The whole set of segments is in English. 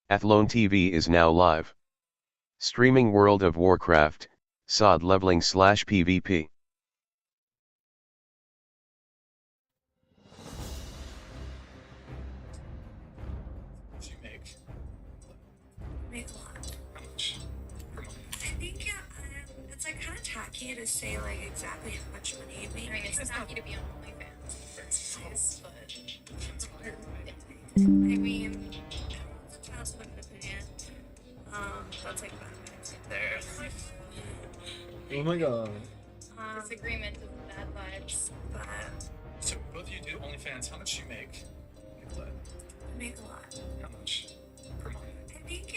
Athlone TV is now live. Streaming World of Warcraft, SoD Leveling / PvP. Make a lot. How much? Per month? I think it's like kind of tacky to say like exactly how much money you make. I mean, it's tacky to be on OnlyFans. But That's fine. I mean, everyone's entitled to an opinion. That's like bad vibes right there. Oh my god. disagreement is bad vibes. But So both of you do OnlyFans. How much do you make? I make a lot. How much per month? I think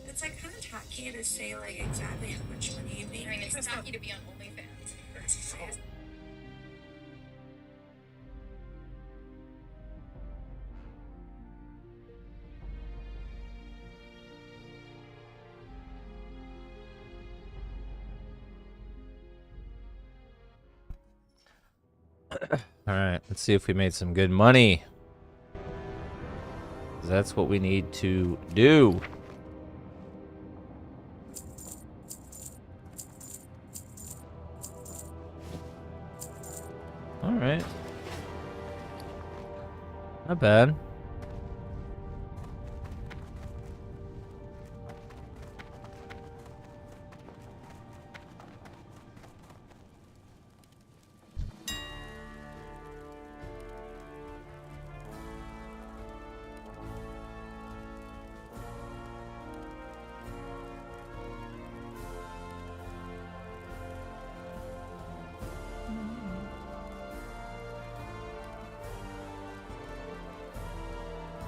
it's like kind of tacky to say like exactly how much money you make. I mean, it's tacky to be on OnlyFans. All right, let's see if we made some good money. 'Cause that's what we need to do. All right. Not bad.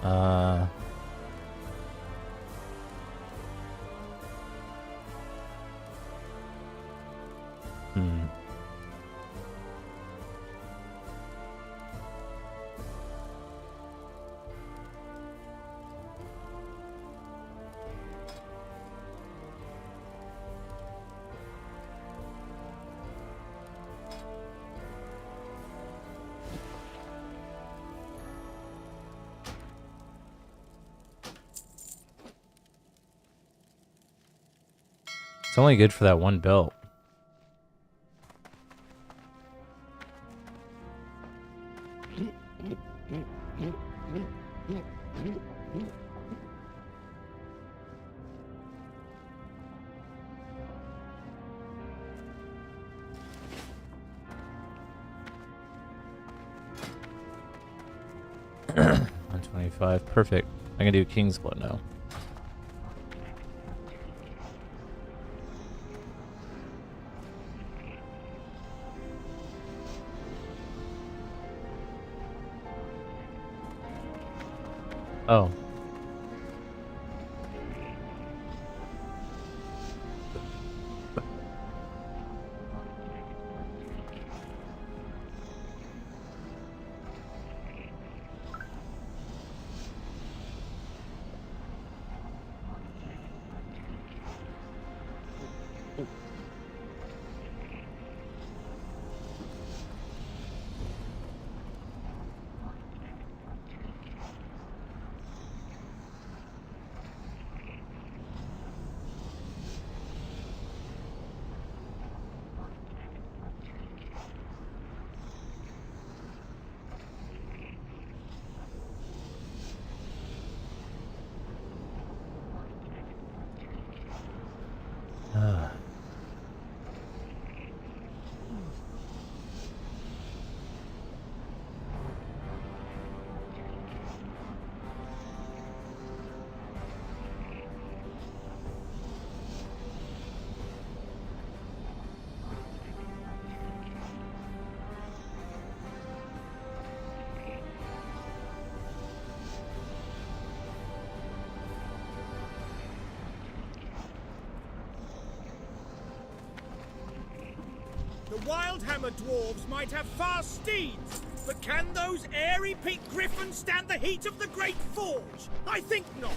Uh, hmm. It's only good for that one belt. $125, perfect. I can do King's Blood now. Oh. The Wildhammer dwarves might have fast steeds, but can those airy pink griffins stand the heat of the Great Forge? I think not.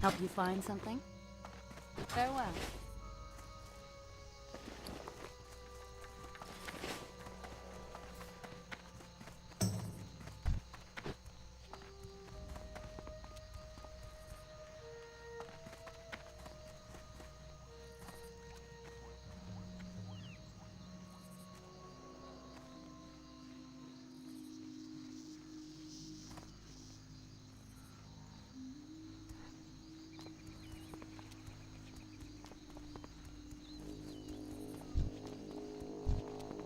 Help you find something? Farewell.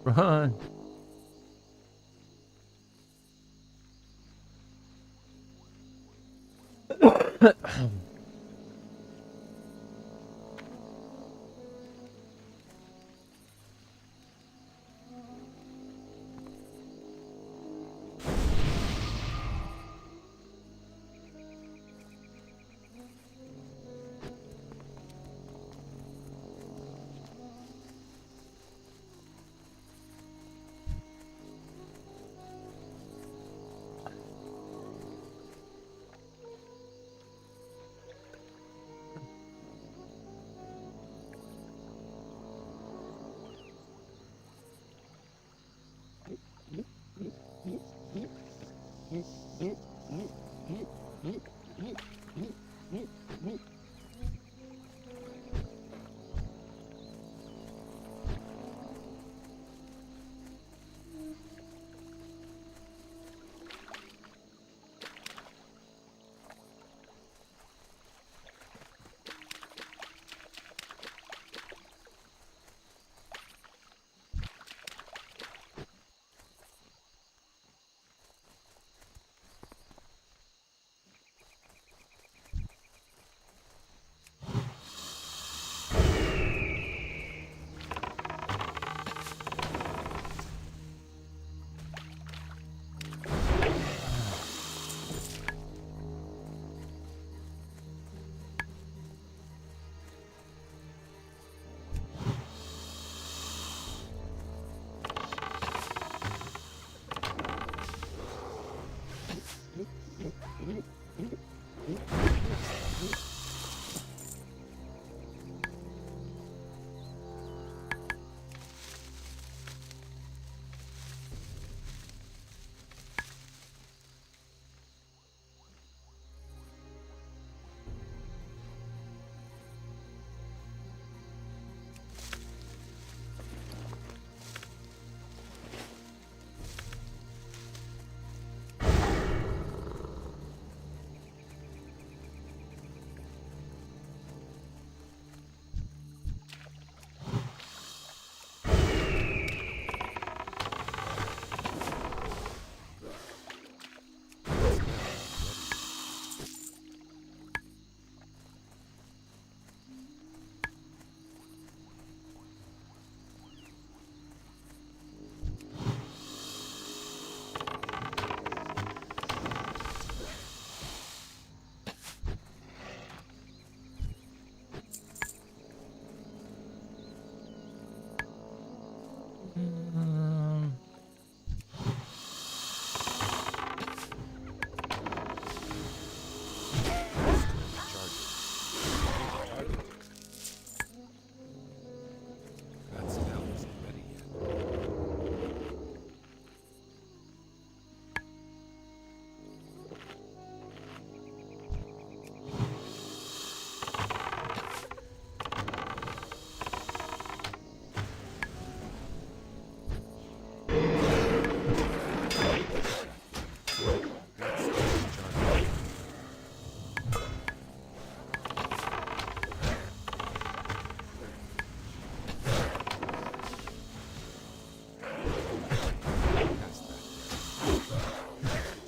Run.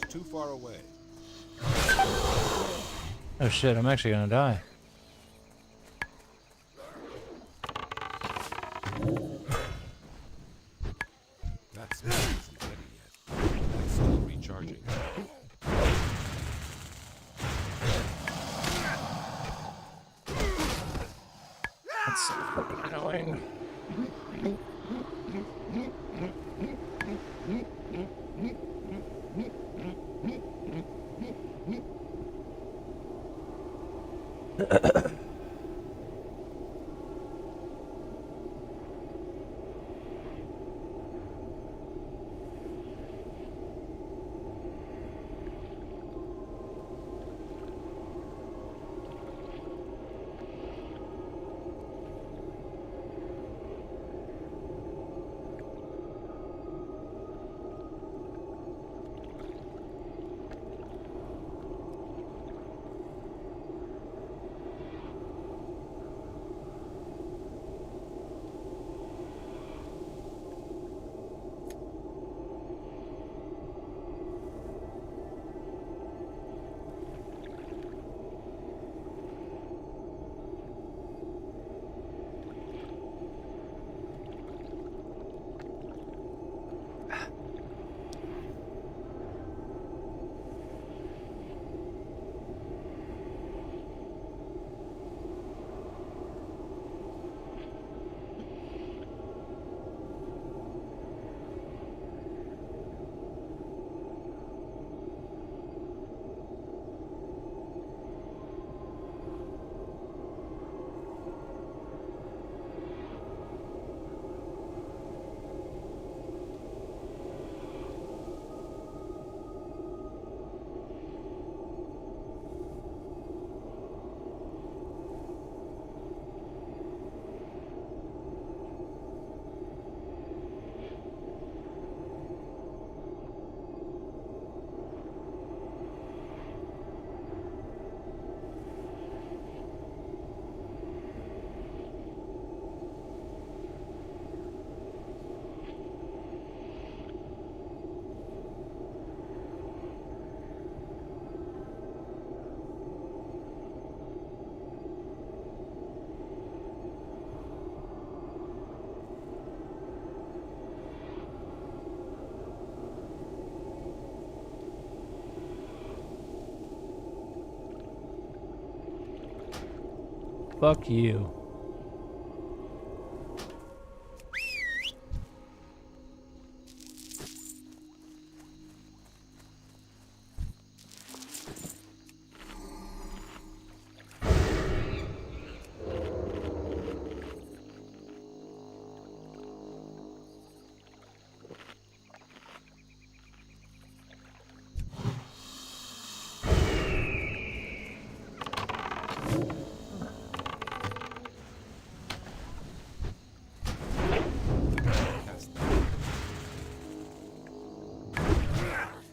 Too far away. Oh shit, I'm actually gonna die. That isn't ready yet. That's still recharging. That's so fucking annoying. Fuck you.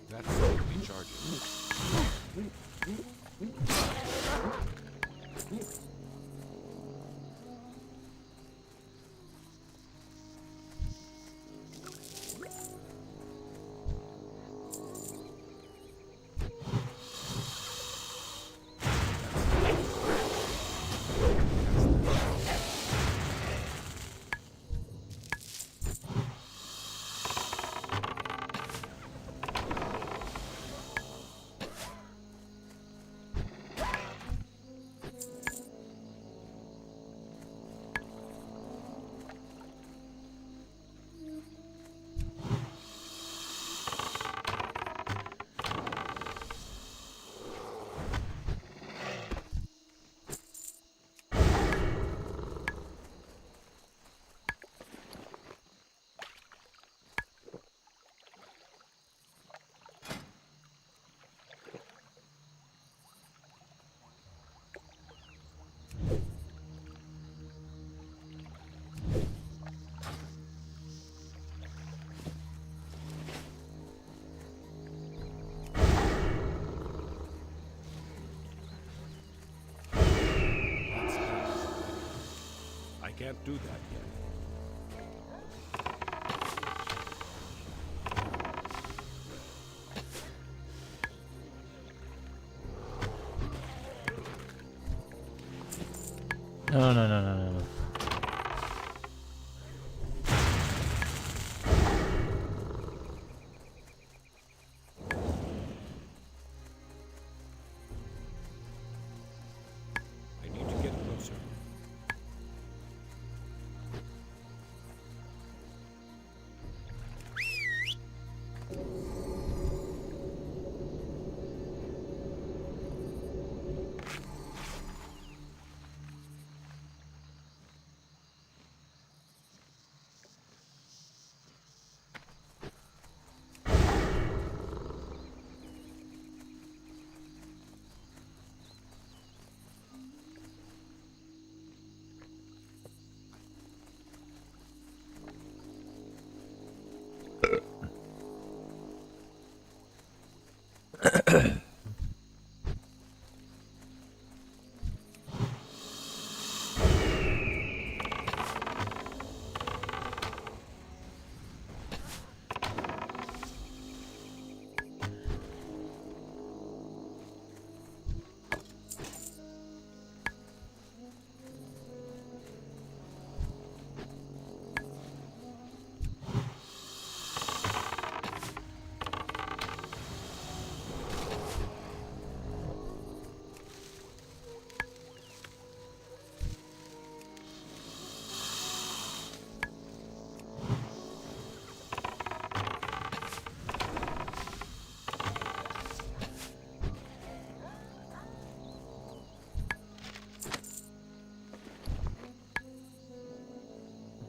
That's still recharging. I can't do that yet. No, no, no, no, no.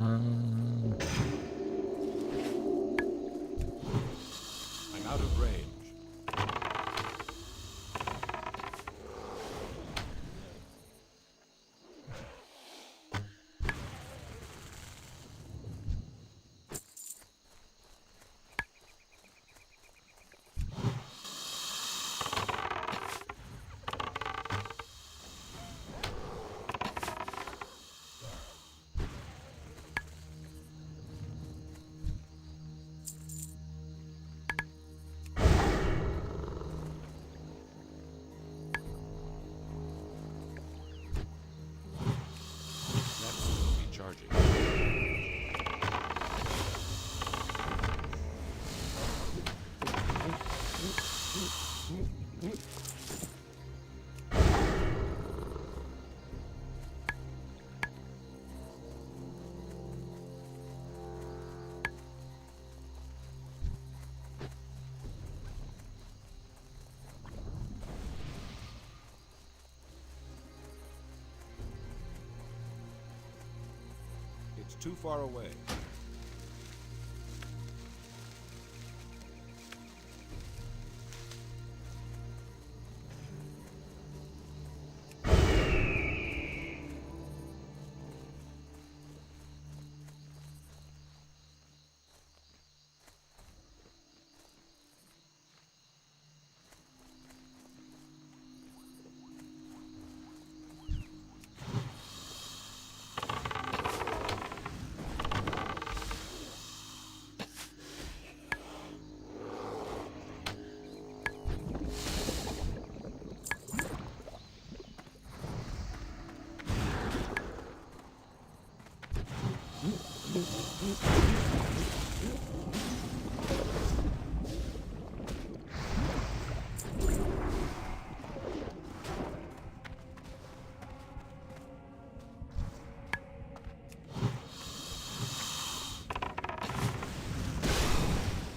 I'm out of range. That's still recharging. It's too far away.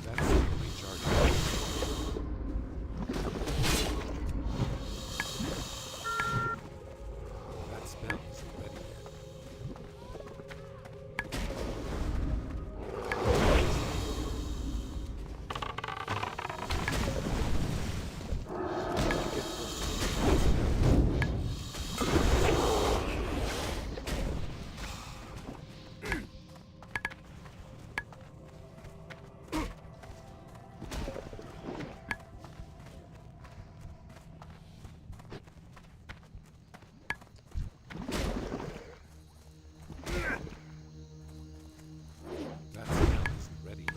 That's still recharging. That spell isn't ready yet. Get That spell isn't ready yet.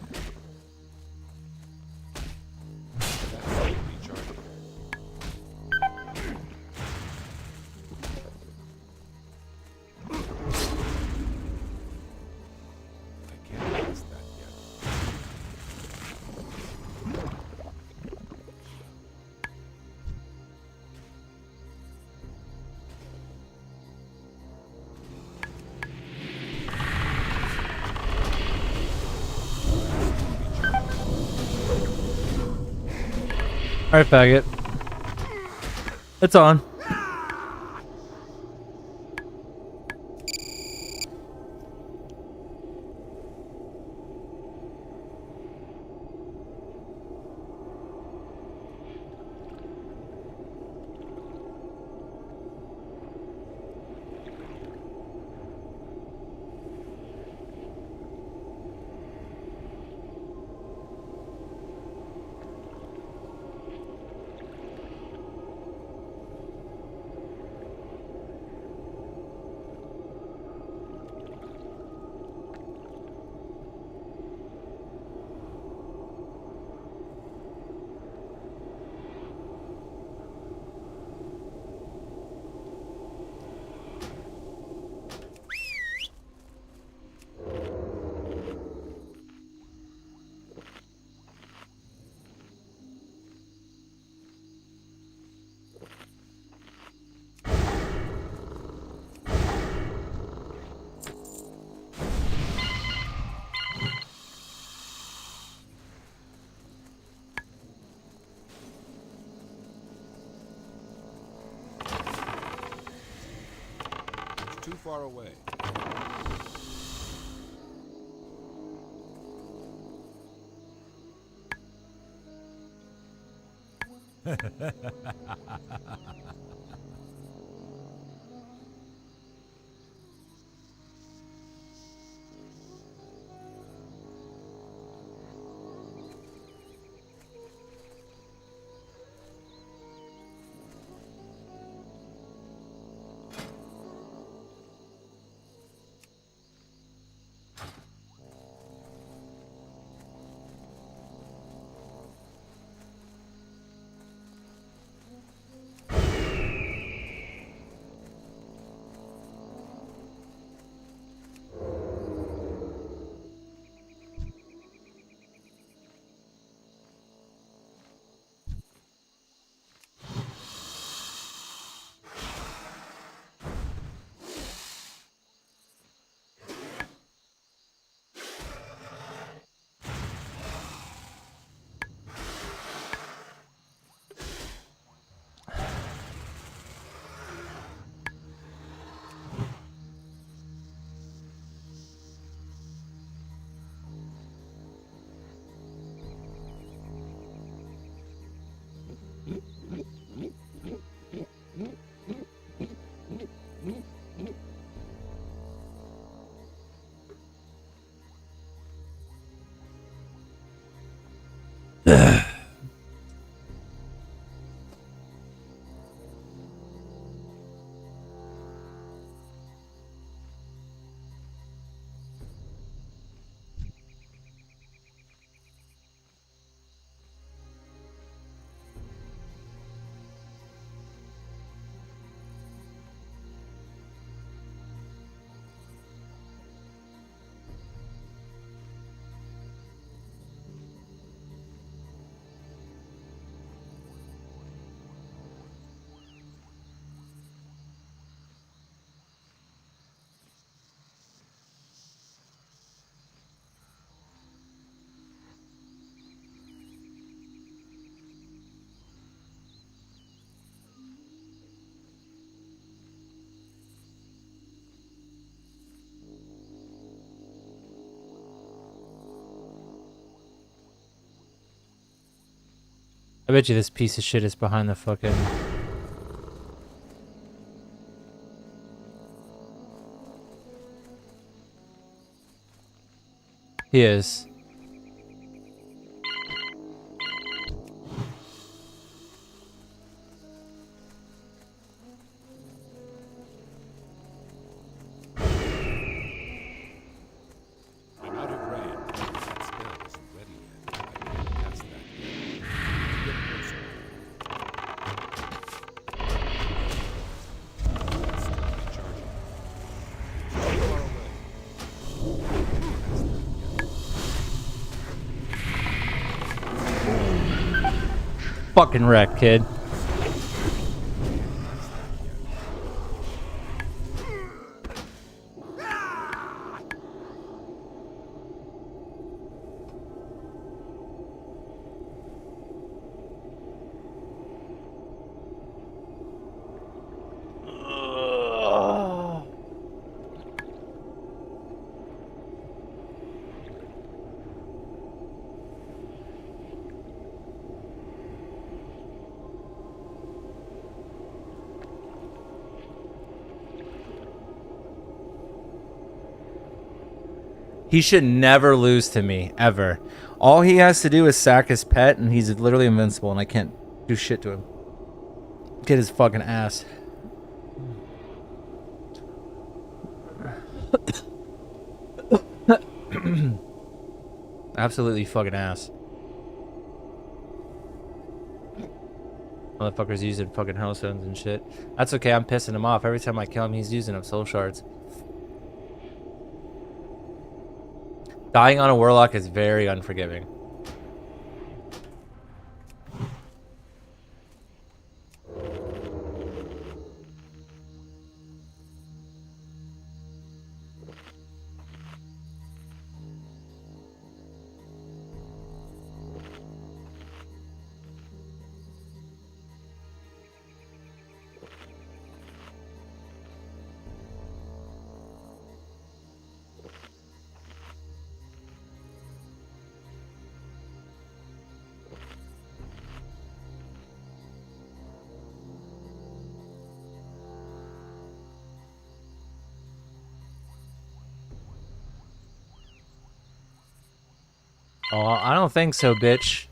That's still recharging. I can't cast that yet. Alright, faggot. It's on. far away. I bet you this piece of shit is behind the fucking... He is. I'm out of range. That spell isn't ready yet. I can't cast that yet. Get closer. It's still recharging. Too far away. Fucking wreck, kid. He should never lose to me, ever. All he has to do is sack his pet, and he's literally invincible, and I can't do shit to him. Get his fucking ass. Absolutely fucking ass. Motherfucker's using fucking hellstones and shit. That's okay, I'm pissing him off. Every time I kill him, he's using up soul shards. Dying on a warlock is very unforgiving. Oh, I don't think so, bitch.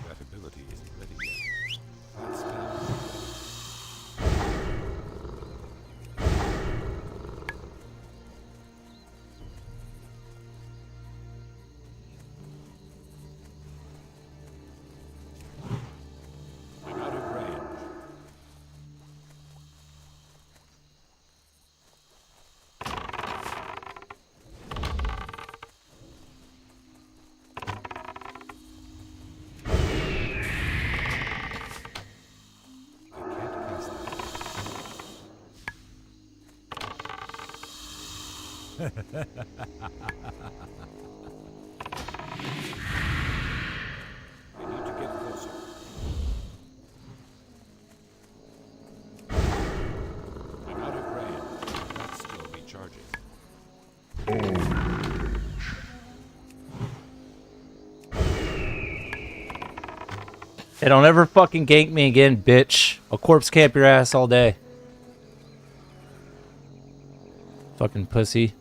That ability isn't ready yet. That spell. I'm out of range. I can't cast I need to get closer. I'm out of range. That's still recharging. Hey, don't ever fucking gank me again, bitch. I'll corpse camp your ass all day. Fucking pussy.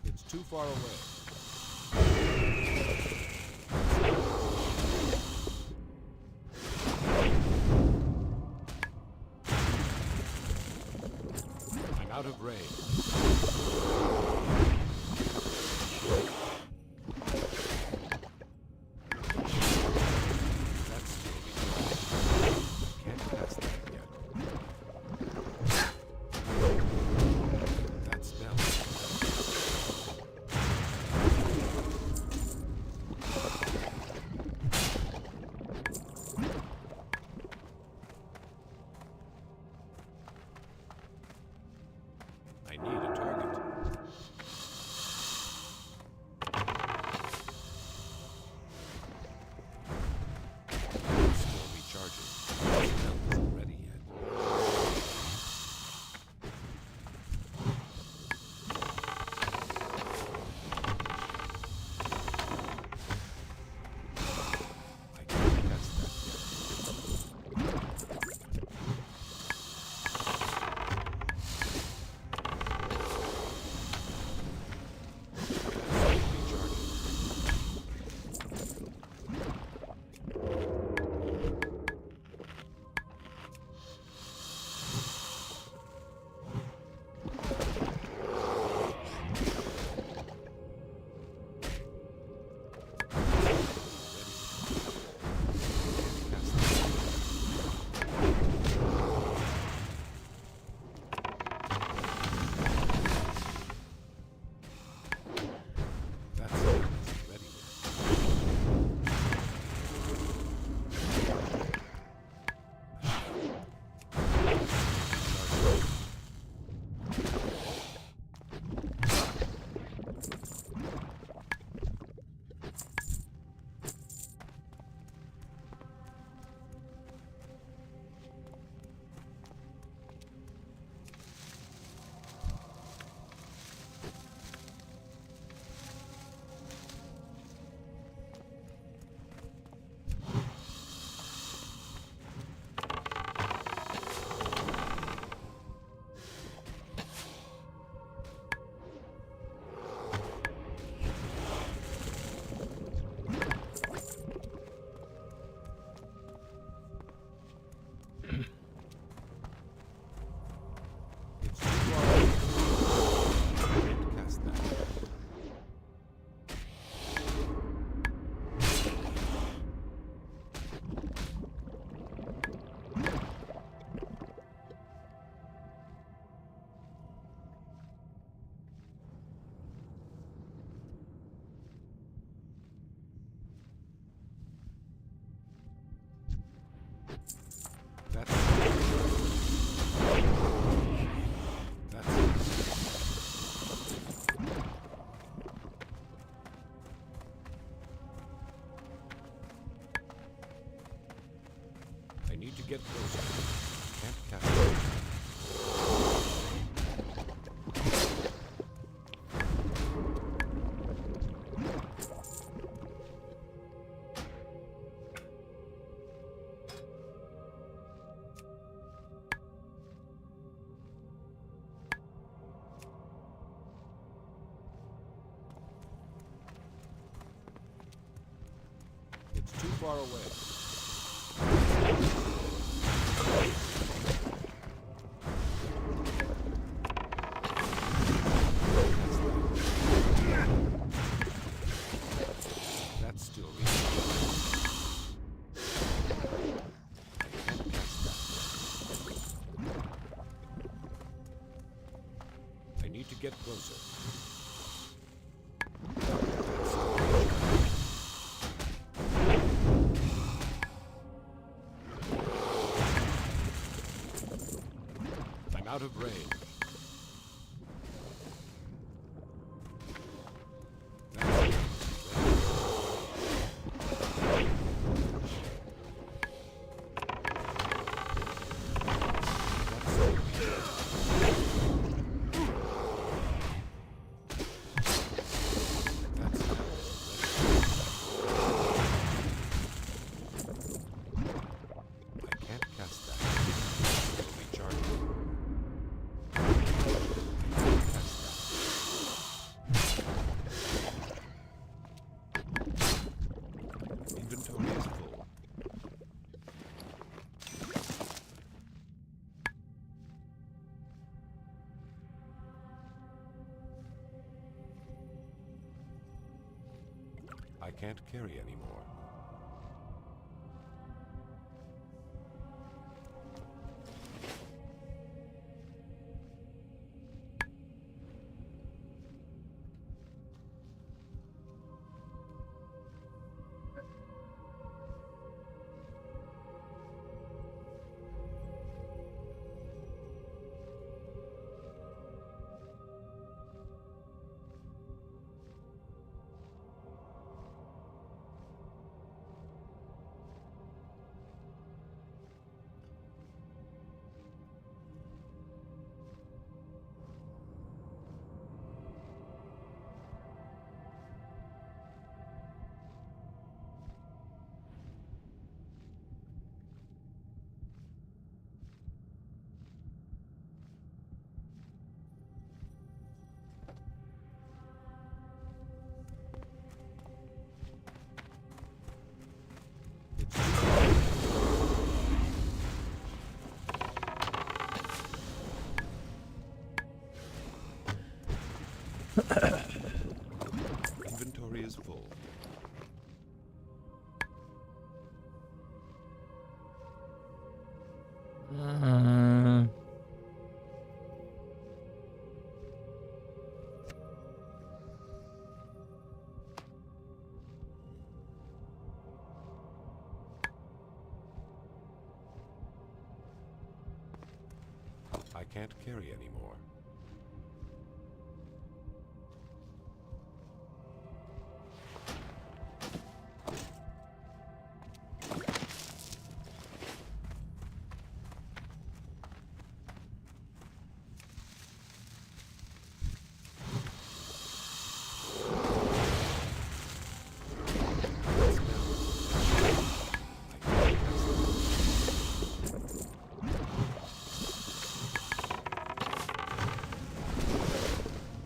It's too far away. I'm out of range. That's still recharging. Can't pass that yet. That spell. I need it. get closer. Can't cast it. It's too far away. That's still reaching. I can't cast that. I need to get closer. I'm out of range. I can't cast that. It'll be charged. Inventory is full. I can't carry anymore. Inventory is full. I can't carry anymore.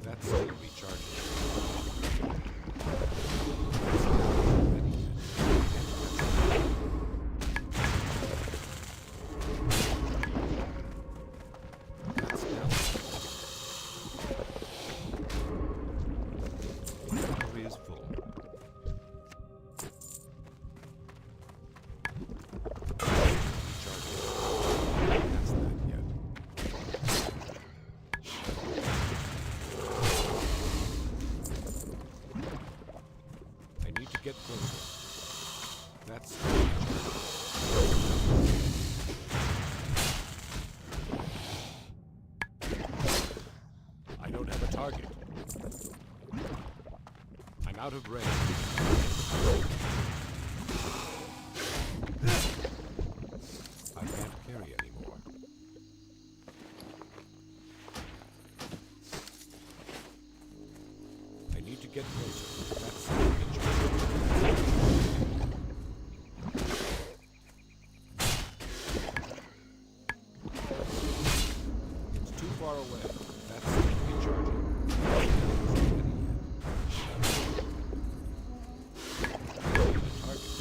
That's still recharging. That's down. Inventory is full. Recharging. That's that yet. I need to get closer. That's I don't have a target. I'm out of range. I can't need to get closer. That's the It's too far away. That's recharging. Target.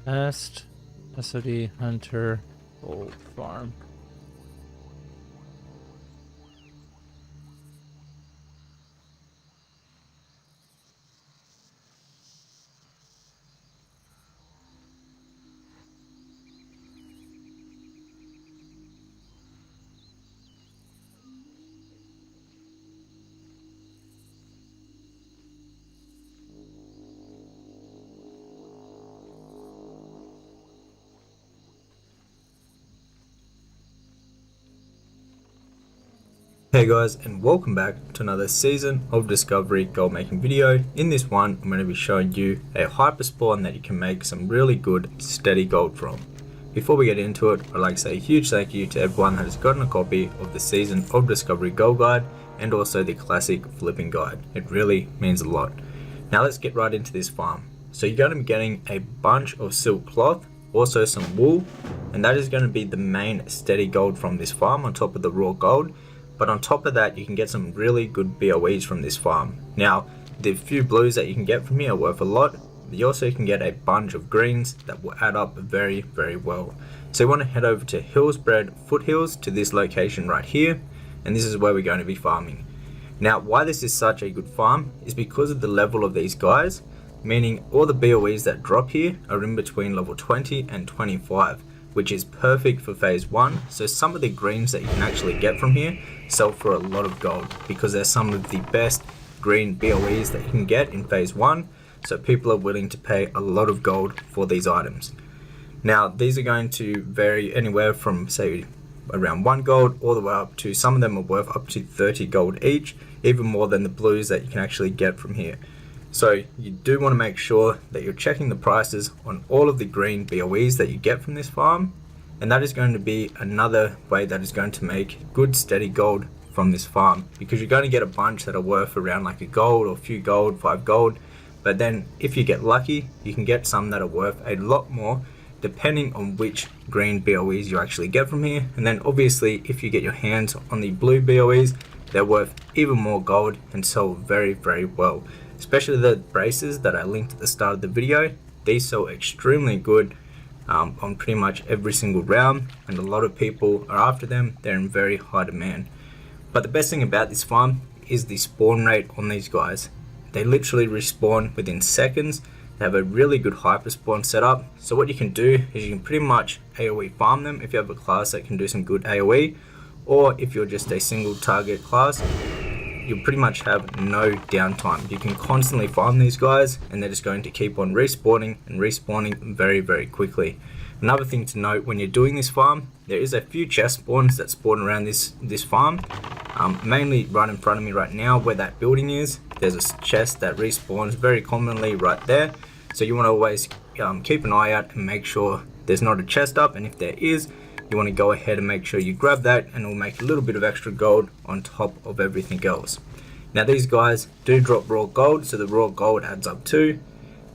Nest, SoD Hunter, Gold Farm. Hey guys, and welcome back to another season of Discovery gold making video. In this one, I'm going to be showing you a hyper spawn that you can make some really good steady gold from. Before we get into it, I'd like to say a huge thank you to everyone that has gotten a copy of the Season of Discovery Gold Guide and also the Classic Flipping Guide. It really means a lot. Now let's get right into this farm. So you're going to be getting a bunch of silk cloth, also some wool, and that is going to be the main steady gold from this farm on top of the raw gold. But on top of that, you can get some really good BOEs from this farm. Now, the few blues that you can get from here are worth a lot. You also can get a bunch of greens that will add up very, very well. So you want to head over to Hillsbred Foothills to this location right here. And this is where we're going to be farming. Now, why this is such a good farm is because of the level of these guys. Meaning all the BOEs that drop here are in between level 20 and 25. Which is perfect for phase 1. So some of the greens that you can actually get from here sell for a lot of gold because they're some of the best green BOEs that you can get in phase 1. So people are willing to pay a lot of gold for these items. Now these are going to vary anywhere from say around 1 gold all the way up to, some of them are worth up to 30 gold each, even more than the blues that you can actually get from here. So you do want to make sure that you're checking the prices on all of the green BOEs that you get from this farm, and that is going to be another way that is going to make good steady gold from this farm, because you're going to get a bunch that are worth around like a gold or a few gold, 5 gold, but then if you get lucky you can get some that are worth a lot more depending on which green BOEs you actually get from here. And then obviously if you get your hands on the blue BOEs, they're worth even more gold and sell very, very well. Especially the braces that I linked at the start of the video. These sell extremely good on pretty much every single round, and a lot of people are after them. They're in very high demand. But the best thing about this farm is the spawn rate on these guys. They literally respawn within seconds. They have a really good hyper spawn setup. So what you can do is you can pretty much AoE farm them if you have a class that can do some good AoE, or if you're just a single target class, you'll pretty much have no downtime. You can constantly farm these guys and they're just going to keep on respawning and respawning very, very quickly. Another thing to note when you're doing this farm, there is a few chest spawns that spawn around this farm. Mainly right in front of me right now where that building is, there's a chest that respawns very commonly right there. So you want to always keep an eye out and make sure there's not a chest up, and if there is, you want to go ahead and make sure you grab that, and it will make a little bit of extra gold on top of everything else. Now these guys do drop raw gold, so the raw gold adds up too.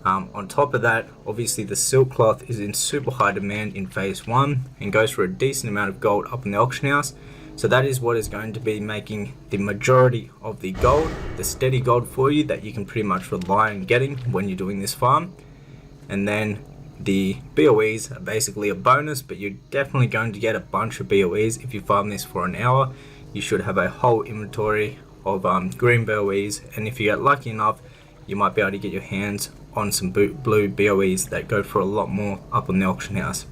On top of that, obviously the silk cloth is in super high demand in phase 1 and goes for a decent amount of gold up in the auction house. So that is what is going to be making the majority of the gold, the steady gold for you that you can pretty much rely on getting when you're doing this farm. And then the BOEs are basically a bonus, but you're definitely going to get a bunch of BOEs if you farm this for an hour. You should have a whole inventory of green BOEs, and if you get lucky enough, you might be able to get your hands on some blue BOEs that go for a lot more up on the auction house.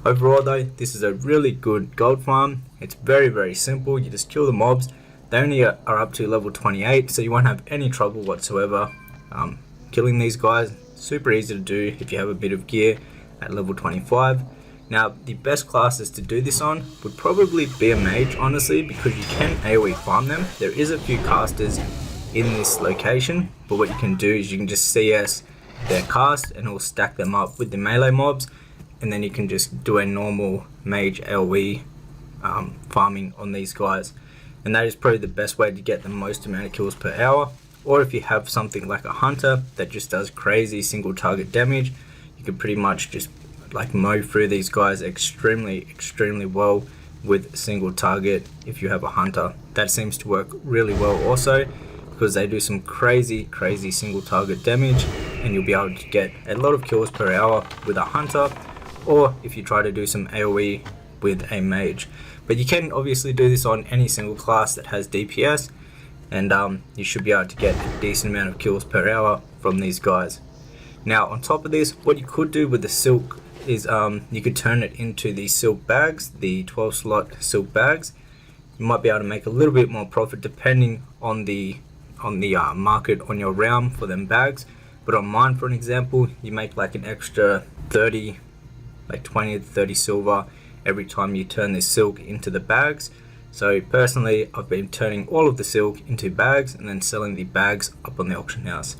Overall though, this is a really good gold farm. It's very, very simple. You just kill the mobs. They only are up to level 28, so you won't have any trouble whatsoever killing these guys. Super easy to do if you have a bit of gear at level 25. Now the best classes to do this on would probably be a mage, honestly, because you can AoE farm them. There is a few casters in this location, but what you can do is you can just CS their cast and it will stack them up with the melee mobs, and then you can just do a normal mage AoE farming on these guys, and that is probably the best way to get the most amount of kills per hour. Or if you have something like a hunter that just does crazy single target damage, you can pretty much just like mow through these guys extremely well with single target. If you have a hunter, that seems to work really well also, because they do some crazy single target damage, and you'll be able to get a lot of kills per hour with a hunter, or if you try to do some AoE with a mage. But you can obviously do this on any single class that has DPS, and you should be able to get a decent amount of kills per hour from these guys. Now on top of this, what you could do with the silk is you could turn it into the silk bags, the 12 slot silk bags. You might be able to make a little bit more profit depending on the market on your realm for them bags. But on mine, for an example, you make like an extra 30, like 20 to 30 silver every time you turn this silk into the bags. So personally, I've been turning all of the silk into bags and then selling the bags up on the auction house.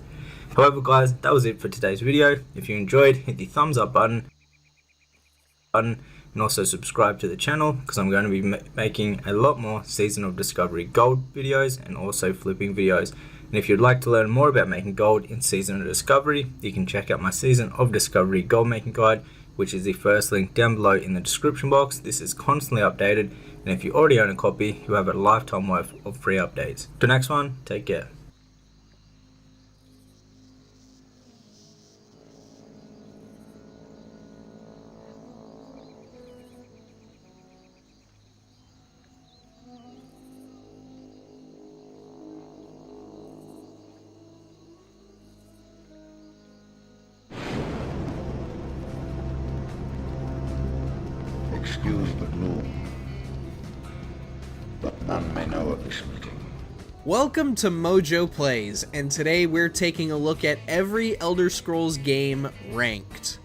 However guys, that was it for today's video. If you enjoyed, hit the thumbs up button and also subscribe to the channel, because I'm going to be making a lot more Season of Discovery gold videos and also flipping videos. And if you'd like to learn more about making gold in Season of Discovery, you can check out my Season of Discovery gold making guide, which is the first link down below in the description box. This is constantly updated, and if you already own a copy, you have a lifetime worth of free updates. Till next one, take care. Excuse the gloom, but none may know of this meeting. Welcome to Mojo Plays, and today we're taking a look at every Elder Scrolls game ranked.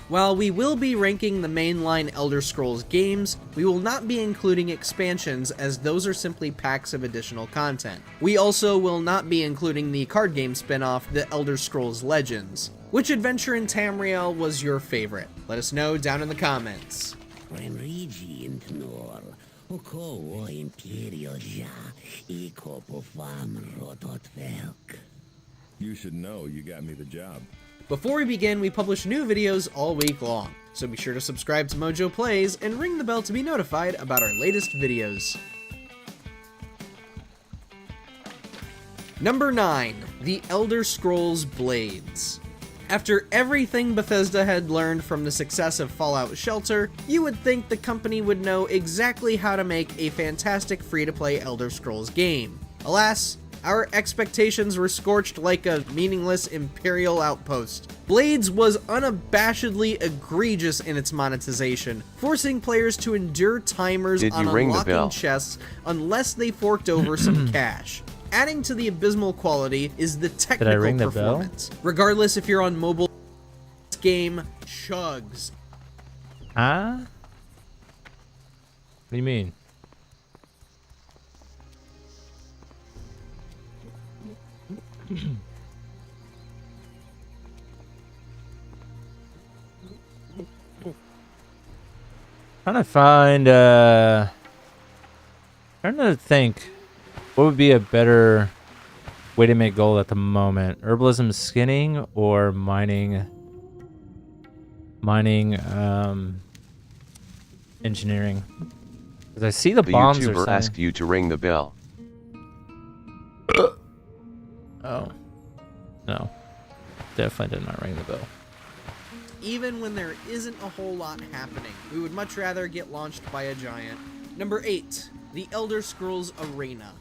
While we will be ranking the mainline Elder Scrolls games, we will not be including expansions, as those are simply packs of additional content. We also will not be including the card game spin-off, The Elder Scrolls Legends. Which adventure in Tamriel was your favorite? Let us know down in the comments. You should know you got me the job. Before we begin, we publish new videos all week long, so be sure to subscribe to Mojo Plays and ring the bell to be notified about our latest videos. Number 9. The Elder Scrolls Blades. After everything Bethesda had learned from the success of Fallout Shelter, you would think the company would know exactly how to make a fantastic free-to-play Elder Scrolls game. Alas, our expectations were scorched like a meaningless Imperial outpost. Blades was unabashedly egregious in its monetization, forcing players to endure timers on unlocking chests unless they forked over some cash. Adding to the abysmal quality is the technical performance. Regardless if you're on mobile, this game chugs. Huh? What do you mean? Trying to find trying to think what would be a better way to make gold at the moment. Herbalism, skinning, or mining engineering. Because I see the bombs YouTuber are saying... asked you to ring the bell. Oh. No. Definitely did not ring the bell. Even when there isn't a whole lot happening, we would much rather get launched by a giant. Number 8, The Elder Scrolls Arena.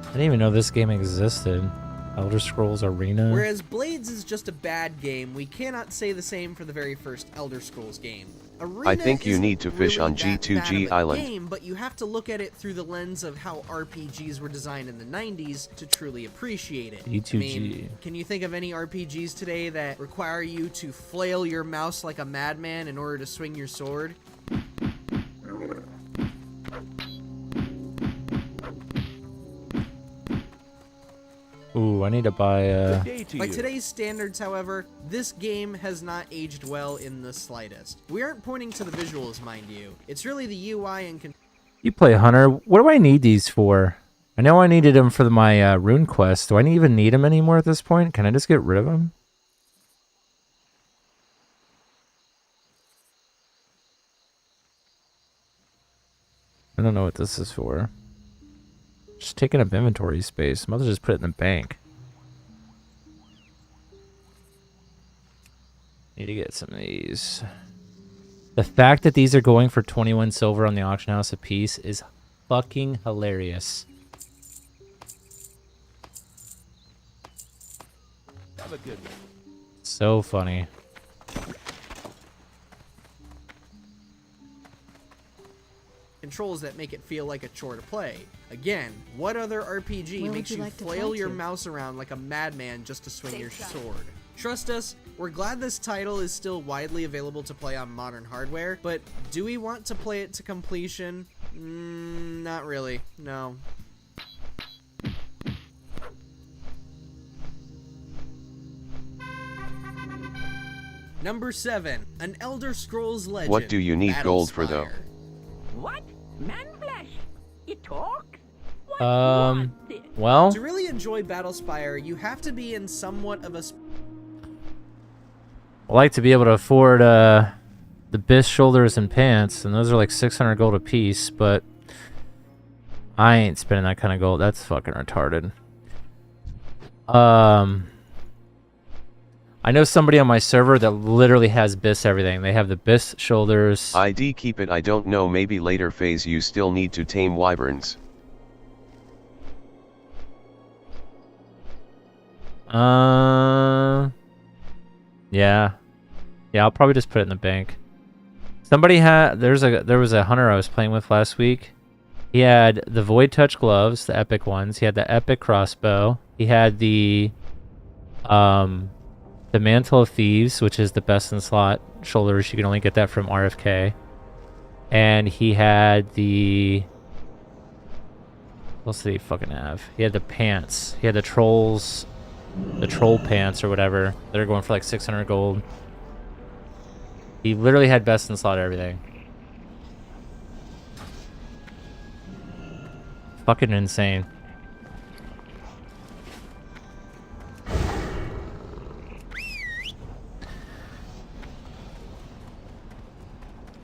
I didn't even know this game existed. Elder Scrolls Arena. Whereas Blades is just a bad game, we cannot say the same for the very first Elder Scrolls game. Arena I think you need to fish on G2G Island. Game, but you have to look at it through the lens of how RPGs were designed in the 90s to truly appreciate it. G2G. I mean, can you think of any RPGs today that require you to flail your mouse like a madman in order to swing your sword? Ooh, I need to buy By today's standards, however, this game has not aged well in the slightest. We aren't pointing to the visuals, mind you. It's really the UI and... You play Hunter. What do I need these for? I know I needed them for my rune quest. Do I even need them anymore at this point? Can I just get rid of them? I don't know what this is for. Just taking up inventory space. Might as well just put it in the bank. Need to get some of these. The fact that these are going for 21 silver on the auction house a piece is fucking hilarious. Have a good one. So funny. Controls that make it feel like a chore to play. Again, what other RPG makes you flail your mouse around like a madman just to swing your sword? Trust us, we're glad this title is still widely available to play on modern hardware, but do we want to play it to completion? Not really, no. Number 7, an Elder Scrolls Legend. What do you need gold for though? What? Man flesh? You talk? Well, to really enjoy Battlespire, you have to be in somewhat of a... I like to be able to afford the bis shoulders and pants, and those are like 600 gold a piece, but I ain't spending that kind of gold. That's fucking retarded. I know somebody on my server that literally has bis everything. They have the bis shoulders. ID keep it. I don't know, maybe later phase you still need to tame wyverns. Yeah. Yeah, I'll probably just put it in the bank. Somebody had there was a hunter I was playing with last week. He had the Void Touch gloves, the epic ones. He had the epic crossbow. He had the Mantle of Thieves, which is the best in slot shoulders. You can only get that from RFK. And he had the... What else did he fucking have? He had the pants. He had the trolls... The troll pants or whatever. They're going for like 600 gold. He literally had best in slot everything. Fucking insane.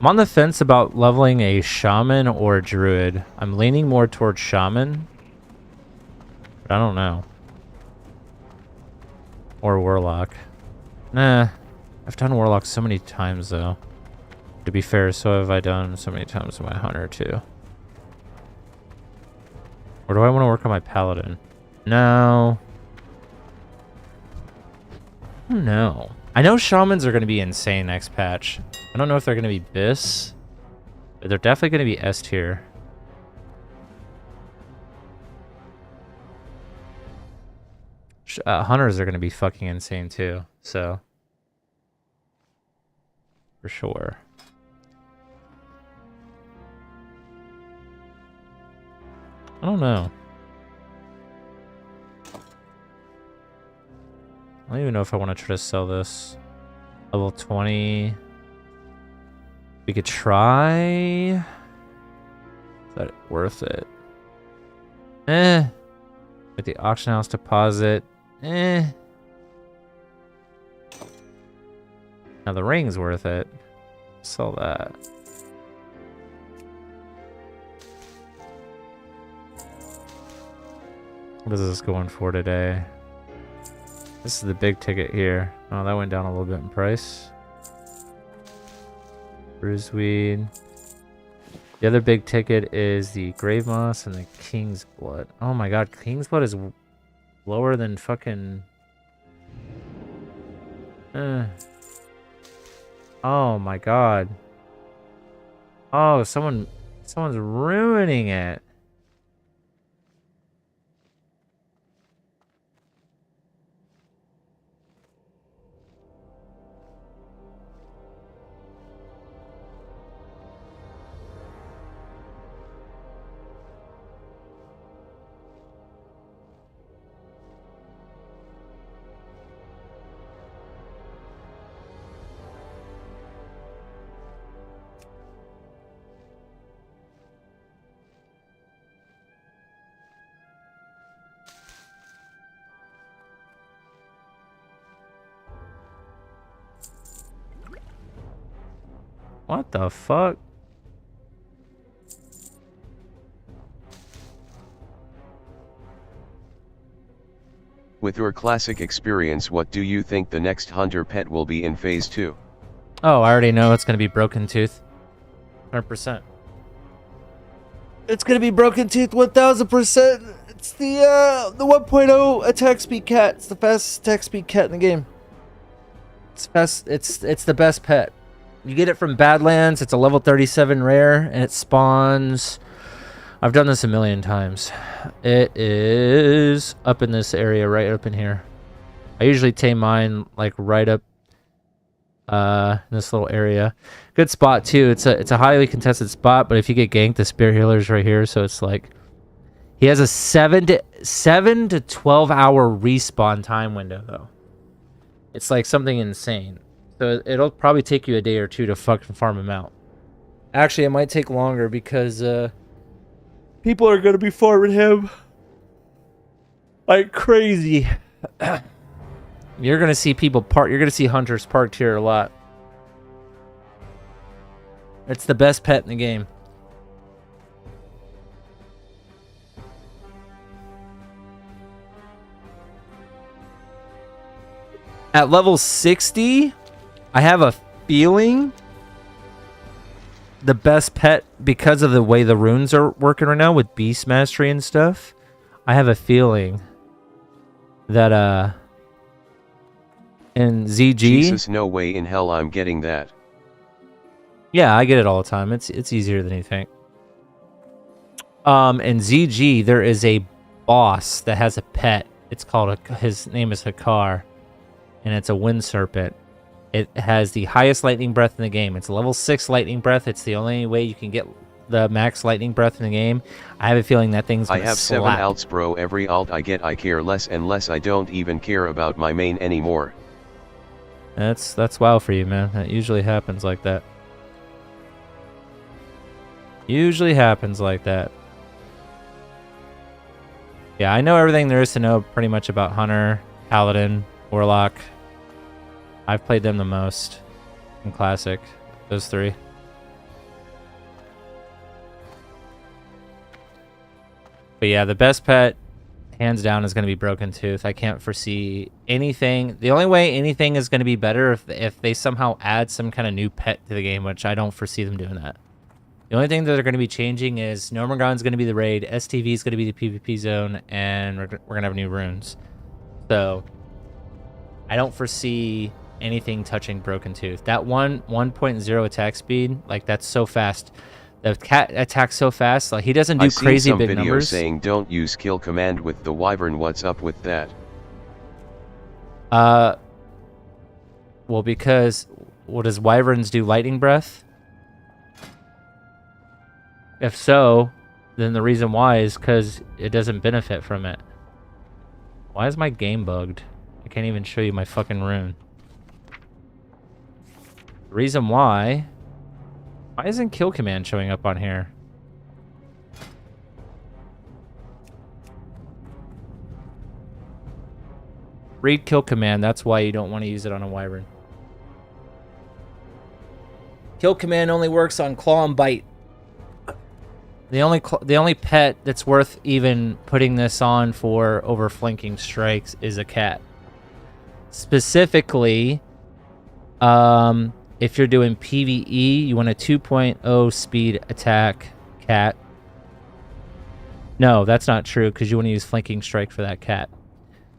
I'm on the fence about leveling a shaman or a druid. I'm leaning more towards shaman. But I don't know. Or Warlock. Nah. I've done Warlock so many times, though. To be fair, so have I done so many times with my Hunter, too. Or do I want to work on my Paladin? No. No. I know Shamans are going to be insane next patch. I don't know if they're going to be BIS. But they're definitely going to be S tier. Hunters are going to be fucking insane, too. So. For sure. I don't know. I don't even know if I want to try to sell this. Level 20. We could try. Is that worth it? With the auction house deposit. Now the ring's worth it. Sell that. What is this going for today? This is the big ticket here. Oh, that went down a little bit in price. Bruiseweed. The other big ticket is the Grave Moss and the King's Blood. Oh my god, King's Blood is lower than fucking... Oh my god. Oh, someone's ruining it. What the fuck? With your classic experience, what do you think the next hunter pet will be in Phase 2? Oh, I already know it's going to be Broken Tooth. 100%. It's going to be Broken Tooth 1000%. It's the 1.0 attack speed cat. It's the fastest attack speed cat in the game. It's fast. It's the best pet. You get it from Badlands. It's a level 37 rare, and it spawns... I've done this a million times. It is up in this area, right up in here. I usually tame mine like right up in this little area. Good spot too. It's a highly contested spot, but if you get ganked, the Spirit Healer's right here, so it's like he has a 7 to 12 hour respawn time window though. It's like something insane. So it'll probably take you a day or two to fucking farm him out. Actually, it might take longer because people are gonna be farming him like crazy. You're gonna see people park. You're gonna see hunters parked here a lot. It's the best pet in the game. At level 60, I have a feeling the best pet, because of the way the runes are working right now with Beast Mastery and stuff, I have a feeling that in ZG... Jesus, no way in hell I'm getting that. Yeah, I get it all the time. It's easier than you think. In ZG, there is a boss that has a pet. It's called his name is Hakar, and it's a wind serpent. It has the highest lightning breath in the game. It's a level 6 lightning breath. It's the only way you can get the max lightning breath in the game. I have a feeling that thing's gonna I have slap. 7 alts, bro. Every alt I get, I care less and less. I don't even care about my main anymore. That's WoW for you, man. That usually happens like that. Usually happens like that. Yeah, I know everything there is to know pretty much about Hunter, Paladin, Warlock. I've played them the most in Classic, those 3. But yeah, the best pet, hands down is going to be Broken Tooth. I can't foresee anything. The only way anything is going to be better if they somehow add some kind of new pet to the game, which I don't foresee them doing that. The only thing that they're going to be changing is Gnomeregan's going to be the raid, STV is going to be the PvP zone, and we're going to have new runes. So I don't foresee anything touching Broken Tooth. That 1.0 attack speed, like, that's so fast. The cat attacks so fast, like, he doesn't do crazy big numbers. I seen some videos saying don't use kill command with the wyvern. What's up with that? Well, because what does wyverns do? Lightning breath? If so, then the reason why is because it doesn't benefit from it. Why is my game bugged? I can't even show you my fucking rune. The reason why isn't kill command showing up on here? Read kill command, that's why you don't want to use it on a wyvern. Kill command only works on claw and bite. The only pet that's worth even putting this on for over flanking strikes is a cat. Specifically, if you're doing PvE, you want a 2.0 speed attack cat. No, that's not true because you want to use flanking strike for that cat.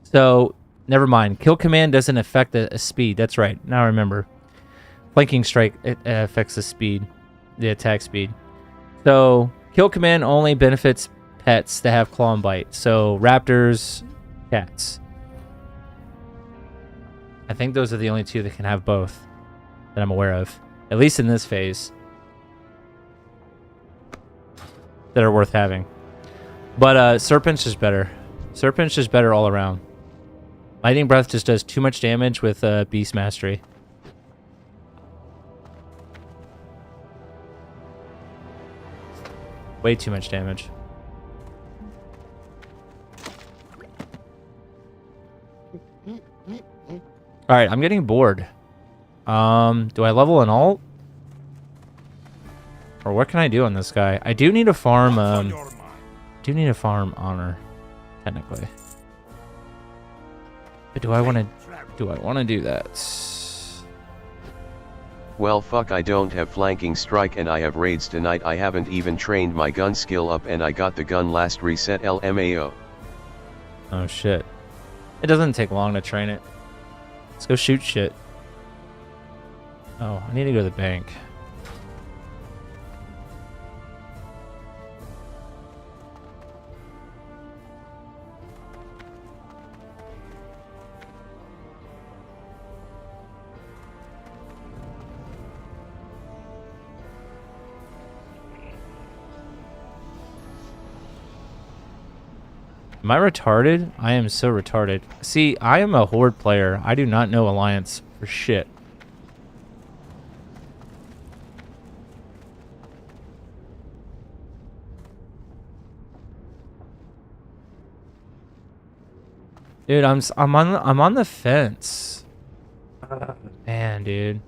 So, never mind. Kill command doesn't affect the speed. That's right. Now I remember. Flanking strike, it affects the speed, the attack speed. So, kill command only benefits pets that have claw and bite. So, raptors, cats. I think those are the only two that can have both that I'm aware of. At least in this phase. That are worth having. But Serpent's just better. Serpent's just better all around. Lightning Breath just does too much damage with Beast Mastery. Way too much damage. Alright, I'm getting bored. Do I level an alt? Or what can I do on this guy? I do need to farm, honor, technically. But do I want to do that? Well, fuck, I don't have flanking strike and I have raids tonight. I haven't even trained my gun skill up and I got the gun last reset LMAO. Oh shit. It doesn't take long to train it. Let's go shoot shit. Oh, I need to go to the bank. Am I retarded? I am so retarded. See, I am a Horde player. I do not know Alliance for shit. Dude, I'm on the fence. Man, dude.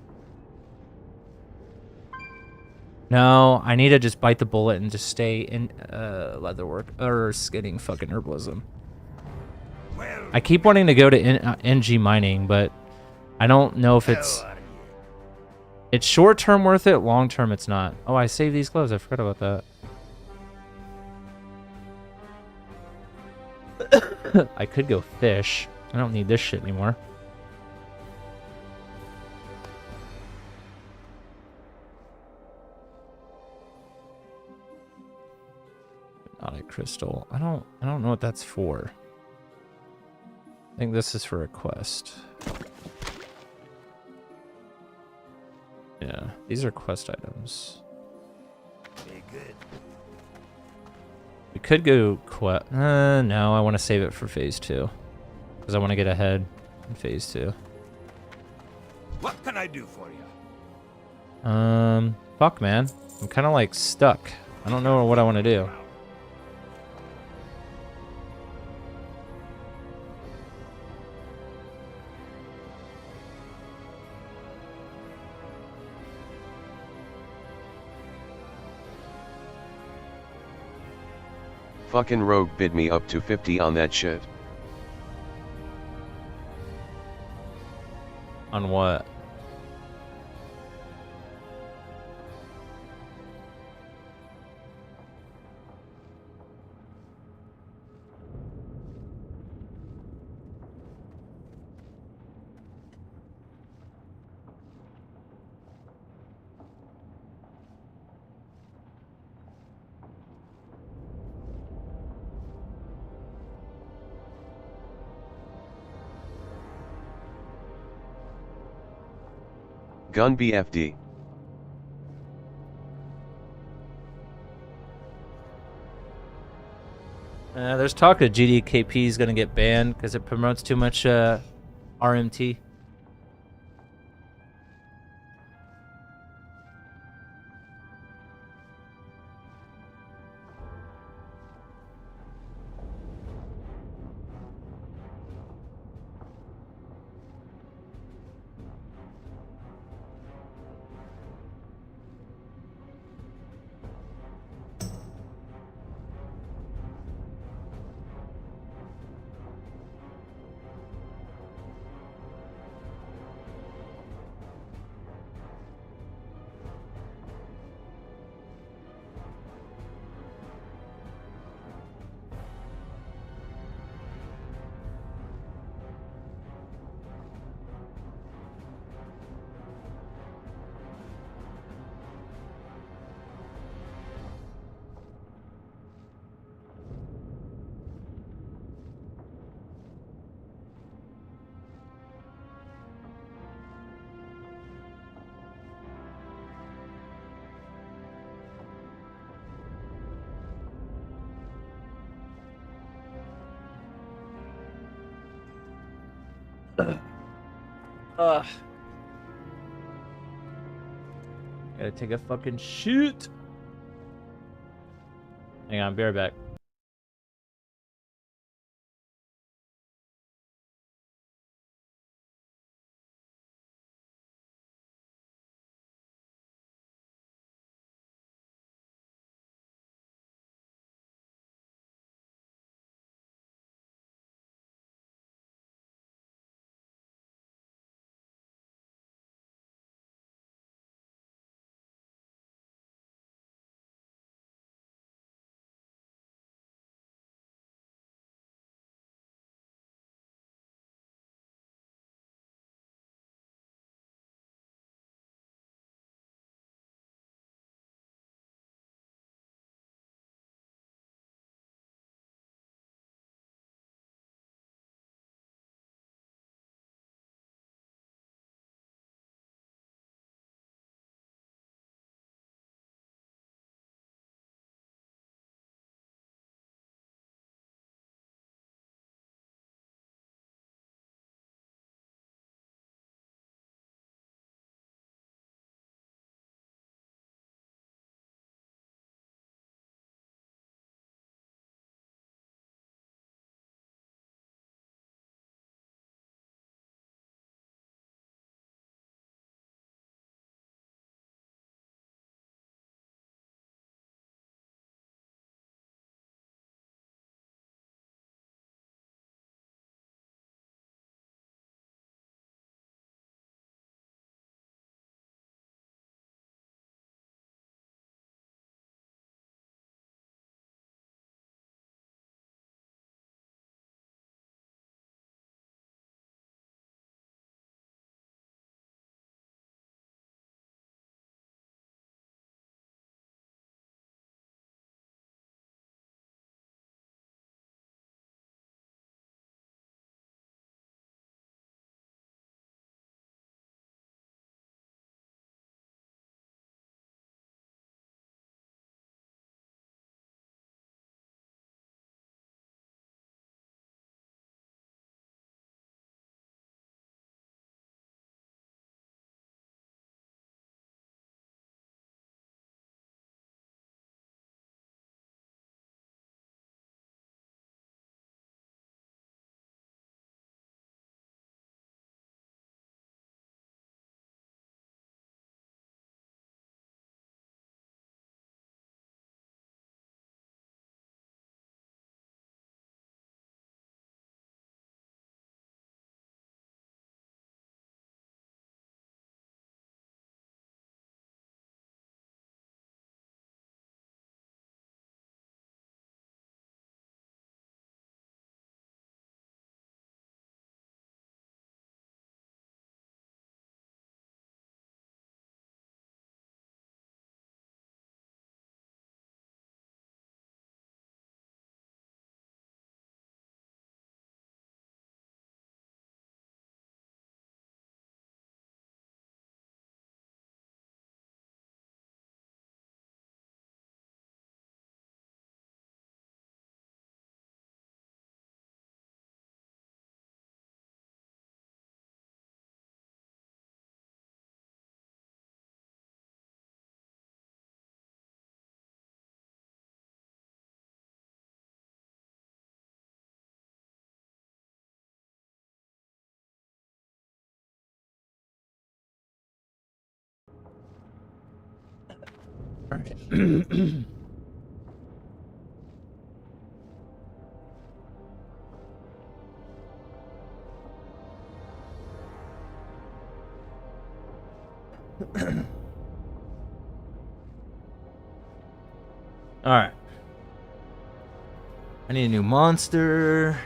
No, I need to just bite the bullet and just stay in leatherwork or getting fucking herbalism. I keep wanting to go to NG mining, but I don't know if it's short term worth it, long term it's not. Oh, I saved these gloves. I forgot about that. I could go fish. I don't need this shit anymore. Not a crystal. I don't know what that's for. I think this is for a quest. Yeah, these are quest items. Very good. We could go quest. No, I want to save it for phase 2 because I want to get ahead in phase 2. What can I do for you? Fuck, man. I'm kind of like stuck. I don't know what I want to do. Fucking rogue bid me up to 50 on that shit. On what? Gun BFD. There's talk that GDKP is gonna get banned because it promotes too much RMT. Gotta take a fucking shit. Hang on, be right back. All right. All right. I need a new monster.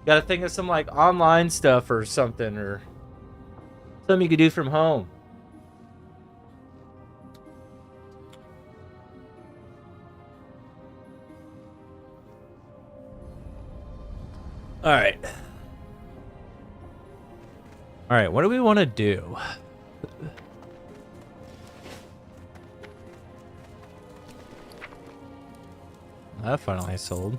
Gotta think of some like online stuff or something, or something you could do from home. All right. All right, what do we want to do? That finally sold.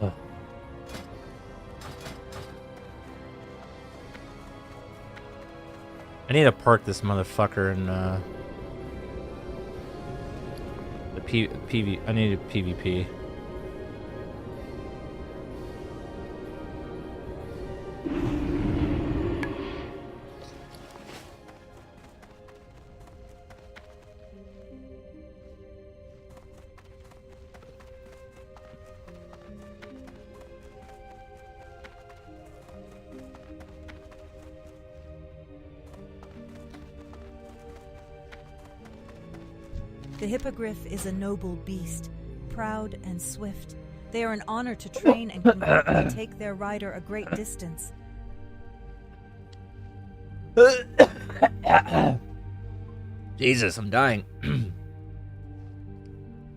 Ugh. I need to park this motherfucker in the PV. I need a PvP. The hippogriff is a noble beast, proud and swift. They are an honor to train and can quickly take their rider a great distance. Jesus, I'm dying.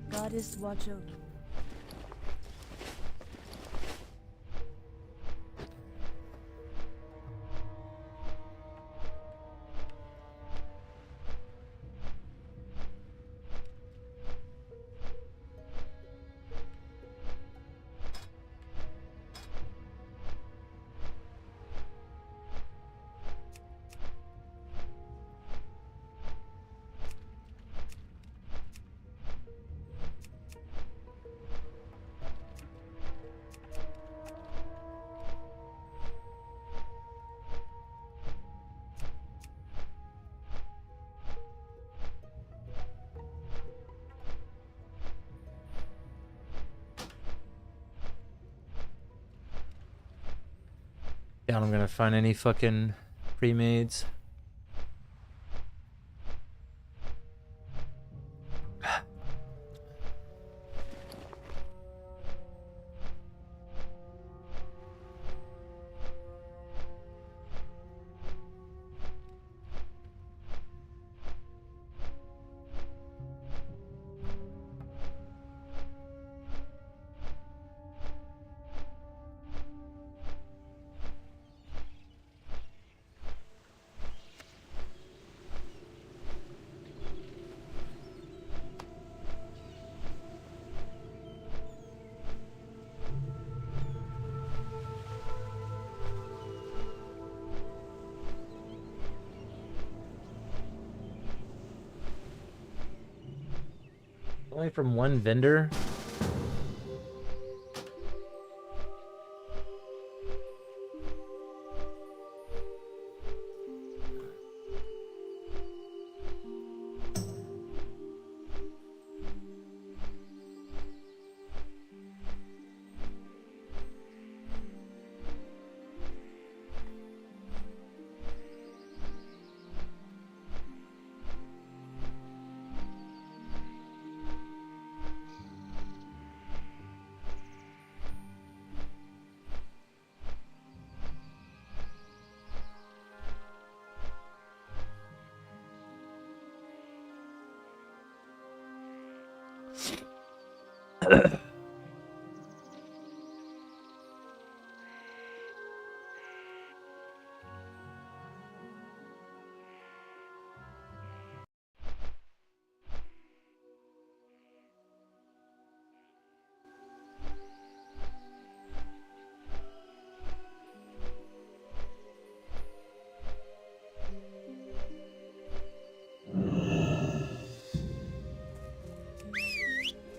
Goddess watch over. Doubt I'm gonna find any fucking pre-mades. Only from one vendor?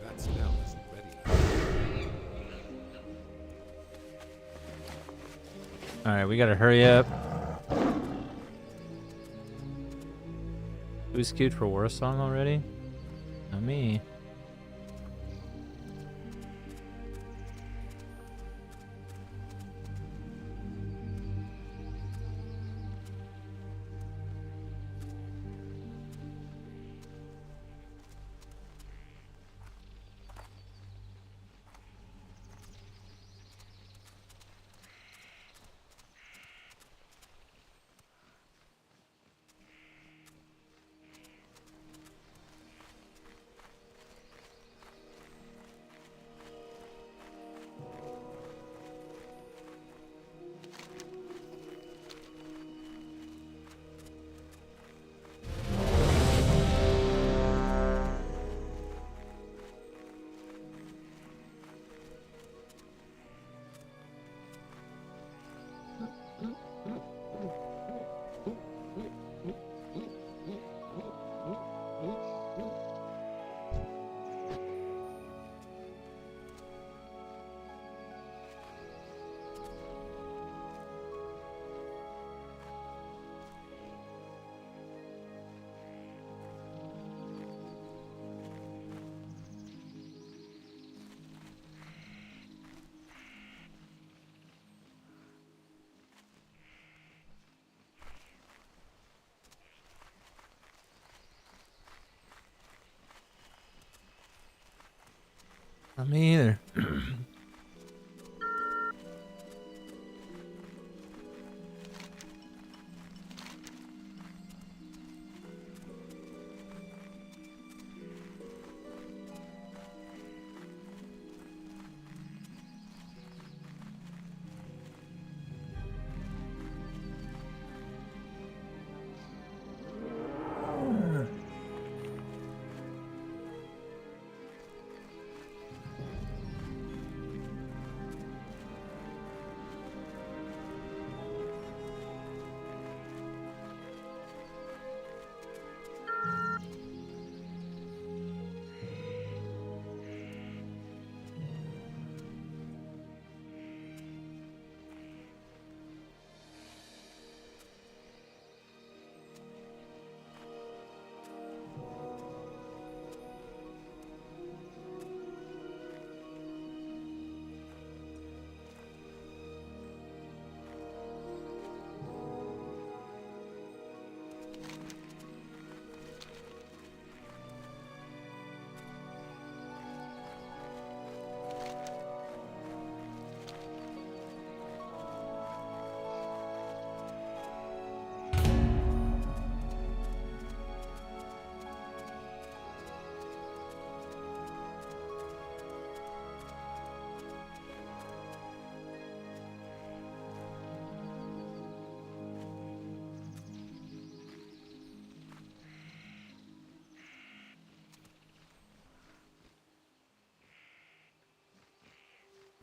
That spell isn't ready. Alright, we gotta hurry up. Who's queued for War Song already? Not me. Not me either.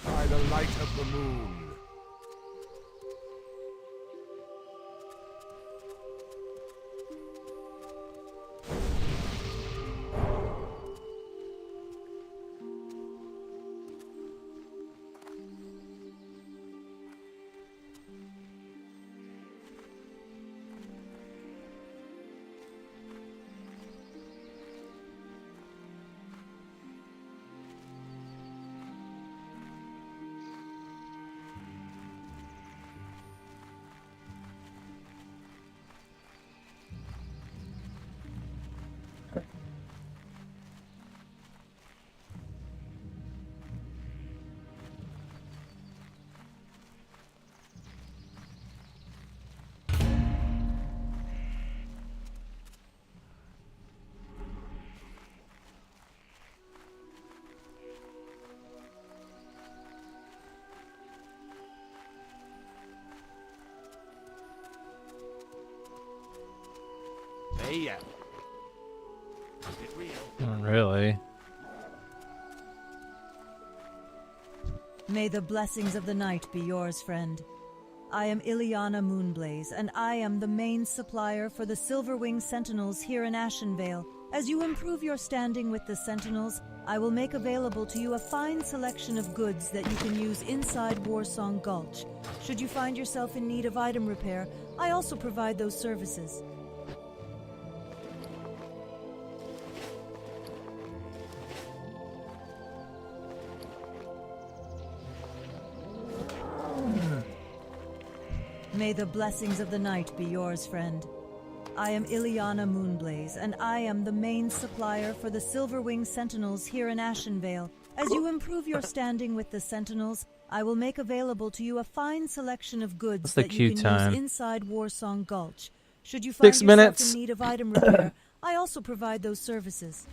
By the light of the moon. Hey, out. Is it real? Not really. May the blessings of the night be yours, friend. I am Ileana Moonblaze, and I am the main supplier for the Silverwing Sentinels here in Ashenvale. As you improve your standing with the Sentinels, I will make available to you a fine selection of goods that you can use inside Warsong Gulch. Should you find yourself in need of item repair, I also provide those services. May the blessings of the night be yours, friend. I am Ileana Moonblaze, and I am the main supplier for the Silverwing Sentinels here in Ashenvale. As you improve your standing with the Sentinels, I will make available to you a fine selection of goods that you can use inside Warsong Gulch. Should you find yourself in need of item repair, I also provide those services.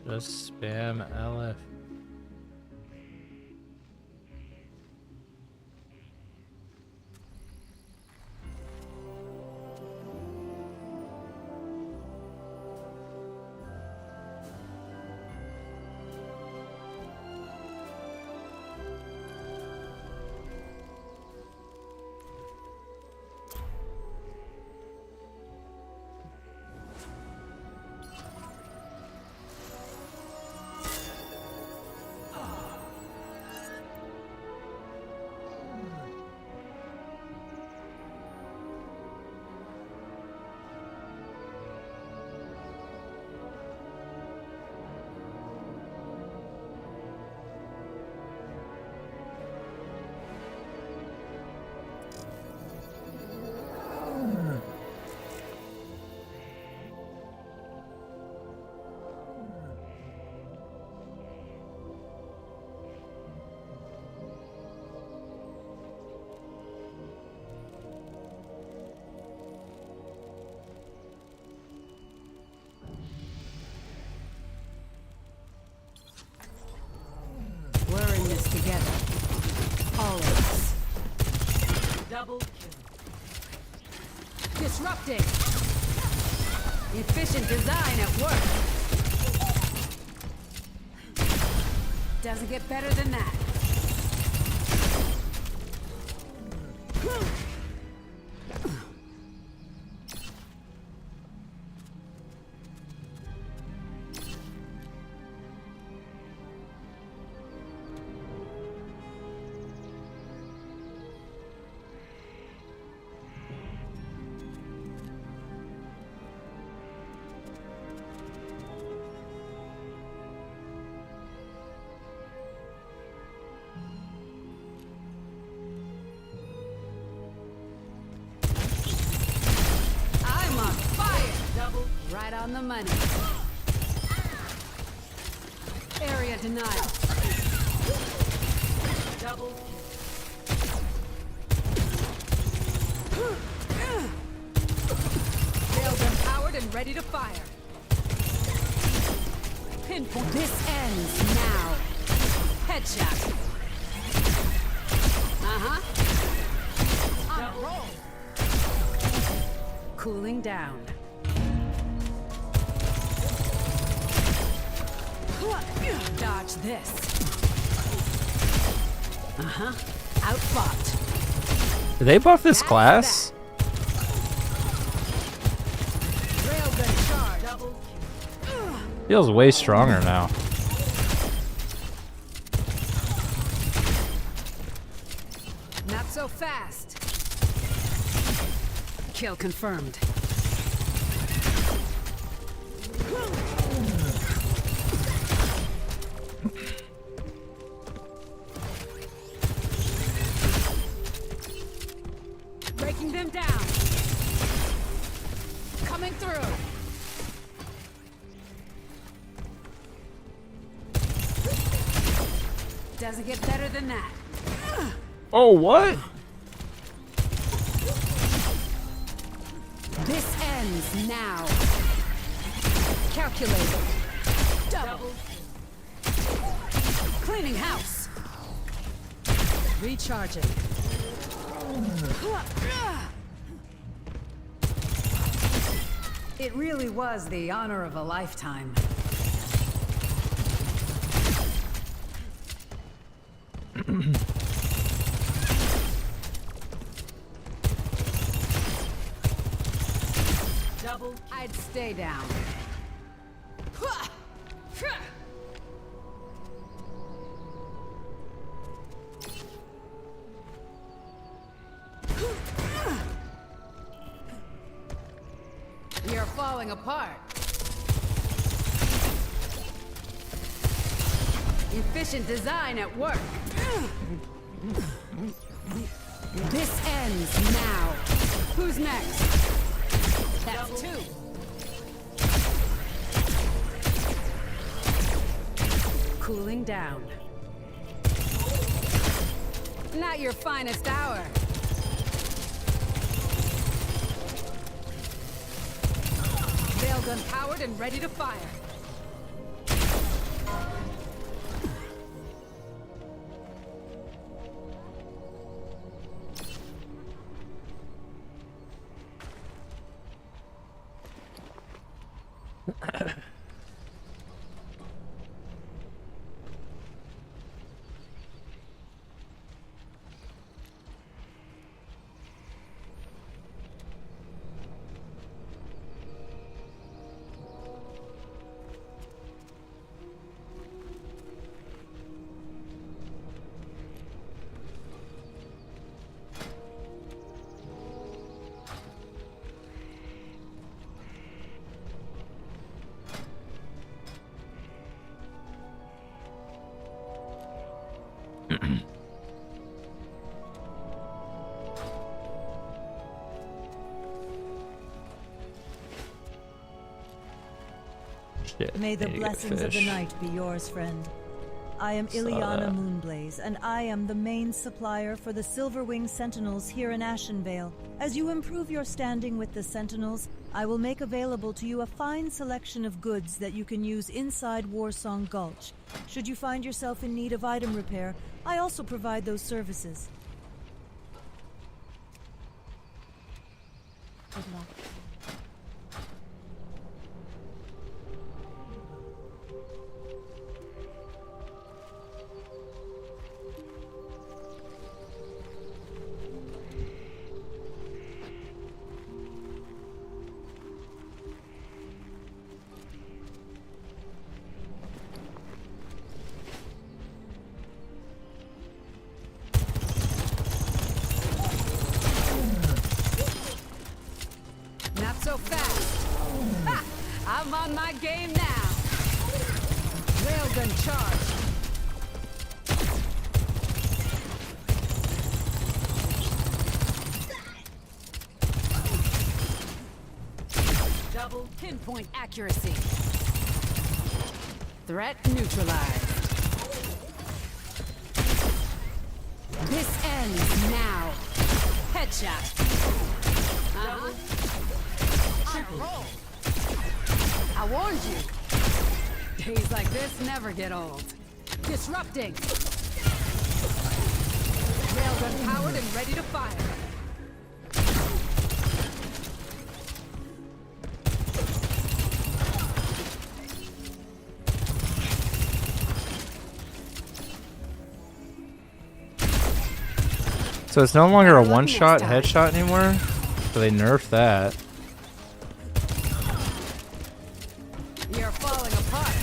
Just spam LF. We're in this together. All of us. Double kill. Disrupting. Efficient design at work. Doesn't get better than that. Right on the money. Area denied. Double kill. Railgun powered and ready to fire. Pinpoint. This ends now. Headshot. On a roll. Cooling down. Dodge this. Outfought. Did they buff this class? Railgun charge. Double kill. Feels way stronger now. Not so fast. Kill confirmed. Coming through. Doesn't get better than that. Oh, what? This ends now. Calculated. Double. Cleaning house. Recharging. It really was the honor of a lifetime. Double. I'd stay down. You're falling apart. Efficient design at work. This ends now. Who's next? That's two. Cooling down. Not your finest hour. Railgun powered and ready to fire. Shit, May the need to get blessings of the fish. night be yours, friend. I am Ileana Moonblaze, and I am the main supplier for the Silverwing Sentinels here in Ashenvale. As you improve your standing with the Sentinels, I will make available to you a fine selection of goods that you can use inside Warsong Gulch. Should you find yourself in need of item repair, I also provide those services. Good luck. Not so fast. Ha! I'm on my game now. Railgun charge. Double pinpoint accuracy. Threat neutralized. This ends now. Headshot. Roll. I warned you. Days like this never get old. Disrupting. Railgun powered and ready to fire. So it's no longer a one-shot headshot anymore? So they nerfed that. You're falling apart.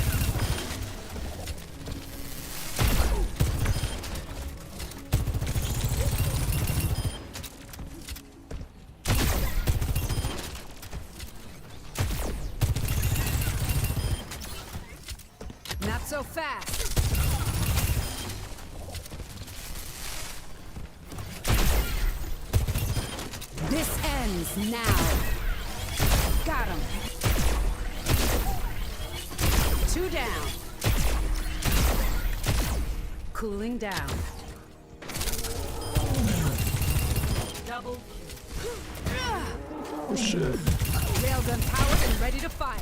Not so fast. This ends now. Got Two down. Cooling down. Double. Oh shit. Railgun powered and ready to fire.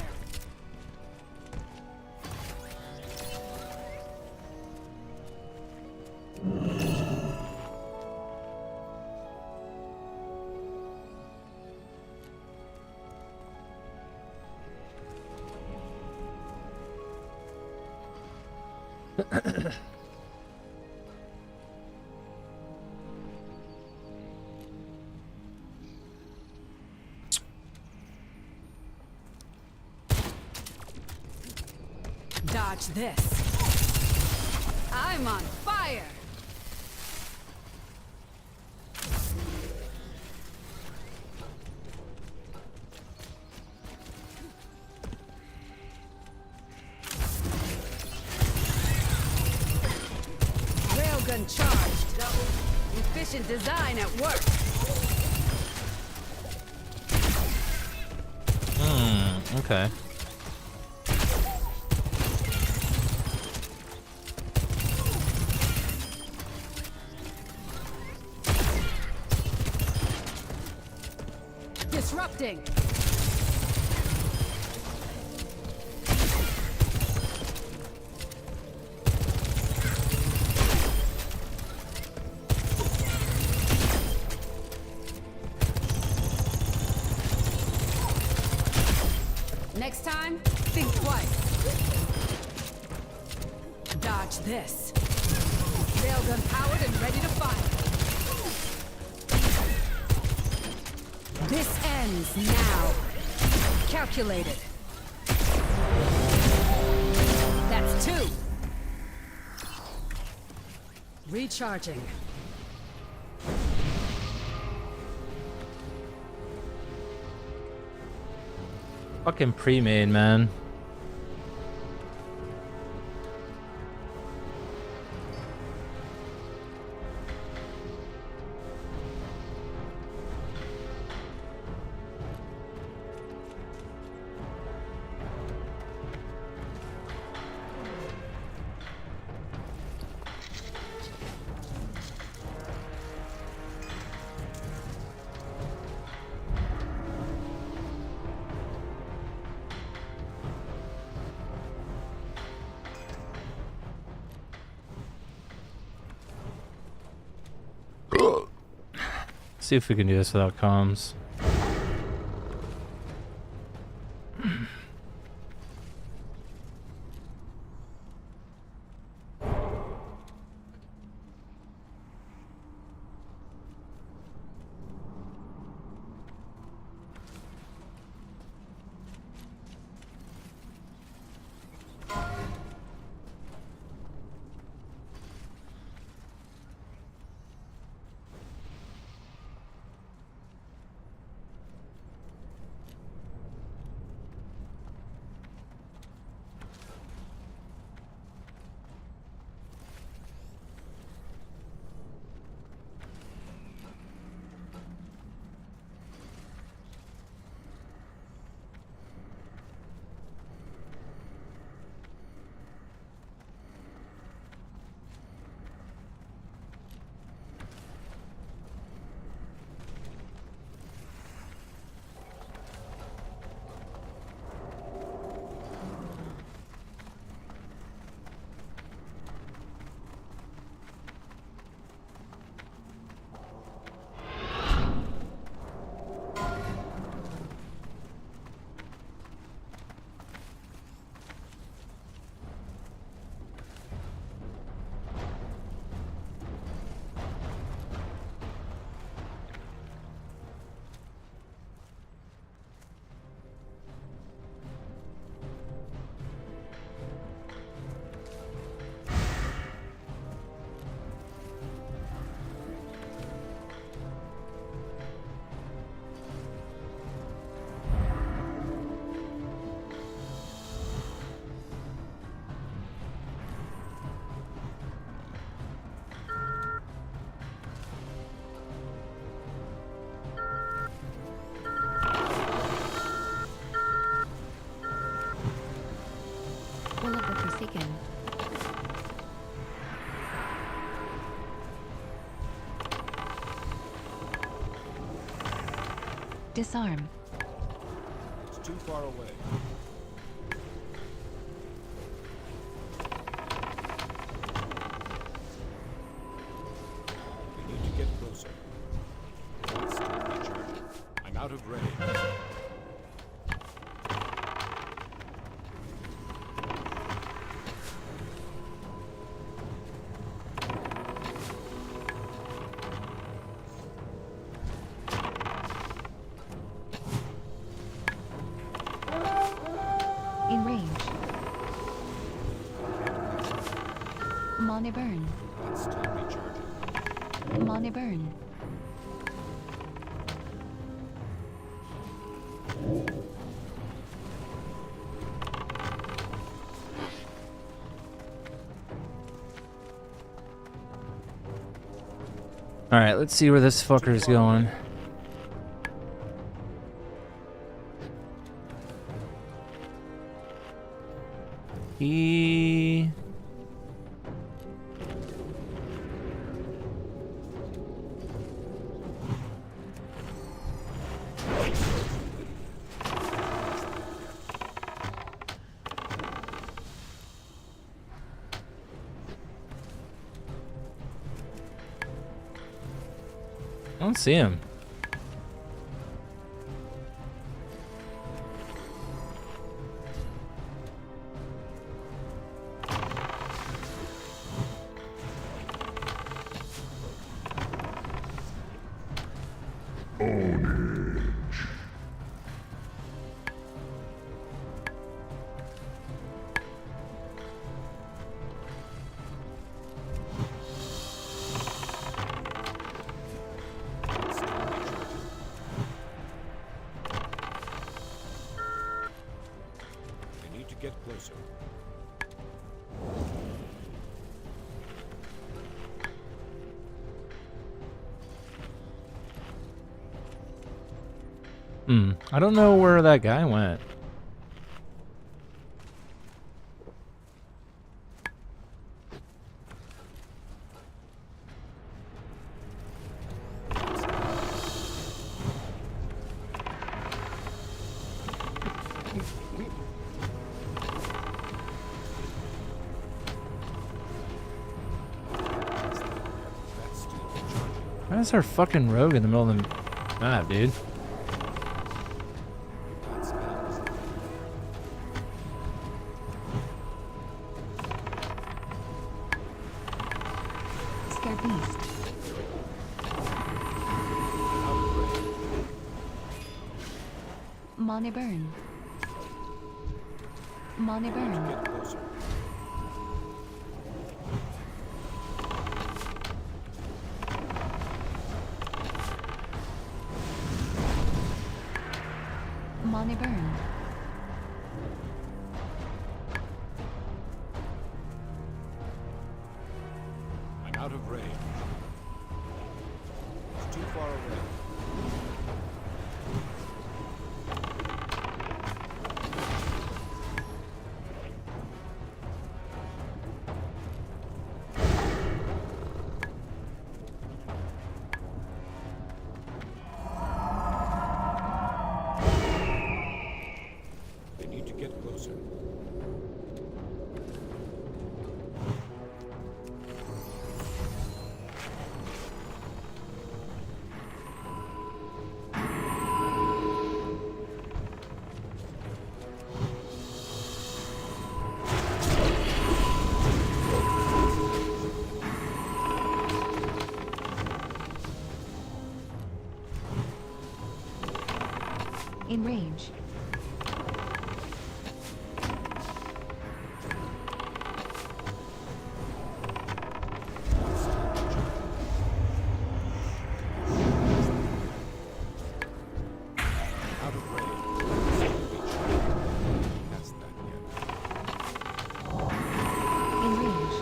Dodge this. I'm on fire. Railgun charged. Double. Efficient design at work. Okay. Disrupting. Next time, think twice. Dodge this. Railgun powered and ready to fire. This ends now. Calculated. That's two. Recharging. Fucking pre-made, man. See if we can do this without comms. Disarm. It's too far away. We need to get closer. Stop recharging. I'm out of range. In range. Money burn. Stop recharging. Money burn. Alright, let's see where this fucker's going. He... I don't see him. We need to get closer. I don't know where that guy went. Why is our fucking rogue in the middle of the map, dude? Scared beast. Money burn. Money burn. Money burn. I'm out of range. It's too far away. They need to get closer. In range. Out of range. That's that yet. In range.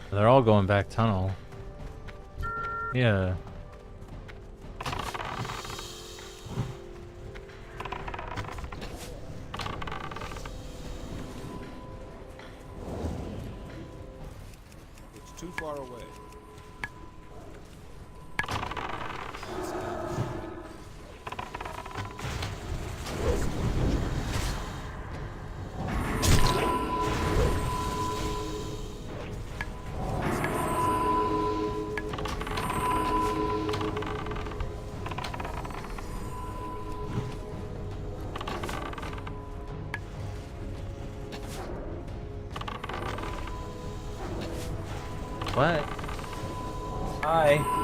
They're all going back tunnel. Yeah. It's too far away. What? Hi.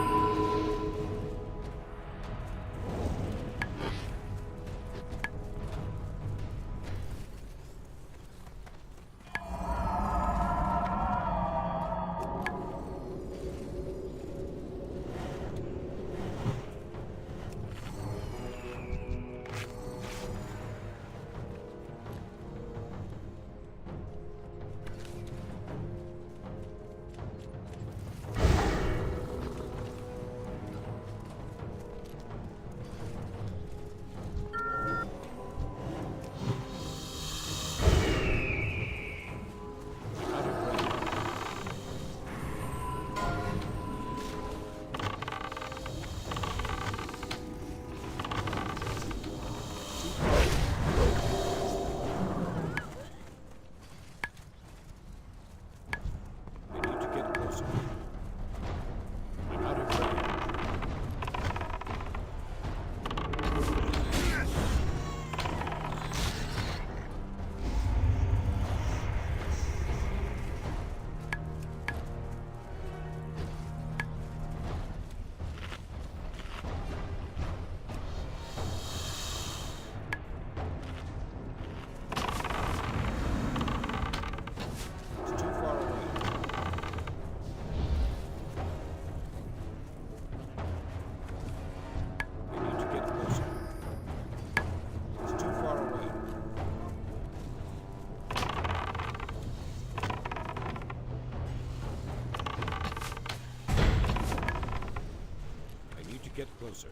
Get closer.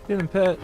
Get him, pet.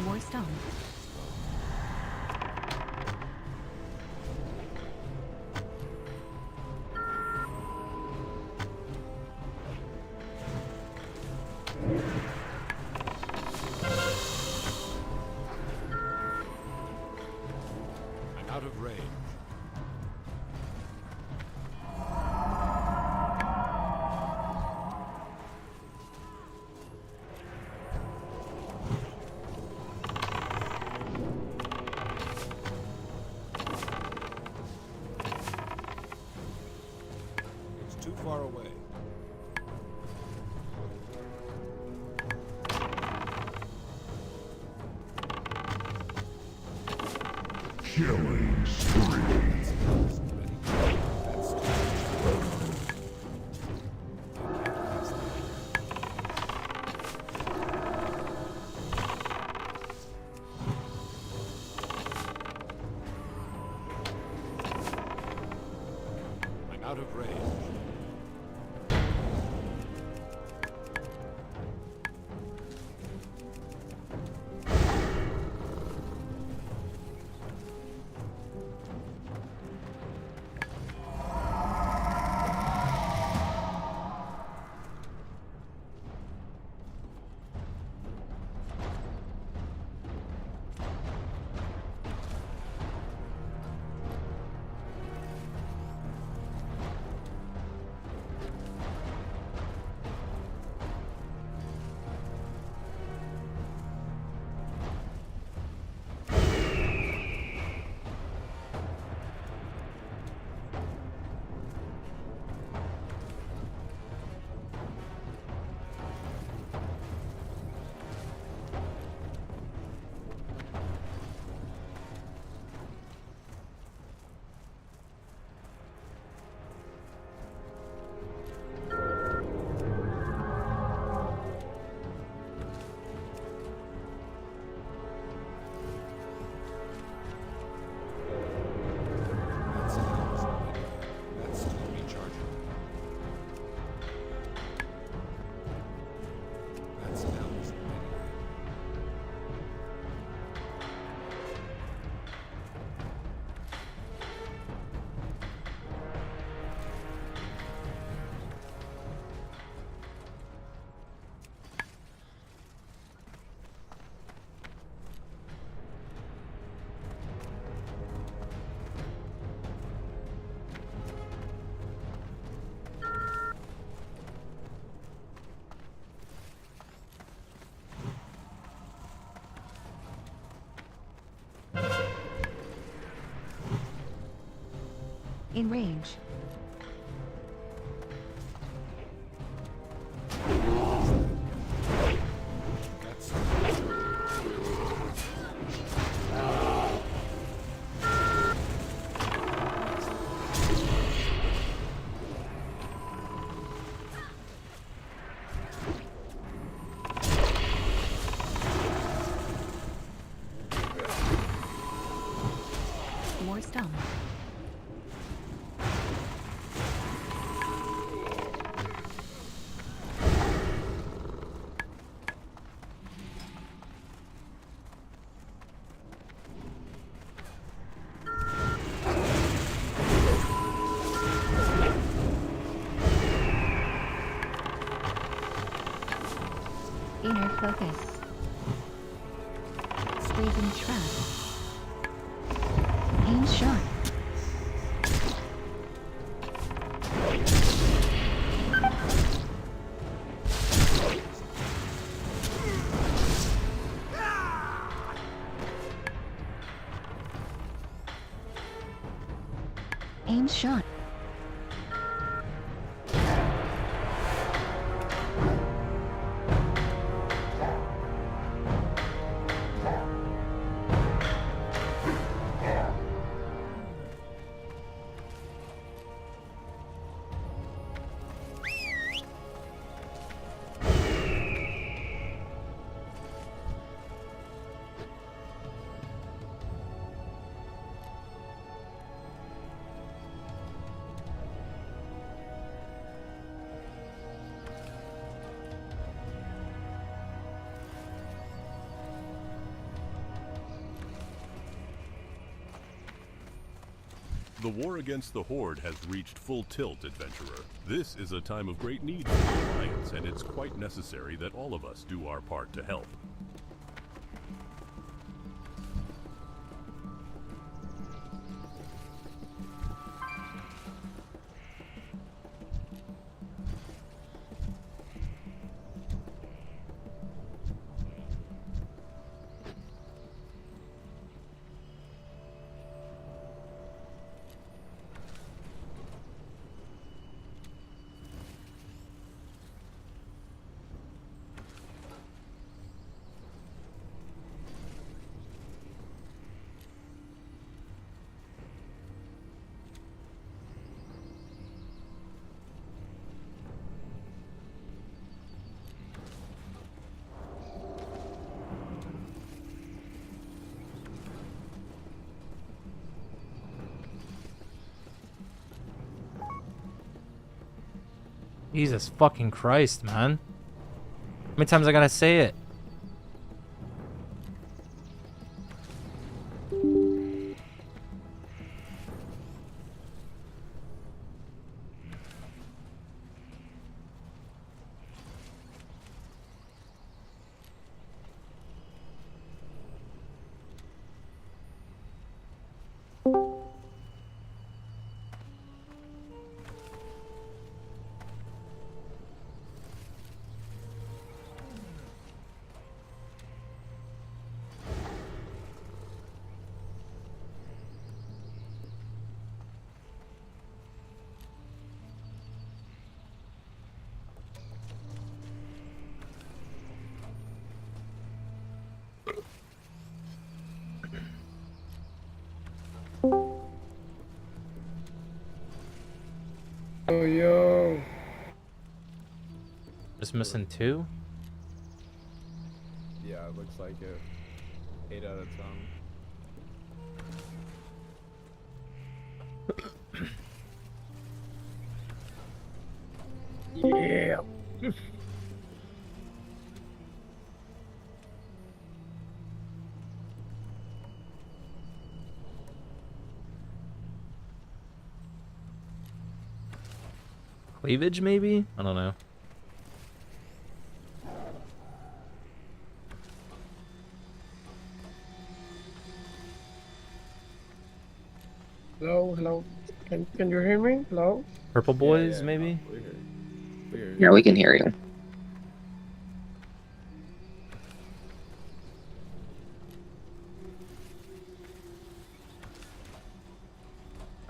War stone. I'm out of range. It's too far away. Killing spree. I'm out of range. In range. More stone. Inner focus. Brazen trap. Aim sharp. Aim shot. The war against the Horde has reached full tilt, adventurer. This is a time of great need for the Alliance, and it's quite necessary that all of us do our part to help. Jesus fucking Christ, man. How many times I gotta say it? Oh, yo. Just missing 2? Yeah, it looks like it. 8 out of 10. Yeah. Cleavage, maybe? I don't know. Hello, hello. Can you hear me? Hello? Purple boys, maybe? Yeah, we can hear you.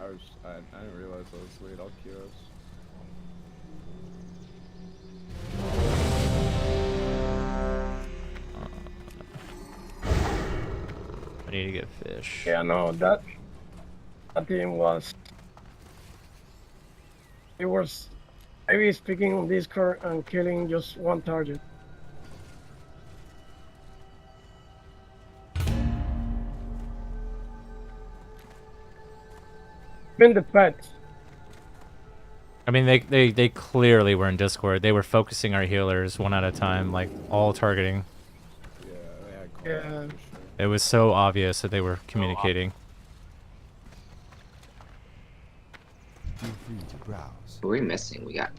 I was Qs. I didn't realize I was late. I'll QS. I need to get fish. Yeah, no, that team was. It was maybe speaking on Discord and killing just one target. Even the pets. I mean, they clearly were in Discord. They were focusing our healers one at a time, like all targeting. Yeah, they had Yeah. for sure. It was so obvious that they were communicating. Feel free to browse. What are we missing? We got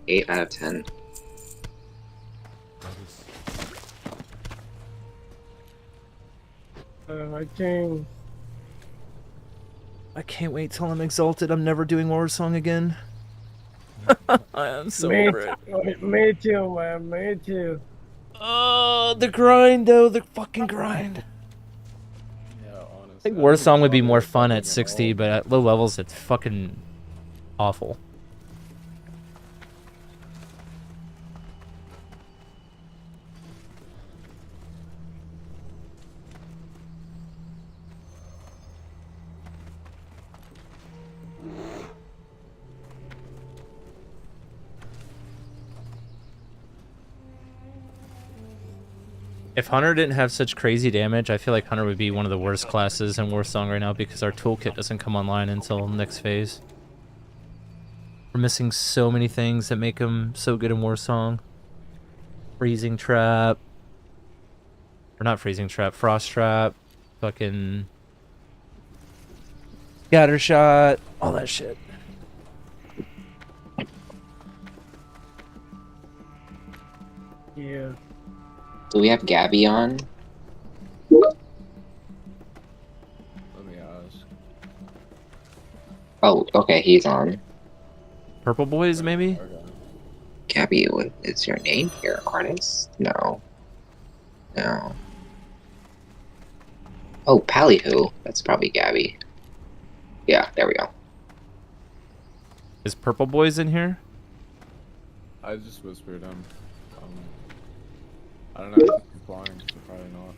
8 out of 10. I think. I can't wait till I'm exalted. I'm never doing War Song again. I am so over it. Me too, man. Me too. Oh, the grind, though. The fucking grind. Yeah, honestly. I think War Song would be more fun at 60, but at low levels, it's fucking awful. If Hunter didn't have such crazy damage, I feel like Hunter would be one of the worst classes in War Song right now because our toolkit doesn't come online until next phase. We're missing so many things that make him so good in War Song. Freezing Trap. Or not Freezing Trap, Frost Trap. Fucking... Scatter Shot. All that shit. Yeah. Do we have Gabby on? Let me ask. Oh, okay, he's on. Purple Boys, maybe? Okay. Gabby, what is your name here? Artist? No. No. Oh, Pallyhoo. That's probably Gabby. Yeah, there we go. Is Purple Boys in here? I just whispered him. I don't know if he's flying, so probably not.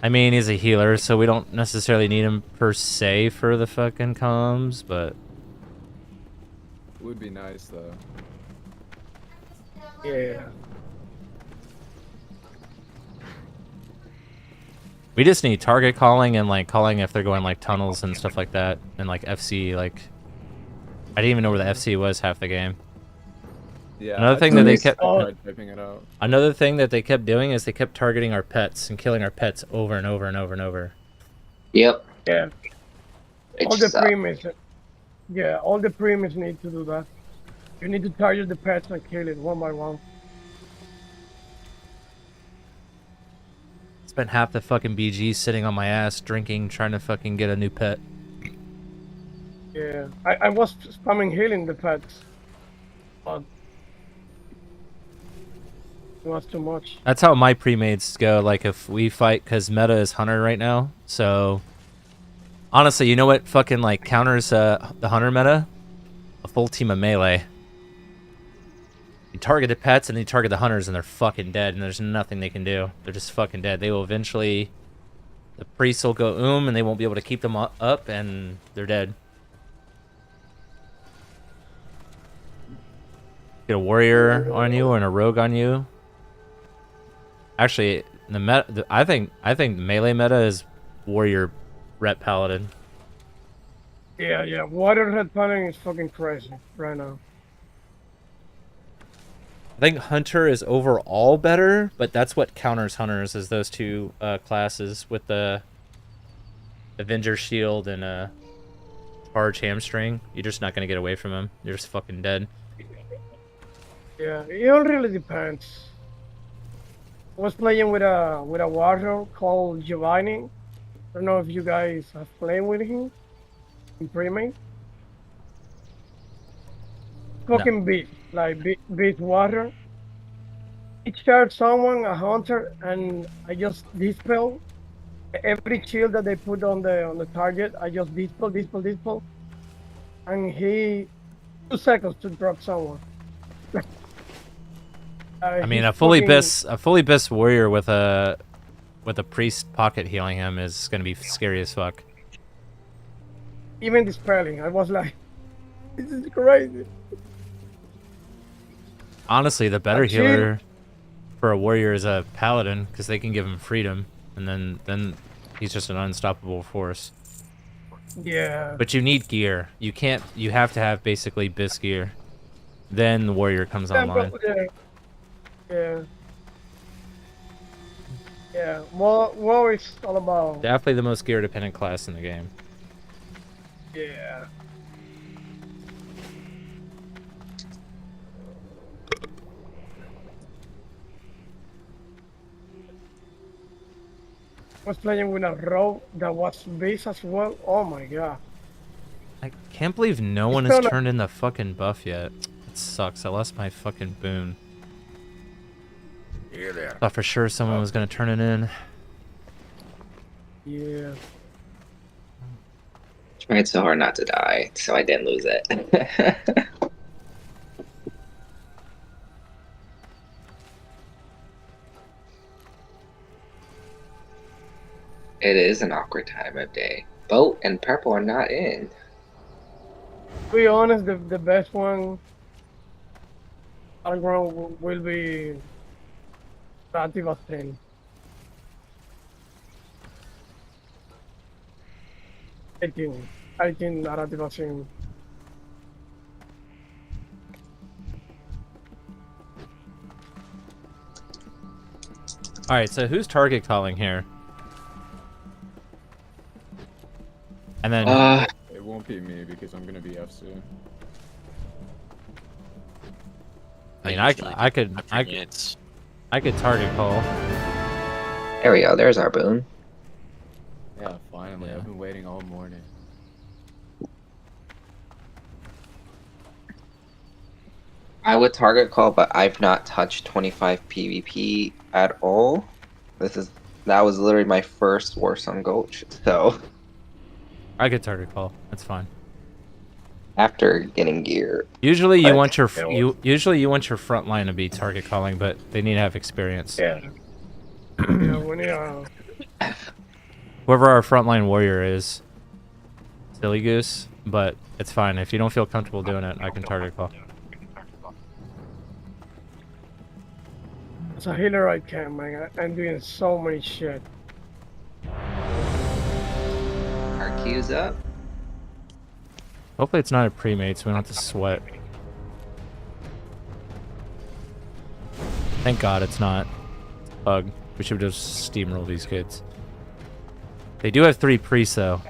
I mean, he's a healer, so we don't necessarily need him per se for the fucking comms, but... It would be nice, though. Yeah. We just need target calling and, like, calling if they're going, like, tunnels and stuff like that. And, like, FC, like... I didn't even know where the FC was half the game. Yeah, Another thing that they kept... typing it out. Another thing that they kept doing is they kept targeting our pets and killing our pets over and over and over and over. Yep. Yeah. It All the sucks. premiums. Yeah, all the premiums need to do that. You need to target the pets and kill it one by one. Spent half the fucking BG sitting on my ass, drinking, trying to fucking get a new pet. Yeah, I was spamming healing the pets, but it was too much. That's how my pre-mates go, like, if we fight, because meta is Hunter right now, so... Honestly, you know what fucking, like, counters the Hunter meta? A full team of melee. You target the pets, and then you target the Hunters, and they're fucking dead, and there's nothing they can do. They're just fucking dead. They will eventually... The priests will go and they won't be able to keep them up, and they're dead. Get a warrior on you and a rogue on you. Actually, the meta, I think melee meta is warrior ret paladin. Yeah, water red paladin is fucking crazy right now. I think hunter is overall better, but that's what counters hunters is those two classes with the Avenger shield and charge hamstring. You're just not gonna get away from him. You're just fucking dead. Yeah, it all really depends. I was playing with a warrior called Giovanni. I don't know if you guys have played with him in pre-made. Fucking beast, like beast warrior. He charged someone, a hunter, and I just dispel Every shield that they put on the target, I just dispel, and he 2 seconds to drop someone. I mean, He's a fully fucking bis warrior with a priest pocket healing him is gonna be scary as fuck. even dispelling. I was like, this is crazy. Honestly, the better A shield- healer for a warrior is a paladin because they can give him freedom, and then he's just an unstoppable force. Yeah. But you need gear. You can't. You have to have basically bis gear. Then the warrior comes online. Yeah. War is all about. Definitely the most gear dependent class in the game. Yeah. Was playing with a rogue that was base as well. Oh my god. I can't believe no one has turned in the fucking buff yet. It sucks. I lost my fucking boon. Here there. Thought for sure someone was gonna turn it in. Yeah. Tried so hard not to die, so I didn't lose it. It is an awkward time of day. Boat and purple are not in. To be honest, the best one battleground will be Rativa 10. I think Rativa 10. All right, so who's target calling here? And then it won't be me because I'm gonna be FC. I mean, I could target call. There we go. There's our boon. Yeah, finally. I've been waiting all morning. I would target call, but I've not touched 25 PvP at all. That was literally my first Warsong Gulch, so I could target call. That's fine. after getting gear. Usually you want your usually you want your front line to be target calling, but they need to have experience. Yeah. Yeah, when you Whoever our frontline warrior is, silly goose, but it's fine. If you don't feel comfortable doing it, I can target call. as a healer I can, man. I'm doing so many shit. Our queue's up. Hopefully it's not a pre-mate, so we don't have to sweat. Thank God it's not. Bug. We should just steamroll these kids. They do have 3 priests, though.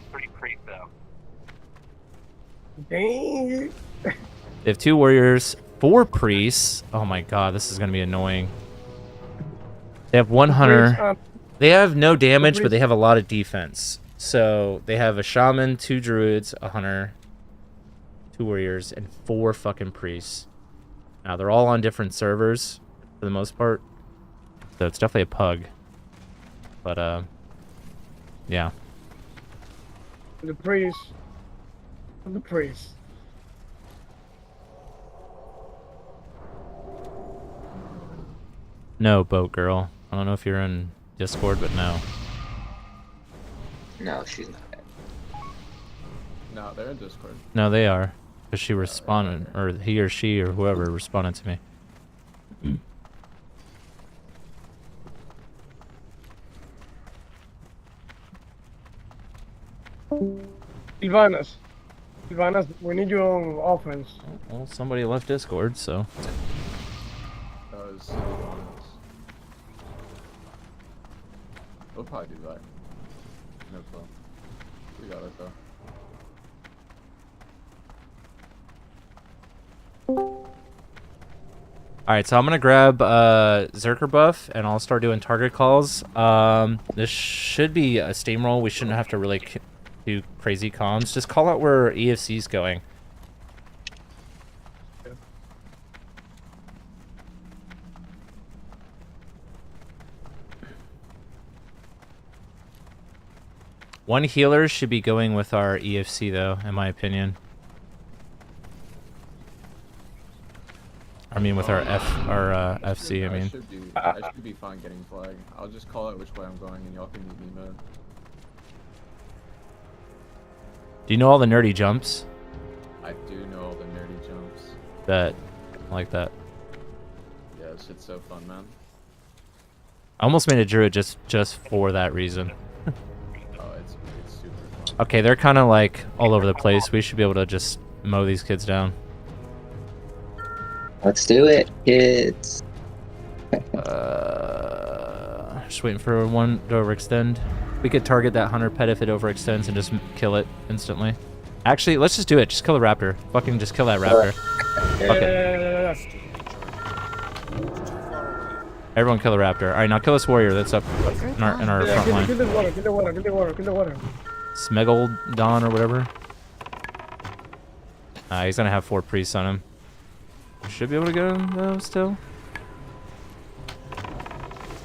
Dang. They have 2 warriors, 4 priests. Oh my God, this is gonna be annoying. They have 1 hunter. They have no damage, but they have a lot of defense. So they have a shaman, 2 druids, a hunter, 2 warriors, and 4 fucking priests. Now they're all on different servers for the most part, so it's definitely a pug. But yeah. The priest. The priest. No, boat girl. I don't know if you're in Discord, but no. No, she's not. No, they're in Discord. No, they are. Because she responded, or he or she or whoever responded to me. Sylvanas, we need you on offense. Well, somebody left Discord, so. We'll probably do that. No problem. We got it though. Alright, so I'm gonna grab Zerker buff and I'll start doing target calls. This should be a steamroll. We shouldn't have to really do crazy comms. Just call out where EFC's going. One healer should be going with our EFC though, in my opinion. I mean with our FC, I mean. I should be fine getting flag. I'll just call out which way I'm going and y'all can meet me mode. Do you know all the nerdy jumps? I do know all the nerdy jumps. That, I like that. Yeah, this shit's so fun, man. I almost made a druid just for that reason. Oh, it's super fun. Okay, they're kind of like all over the place. We should be able to just mow these kids down. Let's do it, kids. Just waiting for one to overextend. We could target that hunter pet if it overextends and just kill it instantly. Actually, let's just do it. Just kill the raptor. Fucking just kill that raptor. Fuck it. Everyone kill the raptor. Alright, now kill this warrior that's up in our front line. Kill the water, kill the water, kill the water, kill the water. Smegoldon or whatever. He's gonna have 4 priests on him. Should be able to get him though still.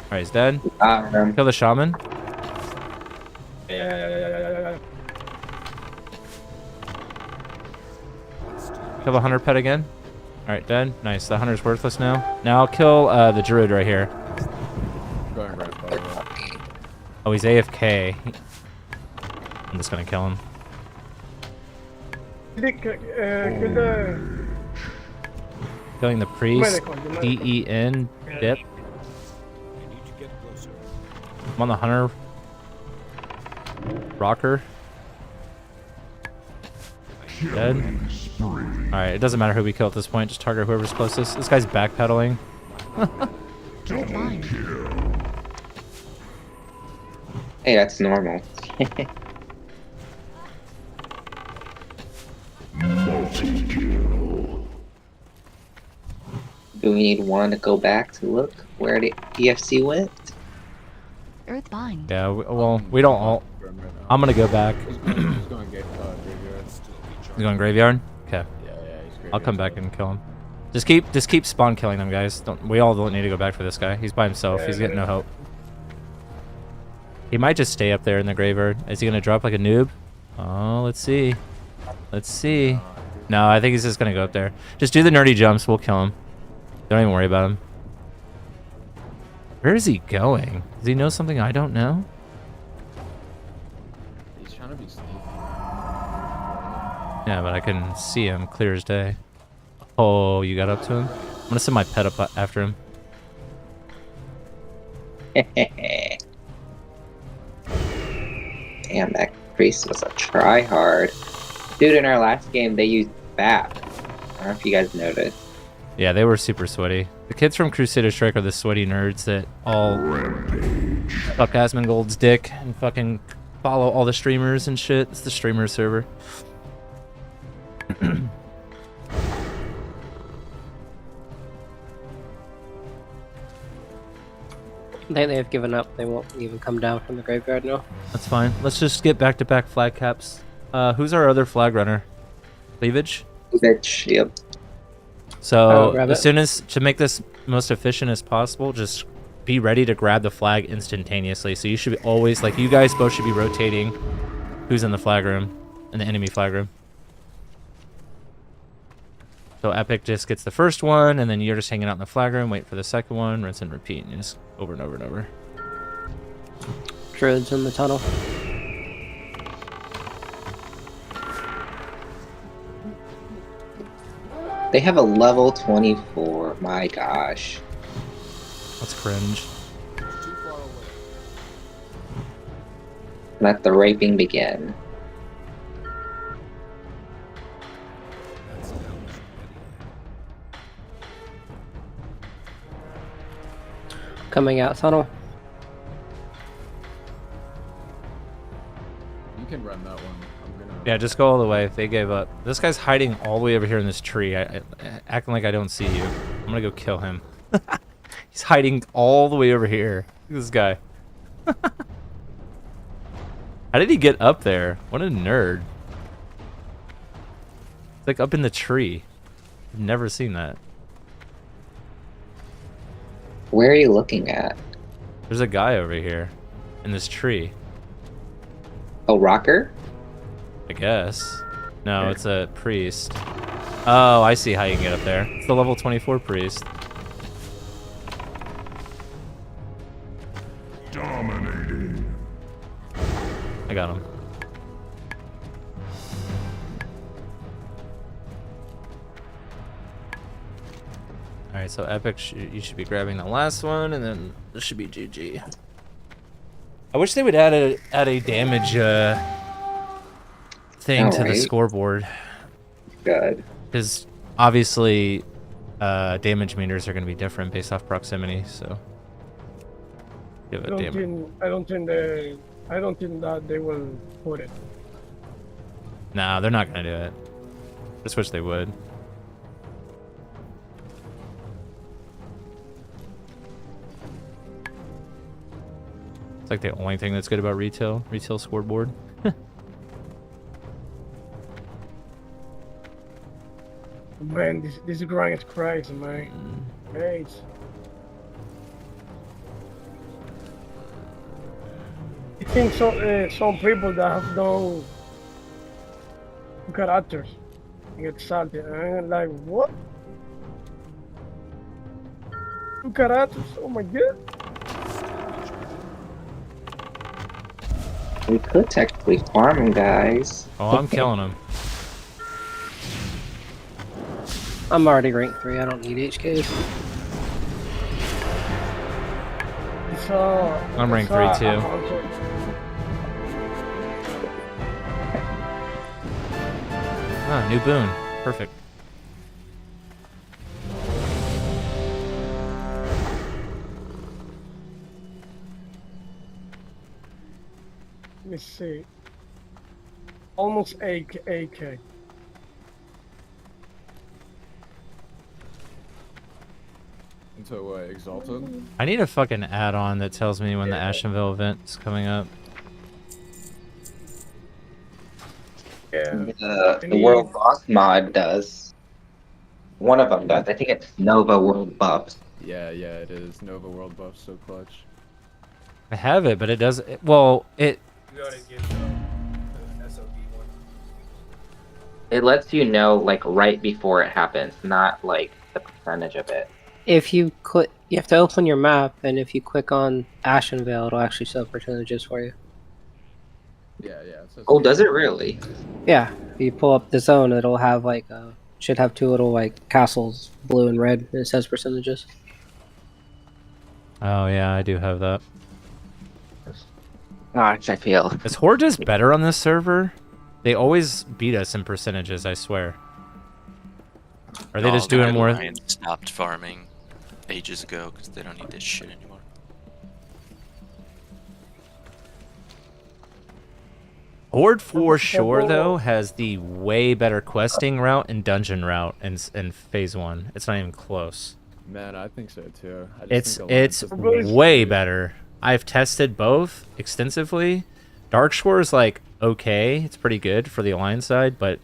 Alright, he's dead. Kill the shaman. Kill the hunter pet again. Alright, dead. Nice. The hunter's worthless now. Now I'll kill the druid right here. Going right forward. Oh, he's AFK. I'm just gonna kill him. Kill the... Killing the priest. DEN. Dip. I'm on the hunter. Rocker. Dead. Alright, it doesn't matter who we kill at this point. Just target whoever's closest. This guy's backpedaling. Hey, that's normal. Do we need one to go back to look where the EFC went? Earthbind. Yeah, well, we don't all... I'm gonna go back. He's going graveyard. He's going graveyard? Okay. Yeah, he's graveyard. I'll come back and kill him. Just keep spawn killing them, guys. We all don't need to go back for this guy. He's by himself. He's getting no hope. He might just stay up there in the graveyard. Is he gonna drop like a noob? Oh, let's see. Let's see. No, I think he's just gonna go up there. Just do the nerdy jumps. We'll kill him. Don't even worry about him. Where is he going? Does he know something I don't know? He's trying to be sneaky. Yeah, but I can see him clear as day. Oh, you got up to him? I'm gonna send my pet up after him. Damn, that priest was a try-hard. Dude, in our last game, they used BAP. I don't know if you guys noticed. Yeah, they were super sweaty. The kids from Crusader Strike are the sweaty nerds that all fuck Asmongold's dick and fucking follow all the streamers and shit. It's the streamer server. They've given up. They won't even come down from the graveyard now. That's fine. Let's just get back-to-back flag caps. Who's our other flag runner? Cleavage? Cleavage, yep. So, as soon as, to make this most efficient as possible, just be ready to grab the flag instantaneously. So you should be always, like, you guys both should be rotating who's in the flag room, in the enemy flag room. So Epic just gets the first one, and then you're just hanging out in the flag room, wait for the second one, rinse and repeat, and just over and over and over. Druids in the tunnel. They have a level 24. My gosh. That's cringe. Let the raping begin. Coming out tunnel. You can run that one. Yeah, just go all the way. They gave up. This guy's hiding all the way over here in this tree, acting like I don't see you. I'm gonna go kill him. He's hiding all the way over here. Look at this guy. How did he get up there? What a nerd. It's like up in the tree. I've never seen that. Where are you looking at? There's a guy over here in this tree. Oh, rocker? I guess. No, it's a priest. Oh, I see how you can get up there. It's the level 24 priest. Dominating. I got him. Alright, so Epic, you should be grabbing the last one, and then this should be GG. I wish they would add a damage thing to the scoreboard. Good. Because obviously damage meters are going to be different based off proximity, so give it damage. I don't think that they will put it. Nah, they're not going to do it. Just wish they would. It's like the only thing that's good about retail scoreboard. Man, this grind is crazy, man. Crazy. I think some people that have done characters get salty. I'm like, what? 2 characters? Oh my god. We could technically farm him, guys. Oh, I'm killing him. I'm already rank 3, I don't need HK. I'm rank 3 too. Ah, new boon. Perfect. Let me see. Almost 8K. Into what, Exalted? I need a fucking add-on that tells me when the Ashenville event is coming up. Yeah. The World Boss mod does. One of them does. I think it's Nova World Buffs. Yeah, it is. Nova World Buff, so clutch. I have it, but it does. Well, it. You gotta get the SoD one. It lets you know, like, right before it happens, not, like, the percentage of it. If you click, you have to open your map, and if you click on Ashenvale, it'll actually show percentages for you. Yeah. Oh, does it really? Yeah, if you pull up the zone, it'll have like should have 2 little like castles, blue and red, and it says percentages. Oh yeah, I do have that. Gosh, I feel. Is Horde just better on this server? They always beat us in percentages, I swear. Are they just doing more? Ryan stopped farming ages ago because they don't need this shit anymore. Horde for sure though has the way better questing route and dungeon route in phase 1. It's not even close. Man, I think so too. It's way better. I've tested both extensively. Darkshore is like okay, it's pretty good for the Alliance side, but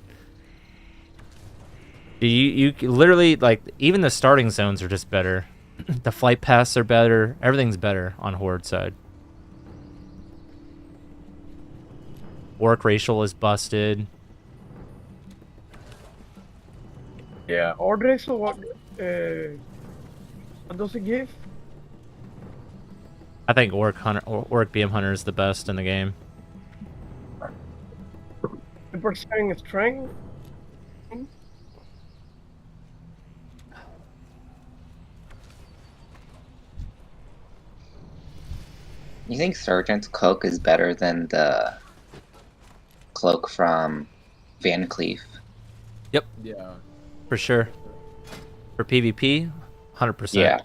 you literally like even the starting zones are just better. The flight paths are better. Everything's better on Horde side. Orc racial is busted. Yeah, Orc racial, what does it give? I think Orc BM Hunter is the best in the game. 10% strength? You think Sergeant's Cloak is better than the cloak from Van Cleef? Yep. Yeah. For sure. For PvP, 100%. Yeah.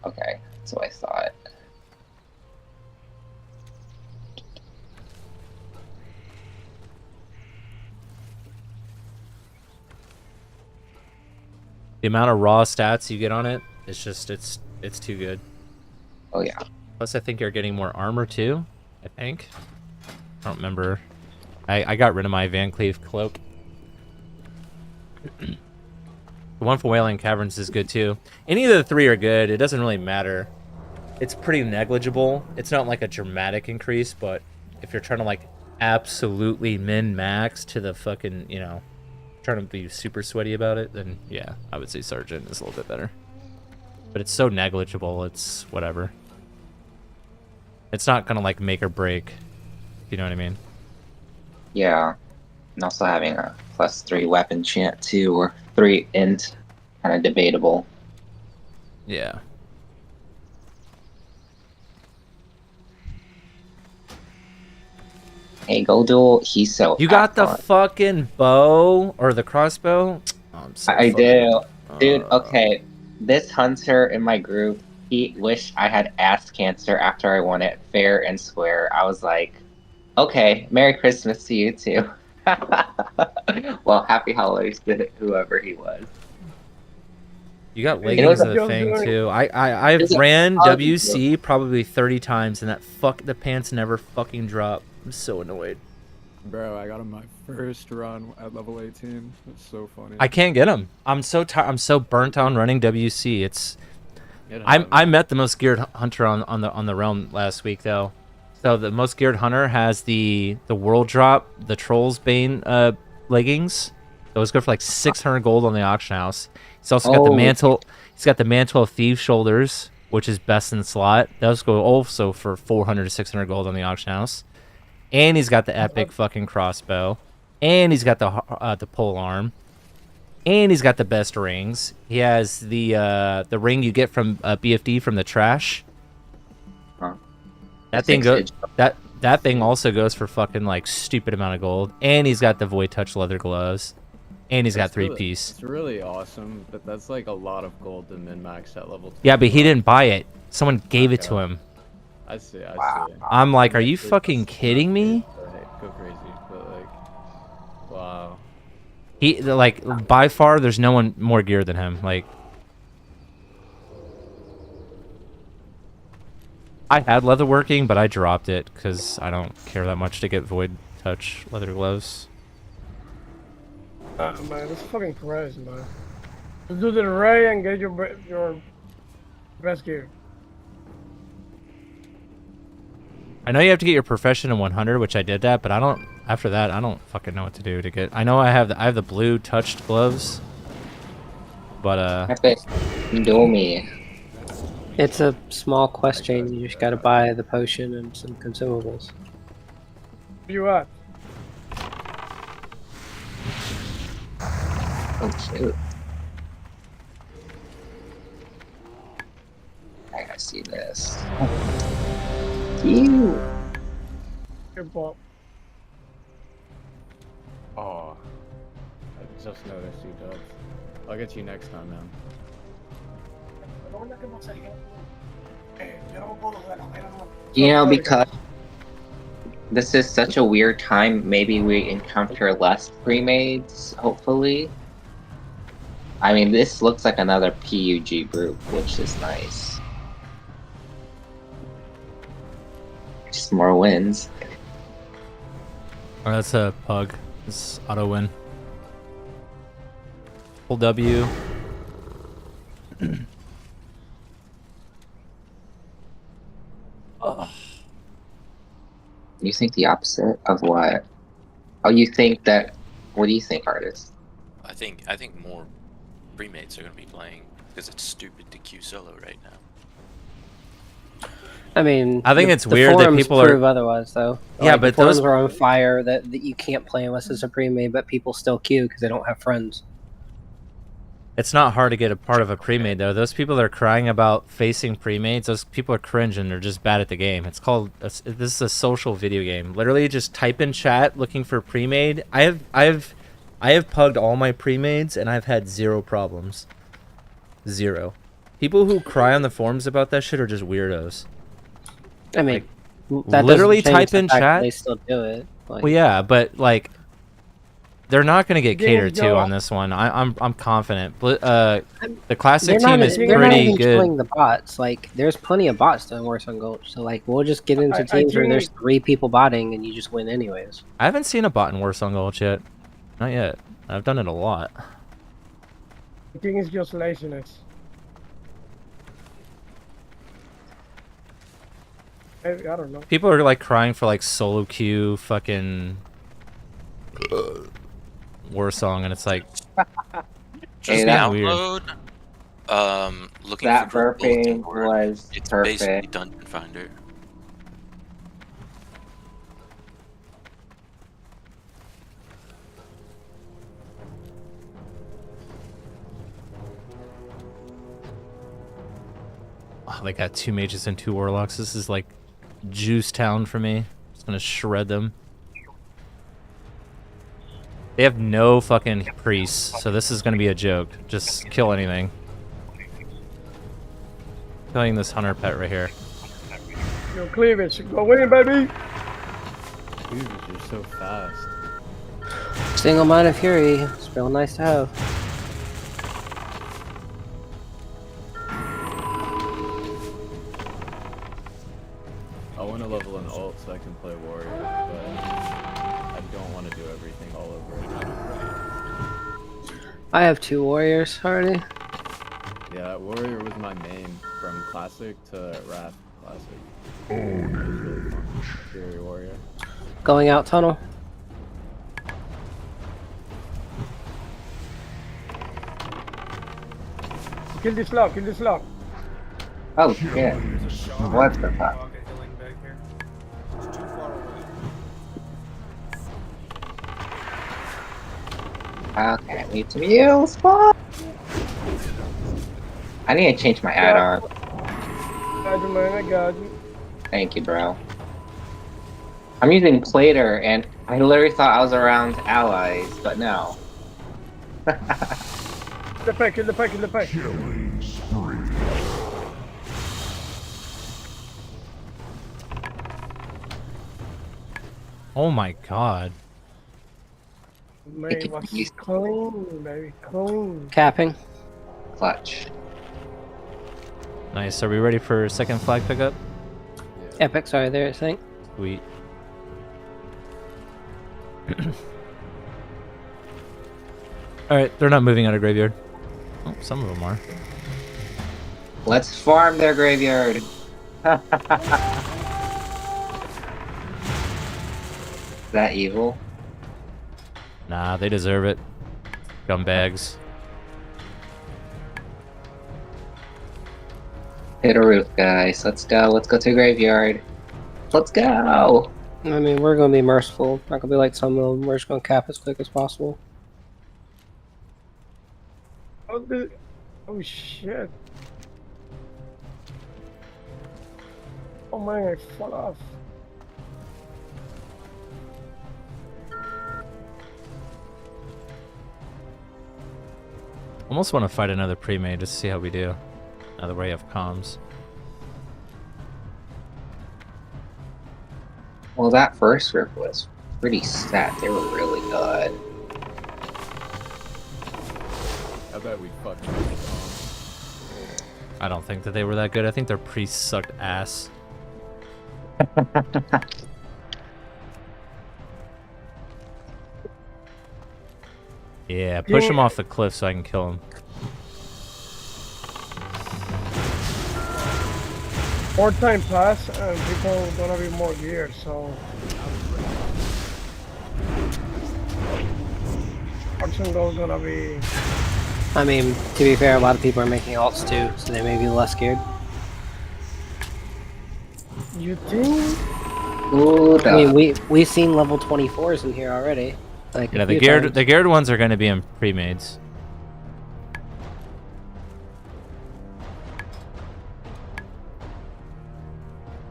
Okay, that's what I thought. The amount of raw stats you get on it, it's just it's too good. Oh yeah. Plus, I think you're getting more armor too. I think. I don't remember. I got rid of my Van Cleef cloak. The one for Wailing Caverns is good too. Any of the 3 are good. It doesn't really matter. It's pretty negligible. It's not like a dramatic increase, but if you're trying to like absolutely min-max to the fucking, you know, trying to be super sweaty about it, then yeah, I would say Sergeant is a little bit better. But it's so negligible, it's whatever. It's not gonna like make or break, you know what I mean? Yeah. And also having a +3 weapon chant too, or 3 int, kind of debatable. Yeah. Hey, go duel. He's so. You got the fucking bow or the crossbow? Oh, I'm so I do, dude. Uh, Okay, this hunter in my group, he wished I had ass cancer after I won it fair and square. I was like, okay, Merry Christmas to you too. Well, happy holidays to whoever he was. You got It was leggings of the thing too. I've ran WC probably 30 times and the pants never fucking drop. I'm so annoyed. Bro, I got him my first run at level 18. It's so funny. I can't get them. I'm so tired. I'm so burnt on running WC. It's I met the most geared hunter on the realm last week though. So the most geared hunter has the world drop, the Troll's Bane leggings. Those go for like 600 gold on the auction house. He's also got the mantle. He's got the mantle of thieves shoulders, which is best in slot. Those go also for 400 to 600 gold on the auction house. And he's got the epic fucking crossbow. And he's got the pole arm. And he's got the best rings. He has the ring you get from BFD from the trash. That thing goes. That thing also goes for fucking like stupid amount of gold. And he's got the void touch leather gloves. And he's got 3-piece. It's really awesome, but that's like a lot of gold to min-max at level 2. Yeah, but he didn't buy it. Someone gave it to him. I see. I'm like, are you fucking kidding me? Go crazy, but like, wow. He like by far, there's no one more geared than him. Like, I had leather working, but I dropped it because I don't care that much to get void touch leather gloves. Man, this fucking crazy, man. Let's do the array and get your best gear. I know you have to get your profession in 100, which I did that, but I don't. After that, I don't fucking know what to do to get. I know I have the blue touched gloves, but Epic, do me. It's a small quest chain. You just gotta buy the potion and some consumables. Where you at? Oh shoot. I gotta see this. Ew. Good ball. Oh, I just noticed you, Dubs. I'll get you next time, man. You know, because this is such a weird time, maybe we encounter less pre-mades, hopefully. I mean, this looks like another PUG group, which is nice. Just more wins. Oh, that's a pug. It's auto win. Full W. You think the opposite of what? Oh, you think that? What do you think, artist? I think more premates are gonna be playing because it's stupid to queue solo right now. I mean, I think the, it's weird that people prove are otherwise, though. Yeah, like, but the forums those are on fire that you can't play unless it's a pre-made, but people still queue because they don't have friends. It's not hard to get a part of a pre-made though. Those people that are crying about facing pre-mades, those people are cringe and they're just bad at the game. It's called this is a social video game. Literally, just type in chat looking for pre-made. I have pugged all my pre-mades and I've had 0 problems. 0. People who cry on the forums about that shit are just weirdos. I mean, like, that literally doesn't change type in the fact that chat. they still do it. Like, Well, yeah, but like, they're not going to get Games catered to go on this one. I'm confident. The classic they're team not, is they're not pretty even good. killing the bots. Like, there's plenty of bots doing worse on Gulch. So, like, we'll just get into teams where there's 3 people botting and you just win anyways. I haven't seen a bot in worse on Gulch yet. Not yet. I've done it a lot. I think it's just laziness. Maybe, I don't know. People are like crying for like solo queue fucking war song, and it's like Hey, just that being weird. Looking that for the bulletin burping board. was It's perfect. basically Dungeon Finder. Oh, they got 2 mages and 2 warlocks. This is like Juice Town for me. Just gonna shred them. They have no fucking priests, so this is gonna be a joke. Just kill anything. Killing this hunter pet right here. Yo, cleavage, go in, baby. Cleavage is so fast. Single-minded fury. It's real nice to have. I want to level an ult so I can play warrior, but I don't want to do everything all over again. I have 2 warriors already. Yeah, warrior was my main from classic to wrath classic. It was really fun. Fury warrior. Going out tunnel. Kill this lock, kill this lock. Oh shit. What the fuck? Okay, I need some heals. Fuck. I need to change my add-on. Got you, man, I got you. Thank you, bro. I'm using Plater, and I literally thought I was around allies, but no. Kill the pack, kill the pack, kill the pack. Killing spree. Oh my god. Man, what's clean, baby, clean. Capping. Clutch. Nice. Are we ready for second flag pickup? Epics are there, I think. Sweet. Alright, they're not moving out of graveyard. Oh, some of them are. Let's farm their graveyard. Is that evil? Nah, they deserve it. Gumbags. Hit a roof, guys. Let's go. Let's go to the graveyard. Let's go. I mean, we're gonna be merciful. Not gonna be like some of them. We're just gonna cap as quick as possible. Oh shit. Oh man, I fell off. Almost want to fight another pre-made just to see how we do. Now that we have comms. Well, that first group was pretty stat. They were really good. I bet we fucking I don't think that they were that good. I think their priests sucked ass. Yeah, push him off the cliff so I can kill him. More time pass and people gonna be more geared, so Arson Gold gonna be. I mean, to be fair, a lot of people are making alts too, so they may be less geared. You think? Ooh, I mean, we've seen level 24s in here already. Like Yeah, the geared ones are going to be in pre-mades.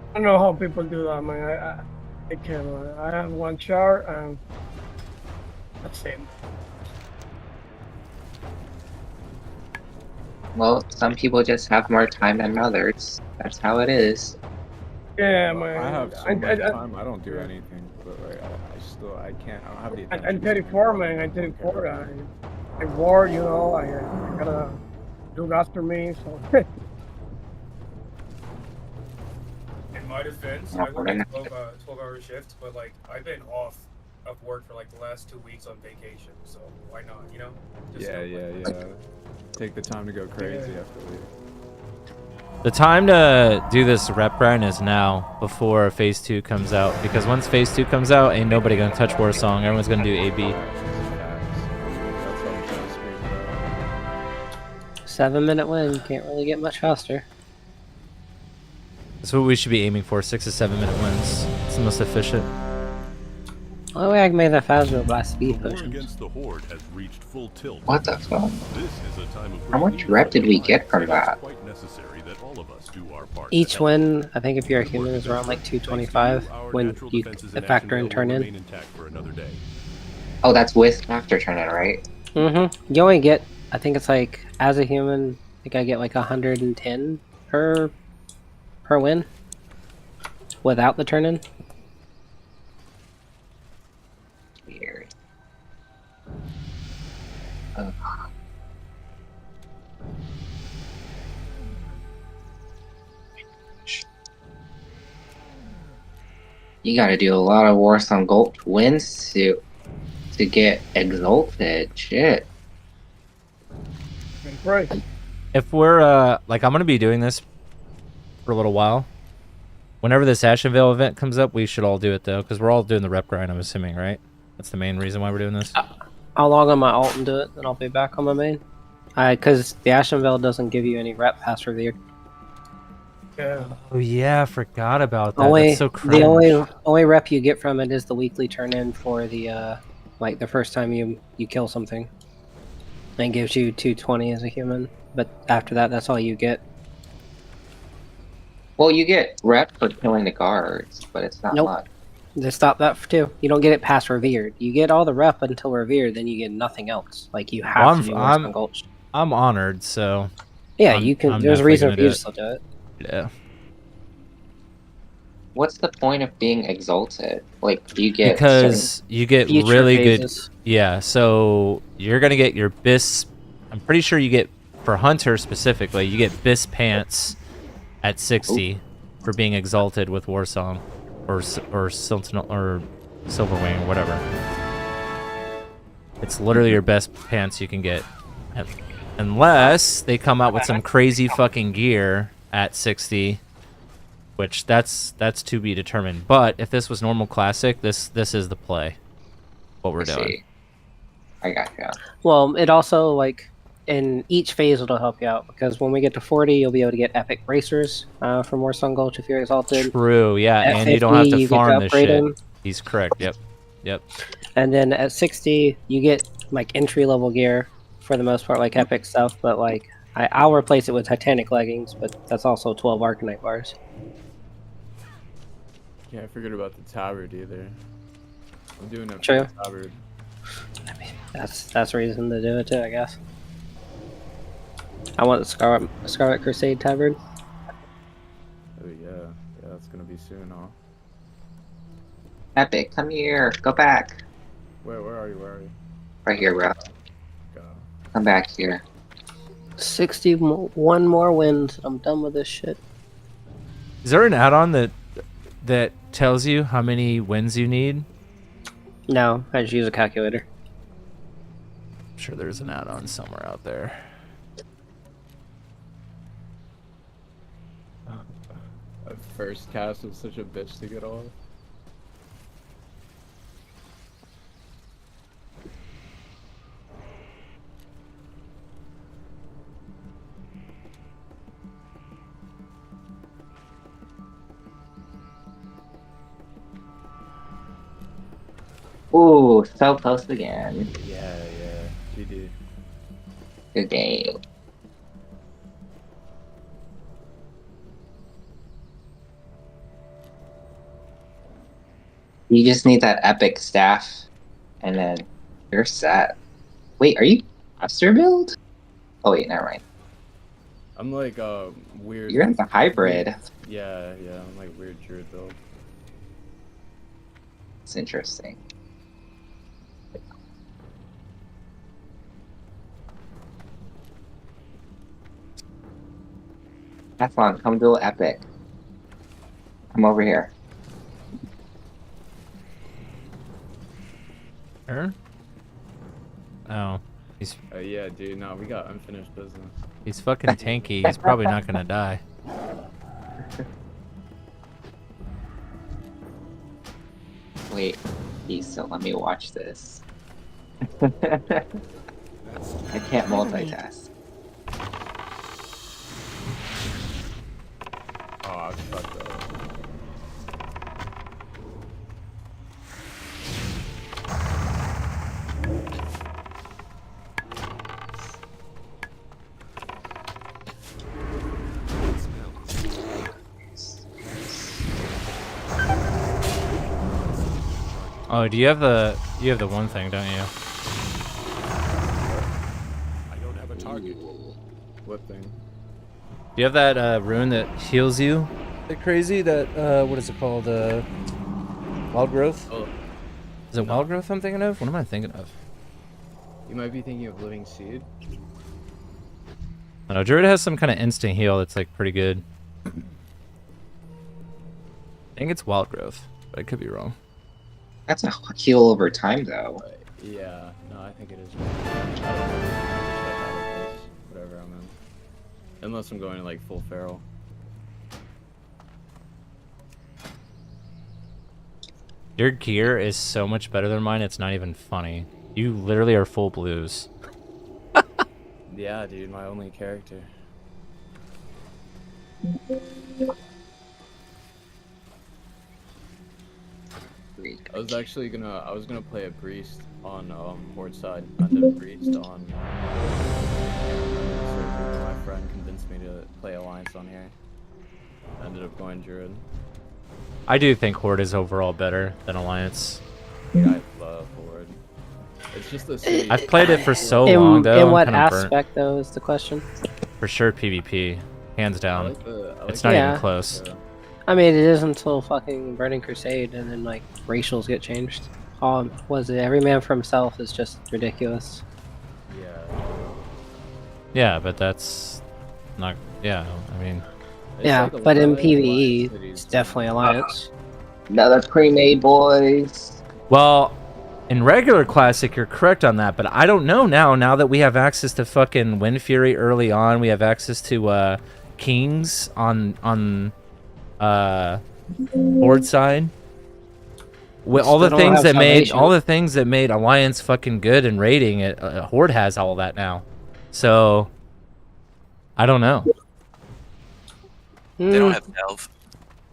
I don't know how people do that, man. I can't. I have one char and that's it. Well, some people just have more time than others. That's how it is. Yeah, man. I have so much time. I don't do anything, but like I can't. I don't have the attention. I'm 34, man. I'm 34. I war, you know. I gotta look after me. So. In my defense, I work a 12-hour shift, but like I've been off of work for like the last 2 weeks on vacation, so why not? You know? Just yeah. Take the time to go crazy after leave. The time to do this rep grind is now, before Phase 2 comes out. Because once Phase 2 comes out, ain't nobody gonna touch Warsong. Everyone's gonna do AB. 7-minute win. Can't really get much faster. That's what we should be aiming for, 6 to 7 minute wins. It's the most efficient. The only way I can make that faster by speed War pushing. against the Horde has reached full tilt. What the fuck? This is a time of How much rep did we get from that? quite necessary that all of us do our part. Each win, I think if you're a human, is around like 225 when you factor in turn in. Oh, that's with after turn in, right? Mm-hmm. You only get, I think it's like, as a human, I think I get like 110 per win without the turn in. Weird. You gotta do a lot of Warsong Gold wins to get exalted. Shit. Right. If we're, like, I'm gonna be doing this for a little while. Whenever this Ashenvale event comes up, we should all do it, though, because we're all doing the rep grind, I'm assuming, right? That's the main reason why we're doing this? I'll log on my alt and do it, then I'll be back on my main. Because the Ashenvale doesn't give you any rep past revered. Yeah. Oh yeah, I forgot about that. That's so cringe. the only rep you get from it is the weekly turn in for the like the first time you kill something. And gives you 220 as a human, but after that, that's all you get. Well, you get rep for killing the guards, but it's not Nope. much. They stop that too. You don't get it past revered. You get all the rep until revered, then you get nothing else. Like you have to do Warsong Gulch. I'm honored, so Yeah, you can. I'm There's a definitely reason gonna for you do to still do it. Yeah. What's the point of being exalted? Like, do you get Because you get future really phases. good. Yeah, so you're gonna get your BIS. I'm pretty sure you get, for Hunter specifically, you get BIS pants at 60 for being exalted with Warsong, or Sentinel or Silverwing or whatever. It's literally your best pants you can get, unless they come out with some crazy fucking gear at 60. Which that's to be determined. But if this was normal classic, this is the play. What we're doing. I gotcha. Well, it also, like, in each phase it'll help you out, because when we get to 40, you'll be able to get epic bracers from Warsong Gulch if you're exalted. True, yeah, At and 50, you don't have to you get farm this upgrade shit. them. He's correct. Yep. And then at 60, you get like entry level gear for the most part, like epic stuff. But like, I'll replace it with Titanic leggings, but that's also 12 Arcanite bars. Yeah, I forgot about the tabard either. I'm doing it True. for the tabard. That's a reason to do it too, I guess. I want the Scarlet Crusade tabard. Oh yeah, that's gonna be soon, huh? Epic, come here. Go back. Where are you? Right here, bro. Go. Come back here. 61 more wins. I'm done with this shit. Is there an add-on that tells you how many wins you need? No, I just use a calculator. I'm sure there's an add-on somewhere out there. At first cast was such a bitch to get off. Ooh, so close again. Yeah, GD. Good game. You just need that epic staff, and then you're set. Wait, are you master build? Oh wait, never mind. I'm like weird. You're in the hybrid. Yeah, I'm like weird druid build. It's interesting. Athlon, come duel epic. Come over here. Sure. Oh, he's Yeah, dude. No, we got unfinished business. he's fucking tanky. He's probably not gonna die. Wait, so let me watch this. I can't multitask. Oh, I fucked up. Oh, do you have the one thing, don't you? I don't have a target. What thing? Do you have that rune that heals you? That crazy? That what is it called? Wild growth? Oh. Is it wild growth I'm thinking of? What am I thinking of? You might be thinking of Living Seed. No, Druid has some kind of instant heal that's like pretty good. I think it's wild growth, but I could be wrong. That's a heal over time, though. Yeah, no, I think it is. I don't know. Check out of this, whatever I'm in. Unless I'm going like full feral. Your gear is so much better than mine, it's not even funny. You literally are full blues. Yeah, dude, my only character. I was gonna play a priest on Horde side, under priest on my friend convinced me to play Alliance on here. I ended up going Druid. I do think Horde is overall better than Alliance. Yeah, I love Horde. It's just the I've played it for so long though. In what I'm kinda burnt. aspect though is the question? For sure PvP. Hands down. I like it's not even close. I mean, it is until fucking Burning Crusade, and then like racials get changed. Was it every man for himself is just ridiculous. Yeah, but that's not. Yeah, I mean. Yeah, but in PvE, it's definitely Alliance. Another pre-made, boys. Well, in regular Classic, you're correct on that, but I don't know now that we have access to fucking Wind Fury early on, we have access to Kings on Horde side. With all the things that made Alliance fucking good and raiding it, Horde has all that now. So I don't know. They don't have Delve.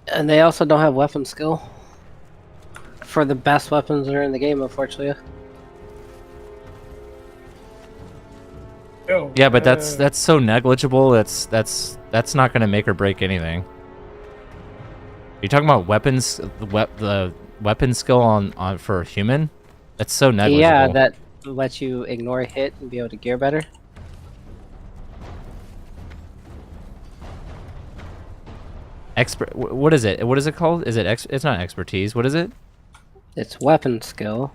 And they also don't have weapon skill. For the best weapons that are in the game, unfortunately. Yeah, but that's so negligible. That's not gonna make or break anything. You're talking about weapons, the weapon skill on for a human? That's so negligible. Yeah, that lets you ignore a hit and be able to gear better. What is it? What is it called? Is it it's not expertise. What is it? It's weapon skill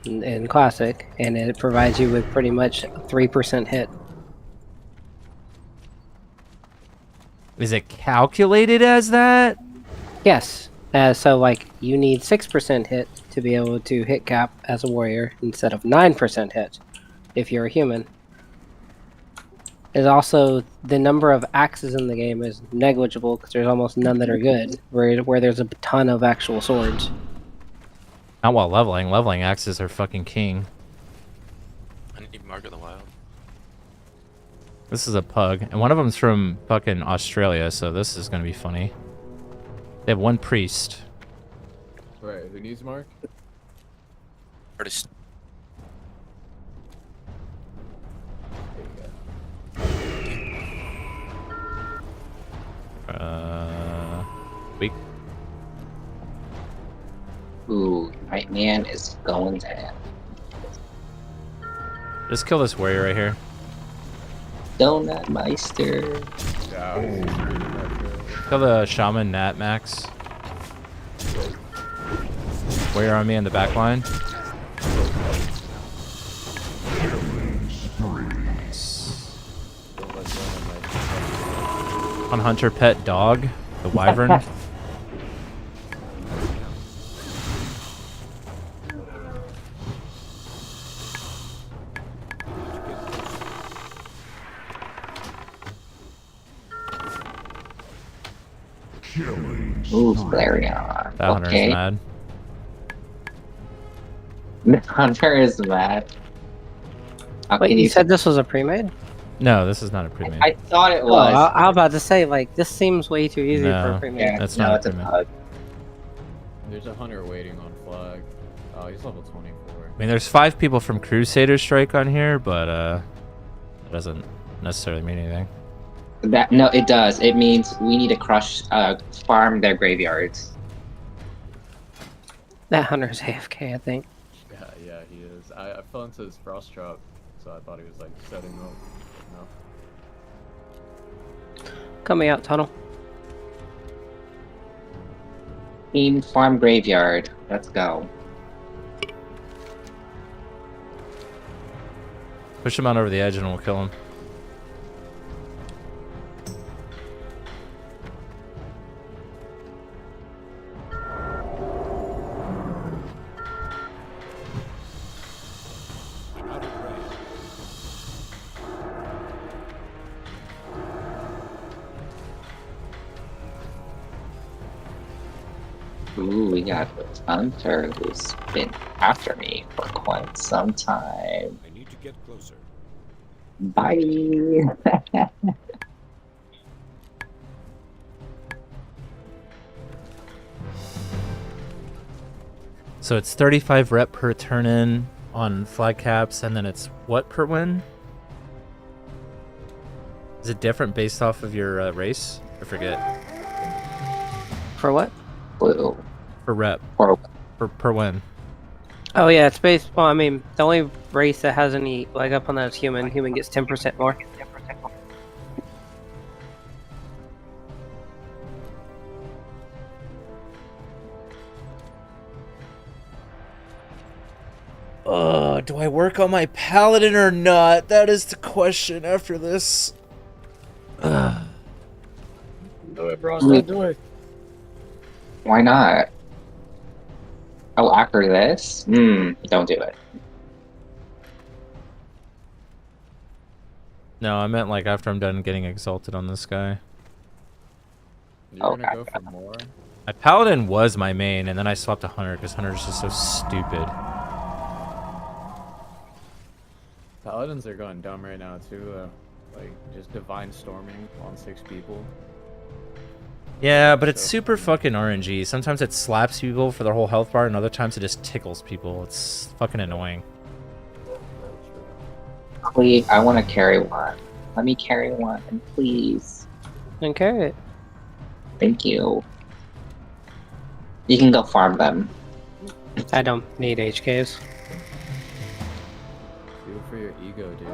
in Classic, and it provides you with pretty much 3% hit. Is it calculated as that? Yes. So like you need 6% hit to be able to hit cap as a warrior instead of 9% hit if you're a human. There's also the number of axes in the game is negligible because there's almost none that are good, where there's a ton of actual swords. Not while leveling. Leveling axes are fucking king. I need Mark of the Wild. This is a pug, and one of them's from fucking Australia, so this is gonna be funny. They have one priest. Right, who needs Mark? Artist. Weak. Ooh, Night Man is going down. Just kill this warrior right here. Donut Meister. Kill the shaman Nat Max. Warrior on me in the back line. On Hunter Pet Dog, the wyvern. Ooh, Flareon. That hunter's Okay. mad. The hunter is mad. How Wait, can you said this was a pre-made? No, this is not a pre-made. I thought it Oh, was. I was about to say, like, this seems way too easy for a No, pre-made. Yeah, that's no, not it's a a pre-made. bug. There's a hunter waiting on flag. Oh, he's level 24. I mean, there's 5 people from Crusader Strike on here, but that doesn't necessarily mean anything. That no, it does. It means we need to farm their graveyards. That hunter's AFK, I think. Yeah, he is. I fell into his frost trap, so I thought he was like setting up. No. Coming out tunnel. Team farm graveyard. Let's go. Push him out over the edge and we'll kill him. Ooh, we got this hunter who's been after me for quite some time. I need to get closer. Bye. So it's 35 rep per turn in on flag caps, and then it's what per win? Is it different based off of your race? I forget. For what? Blue. Per rep. Per win. Oh yeah, it's based. Well, I mean, the only race that has any leg up on that is human. Human gets 10% more. Do I work on my paladin or not? That is the question after this. Do it, bro. Don't do it. Why not? Oh, after this? Don't do it. No, I meant like after I'm done getting exalted on this guy. You're gonna go for more? My paladin was my main, and then I swapped to hunter because hunter is just so stupid. Paladins are going dumb right now too. Like just divine storming on 6 people. Yeah, but it's super fucking RNG. Sometimes it slaps people for their whole health bar, and other times it just tickles people. It's fucking annoying. Please, I want to carry one. Let me carry one, please. Then carry it. Thank you. You can go farm them. I don't need HKs. Do it for your ego, dude.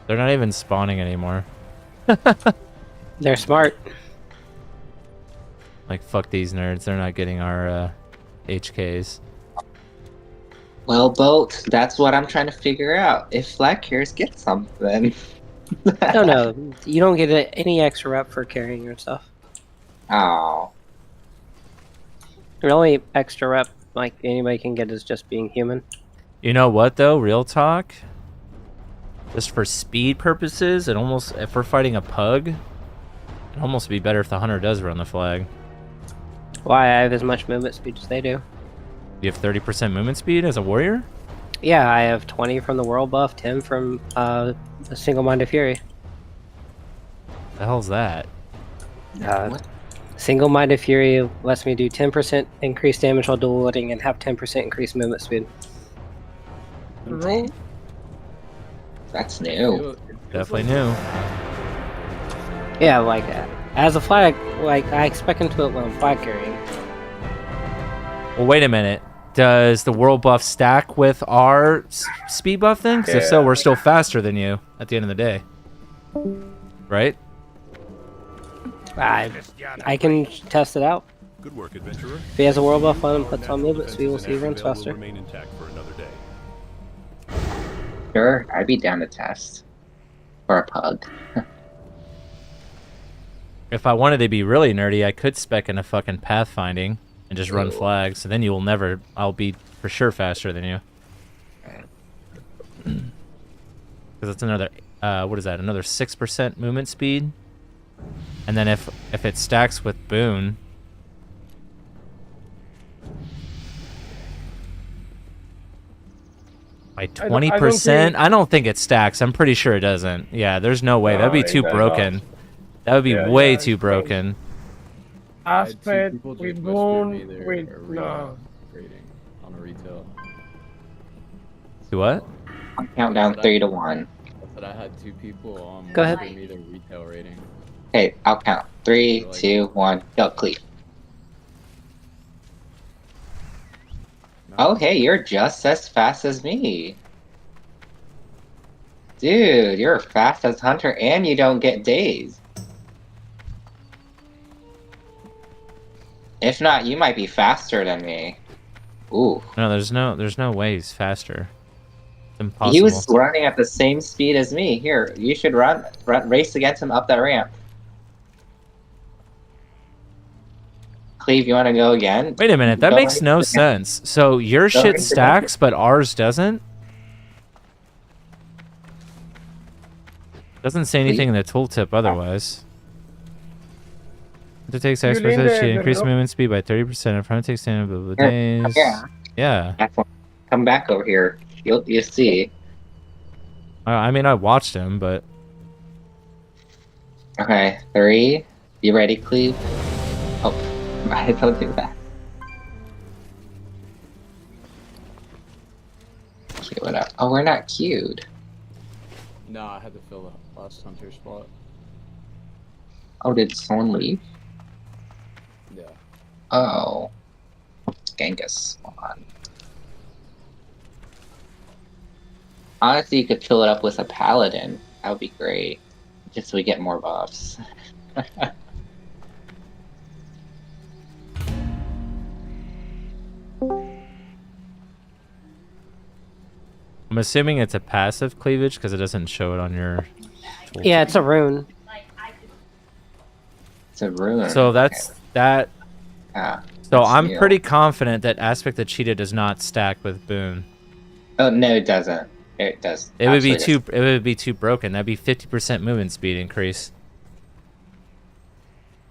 They're not even spawning anymore. They're smart. Like, fuck these nerds. They're not getting our HKs. Well, Boat, that's what I'm trying to figure out. If Flag Cares get something. No, you don't get any extra rep for carrying your stuff. Oh. The only extra rep like anybody can get is just being human. You know what, though? Real talk? Just for speed purposes, if we're fighting a pug, it'd almost be better if the hunter does run the flag. Why? I have as much movement speed as they do. You have 30% movement speed as a warrior? Yeah, I have 20 from the world buff, 10 from a single-minded fury. The hell's that? Single-minded fury lets me do 10% increased damage while dual wielding and have 10% increased movement speed. That's new. Definitely new. Yeah, like as a flag, like I expect him to it when I'm flag carrying. Well, wait a minute. Does the world buff stack with our speed buff thing? 'Cause if so, we're still faster than you at the end of the day. Right? I can test it out. Good work, adventurer. If he has a world buff on and puts on movement speed, we'll see he runs faster. Remain intact for another day. Sure, I'd be down to test. For a pug. If I wanted to be really nerdy, I could spec in a fucking pathfinding and just run flags. So then you will never... I'll be for sure faster than you. Because it's another, what is that? Another 6% movement speed. And then if it stacks with Boon, by 20%, I don't think it stacks. I'm pretty sure it doesn't. Yeah, there's no way. That'd be too broken. That would be way too broken. Aspect with Boon with no. Rating on a retail. To what? Countdown 3 to 1. But I had 2 people Go ahead. give me their retail rating. Okay, I'll count. 3, 2, 1, go, Cleve. Oh, hey, you're just as fast as me. Dude, you're fast as Hunter and you don't get dazed. If not, you might be faster than me. Ooh. No, there's no way he's faster. It's impossible. He was running at the same speed as me. Here, you should race against him up that ramp. Cleve, you want to go again? Wait a minute, that makes no sense. So your shit stacks, but ours doesn't? Doesn't say anything in the tooltip otherwise. It takes X% she increased movement speed by 30%. In front takes stand days. Yeah. Come back over here. You'll see. I mean, I watched him, but. Okay, 3. You ready, Cleve? Oh, I don't do that. Okay, what up? Oh, we're not queued. No, I had to fill the last Hunter spot. Oh, did someone leave? Yeah. Oh. Genghis on. Honestly, you could fill it up with a paladin. That would be great. Just so we get more buffs. I'm assuming it's a passive cleavage because it doesn't show it on your tooltip. Yeah, it's a rune. It's a rune. So that's that. Ah, so I'm pretty confident that Aspect of Cheetah does not stack with Boon. Oh no, it doesn't. It does. It would be too. It would be too broken. That'd be 50% movement speed increase.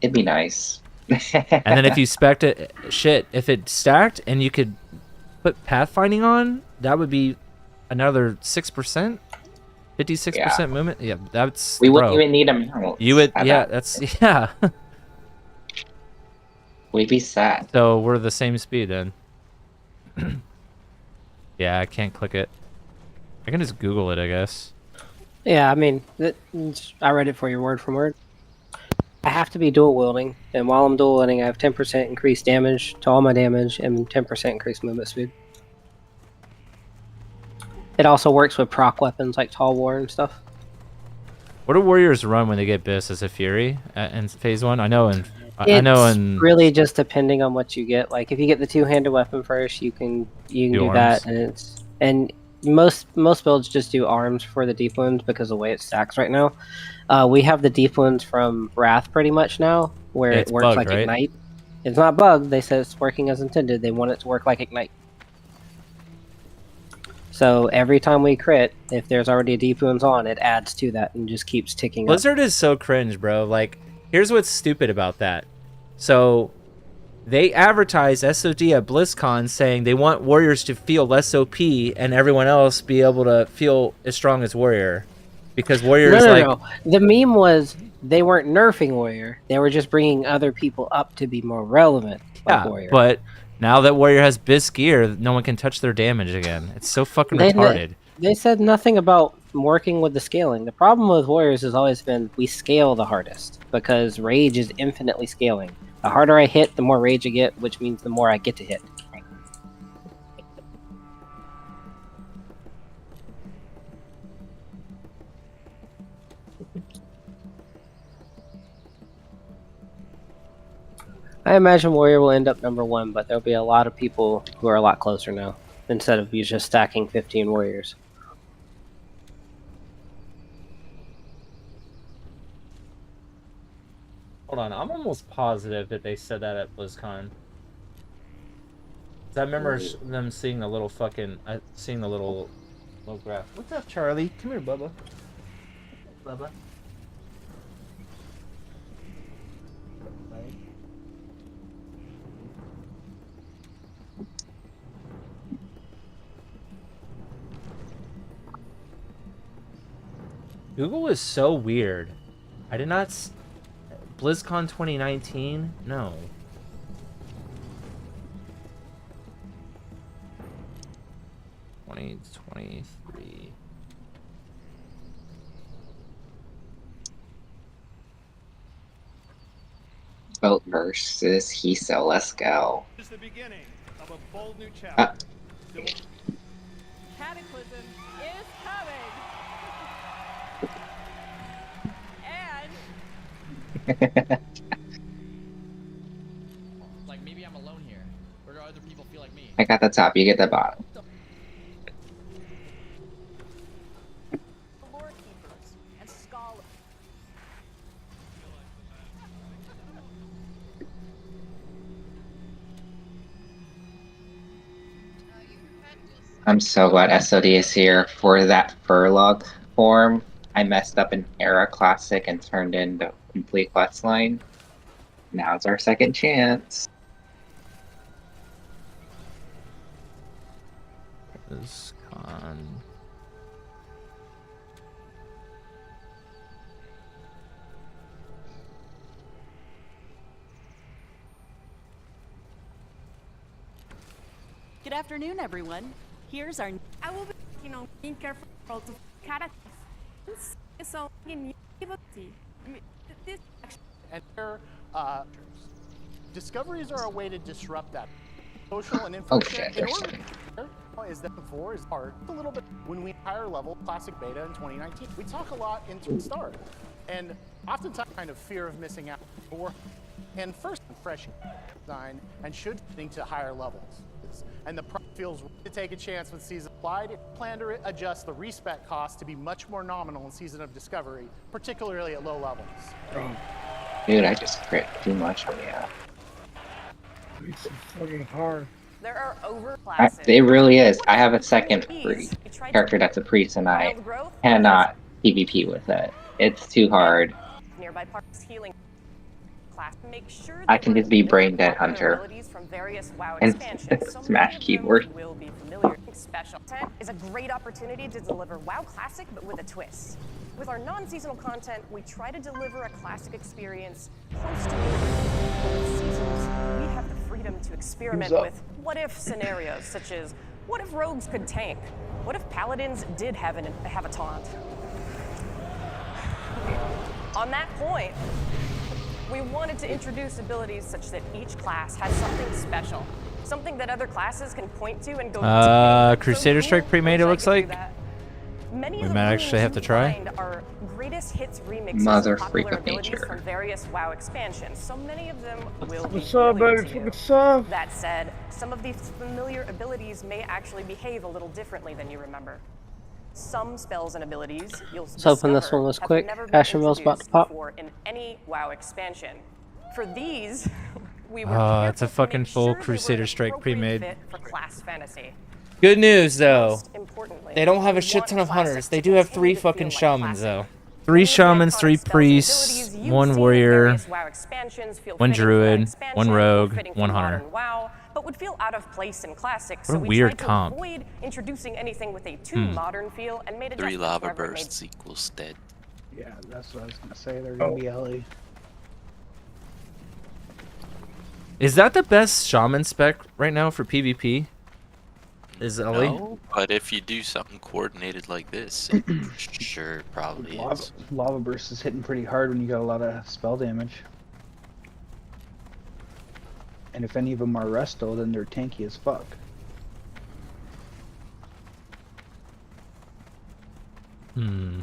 It'd be nice. And then if you spec it, if it stacked and you could put pathfinding on, that would be another 6%, 56% movement. Yeah, that's. We wouldn't even need a mount. You would. Yeah, that's yeah. We'd be sad. So we're the same speed then. Yeah, I can't click it. I can just Google it, I guess. Yeah, I mean, I read it for you word for word. I have to be dual wielding, and while I'm dual wielding, I have 10% increased damage to all my damage and 10% increased movement speed. It also works with proc weapons like Tall War and stuff. What do warriors run when they get Biss as a Fury in phase 1? I know in. It's really just depending on what you get. Like if you get the two-handed weapon first, you can do that, and most builds just do arms for the deep wounds because of the way it stacks right now. We have the deep wounds from Wrath pretty much now, where it works bugged, like right? Ignite. It's not bugged. They said it's working as intended. They want it to work like Ignite. So every time we crit, if there's already a deep wounds on, it adds to that and just keeps ticking up. Blizzard is so cringe, bro. Like, here's what's stupid about that. So, they advertise SoD at BlizzCon saying they want warriors to feel less OP and everyone else be able to feel as strong as warrior. Because warrior is No. The meme was they weren't nerfing warrior. They were just bringing other people up to be more relevant. Like warrior. But now that warrior has Biss gear, no one can touch their damage again. It's so fucking retarded. They said nothing about working with the scaling. The problem with warriors has always been we scale the hardest because rage is infinitely scaling. The harder I hit, the more rage I get, which means the more I get to hit. I imagine warrior will end up number 1, but there'll be a lot of people who are a lot closer now, instead of you just stacking 15 warriors. Hold on, I'm almost positive that they said that at BlizzCon. 'Cause I remember them seeing the little fucking, seeing the little Low graph. What's up, Charlie? Come here, Bubba. Bubba. Google is so weird. I did not... BlizzCon 2019? No. $2023. Boat versus Hisa, let's go. This is the beginning of a bold new chapter. Cataclysm is coming. And like maybe I'm alone here, or do other people feel like me? I got the top, you get the bottom. lore keepers and scholars. I'm so glad SoD is here for that Furlog form. I messed up an Era Classic and turned into complete quest line. Now's our second chance. BlizzCon. Good afternoon, everyone. Here's our... I will be, being careful to characters. So, this And their discoveries are a way to disrupt that social and information. In order is that before is hard a little bit when we higher level classic beta in 2019. We talk a lot into start, and oftentimes kind of fear of missing out. And first, fresh design and should getting to higher levels. And the feels to take a chance with Season applied. It plan to adjust the respec cost to be much more nominal in Season of Discovery, particularly at low levels. Dude, I just crit too much on the app. It's fucking hard. There are overclasses. It really is. I have a second character that's a priest, and I cannot PvP with it. It's too hard. Nearby parts healing class. Make sure I can just be brain dead hunter from various WoW and expansions. So smash keyboard. Will be familiar. Special content is a great opportunity to deliver WoW Classic, but with a twist. With our non-seasonal content, we try to deliver a classic experience close to the seasons. We have the freedom to experiment with what-if scenarios, such as what if rogues could tank? What if paladins did have a taunt? On that point, we wanted to introduce abilities such that each class has something special. Something that other classes can point to and go Crusader Strike pre-made, it looks like. Many We of the might actually have to try. Are greatest hits remixes Mother of popular freak of abilities nature. from various WoW expansions. So many of them will be What's up, familiar baby? to you. What's up? That said, some of these familiar abilities may actually behave a little differently than you remember. Some spells and abilities you'll Let's hoping this one was quick. Ashenville's about to pop. in any WoW expansion. For these, we were It's a fucking full Crusader Strike pre-made. fit for class fantasy. Good news, though. Importantly, They don't have a shit ton of hunters. They do have 3 fucking shamans, though. 3 shamans, 3 priests, 1 warrior, 1 druid, 1 rogue, 1 hunter. WoW, but would feel out of place in classic. What So a we weird tried to comp. avoid introducing anything with a too modern feel and made 3 adjustments lava wherever it made bursts equals dead. Yeah, that's what I was gonna say. They're gonna be LE. Is that the best shaman spec right now for PvP? Is Ellie? No, but if you do something coordinated like this, it sure probably is. Lava burst is hitting pretty hard when you got a lot of spell damage. And if any of them are resto, then they're tanky as fuck. Hmm.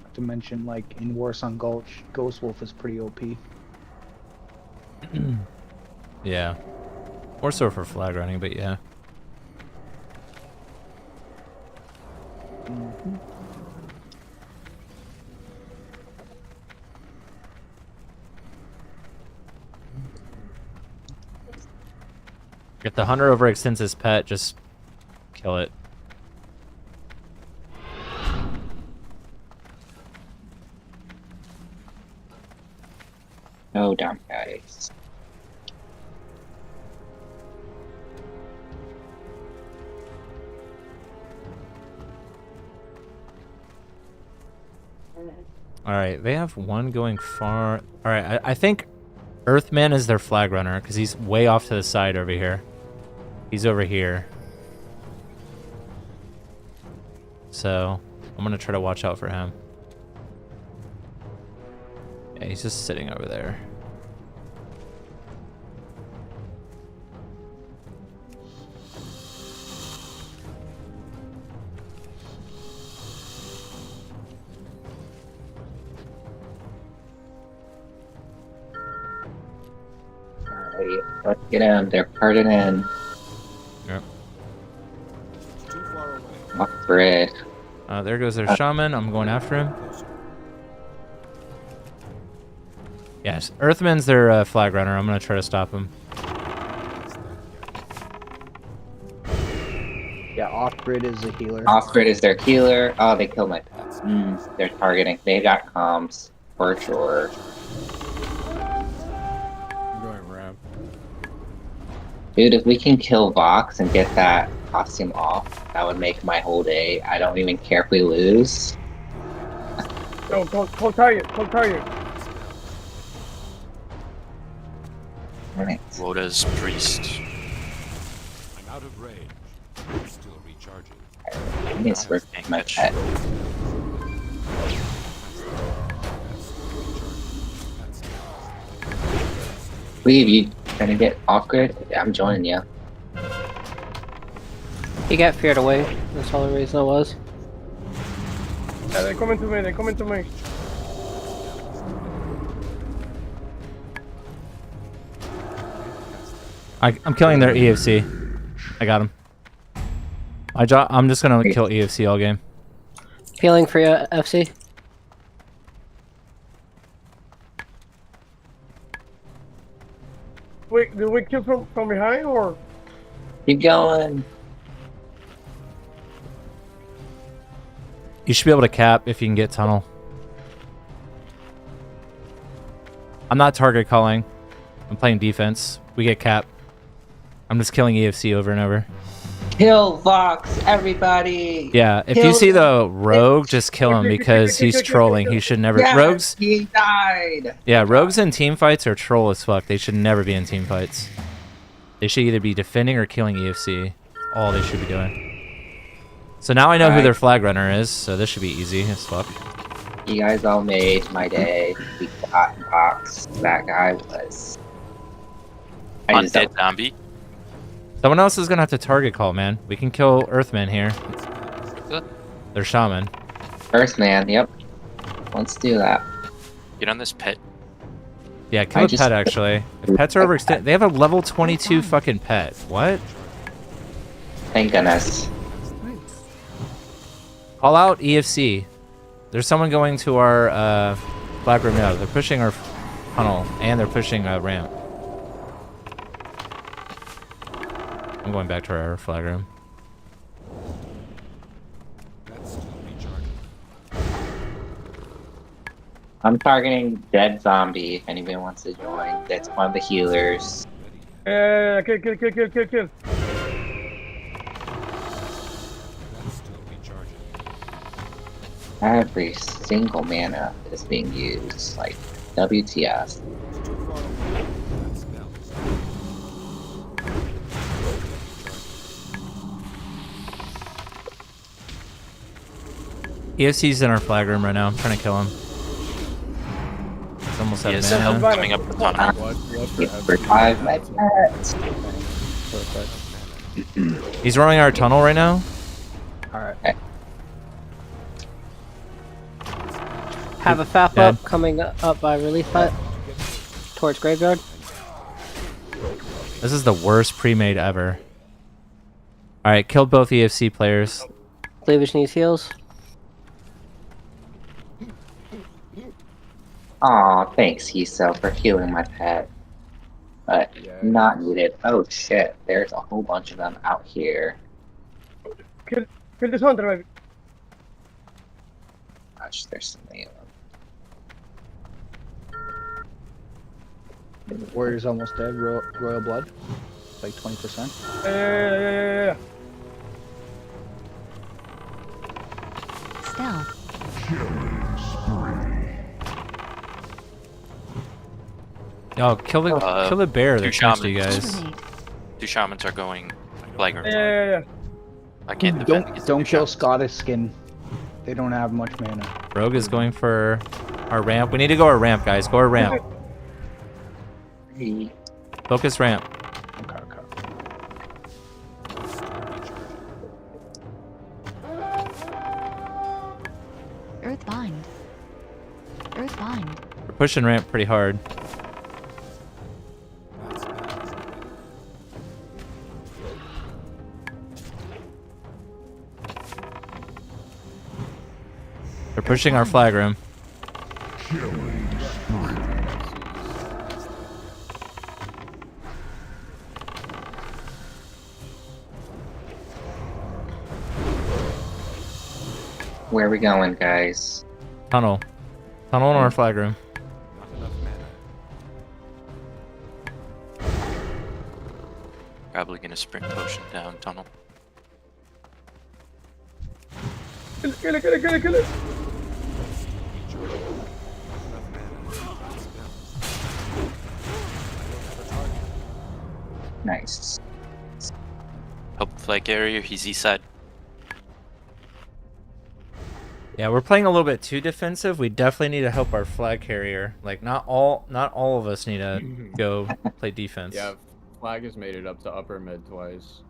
Not to mention, like in Warsong Gulch, Ghost Wolf is pretty OP. Yeah. More so for flag running, but yeah. If the hunter overextends his pet, just kill it. so dumb, guys. Alright, they have one going far. Alright, I think Earthman is their flag runner because he's way off to the side over here. He's over here. So, I'm going to try to watch out for him. Yeah, he's just sitting over there. Alright, let's get him. They're parting in. Yep. Off grid. There goes their shaman. I'm going after him. Yes, Earthman's their flag runner. I'm going to try to stop him. Yeah, off-grid is a healer. Off-grid is their healer. Oh, they killed my pets. They're targeting. They got comms. For sure. I'm going ramp. Dude, if we can kill Vox and get that costume off, that would make my whole day. I don't even care if we lose. Go target, go target. Alright. Woda's priest. I'm out of range. I'm still recharging. I need to work my pet. Leave, you trying to get off grid? Yeah, I'm joining you. He got feared away. That's all the reason it was. Yeah, they're coming to me, they're coming to me. I'm killing their EFC. I got him. I'm just gonna kill EFC all game. Healing for you, FC. Wait, did we kill from behind or? Keep going. You should be able to cap if you can get tunnel. I'm not target calling. I'm playing defense. We get cap. I'm just killing EFC over and over. Kill Vox, everybody! Yeah, if you see the rogue, just kill him because he's trolling. He should never. Yes, Rogues. he died. Yeah, rogues in team fights are troll as fuck. They should never be in team fights. They should either be defending or killing EFC. All they should be doing. So now I know who their flag runner is. So this should be easy as fuck. You guys all made my day. We got Vox. That guy was. Undead zombie. Someone else is gonna have to target call, man. We can kill Earthman here. They're shaman. Earthman, yep. Let's do that. Get on this pet. Yeah, kill a pet actually. If pets are overextended, they have a level 22 fucking pet. What? Thank goodness. Call out EFC. There's someone going to our flag room now. They're pushing our tunnel and they're pushing a ramp. I'm going back to our flag room. I'm targeting dead zombie if anybody wants to join. That's one of the healers. Kill. Every single mana is being used. Like, WTF. EFC's in our flag room right now. I'm trying to kill him. He's almost out of mana. Coming up the tunnel. Revive my pets. He's running our tunnel right now. Alright. Have a FAP up coming up by relief hut towards graveyard. This is the worst pre-made ever. Alright, killed both EFC players. Cleavage needs heals. Aw, thanks, Hiso, for healing my pet. But not needed. Oh shit, there's a whole bunch of them out here. Kill this hunter, baby. Gosh, there's so many of them. Warrior's almost dead. Royal blood. Like 20%. Yeah. Stealth. Oh, kill the bear. They're close to you guys. Two shamans are going flagrant. Yeah. I can't defend against Don't two kill shamans. Scottish skin. They don't have much mana. Rogue is going for our ramp. We need to go our ramp, guys. Go our ramp. Focus ramp. Okay. Earthbind. Earthbind. We're pushing ramp pretty hard. They're pushing our flag room. Where are we going, guys? Tunnel in our flag room. Probably gonna sprint potion down tunnel. Kill it. Nice. Help flag carrier, he's east side. Yeah, we're playing a little bit too defensive. We definitely need to help our flag carrier. Like not all of us need to go play defense. Yeah, flag has made it up to upper mid twice.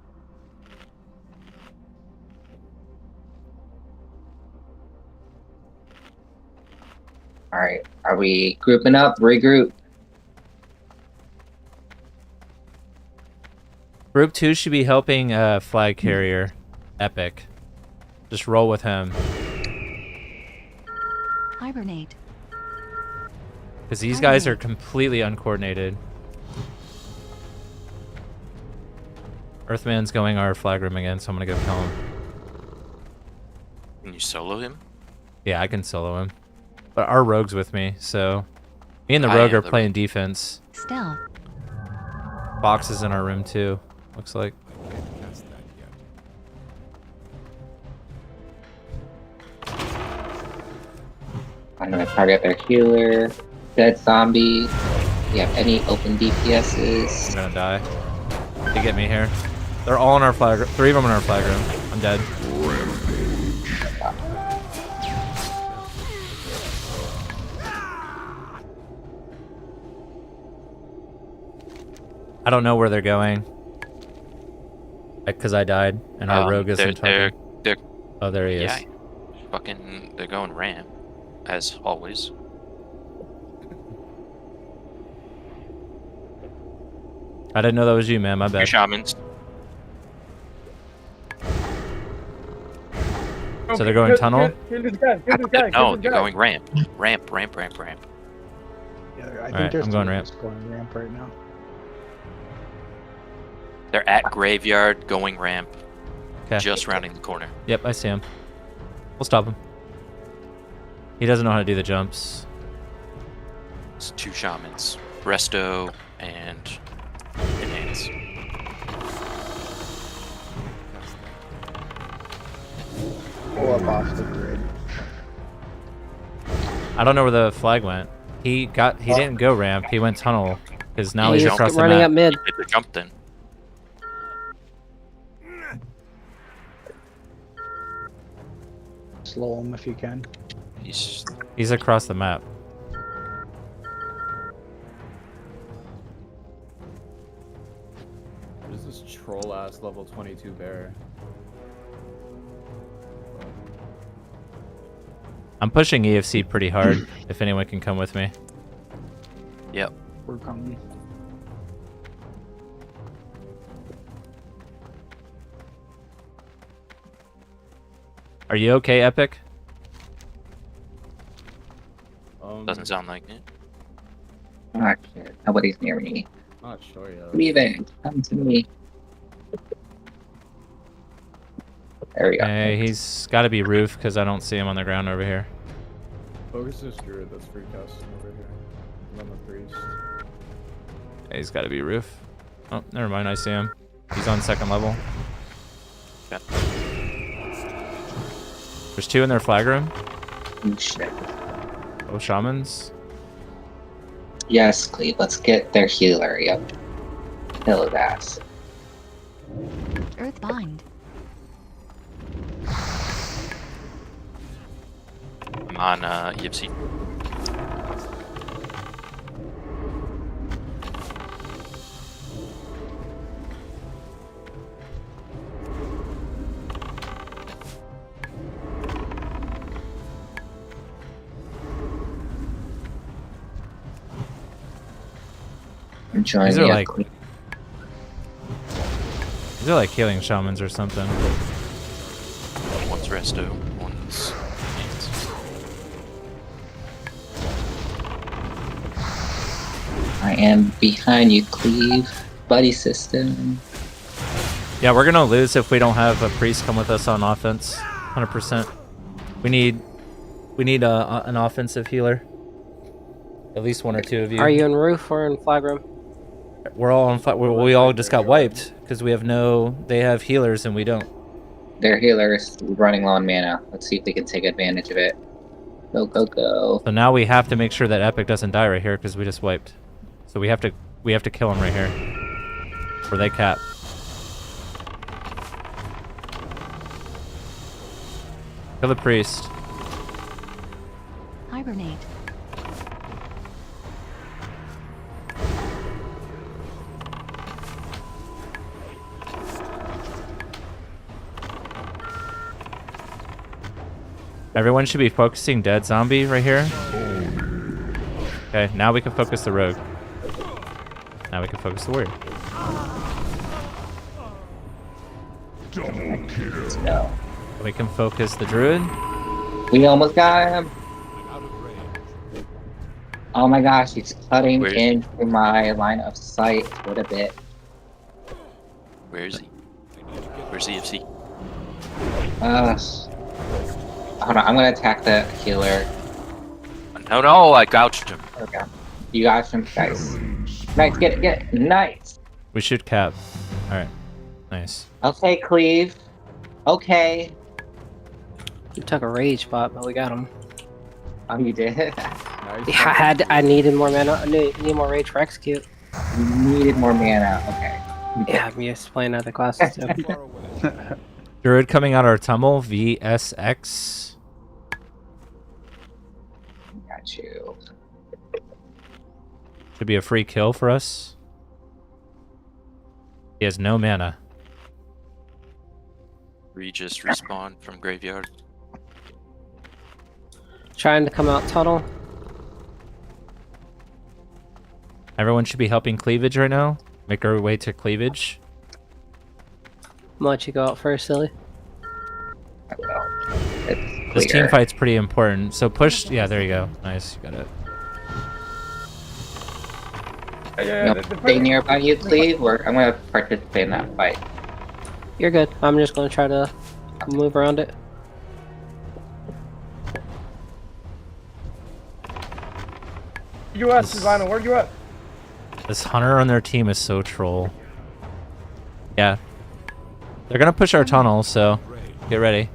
Alright, are we grouping up? Regroup. Group 2 should be helping flag carrier Epic. Just roll with him. Hibernate. Because these guys are completely uncoordinated. Earthman's going our flag room again, so I'm gonna go kill him. Can you solo him? Yeah, I can solo him. But our rogue's with me, so me and the rogue are playing defense. Stealth. Box is in our room too, looks like. I'm gonna target their healer, dead zombie. Do you have any open DPSs? I'm gonna die. They get me here. They're all in our flag room. 3 of them in our flag room. I'm dead. I don't know where they're going. Because I died, and our rogue isn't talking. Oh, there he is. Yeah, fucking, they're going ramp, as always. I didn't know that was you, man. My bad. Two shamans. So they're going tunnel? Kill this guy. No, they're going ramp. Ramp. Yeah, I think Alright, there's I'm going two of ramp. us going ramp right now. They're at graveyard, going ramp. 'Kay. Just rounding the corner. Yep, I see him. We'll stop him. He doesn't know how to do the jumps. It's 2 shamans. Resto and Enhance. Pull up off the grid. I don't know where the flag went. He didn't go ramp. He went tunnel because now he's across the running map. up mid. He did the jump then. Slow him if you can. He's across the map. What is this troll ass level 22 bear? I'm pushing EFC pretty hard. If anyone can come with me. Yep. We're coming. Are you okay, Epic? Doesn't sound like it. Ah, shit. Nobody's near me. Not sure yet. Leaving. Come to me. There we go. Hey, he's got to be roof because I don't see him on the ground over here. Focus this druid that's free casting over here. I'm a priest. Yeah, he's got to be roof. Oh, never mind. I see him. He's on second level. Yeah. There's 2 in their flag room. Oh, shit. Oh, shamans. Yes, Cleve. Let's get their healer. Yep. Kill his ass. Earthbind. I'm on EFC. I'm joining These are you, like Cleve. these are like healing shamans or something. One's resto, one's I am behind you, Cleve. Buddy system. Yeah, we're gonna lose if we don't have a priest come with us on offense. 100%. We need an offensive healer. At least 1 or 2 of you. Are you in roof or in flag room? We're all on fire. We all just got wiped because we have no. They have healers and we don't. Their healer's running low on mana. Let's see if we can take advantage of it. Go, go, go. So now we have to make sure that Epic doesn't die right here because we just wiped. So we have to kill him right here. Or they cap. Kill the priest. Hibernate. Everyone should be focusing dead zombie right here. Okay, now we can focus the rogue. Now we can focus the warrior. Double kill. We can focus the druid. We almost got him. Oh my gosh, he's cutting into my line of sight. What a bit. Where is he? Where's EFC? Hold on, I'm gonna attack the healer. No, I gouged him. Okay. You got him, guys. Nice, get it. Nice. We should cap. Alright. Nice. Okay, Cleve. Okay. We took a rage spot, but we got him. Oh, you did? Yeah, I needed more mana. I need more rage for execute. You needed more mana. Okay. Yeah, I'm used to playing other classes too. Druid coming out our tumble. VSX. Got you. Should be a free kill for us. He has no mana. Regis respawn from graveyard. Trying to come out tunnel. Everyone should be helping cleavage right now. Make our way to cleavage. I'm gonna let you go out first, silly. This team fight's pretty important. So push. Yeah, there you go. Nice. You got it. Stay nearby you, Cleve, or I'm gonna participate in that fight. You're good. I'm just gonna try to move around it. You at, Savannah? Where you at? This hunter on their team is so troll. Yeah. They're gonna push our tunnel, so get ready.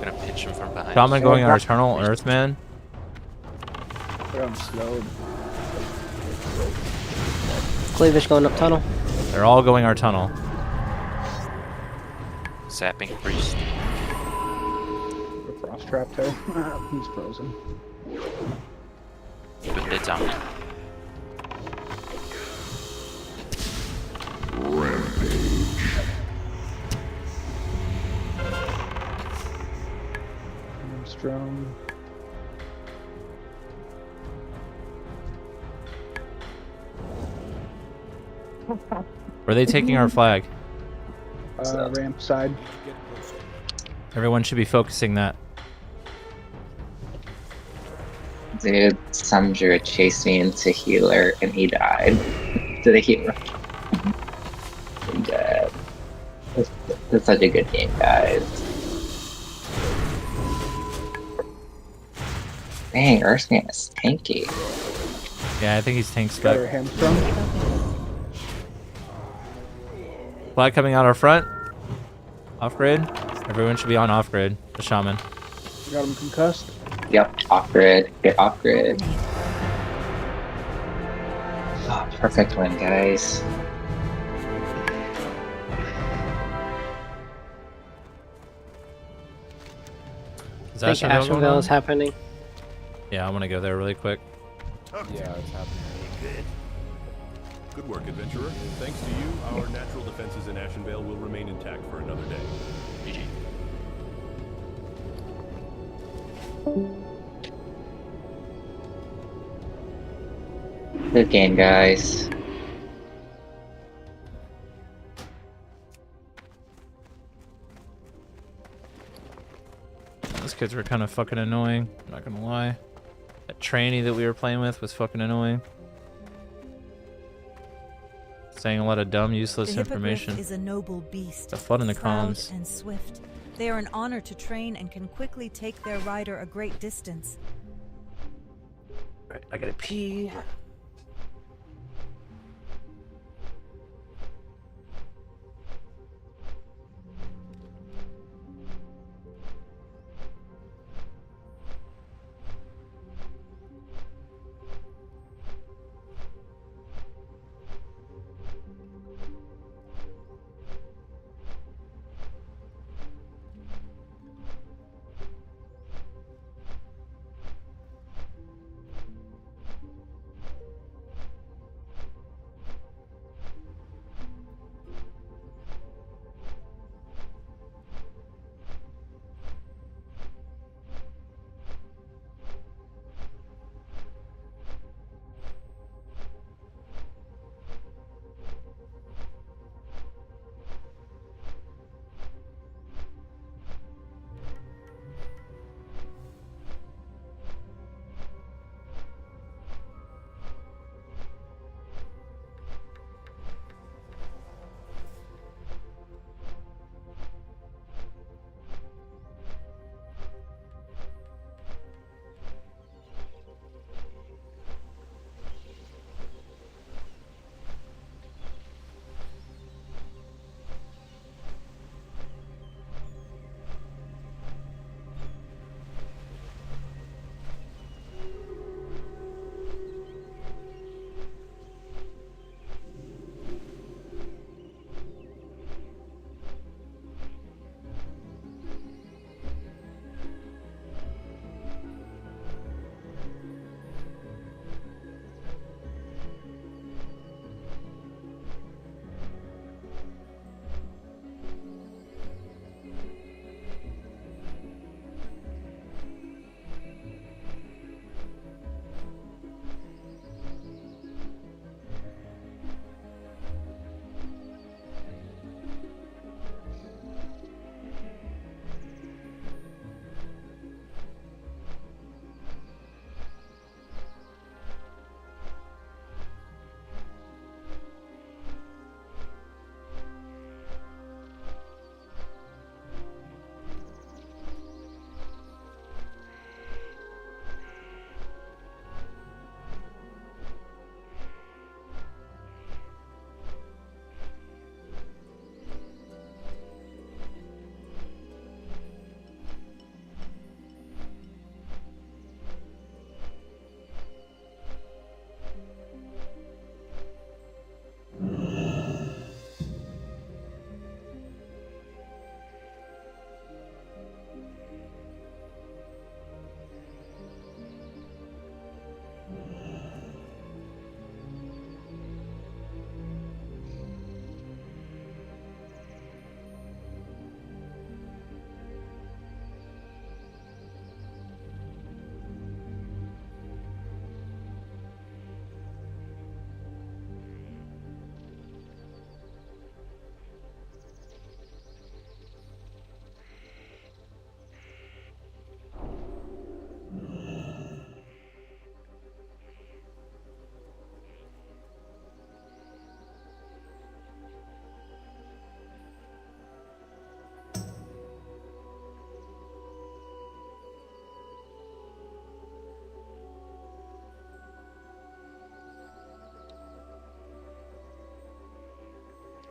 Gonna pitch him from behind. Shaman going our tunnel, Earthman. They're on slow. Cleavage going up tunnel. They're all going our tunnel. Sapping priest. The frost trap there. He's frozen. But it's out. Strong. Were they taking our flag? Ramp side. Everyone should be focusing that. Dude, some druid chased me into healer and he died. To the healer. I'm dead. This is such a good game, guys. Dang, Earthman is tanky. Yeah, I think he's tank Got her stuck. hamstrung. Flag coming out our front. Off grid. Everyone should be on off grid. The shaman. Got him concussed. Yep, off grid. Get off grid. Oh, perfect win, guys. Is I think Ashenvale going Ashenvale on? is happening. Yeah, I'm gonna go there really quick. Yeah, it's happening. Good work, adventurer. Thanks to you, our natural defenses in Ashenvale will remain intact for another day. GG. Good game, guys. Those kids were kind of fucking annoying. I'm not gonna lie. That trainee that we were playing with was fucking annoying. Saying a lot of dumb, useless The information. Hippogriff is a noble beast. The flood in the proud comms. and swift. They are an honor to train and can quickly take their rider a great distance. Right, I gotta pee.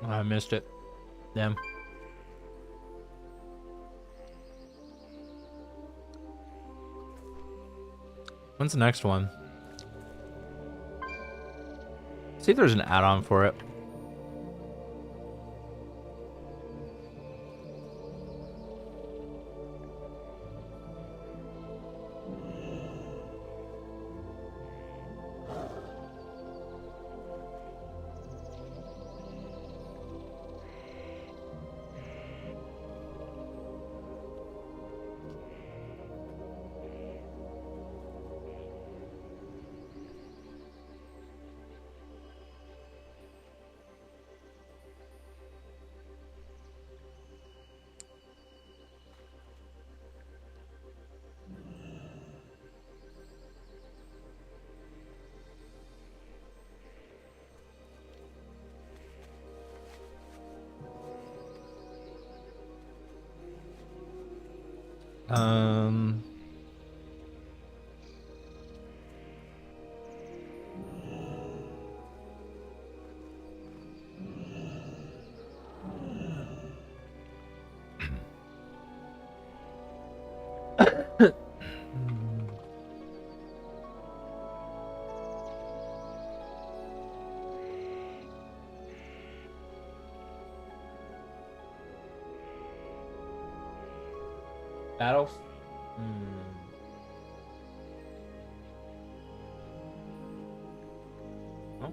I missed it. Damn. When's the next one? See if there's an add-on for it. Um... Battles? Oh.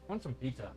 I want some pizza.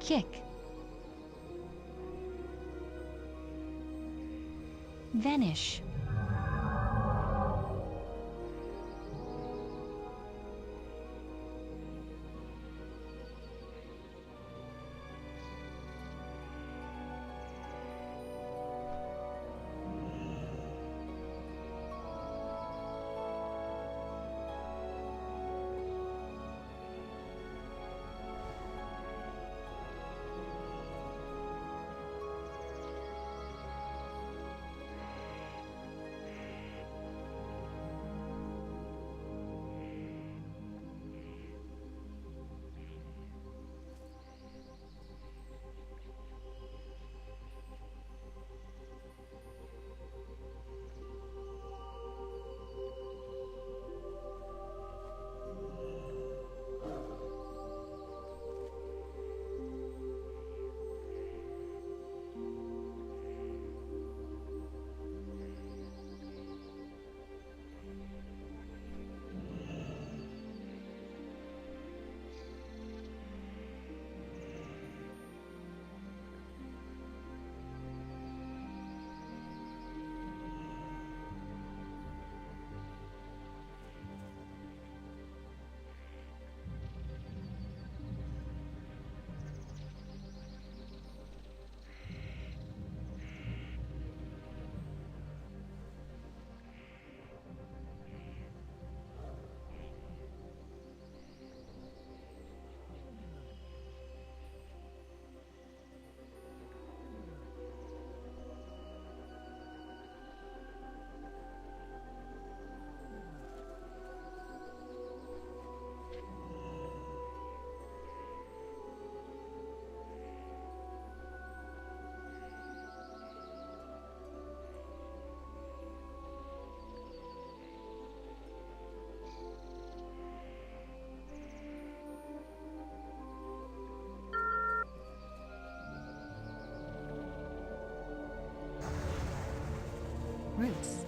Kick. Vanish. Roots.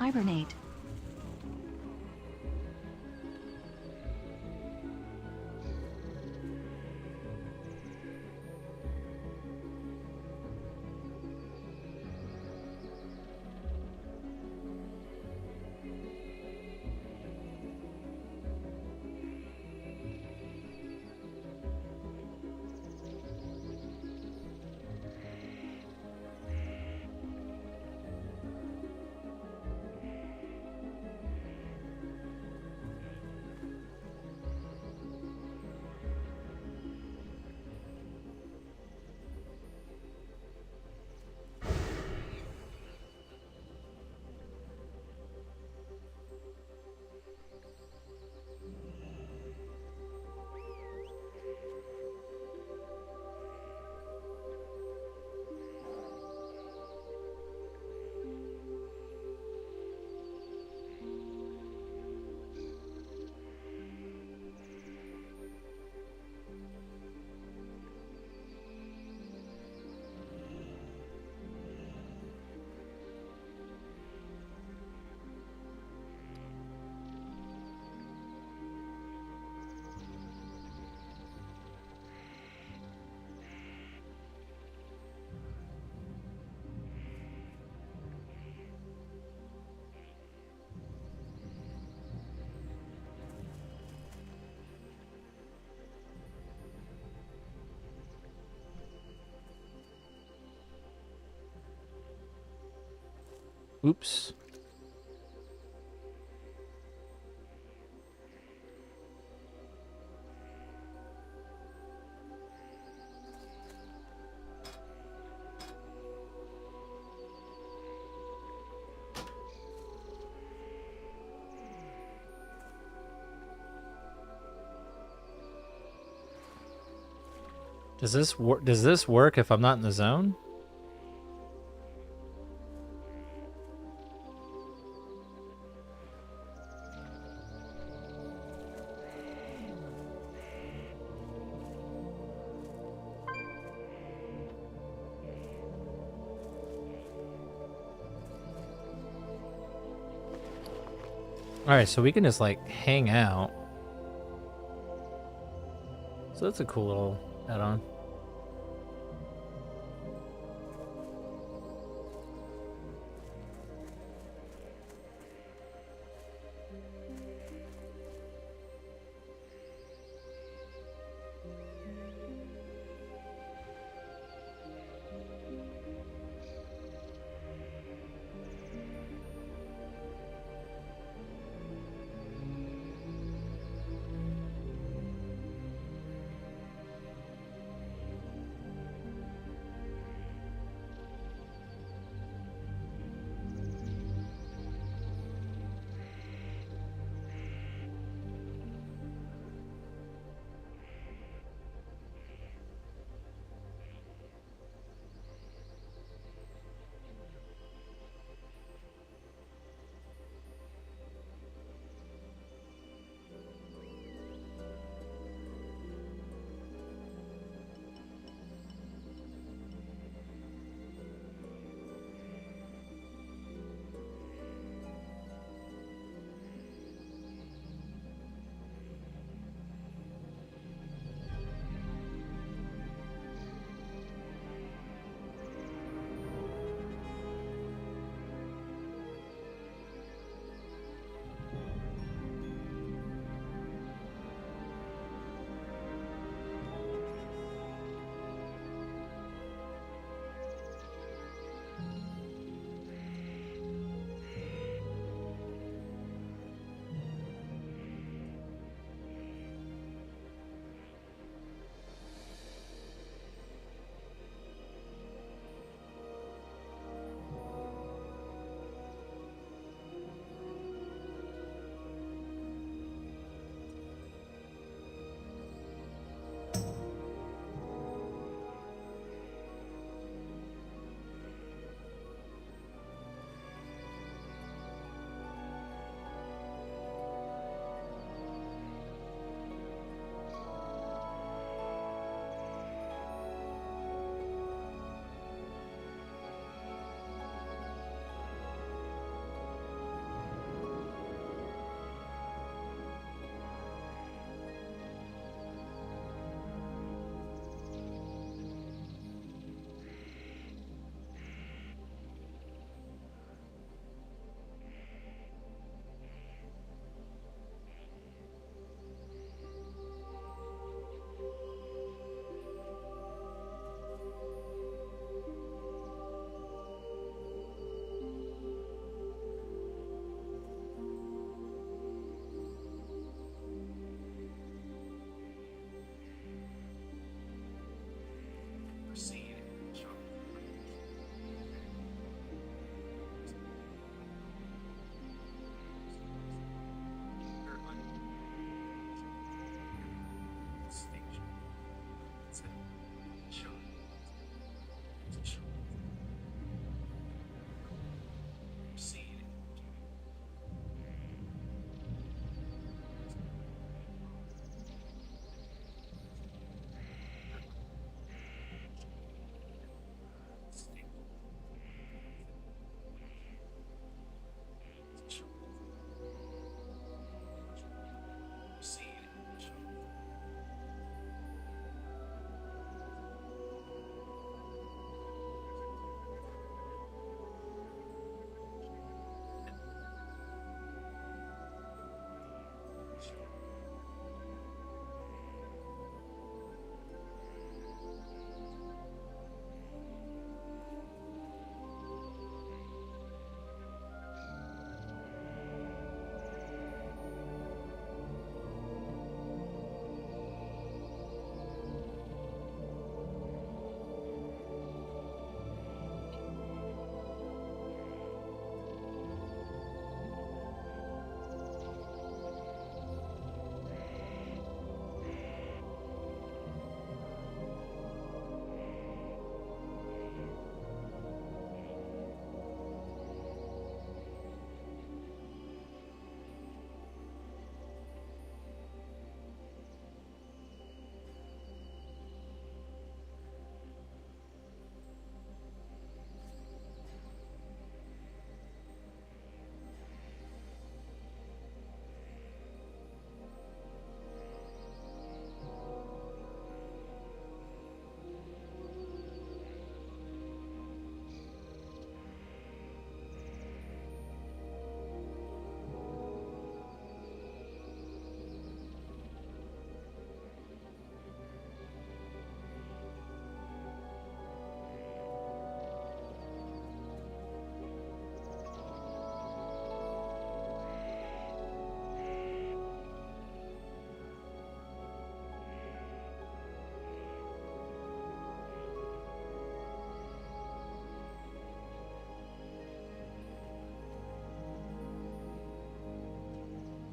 Hibernate. Oops. Does this work? Does this work if I'm not in the zone? Alright, so we can just like hang out. So that's a cool little add-on.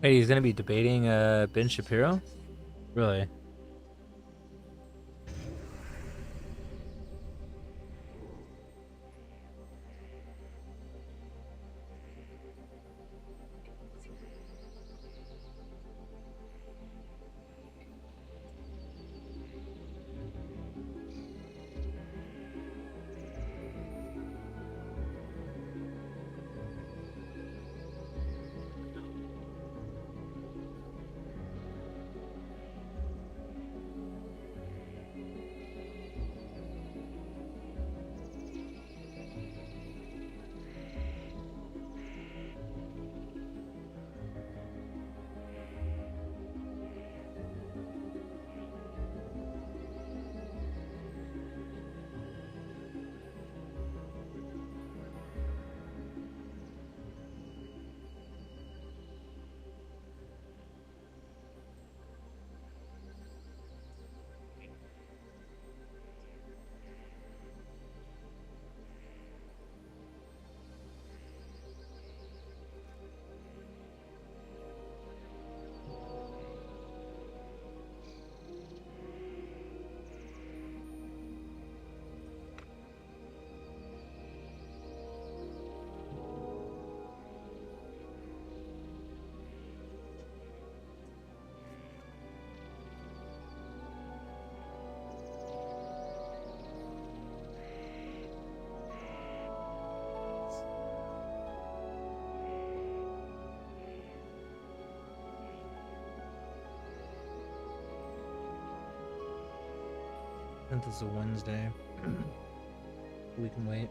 Wait, he's gonna be debating Ben Shapiro? Really? Since it's a Wednesday, we can wait.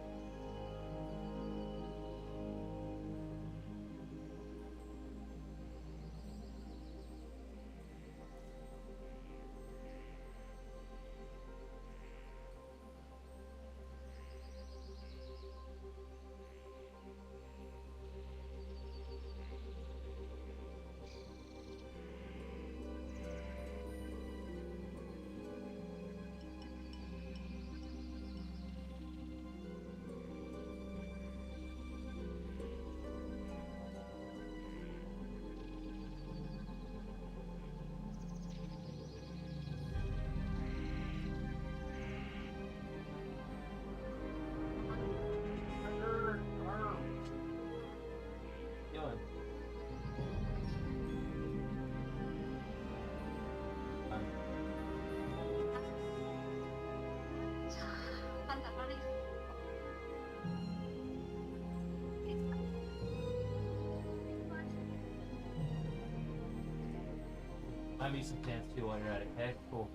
Buy me some pants too while you're at it. Okay, cool.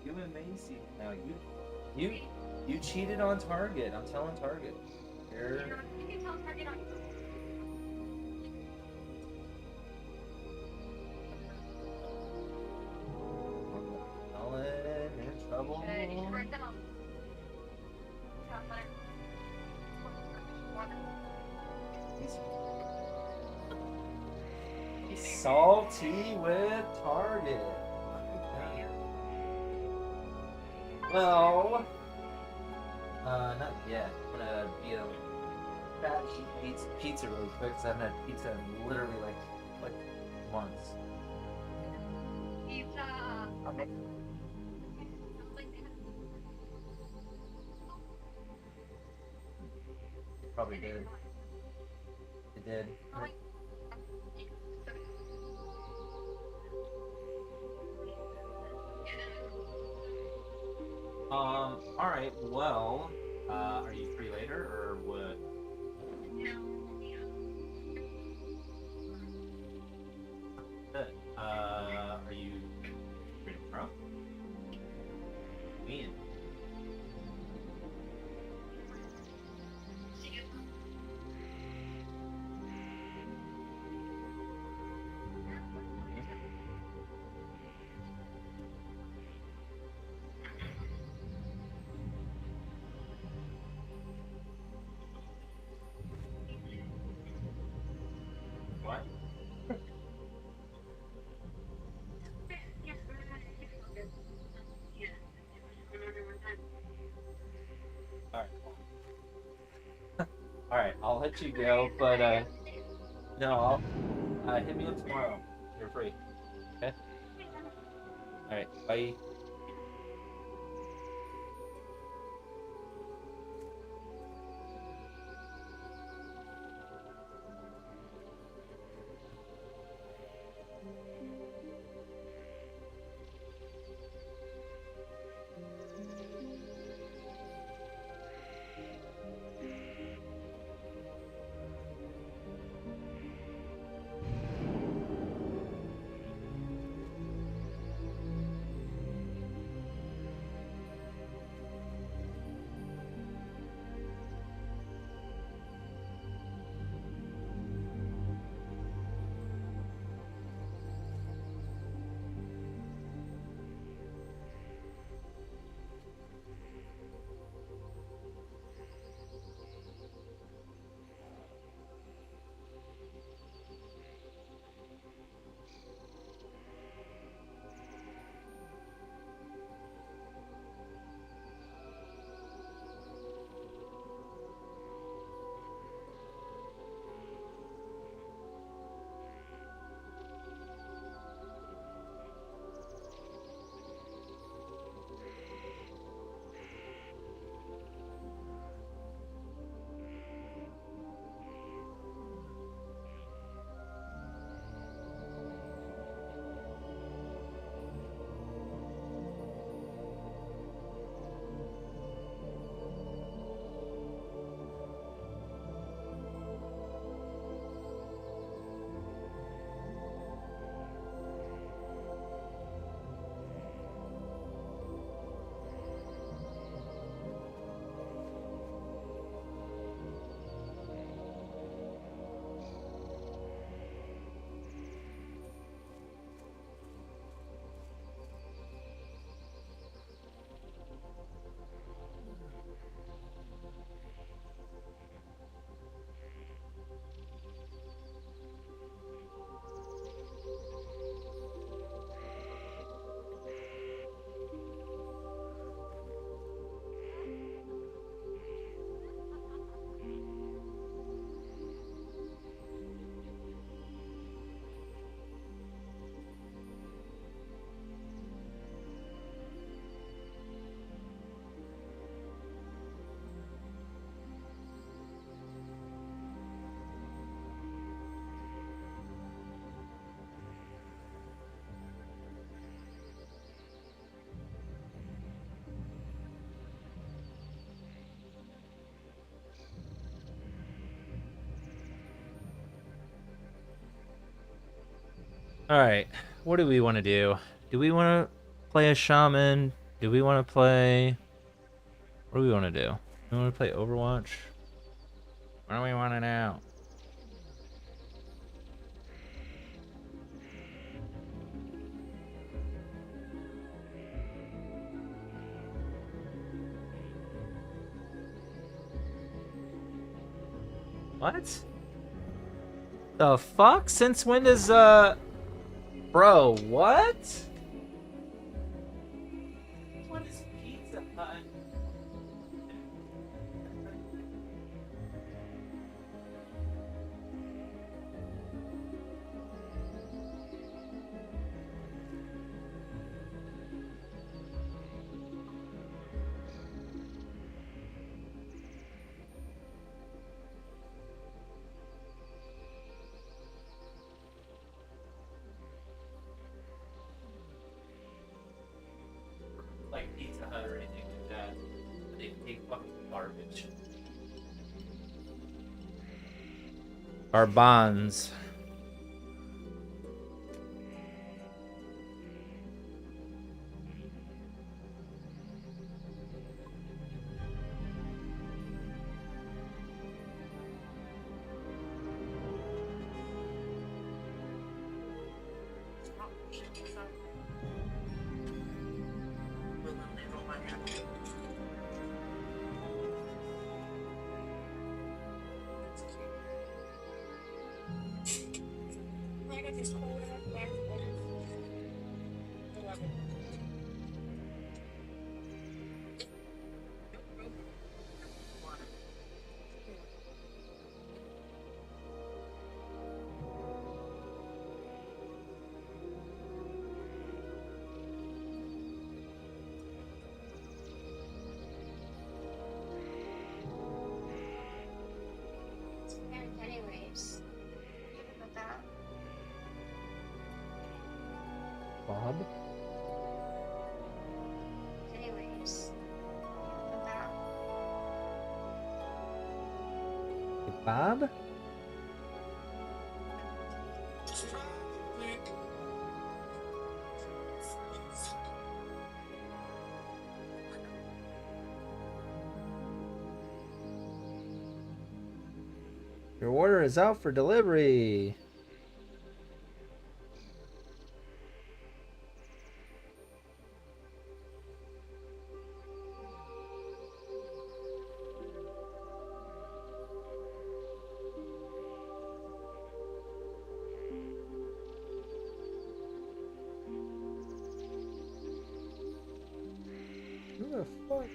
You and Macy. Now you cheated on Target. I'm telling Target. You're... You can tell Target on. Ellen in trouble. You should write that on. He's salty with Target. Well, not yet. I'm gonna be a fat pizza really quick because I haven't had pizza in literally like months. Pizza. Probably did. It did. Alright, well, are you free later, or what? Good. Are you free tomorrow? Me and... What? Alright. Alright, I'll let you go, but No, hit me up tomorrow. You're free. Okay? Alright, bye. Alright, what do we want to do? Do we want to play a shaman? Do we want to play... What do we want to do? We want to play Overwatch? What do we want to do? What? The fuck? Since when does, Bro, what? What is Pizza Hut? Like Pizza Hut or anything like that. They take fucking garbage. Our bonds. Bob? Your order is out for delivery. Who the fuck?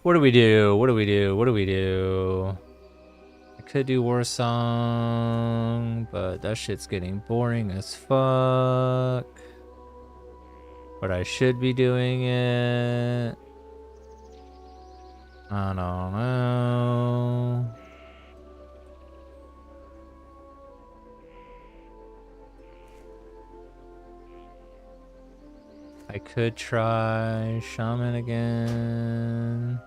What do we do? What do we do? What do we do? I could do War Song, but that shit's getting boring as fuck. But I should be doing it. I don't know. I could try Shaman again.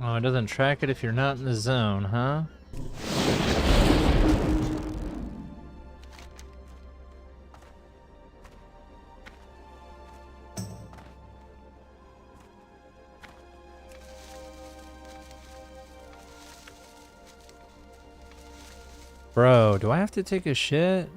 Oh, it doesn't track it if you're not in the zone, huh? Bro, do I have to take a shit?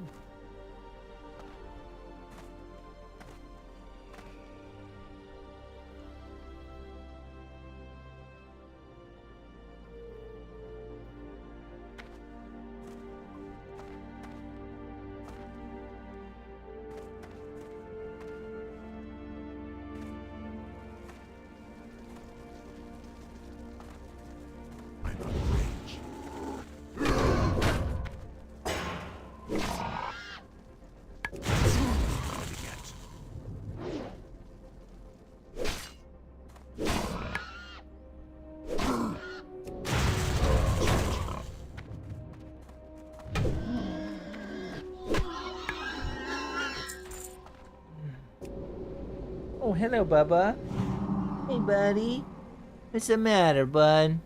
Oh, hello, Bubba. Hey, buddy. What's the matter, bud?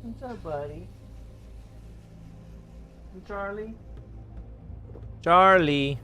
What's up, buddy? Charlie? Charlie.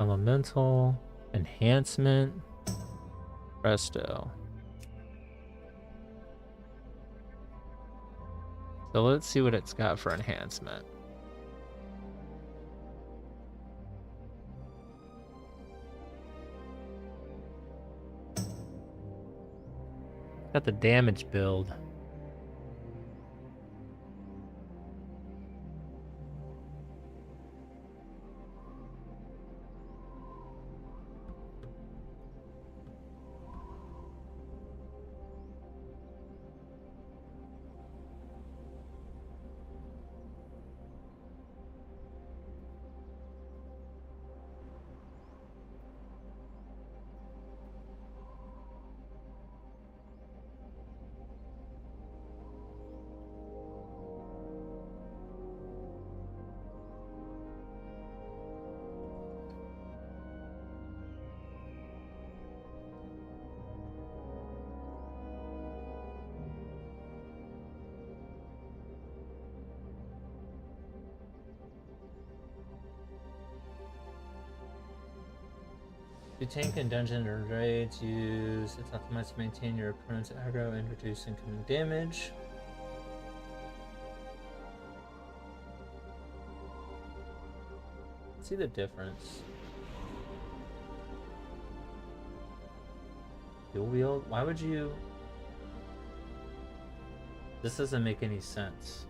Elemental. Enhancement. Presto. So let's see what it's got for enhancement. Got the damage build. To tank in dungeon or raids, use it's optimized to maintain your opponent's aggro and reduce incoming damage. See the difference. Dual wield? Why would you? This doesn't make any sense.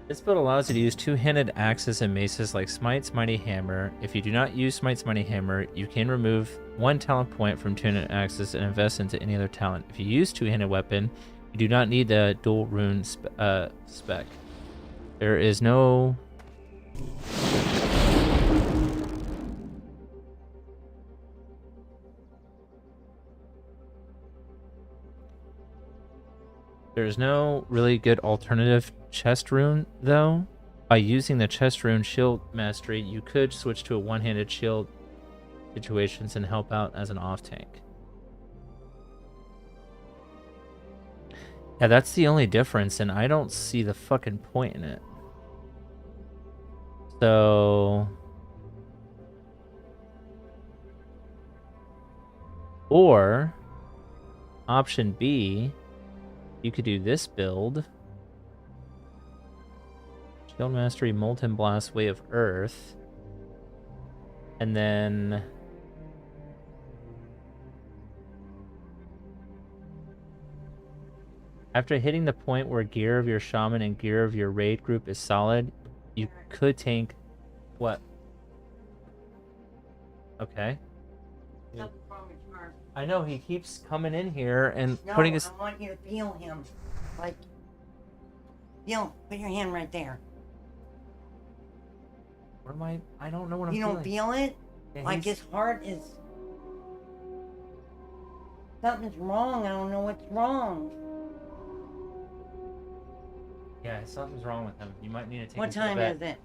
This build allows you to use two-handed axes and maces like Smite's Mighty Hammer. If you do not use Smite's Mighty Hammer, you can remove one talent point from two-handed axes and invest into any other talent. If you use two-handed weapon, you do not need the dual rune spec. There is no... There's no really good alternative chest rune, though. By using the chest rune shield mastery, you could switch to a one-handed shield situations and help out as an off-tank. Yeah, that's the only difference, and I don't see the fucking point in it. So... Or... Option B... You could do this build. Shield Mastery, Molten Blast, Way of Earth. And then... After hitting the point where gear of your shaman and gear of your raid group is solid, you could tank... What? Okay. I know, he keeps coming in here and putting his... I want you to feel him. Like, feel, put your hand right there. What am I? I don't know what I'm feeling. You don't feel it? Yeah, like his heart is... Something's wrong. I don't know what's wrong. Yeah, something's wrong with him. You might need to take What him to time the vet. is it?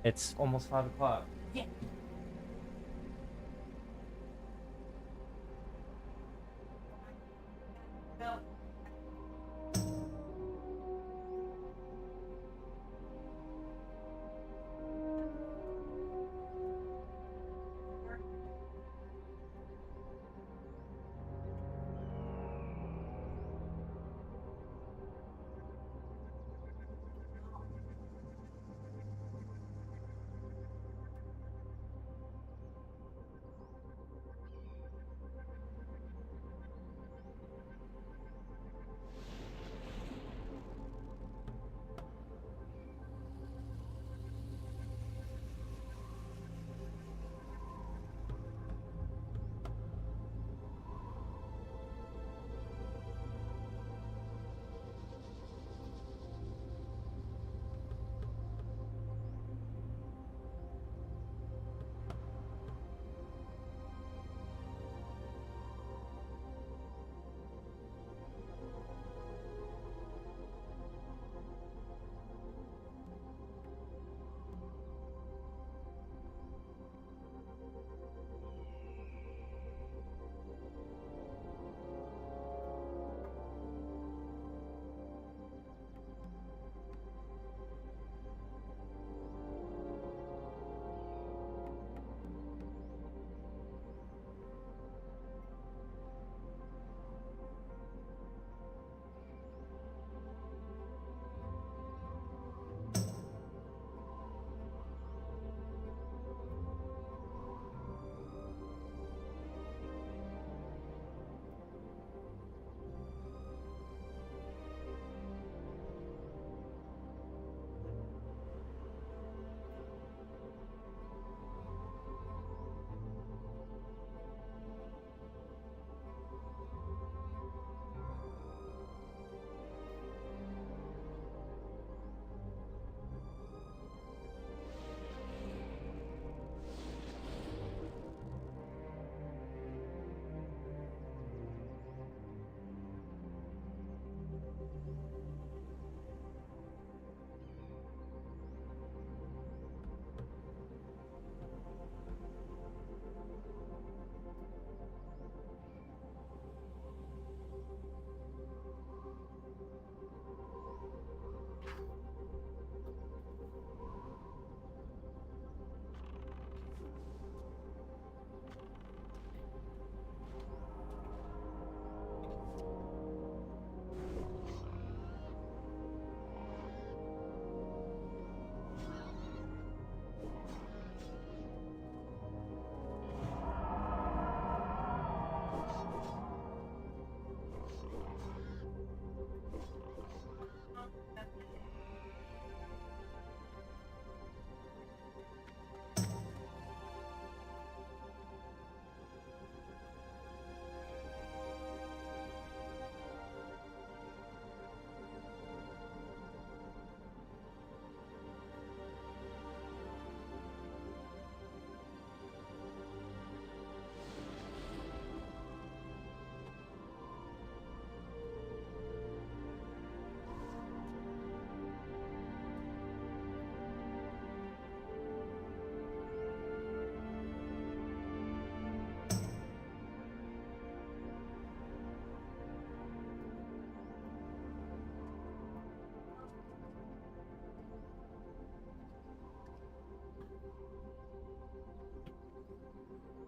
It's almost 5 o'clock. Yeah.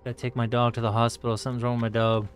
Gotta take my dog to the hospital. Something's wrong with my dog.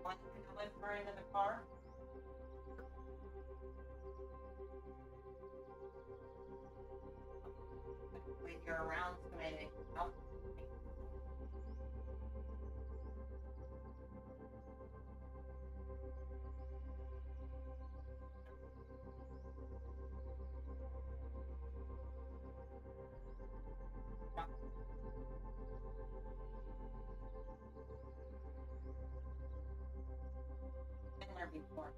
Want to live for into the car? When you're around somebody that can help. Been there before.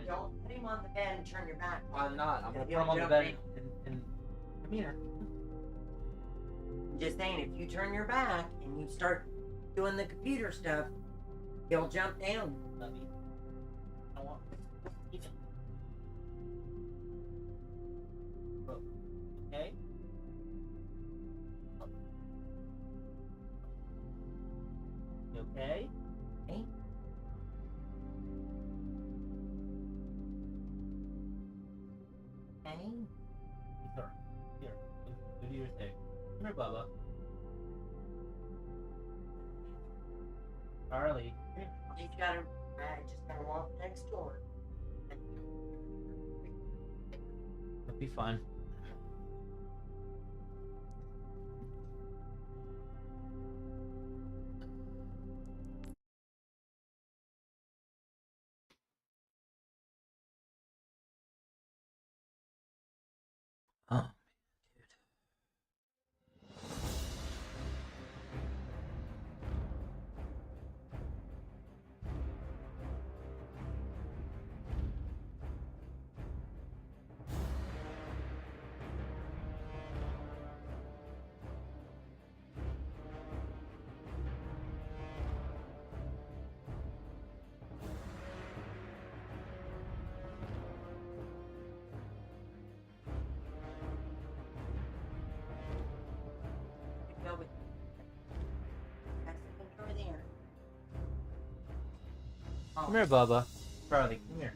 Don't put him on the bed and turn your back. I'm not. I'm gonna put He'll him on the jump bed in. and come here. I'm just saying, if you turn your back and you start doing the computer stuff, he'll jump down. I want even. Okay. You okay? Hey. Hey. Here. Here. Go to your thing. Come here, Bubba. Charlie. You gotta, just gotta walk next door. It'll be fine. Oh. Go with that's the control there. Come here, Bubba. Charlie, come here.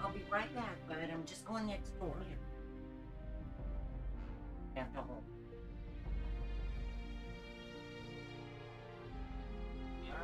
I'll be right back, bud. I'm just going next door. After home. Charlie.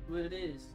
What it is.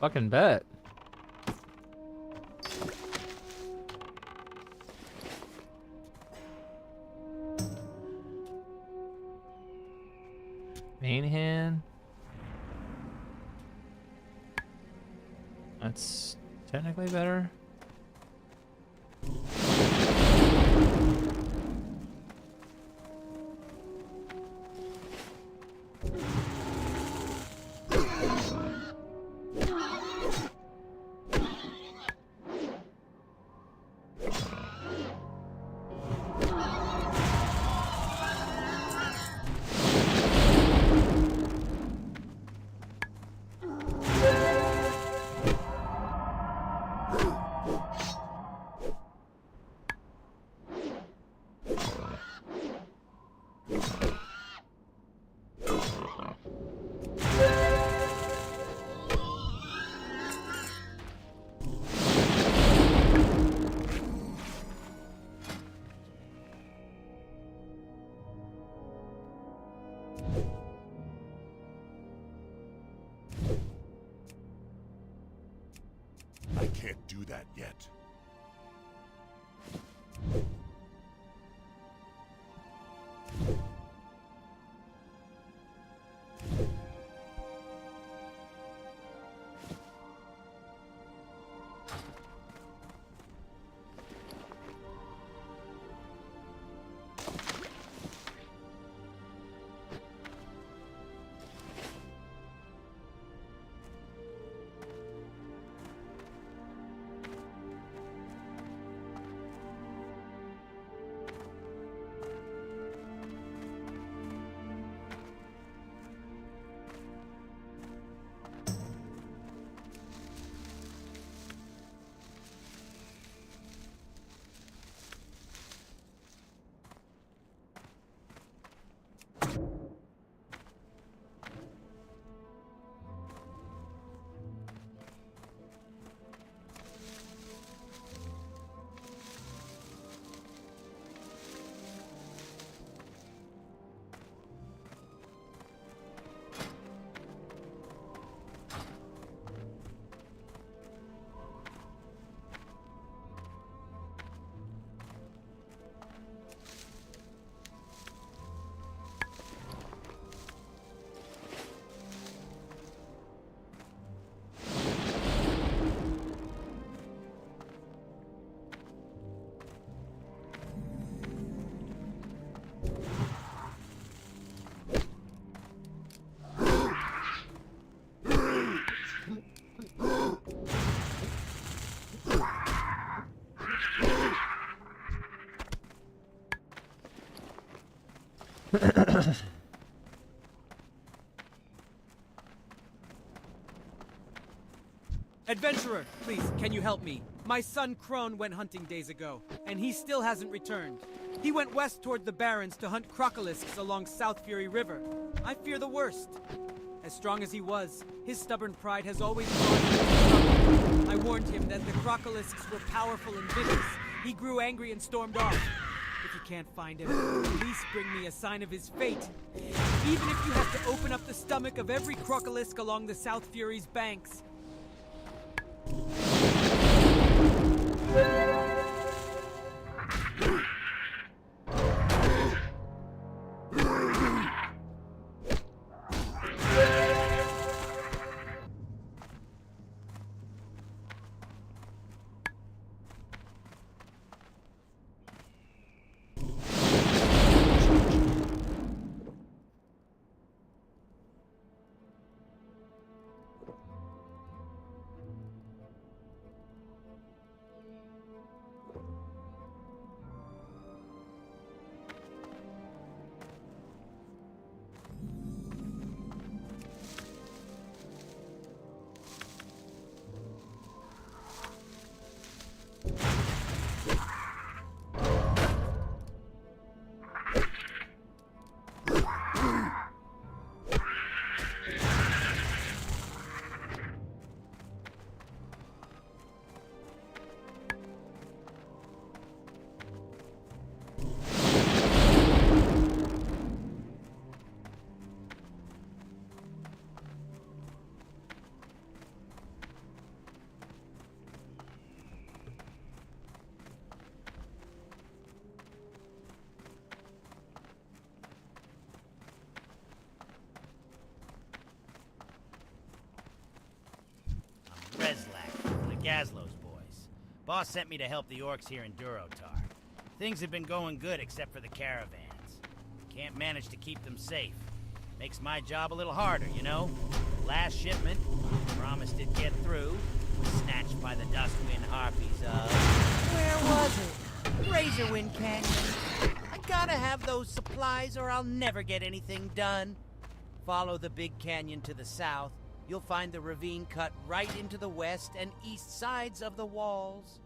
Fucking bet. Main hand. That's technically better. I can't do that yet. Adventurer, please, can you help me? My son Crone went hunting days ago, and he still hasn't returned. He went west toward the Barrens to hunt crocolisks along South Fury River. I fear the worst. As strong as he was, his stubborn pride has always brought him into trouble. I warned him that the crocolisks were powerful and vicious. He grew angry and stormed off. If you can't find him, at least bring me a sign of his fate. Even if you have to open up the stomach of every crocolisk along the South Fury's banks. Jaslow's boys. Boss sent me to help the orcs here in Durotar. Things have been going good except for the caravans. Can't manage to keep them safe. Makes my job a little harder, you know? Last shipment, promised it'd get through, was snatched by the Dustwind Harpies of... Where was it? Razorwind Canyon. I gotta have those supplies or I'll never get anything done. Follow the big canyon to the south. You'll find the ravine cut right into the west and east sides of the walls.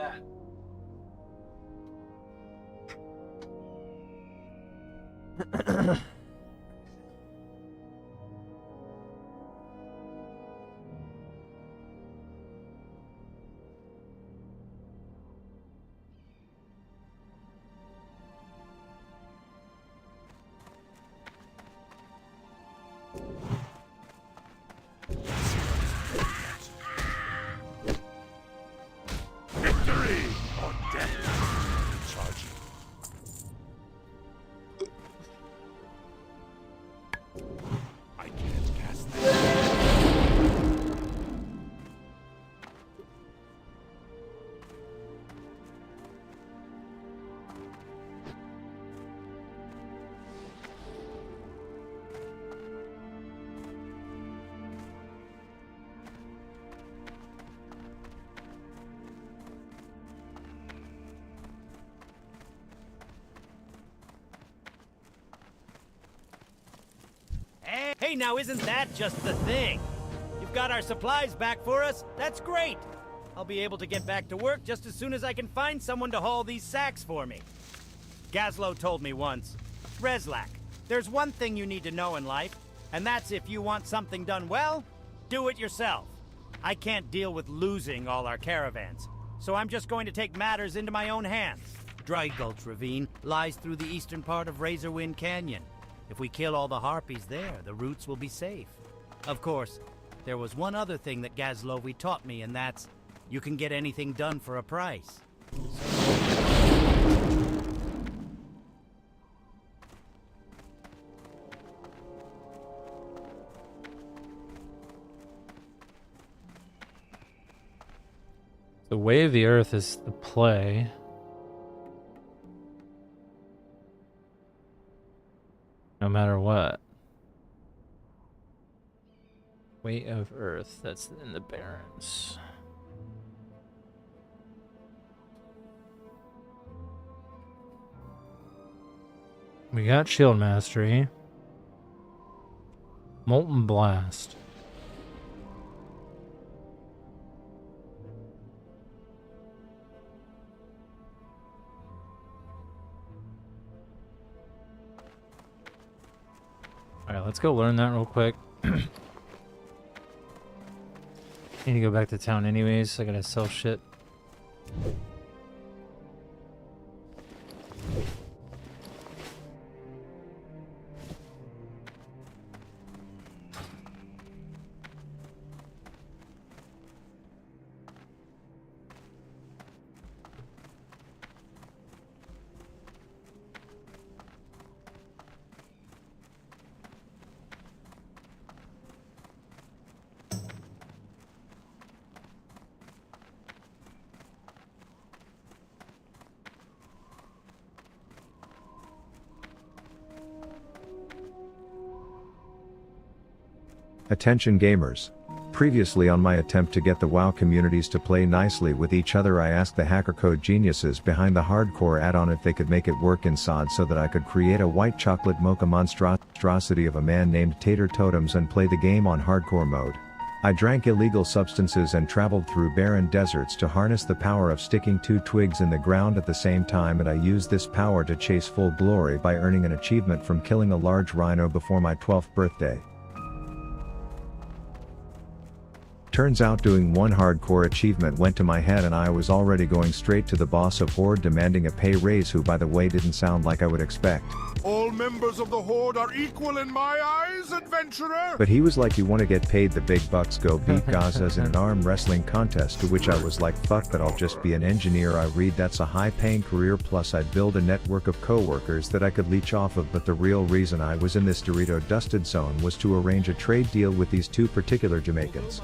that. Victory or death. Charging. I can't cast that. Hey, now isn't that just the thing? You've got our supplies back for us? That's great! I'll be able to get back to work just as soon as I can find someone to haul these sacks for me. Gazlo told me once, Reslak, there's one thing you need to know in life, and that's if you want something done well, do it yourself. I can't deal with losing all our caravans, so I'm just going to take matters into my own hands. Dry Gulch Ravine lies through the eastern part of Razorwind Canyon. If we kill all the harpies there, the routes will be safe. Of course, there was one other thing that Gazlovi taught me, and that's, you can get anything done for a price. The Way of the Earth is the play. No matter what. Way of Earth, that's in the Barrens. We got Shield Mastery. Molten Blast. Alright, let's go learn that real quick. Need to go back to town anyways, so I gotta sell shit. Attention gamers. Previously on my attempt to get the WoW communities to play nicely with each other, I asked the hacker code geniuses behind the hardcore add-on if they could make it work in SoD so that I could create a white chocolate mocha monstrosity of a man named Tater Totems and play the game on hardcore mode. I drank illegal substances and traveled through barren deserts to harness the power of sticking 2 twigs in the ground at the same time, and I used this power to chase full glory by earning an achievement from killing a large rhino before my 12th birthday. Turns out doing one hardcore achievement went to my head and I was already going straight to the boss of Horde demanding a pay raise, who by the way didn't sound like I would expect. All members of the Horde are equal in my eyes, adventurer! But he was like, you want to get paid the big bucks, go beat Gazas in an arm wrestling contest, to which I was like, fuck that, I'll just be an engineer. I read that's a high paying career, plus I'd build a network of co-workers that I could leech off of. But the real reason I was in this Dorito dusted zone was to arrange a trade deal with these 2 particular Jamaicans.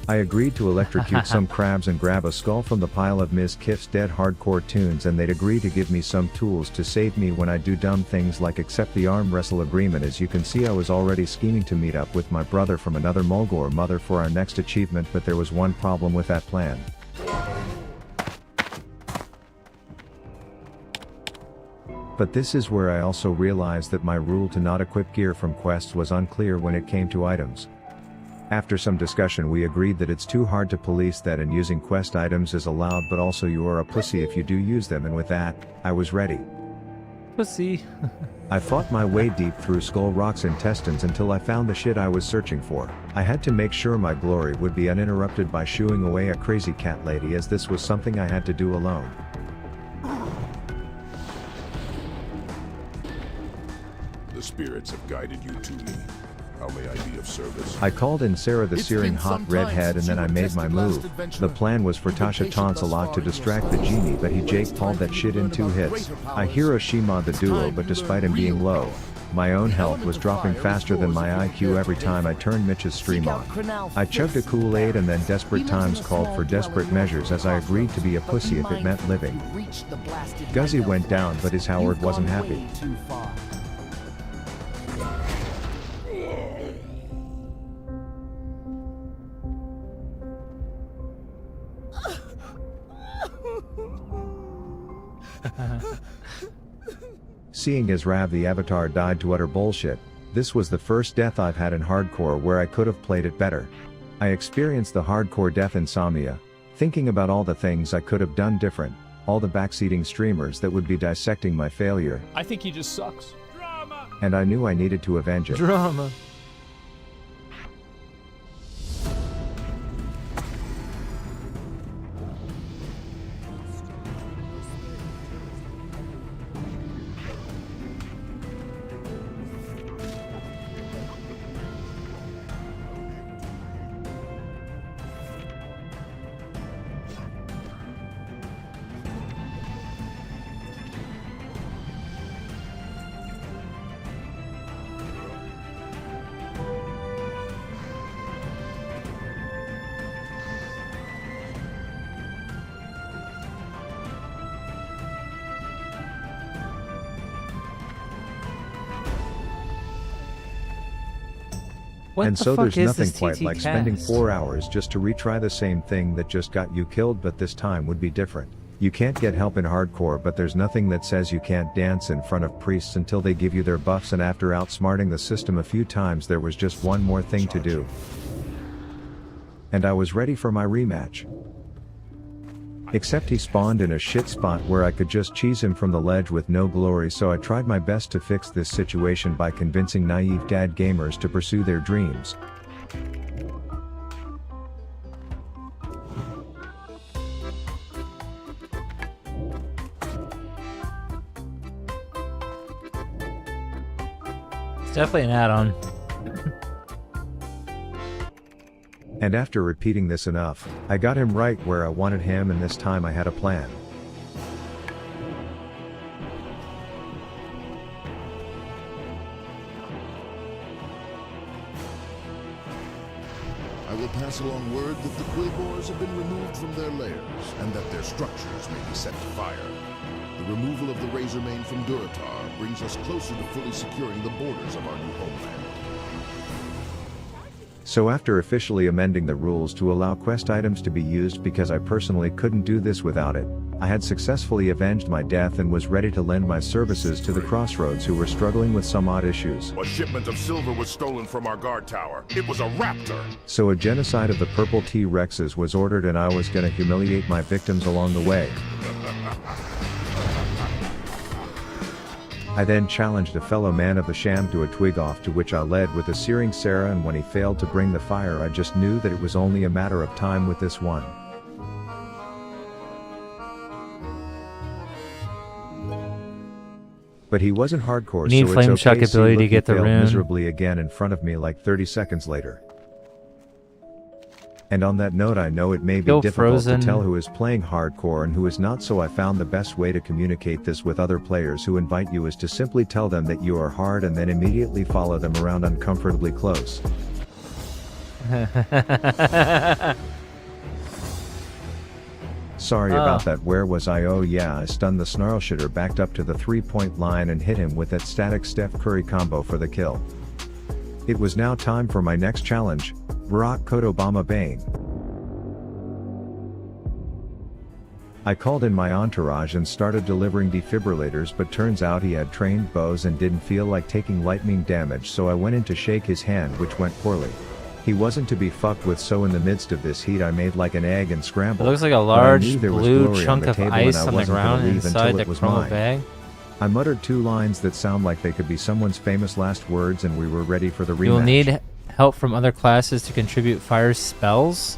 I agreed to electrocute some crabs and grab a skull from the pile of Ms. Kiff's dead hardcore tunes, and they'd agree to give me some tools to save me when I do dumb things like accept the arm wrestle agreement. As you can see, I was already scheming to meet up with my brother from another Mulgore mother for our next achievement, but there was one problem with that plan. But this is where I also realized that my rule to not equip gear from quests was unclear when it came to items. After some discussion we agreed that it's too hard to police that and using quest items is allowed, but also you are a pussy if you do use them, and with that, I was ready. Pussy. I fought my way deep through Skull Rock's intestines until I found the shit I was searching for. I had to make sure my glory would be uninterrupted by shooing away a crazy cat lady, as this was something I had to do alone. The spirits have guided you to me. How may I be of service? I called in Sarah the searing hot redhead, and then I made my move. The plan was for Tasha Taunts a lot to distract the genie, but he Jake Paul'd that shit in 2 hits. I hero Shima the duo, but despite him being low, my own health was dropping faster than my IQ every time I turned Mitch's stream on. I chugged a Kool-Aid and then Desperate Times called for desperate measures, as I agreed to be a pussy if it meant living. Guzzy went down, but his Howard wasn't happy. Seeing as Rav the Avatar died to utter bullshit, this was the first death I've had in hardcore where I could have played it better. I experienced the hardcore death insomnia, thinking about all the things I could have done different, all the backseating streamers that would be dissecting my failure. I think he just sucks. And I knew I needed to avenge it. Drama. And so there's nothing quite like spending 4 hours just to retry the same thing that just got you killed, but this time would be different. You can't get help in hardcore, but there's nothing that says you can't dance in front of priests until they give you their buffs, and after outsmarting the system a few times there was just one more thing to do. And I was ready for my rematch. Except he spawned in a shit spot where I could just cheese him from the ledge with no glory, so I tried my best to fix this situation by convincing naive dad gamers to pursue their dreams. It's definitely an add-on. And after repeating this enough, I got him right where I wanted him, and this time I had a plan. I will pass along word that the Quillbores have been removed from their lairs, and that their structures may be set to fire. The removal of the Razormane from Durotar brings us closer to fully securing the borders of our new homeland. So after officially amending the rules to allow quest items to be used, because I personally couldn't do this without it, I had successfully avenged my death and was ready to lend my services to the Crossroads, who were struggling with some odd issues. A shipment of silver was stolen from our guard tower. It was a raptor! So a genocide of the purple T-Rexes was ordered, and I was gonna humiliate my victims along the way. I then challenged a fellow man of the Sham to a twig off, to which I led with a searing Sarah, and when he failed to bring the fire I just knew that it was only a matter of time with this one. But he wasn't hardcore, Need so flame it's chuck okay. ability See, to look, get he the failed rune. miserably again in front of me like 30 seconds later. And on that note, I know it may be Go difficult Frozen. to tell who is playing hardcore and who is not, so I found the best way to communicate this with other players who invite you is to simply tell them that you are hard and then immediately follow them around uncomfortably close. Sorry about that. Where was I? Oh yeah, I stunned the snarl shitter, backed up to the 3-point line and hit him with that static Steph Curry combo for the kill. It was now time for my next challenge, Barack Code Obama Bane. I called in my entourage and started delivering defibrillators, but turns out he had trained bows and didn't feel like taking lightning damage, so I went in to shake his hand, which went poorly. He wasn't to be fucked with, so in the midst of this heat I made like an egg and It scrambled. looks like a But I large knew there was blue glory on chunk the of table ice and I on the wasn't gonna ground leave inside until the it was chromo mine. bag. I muttered 2 lines that sound like they could be someone's famous last words, and we were ready for the rematch. You will need help from other classes to contribute fire spells.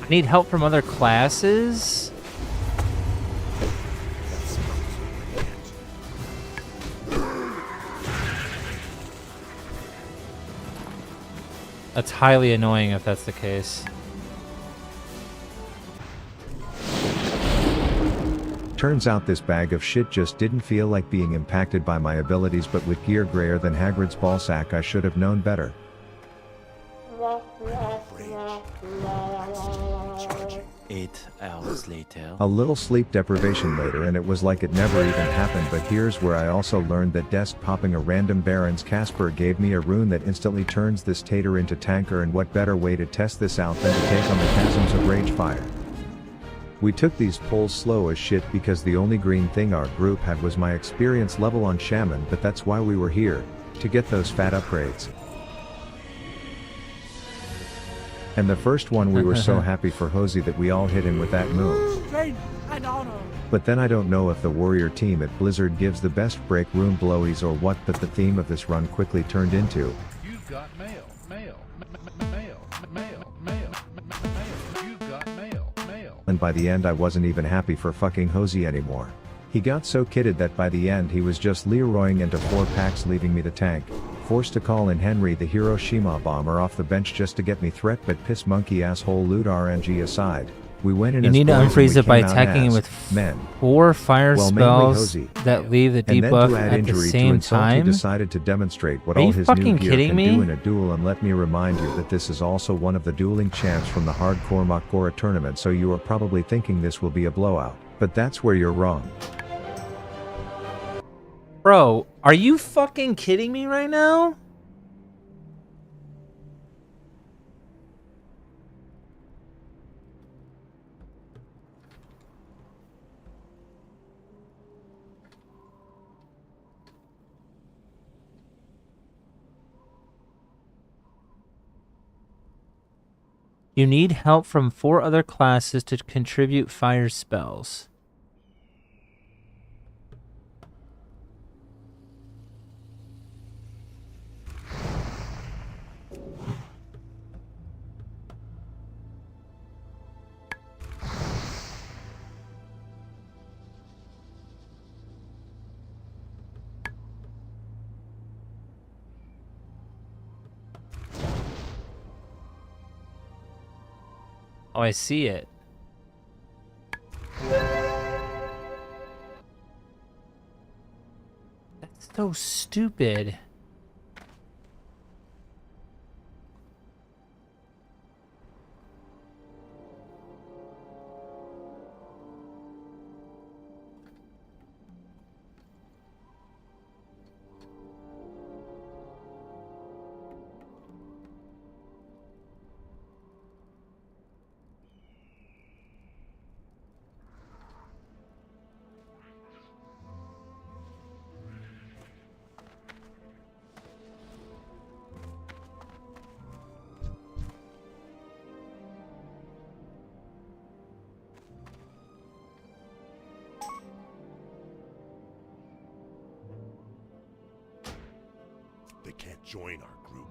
I need help from other classes? That's highly annoying if that's the case. Turns out this bag of shit just didn't feel like being impacted by my abilities, but with gear grayer than Hagrid's ballsack I should have known better. 8 hours later. A little sleep deprivation later and it was like it never even happened, but here's where I also learned that desk popping a random Baron's Casper gave me a rune that instantly turns this tater into tanker, and what better way to test this out than to take on the chasms of rage fire. We took these pulls slow as shit because the only green thing our group had was my experience level on Shaman, but that's why we were here, to get those fat upgrades. And the first one we were so happy for Hosey that we all hit him with that move. Strength and honor. But then I don't know if the warrior team at Blizzard gives the best break room blowies or what, but the theme of this run quickly turned into You've got mail, mail, mail, mail, mail, you've got mail, mail. and by the end I wasn't even happy for fucking Hosey anymore. He got so kitted that by the end he was just Leroying into 4 packs, leaving me the tank, forced to call in Henry the Hiroshima bomber off the bench just to get me threat, but piss monkey asshole loot RNG aside. We went in You as need to boys and unfreeze we it by came out attacking it as with men. 4 fire Well, mainly spells Hosey. that leave the And then debuff to add at the injury to same insult, time. he decided to demonstrate what Are all you his new fucking gear kidding can me? do in a duel, and let me remind you that this is also one of the dueling champs from the Hardcore Makgora tournament, so you are probably thinking this will be a blowout. But that's where you're wrong. Bro, are you fucking kidding me right now? You need help from 4 other classes to contribute fire spells. Oh, I see it. That's so stupid. They can't join our group.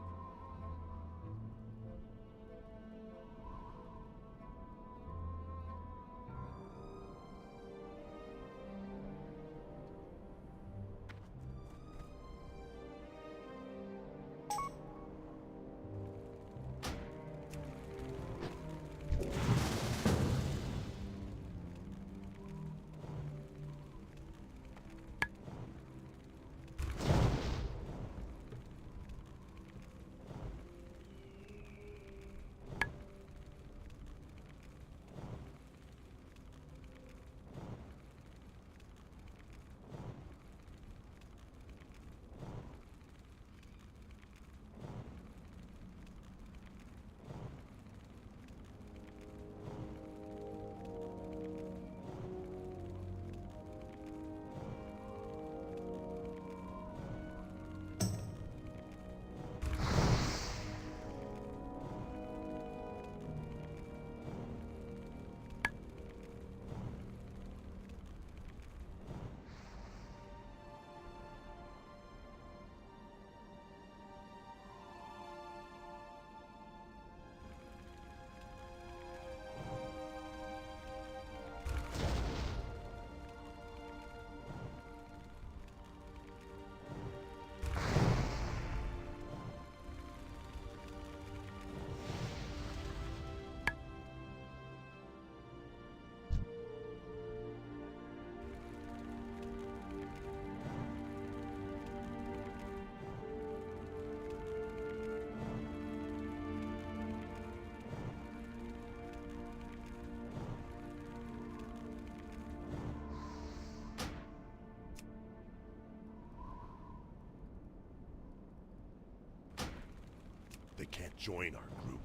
join our group.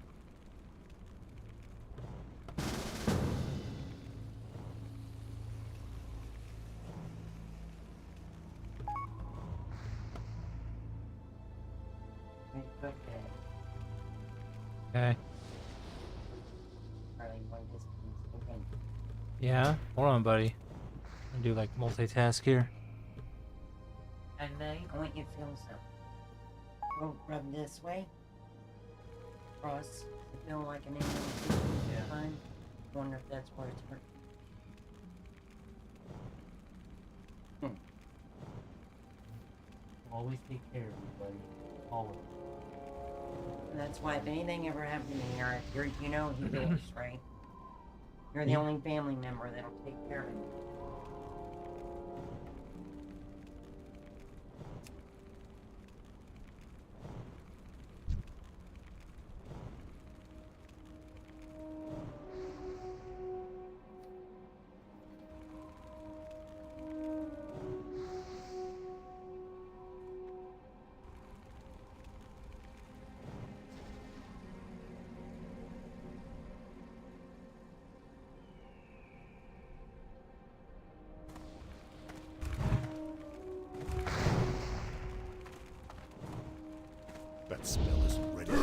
Okay. Yeah? Hold on, buddy. I'll do like multitask here. At night, I want you to feel something. Go rub this way. Cross. Feel like an animal. Yeah. Fine. Wonder if that's where it's hurt. Always take care of me, buddy. Always. And that's why if anything ever happened to me, Eric, you know who it is, right? You're the only family member that'll take care of me. That smell is ready yet.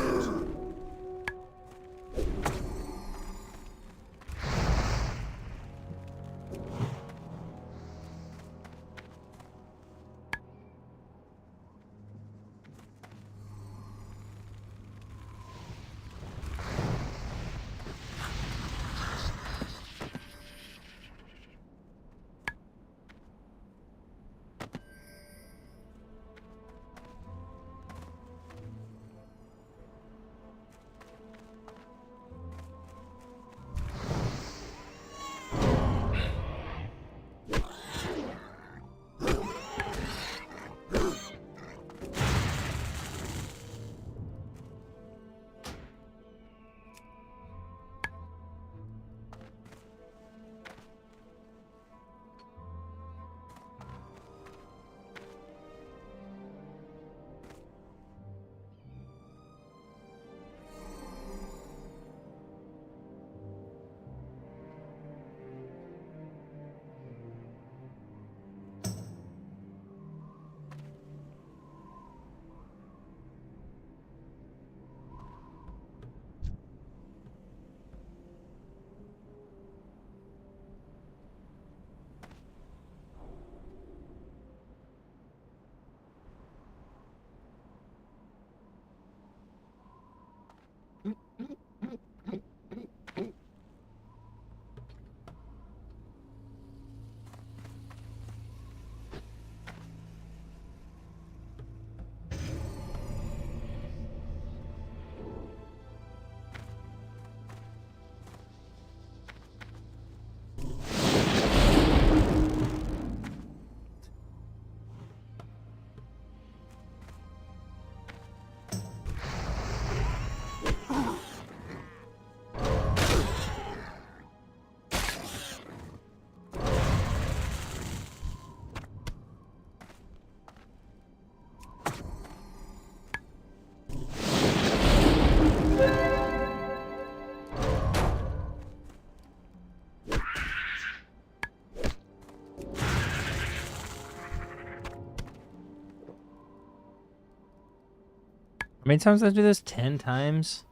How many times did I do this? 10 times?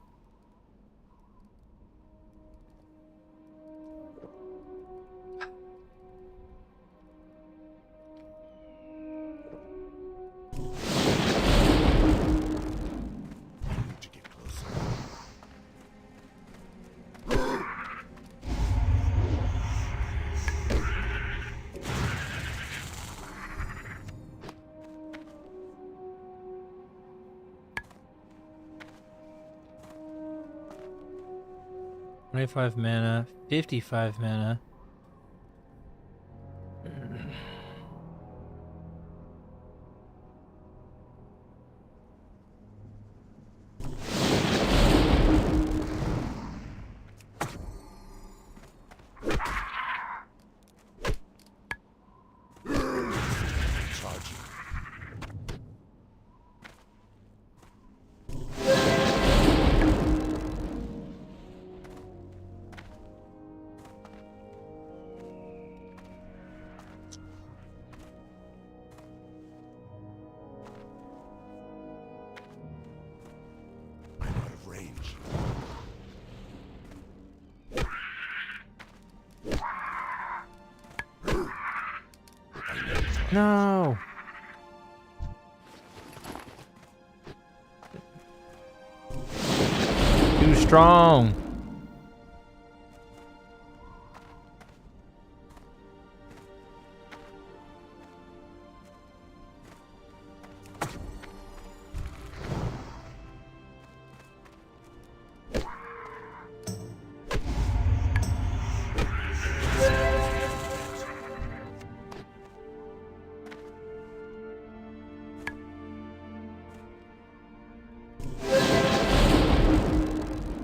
$25 mana, 55 mana. No. Too strong.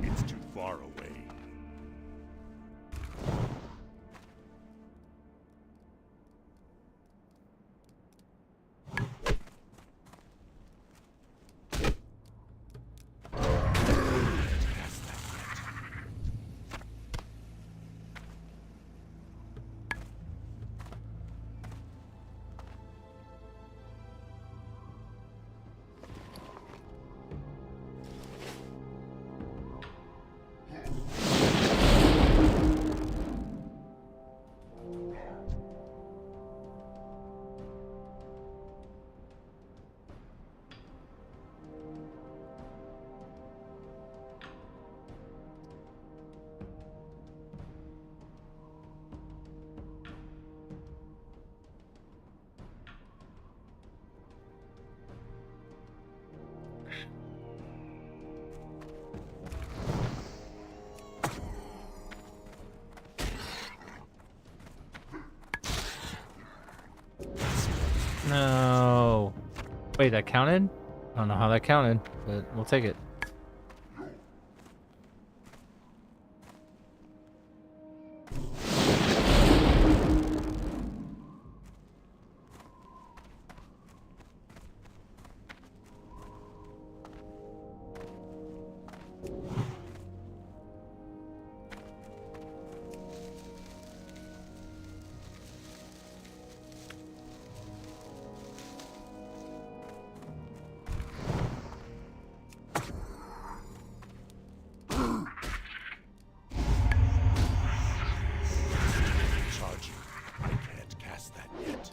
It's too far away. No. Wait, that counted? I don't know how that counted, but we'll take it. Charging. I can't cast that yet.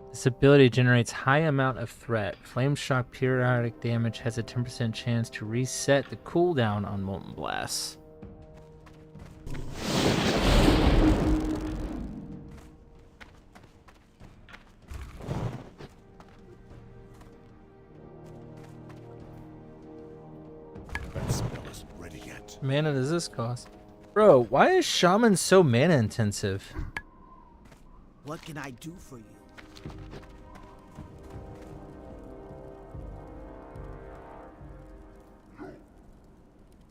This ability generates high amount of threat. Flame shock periodic damage has a 10% chance to reset the cooldown on Molten Blast. That spell isn't ready yet. Mana does this cost? Bro, why is Shaman so mana intensive? What can I do for you?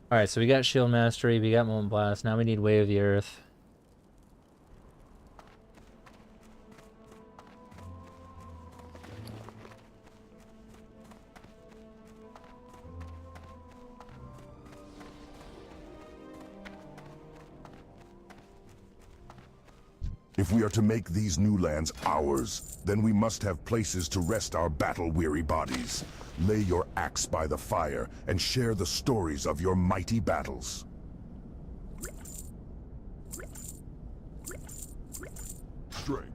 Alright, so we got Shield Mastery, we got Molten Blast, now we need Way of the Earth. If we are to make these new lands ours, then we must have places to rest our battle-weary bodies. Lay your axe by the fire and share the stories of your mighty battles. Strength.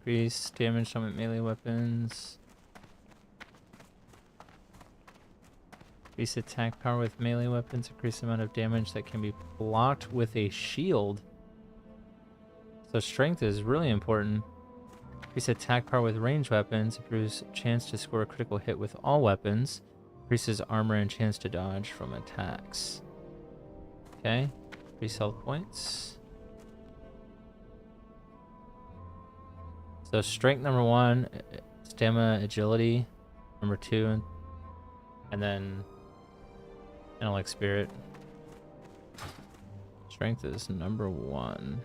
Increase damage on melee weapons. Increase attack power with melee weapons. Increase the amount of damage that can be blocked with a shield. So strength is really important. Increase attack power with ranged weapons. Improves chance to score a critical hit with all weapons. Increases armor and chance to dodge from attacks. Okay. Increase health points. So strength number 1, stamina, agility number 2, and then intellect, spirit. Strength is number 1.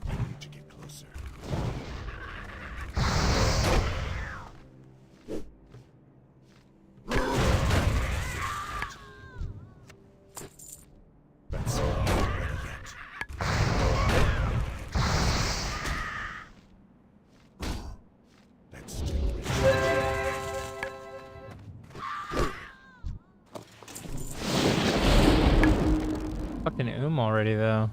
I need to get closer. Let's see, not ready yet. Let's still Fucking already though.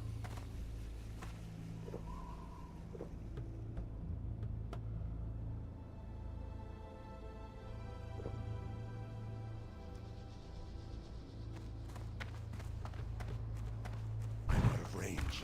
I'm out of range.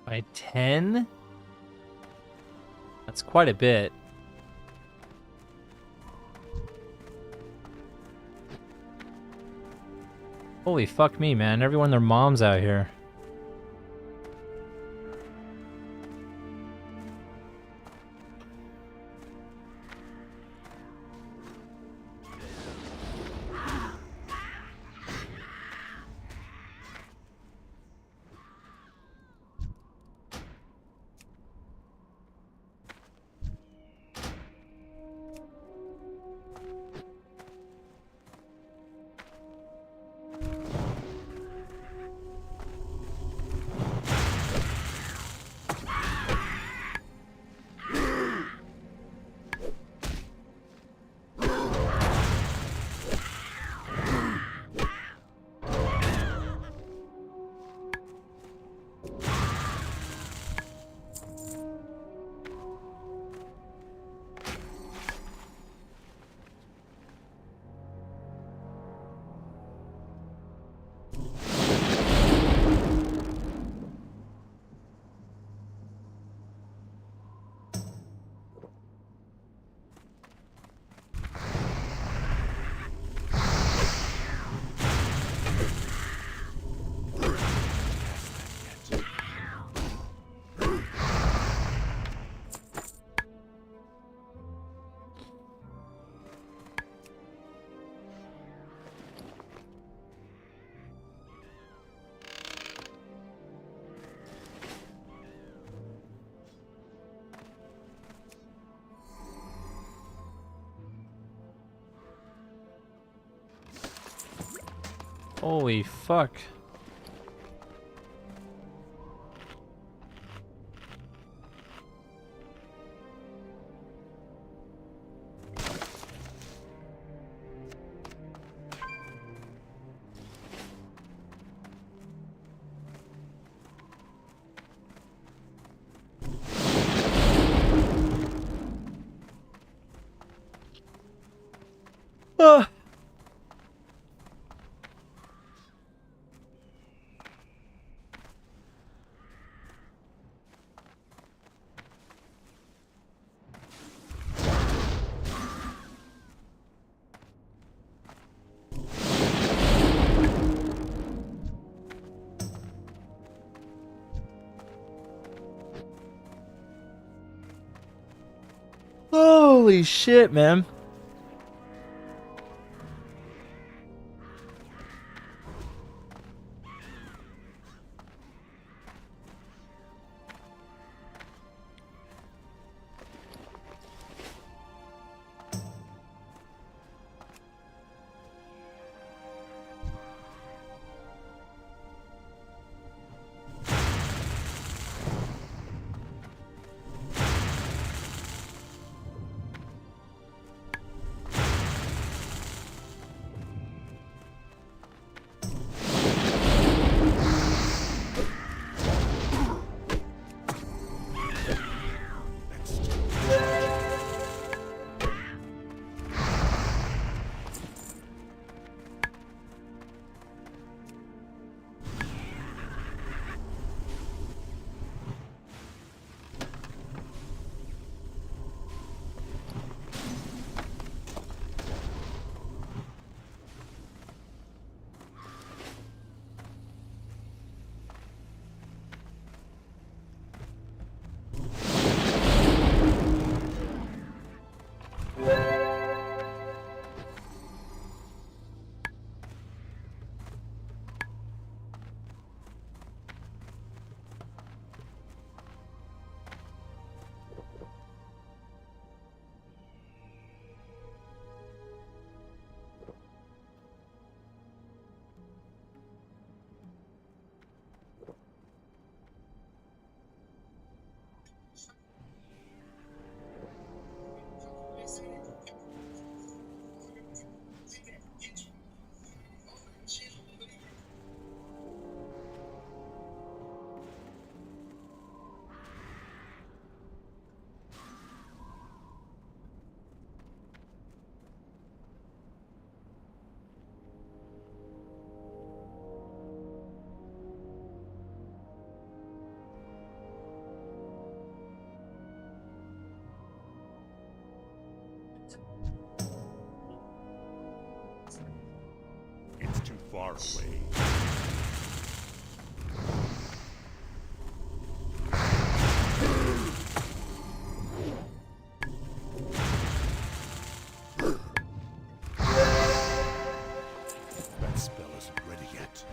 By 10? That's quite a bit. Holy fuck me, man. Everyone, their mom's out here. Holy fuck. Holy shit, man. It's too far away. That spell isn't ready yet.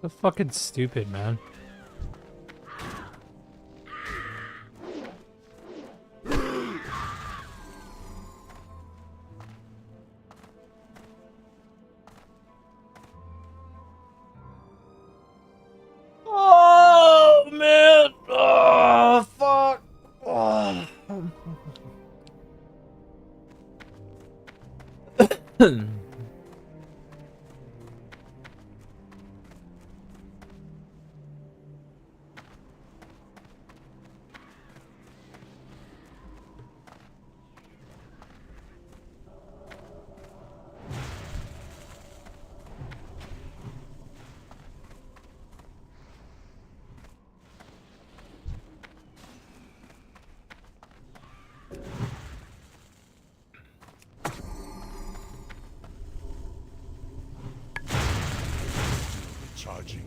So fucking stupid, man. Oh man! Oh fuck! Oh. Charging.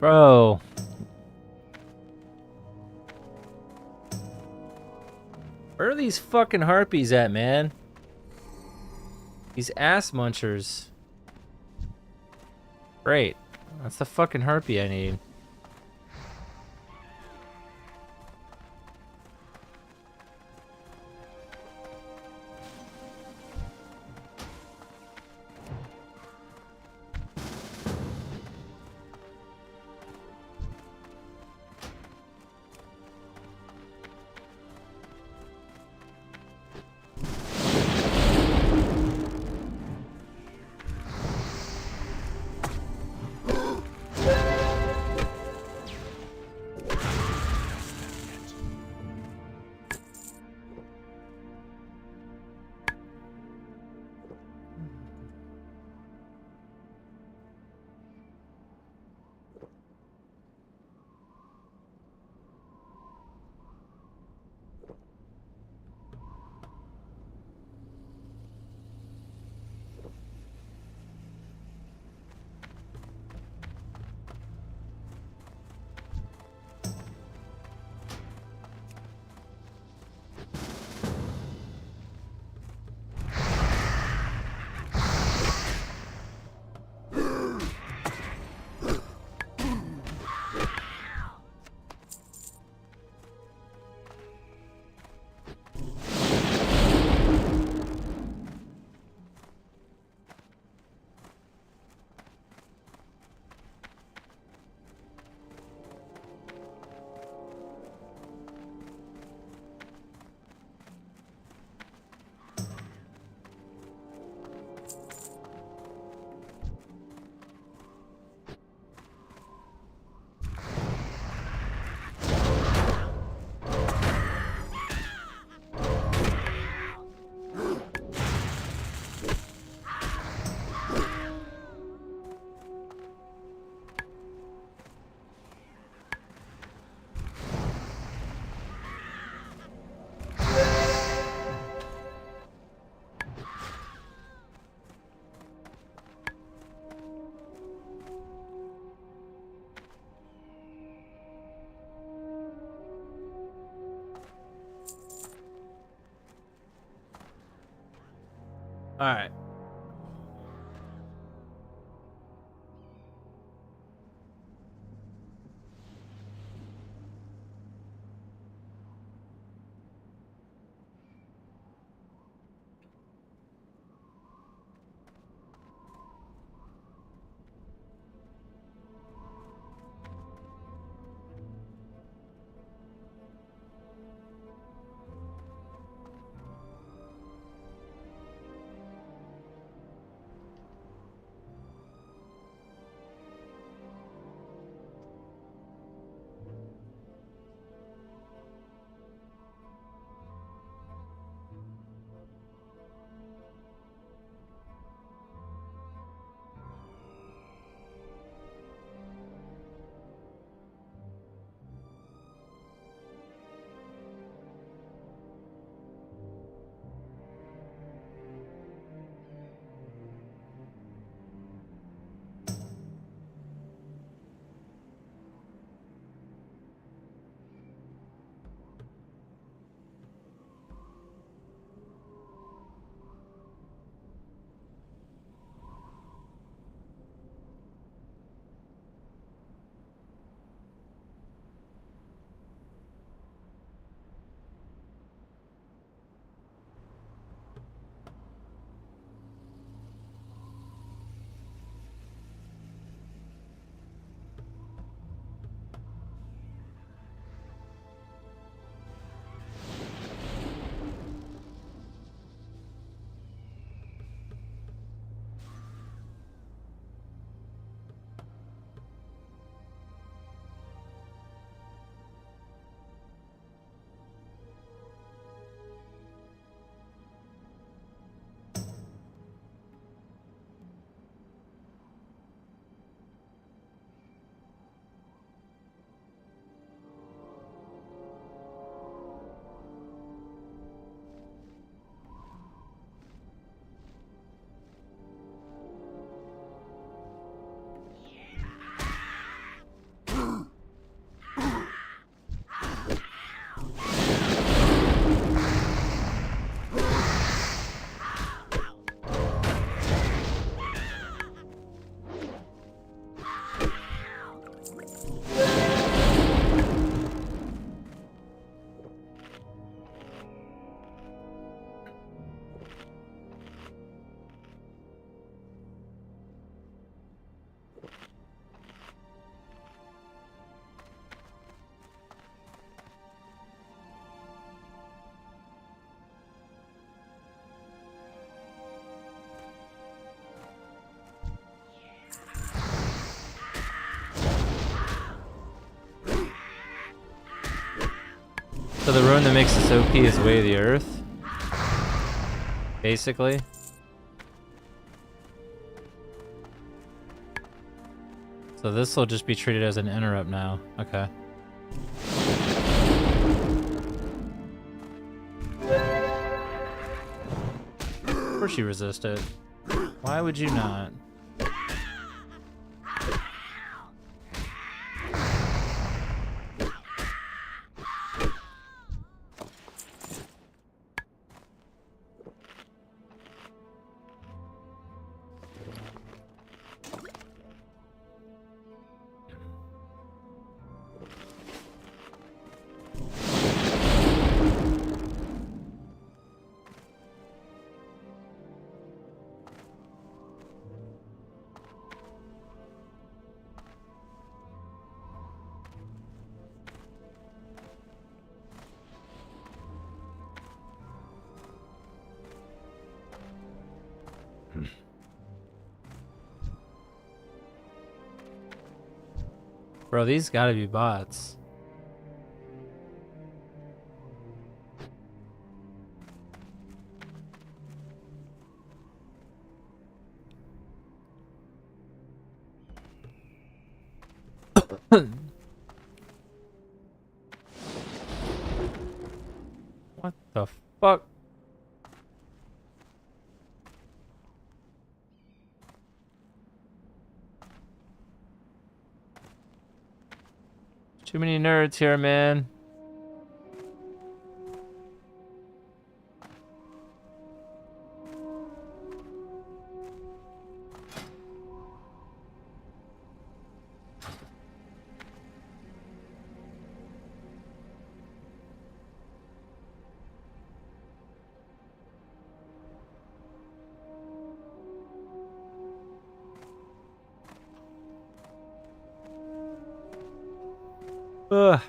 Bro. Where are these fucking harpies at, man? These ass munchers. Great. That's the fucking harpy I need. All right. So the rune that makes us OP is Way of the Earth? Basically. So this will just be treated as an interrupt now. Okay. Of course you resist it. Why would you not? Bro, these gotta be bots. What the fuck? Too many nerds here, man. Ugh.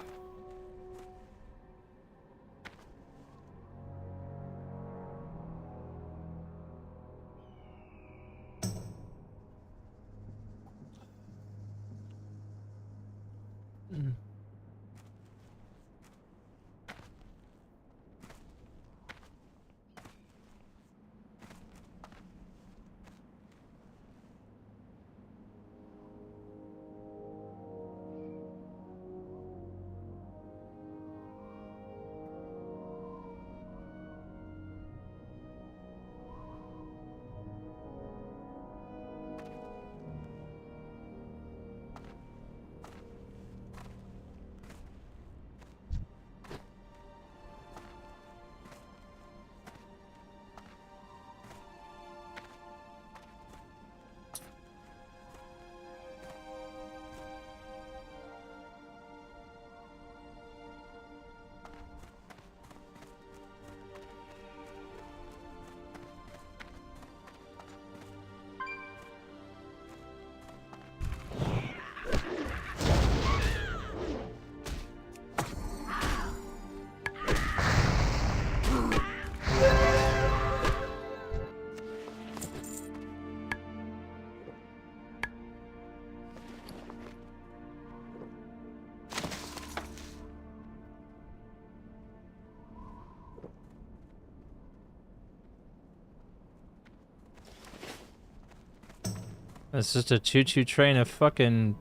It's just a choo-choo train of fucking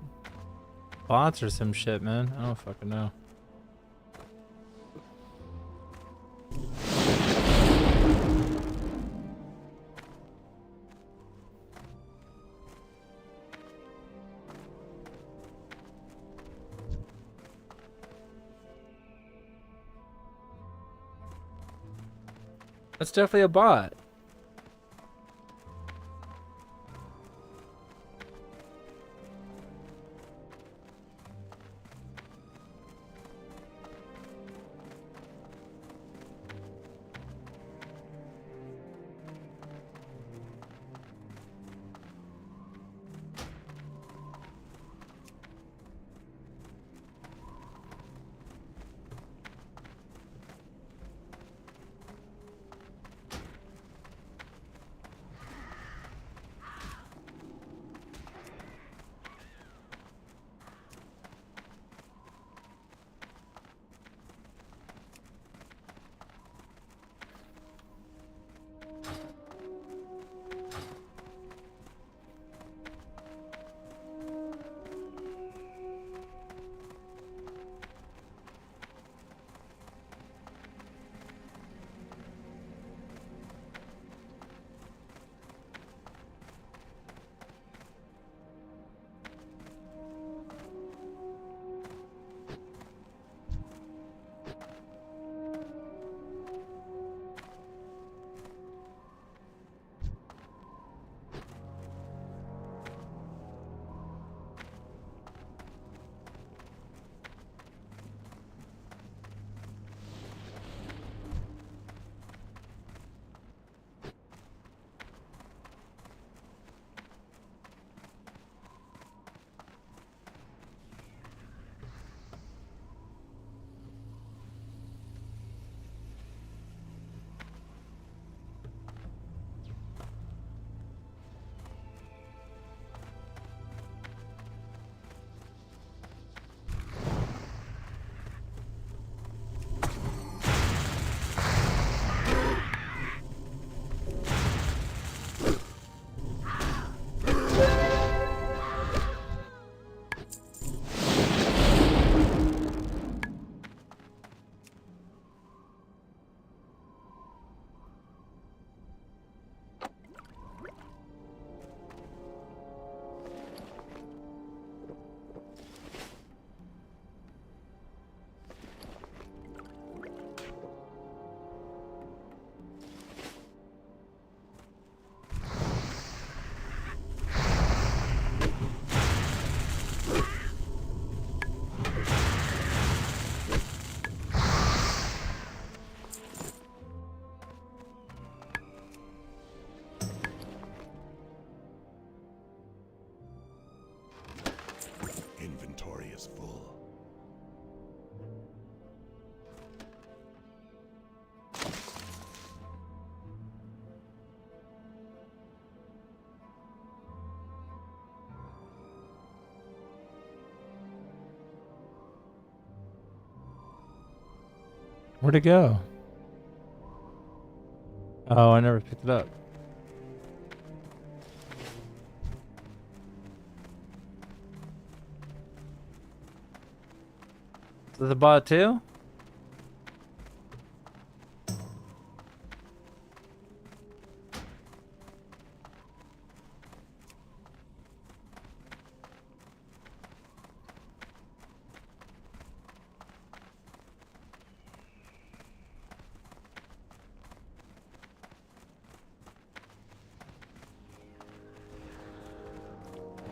bots or some shit, man. I don't fucking know. That's definitely a bot. Where'd it go? Oh, I never picked it up. Is it the bot too?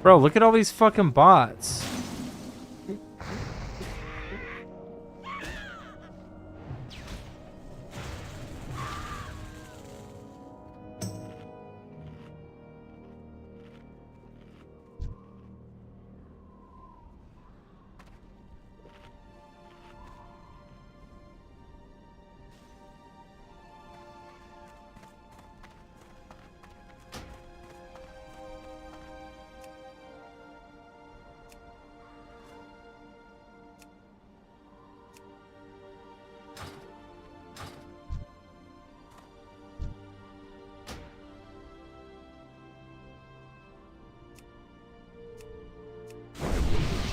Bro, look at all these fucking bots.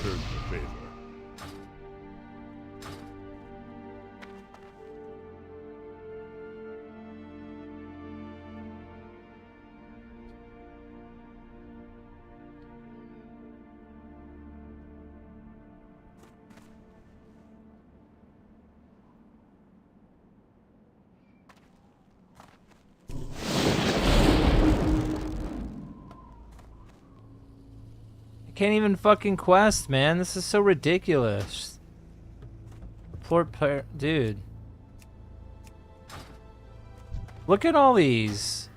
Return the favor. I can't even fucking quest, man. This is so ridiculous. Poor player, dude. Look at all these.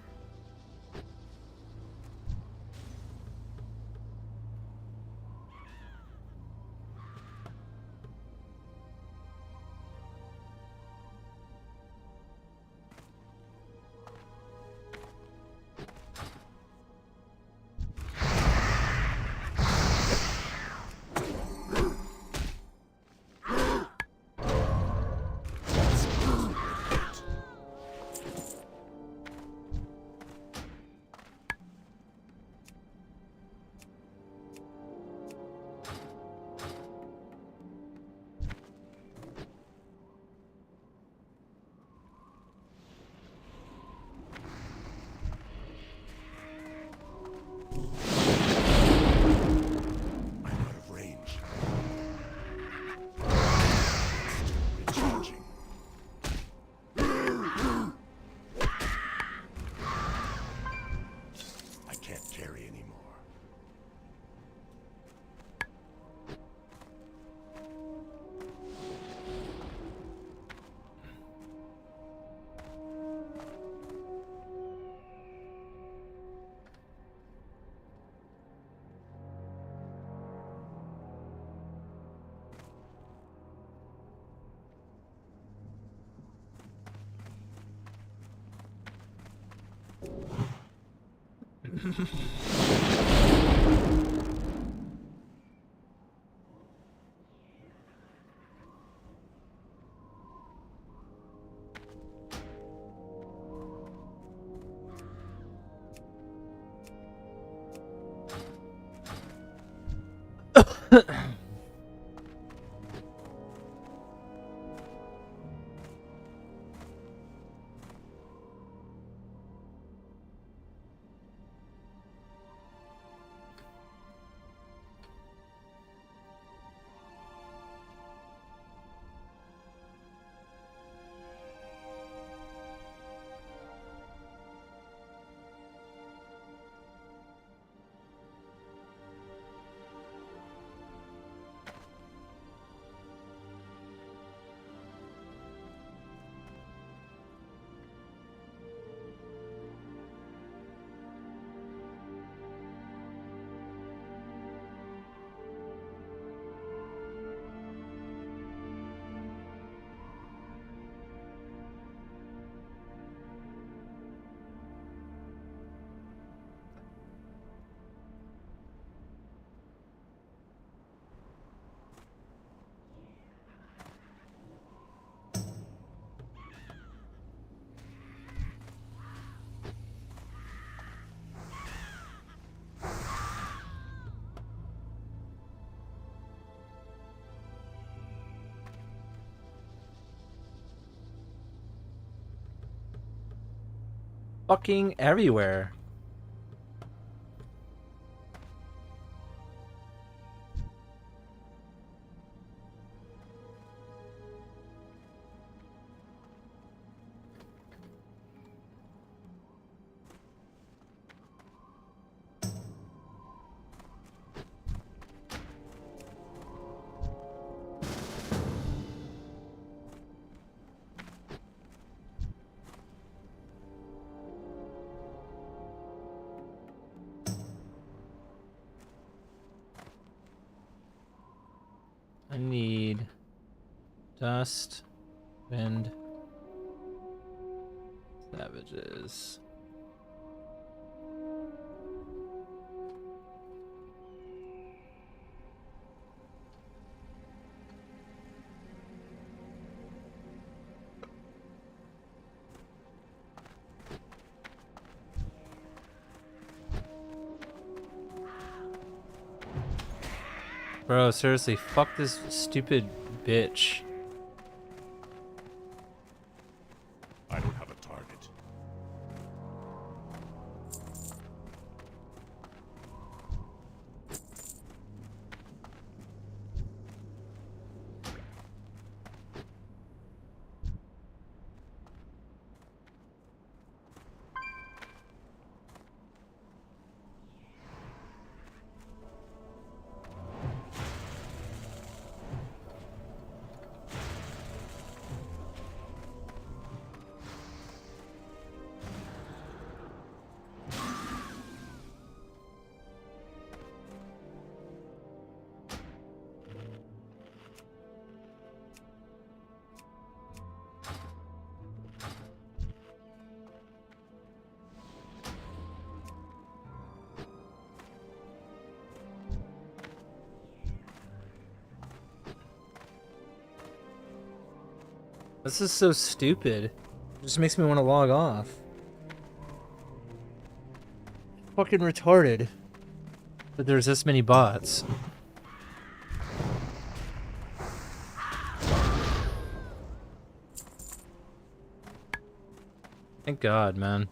fucking everywhere. I need dust, wind, savages. Bro, seriously, fuck this stupid bitch. I don't have a target. This is so stupid. It just makes me want to log off. Fucking retarded. But there's this many bots. Thank God, man.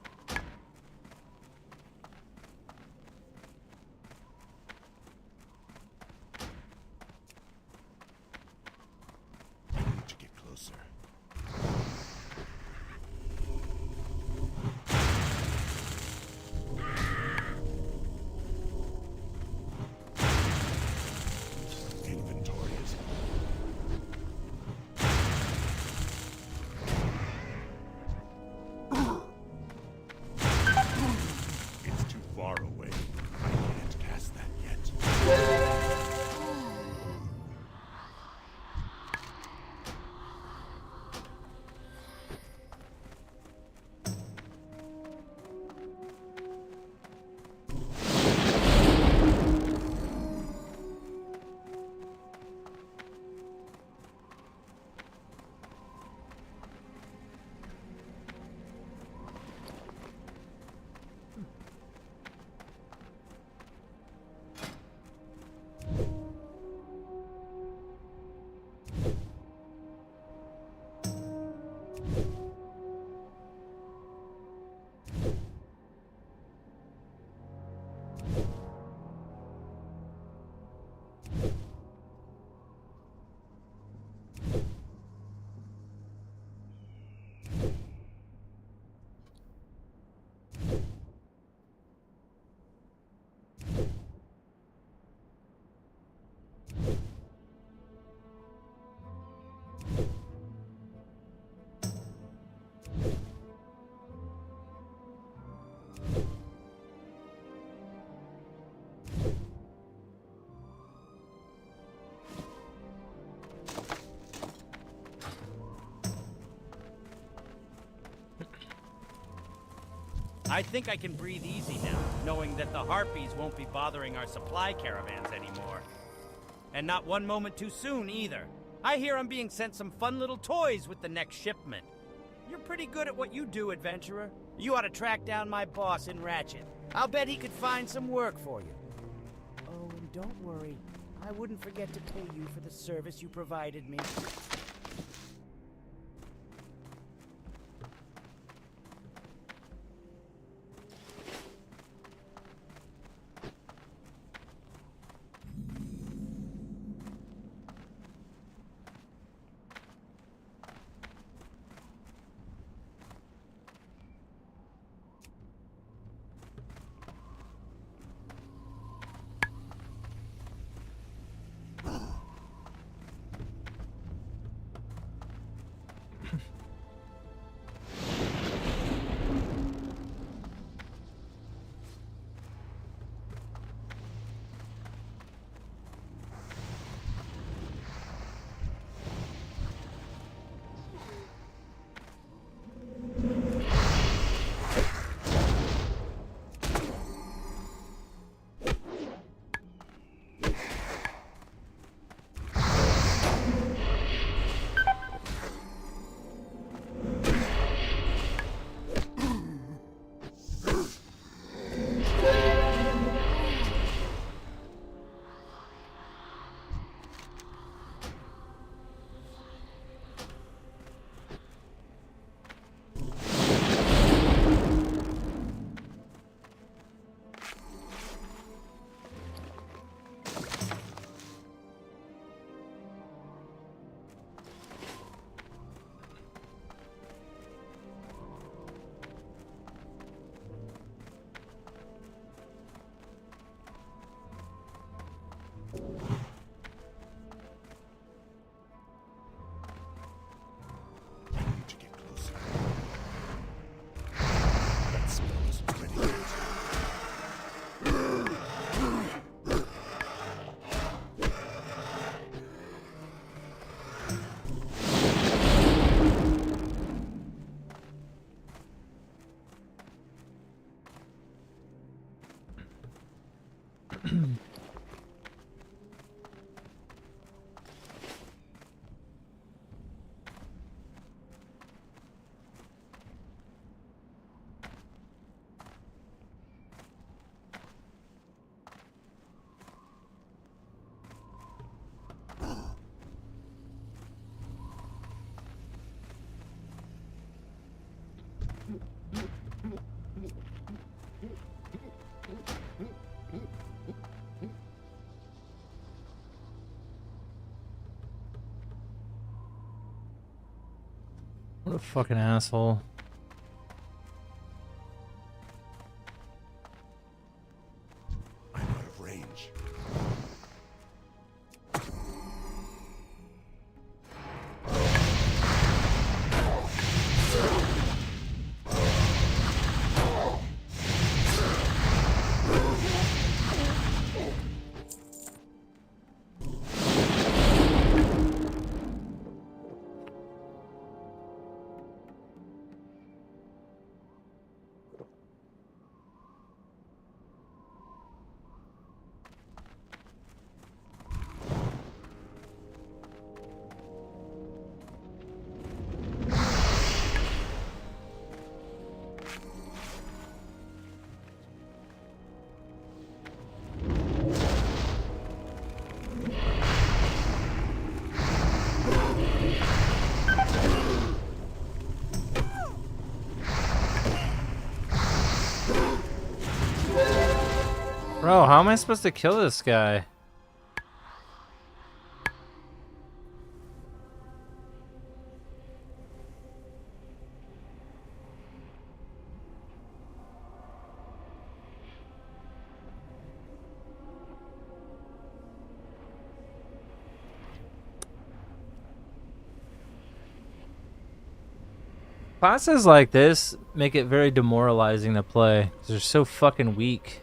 I think I can breathe easy now, knowing that the Harpies won't be bothering our supply caravans anymore. And not one moment too soon, either. I hear I'm being sent some fun little toys with the next shipment. You're pretty good at what you do, adventurer. You ought to track down my boss in Ratchet. I'll bet he could find some work for you. Oh, and don't worry. I wouldn't forget to pay you for the service you provided me. What a fucking asshole. I'm out of range. Bro, how am I supposed to kill this guy? Classes like this make it very demoralizing to play because they're so fucking weak.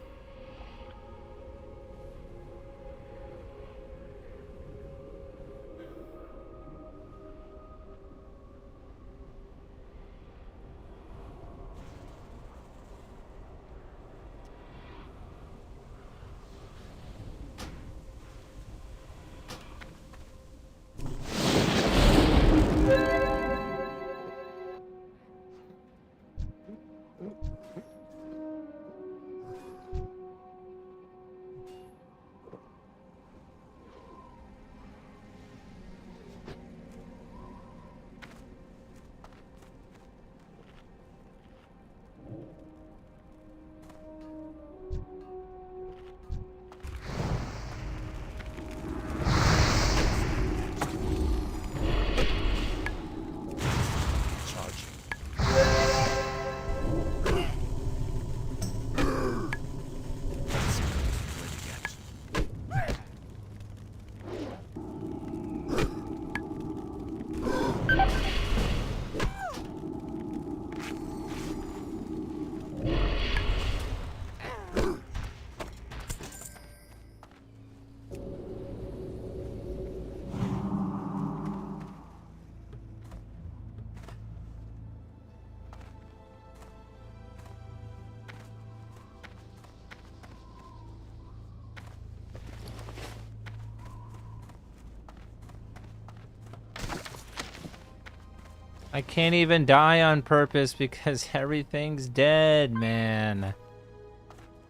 I can't even die on purpose because everything's dead, man.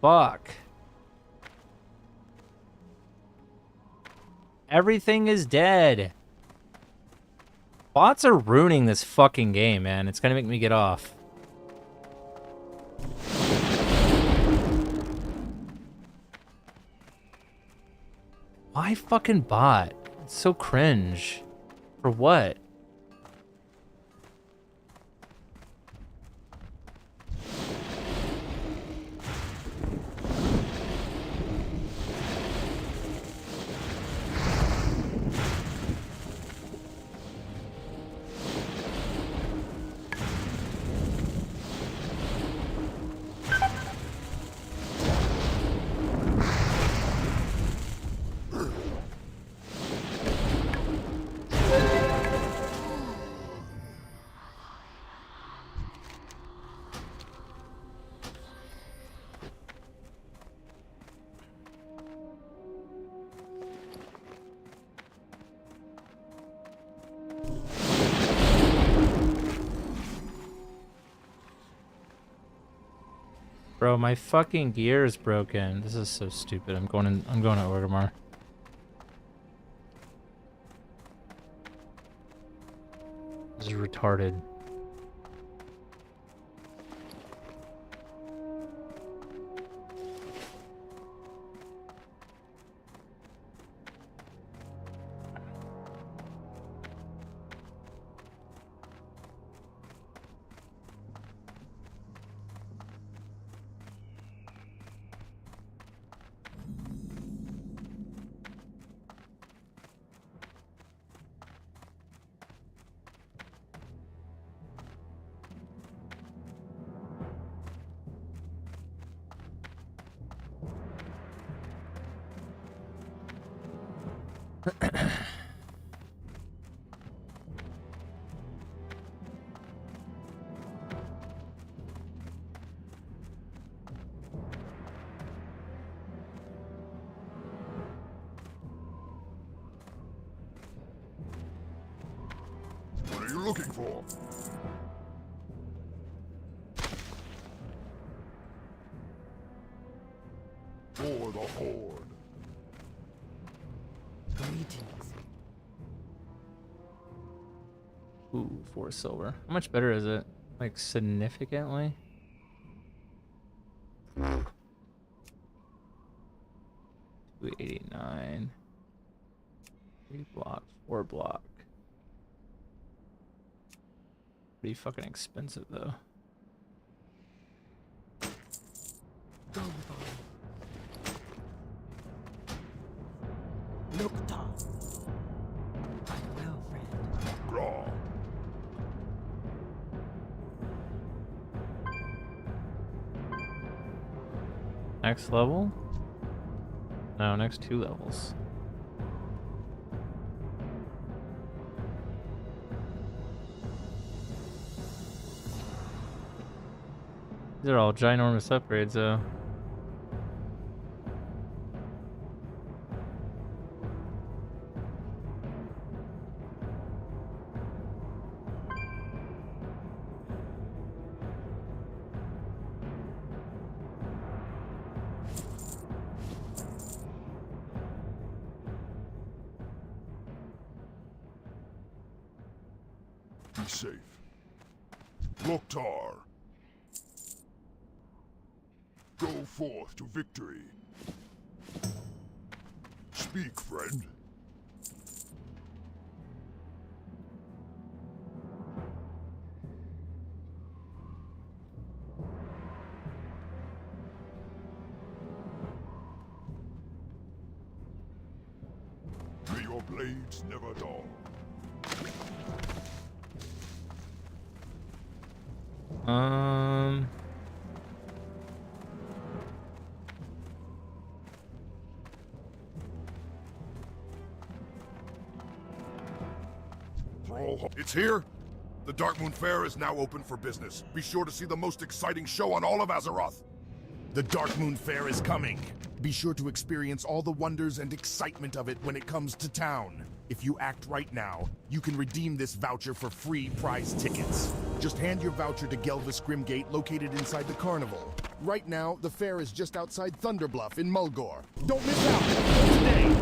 Fuck. Everything is dead. Bots are ruining this fucking game, man. It's gonna make me get off. Why fucking bot? It's so cringe. For what? Bro, my fucking gear is broken. This is so stupid. I'm going to Orgrimmar. This is retarded. looking for? For the Horde. Greetings. Ooh, 4 silver. How much better is it? Like, significantly? 289. 3 block, 4 block. Pretty fucking expensive, though. Go, boy. Look, Tom. Fight well, friend. Graw. Next level? No, next 2 levels. These are all ginormous upgrades, though. Be safe. Loktar. Go forth to victory. Speak, friend. May your blades never dull. It's here. The Darkmoon Fair is now open for business. Be sure to see the most exciting show on all of Azeroth. The Darkmoon Fair is coming. Be sure to experience all the wonders and excitement of it when it comes to town. If you act right now, you can redeem this voucher for free prize tickets. Just hand your voucher to Gelvis Grimgate, located inside the carnival. Right now, the fair is just outside Thunderbluff in Mulgore. Don't miss out! Go today!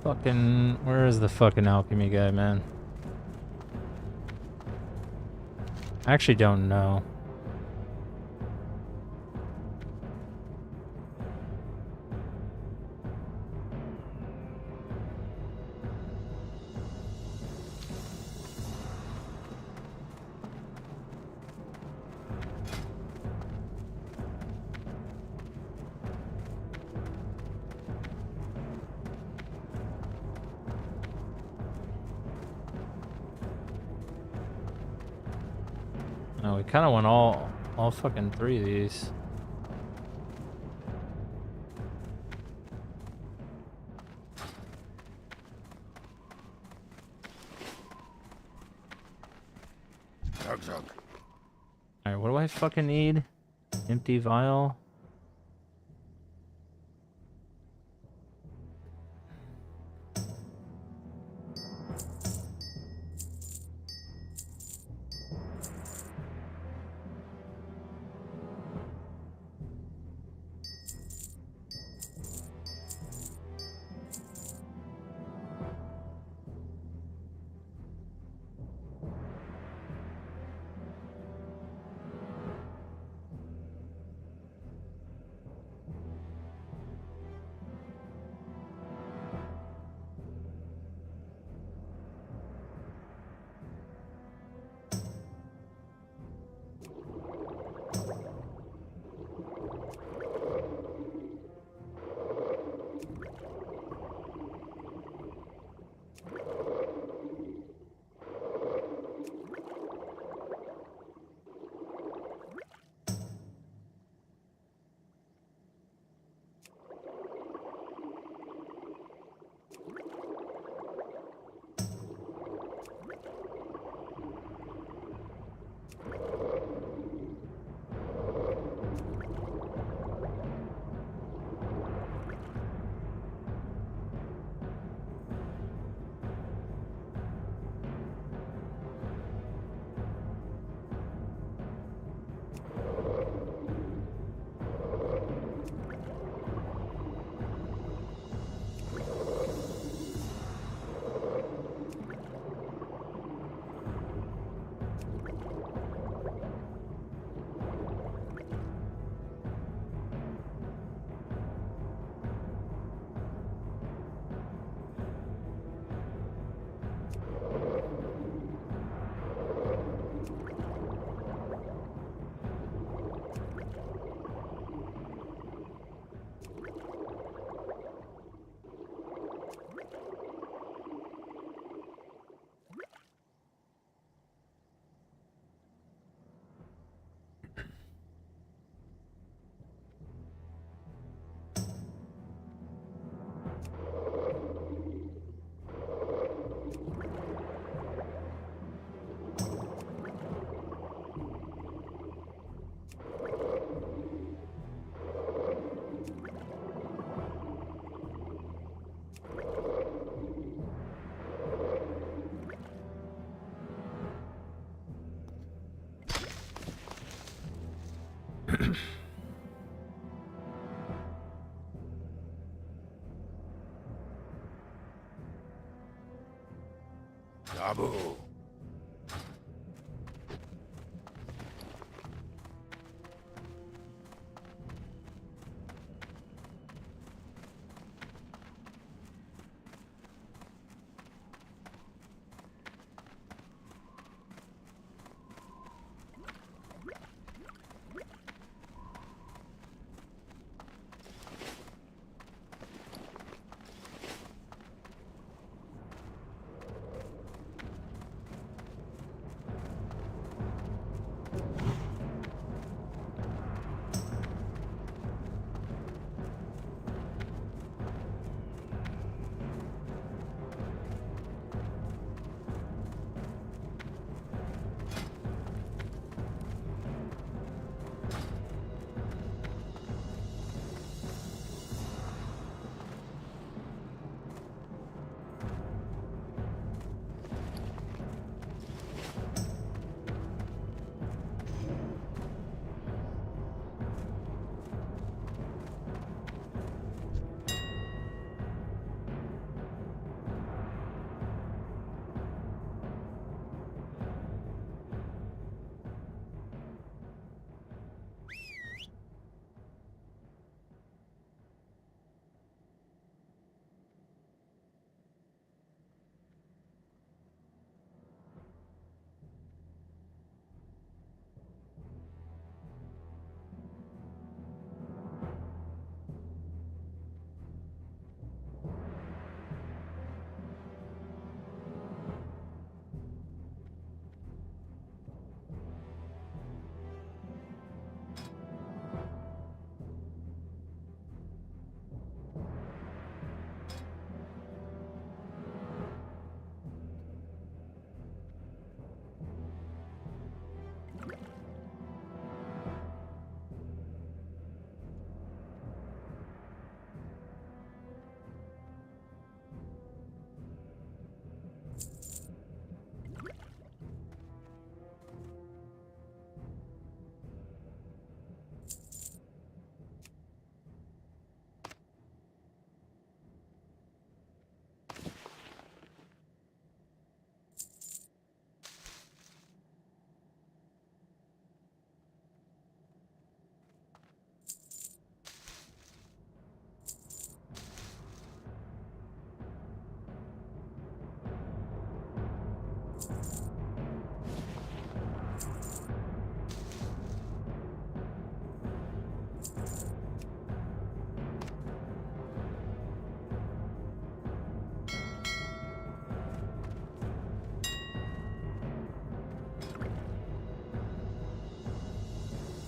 Fucking, where is the fucking alchemy guy, man? I actually don't know. No, we kind of want all fucking 3 of these. Alright, what do I fucking need? Empty vial. Abu.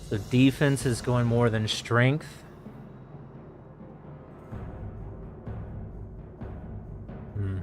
So defense is going more than strength. Hmm.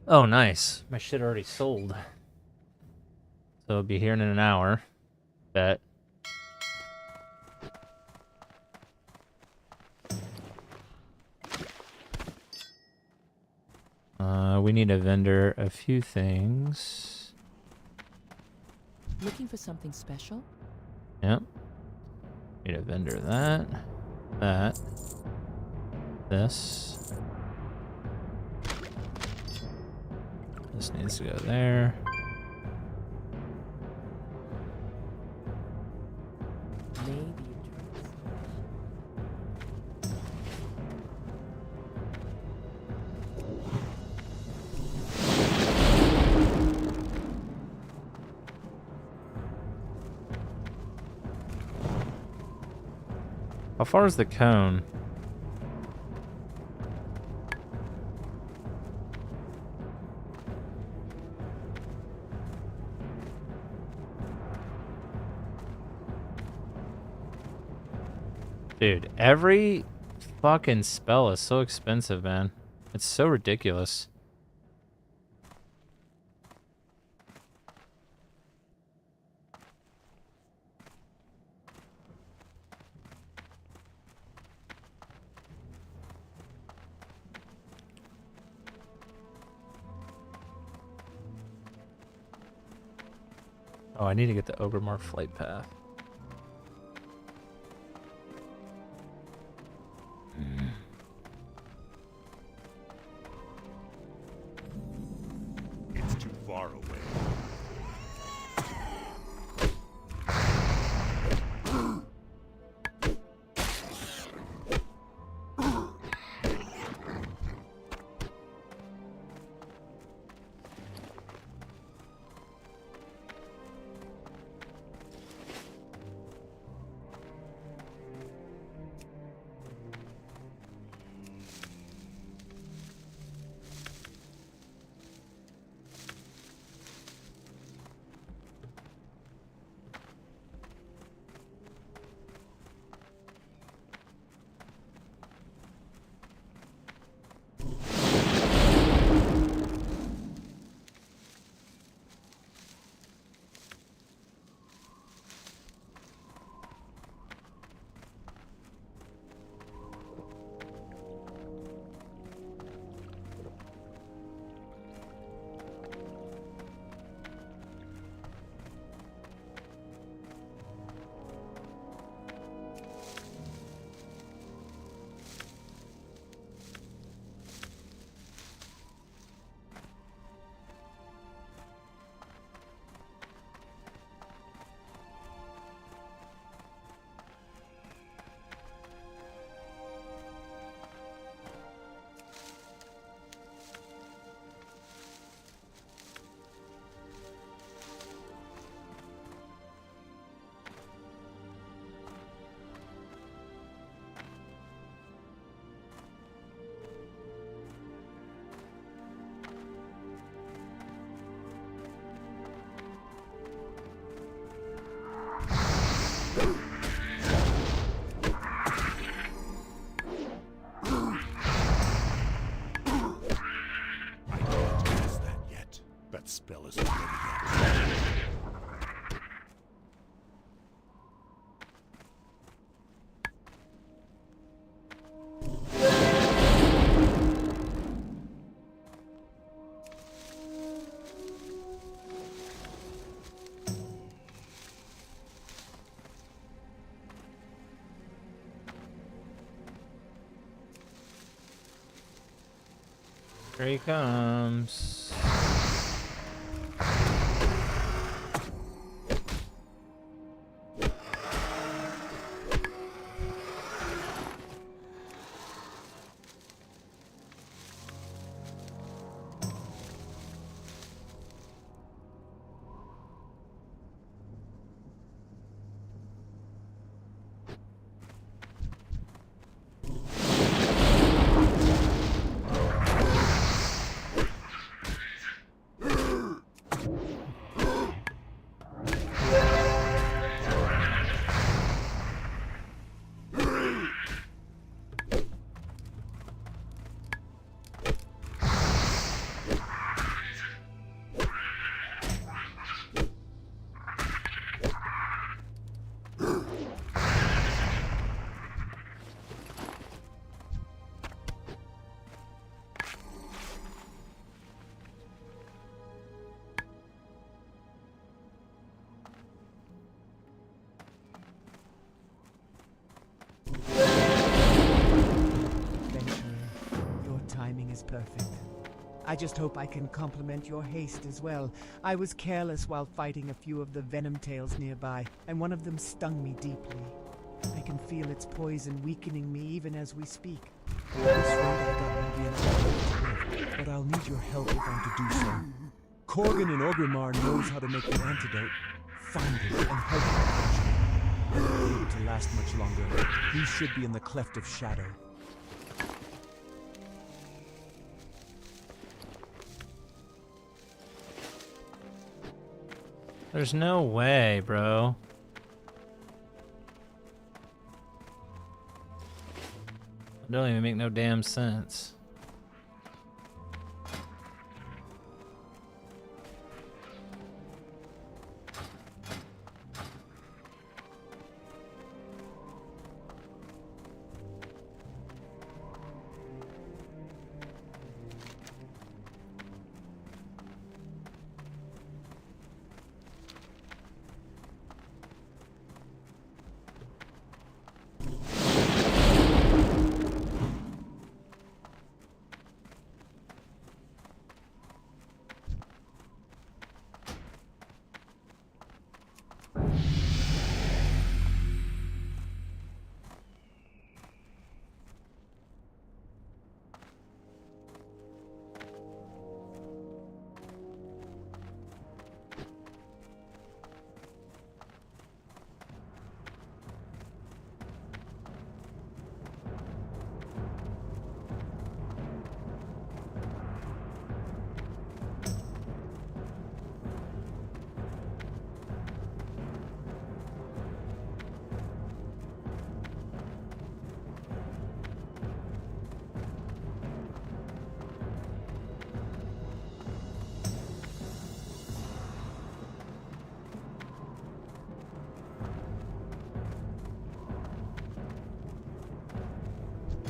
Oh, nice. My shit already sold. So it'll be here in an hour. Bet. We need to vendor a few things. Looking for something special? Yep. Need a vendor that. This. This needs to go there. How far is the cone? Dude, every fucking spell is so expensive, man. It's so ridiculous. Oh, I need to get the Ogremar flight path. It's too far away. That spell isn't ready yet. Here he comes. I just hope I can compliment your haste as well. I was careless while fighting a few of the venom tails nearby, and one of them stung me deeply. I can feel its poison weakening me even as we speak. I'm afraid I got maybe another way to live, but I'll need your help if I'm to do so. Corgan and Ogrimmar knows how to make the antidote. Find it and help me. I won't be able to last much longer. He should be in the Cleft of Shadow. There's no way, bro. It don't even make no damn sense.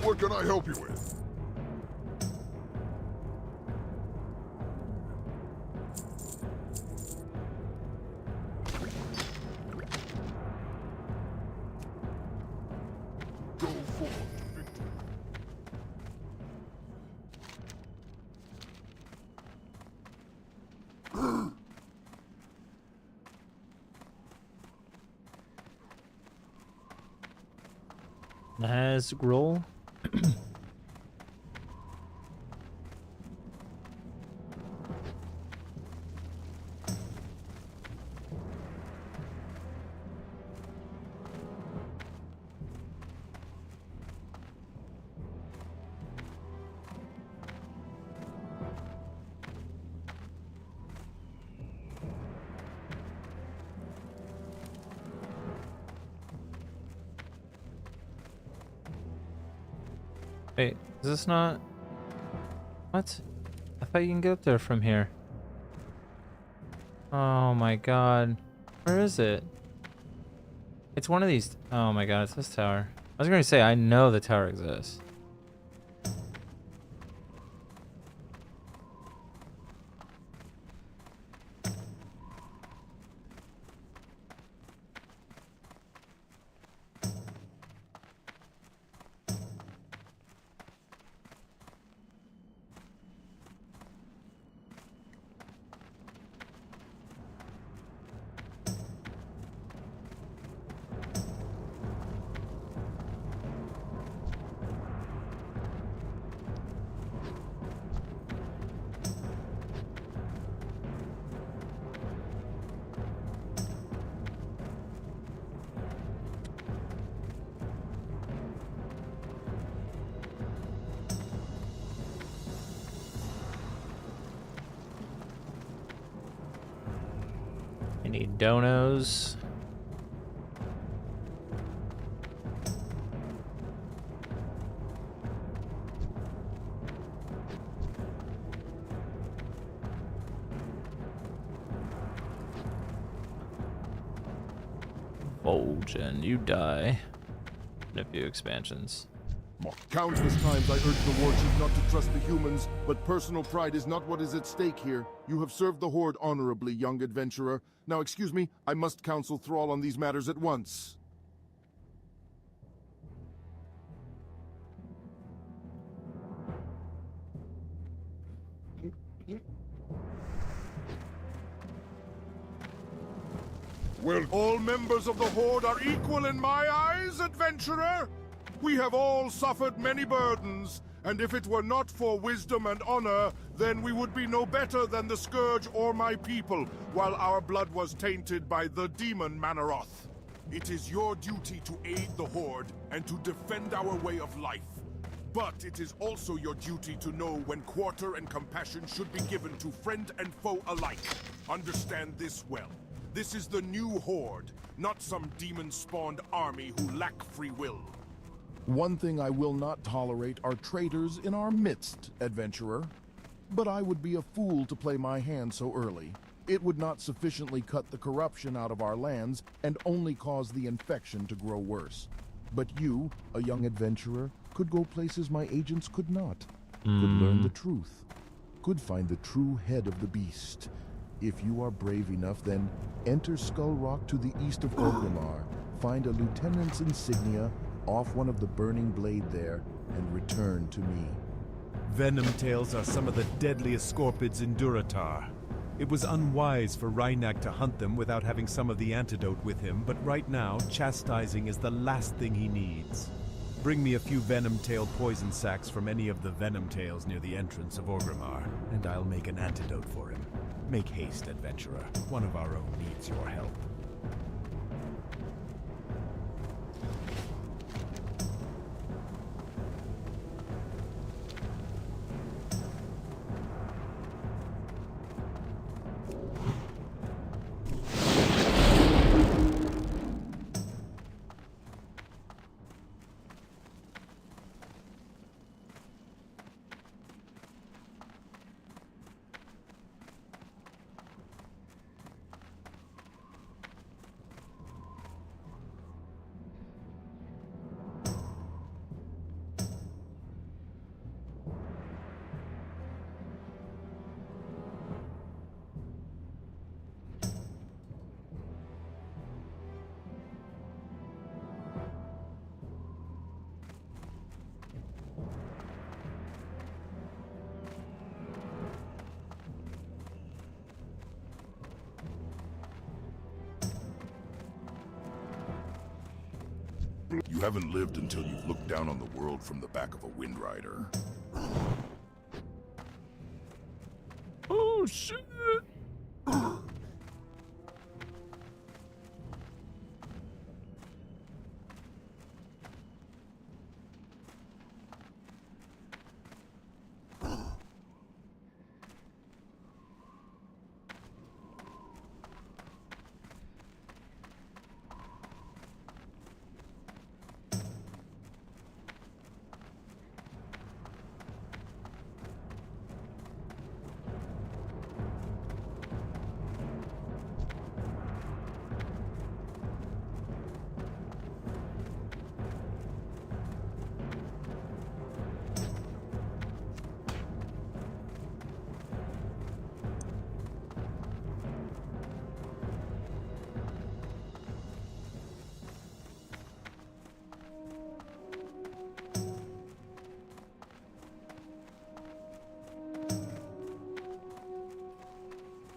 What can I help you with? Go forward to victory. Nazgul. Wait, is this not... What? I thought you can get up there from here. Oh my god. Where is it? It's one of these... Oh my god, it's this tower. I was gonna say, I know the tower exists. Any donos? Vol'jin, you die. In a few expansions. Countless times I urged the war chief not to trust the humans, but personal pride is not what is at stake here. You have served the Horde honorably, young adventurer. Now excuse me, I must counsel Thrall on these matters at once. Well, all members of the Horde are equal in my eyes, adventurer. We have all suffered many burdens, and if it were not for wisdom and honor, then we would be no better than the Scourge or my people, while our blood was tainted by the demon Manaroth. It is your duty to aid the Horde and to defend our way of life. But it is also your duty to know when quarter and compassion should be given to friend and foe alike. Understand this well. This is the new Horde, not some demon-spawned army who lack free will. One thing I will not tolerate are traitors in our midst, adventurer. But I would be a fool to play my hand so early. It would not sufficiently cut the corruption out of our lands and only cause the infection to grow worse. But you, a young adventurer, could go places my agents could not. Could learn the truth. Could find the true head of the beast. If you are brave enough, then enter Skull Rock to the east of Orgrimmar, find a lieutenant's insignia off one of the burning blade there, and return to me. Venom tails are some of the deadliest scorpids in Durotar. It was unwise for Rhynak to hunt them without having some of the antidote with him, but right now, chastising is the last thing he needs. Bring me a few Venom Tail poison sacks from any of the Venom Tails near the entrance of Orgrimmar, and I'll make an antidote for him. Make haste, adventurer. One of our own needs your help. You haven't lived until you've looked down on the world from the back of a Wind Rider. Oh, shit!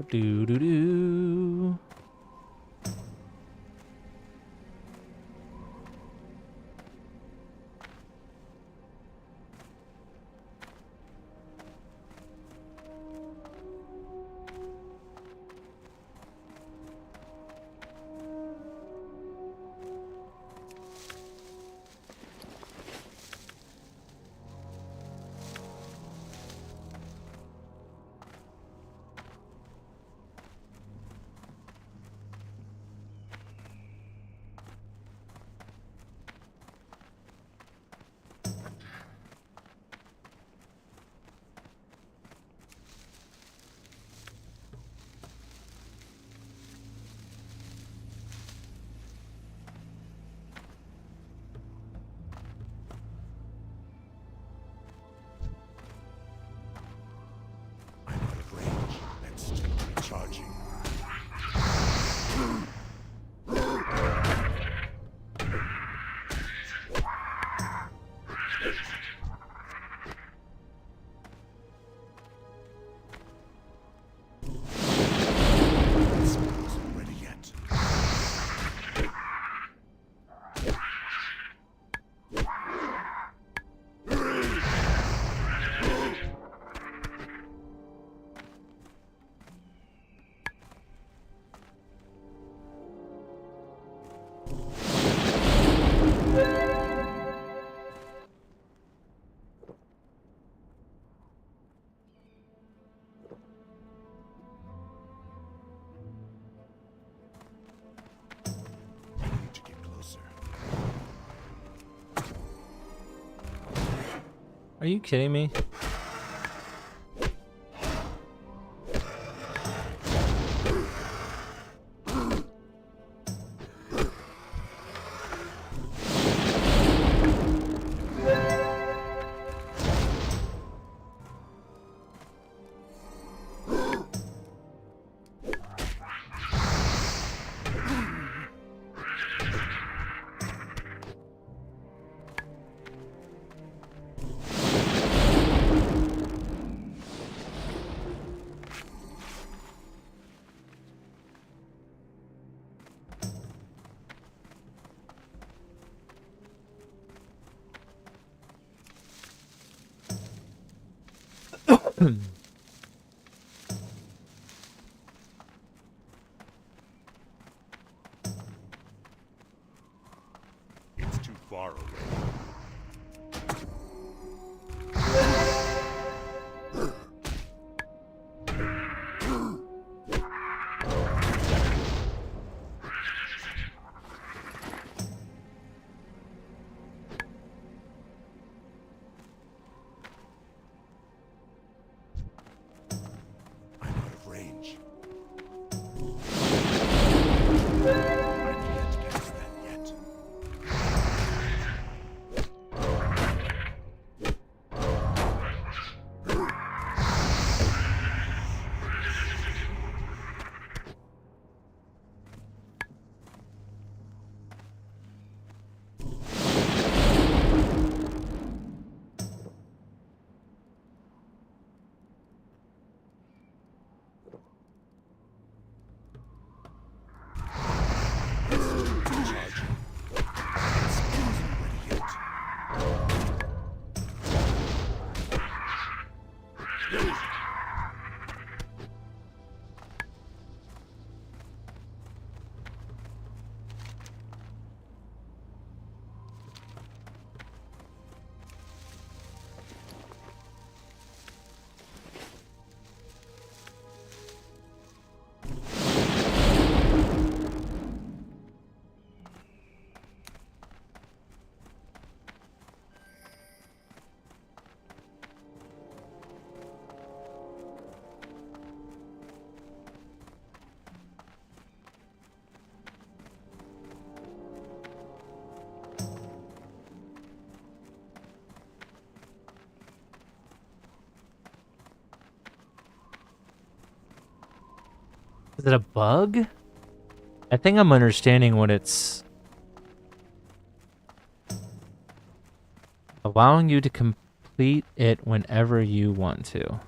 Do do do. Are you kidding me? It's too far away. I'm out of range. I can't cast that yet. Is it a bug? I think I'm understanding what it's allowing you to complete it whenever you want to.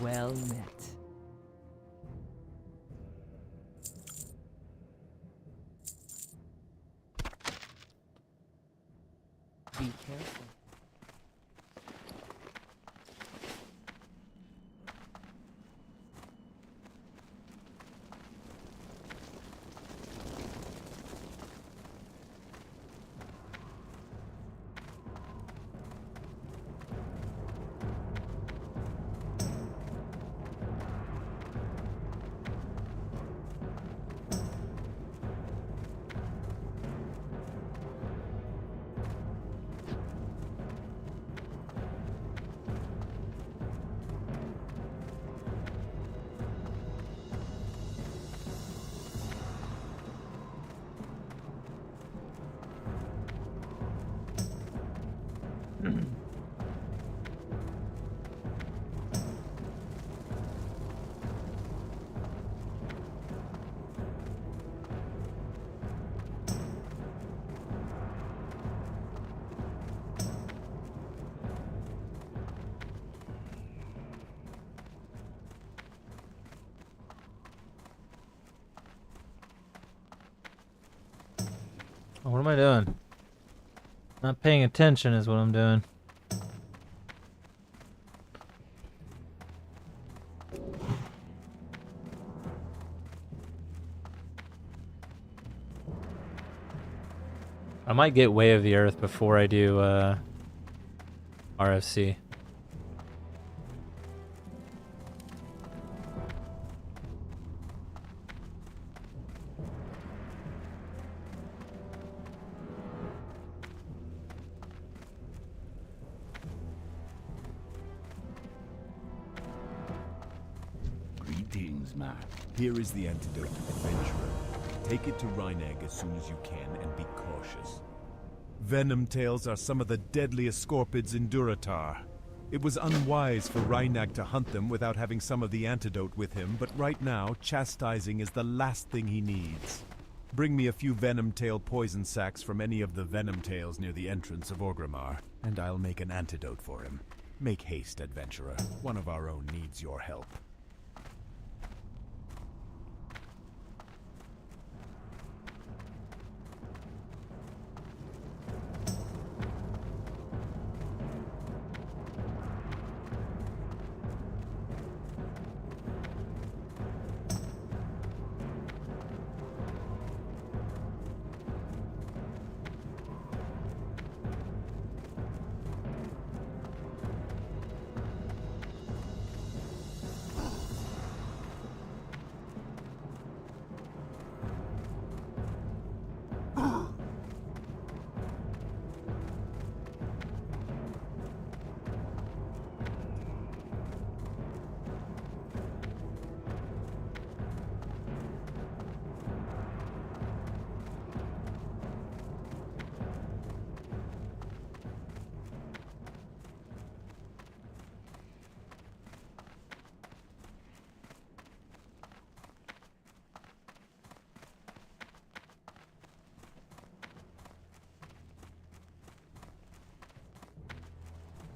Well met. Be careful. What am I doing? Not paying attention is what I'm doing. I might get Way of the Earth before I do RFC. Greetings, man. Here is the antidote, adventurer. Take it to Rheinegg as soon as you can and be cautious. Venom tails are some of the deadliest scorpids in Duratar. It was unwise for Rheinegg to hunt them without having some of the antidote with him, but right now, chastising is the last thing he needs. Bring me a few venom tail poison sacks from any of the venom tails near the entrance of Orgrimmar, and I'll make an antidote for him. Make haste, adventurer. One of our own needs your help.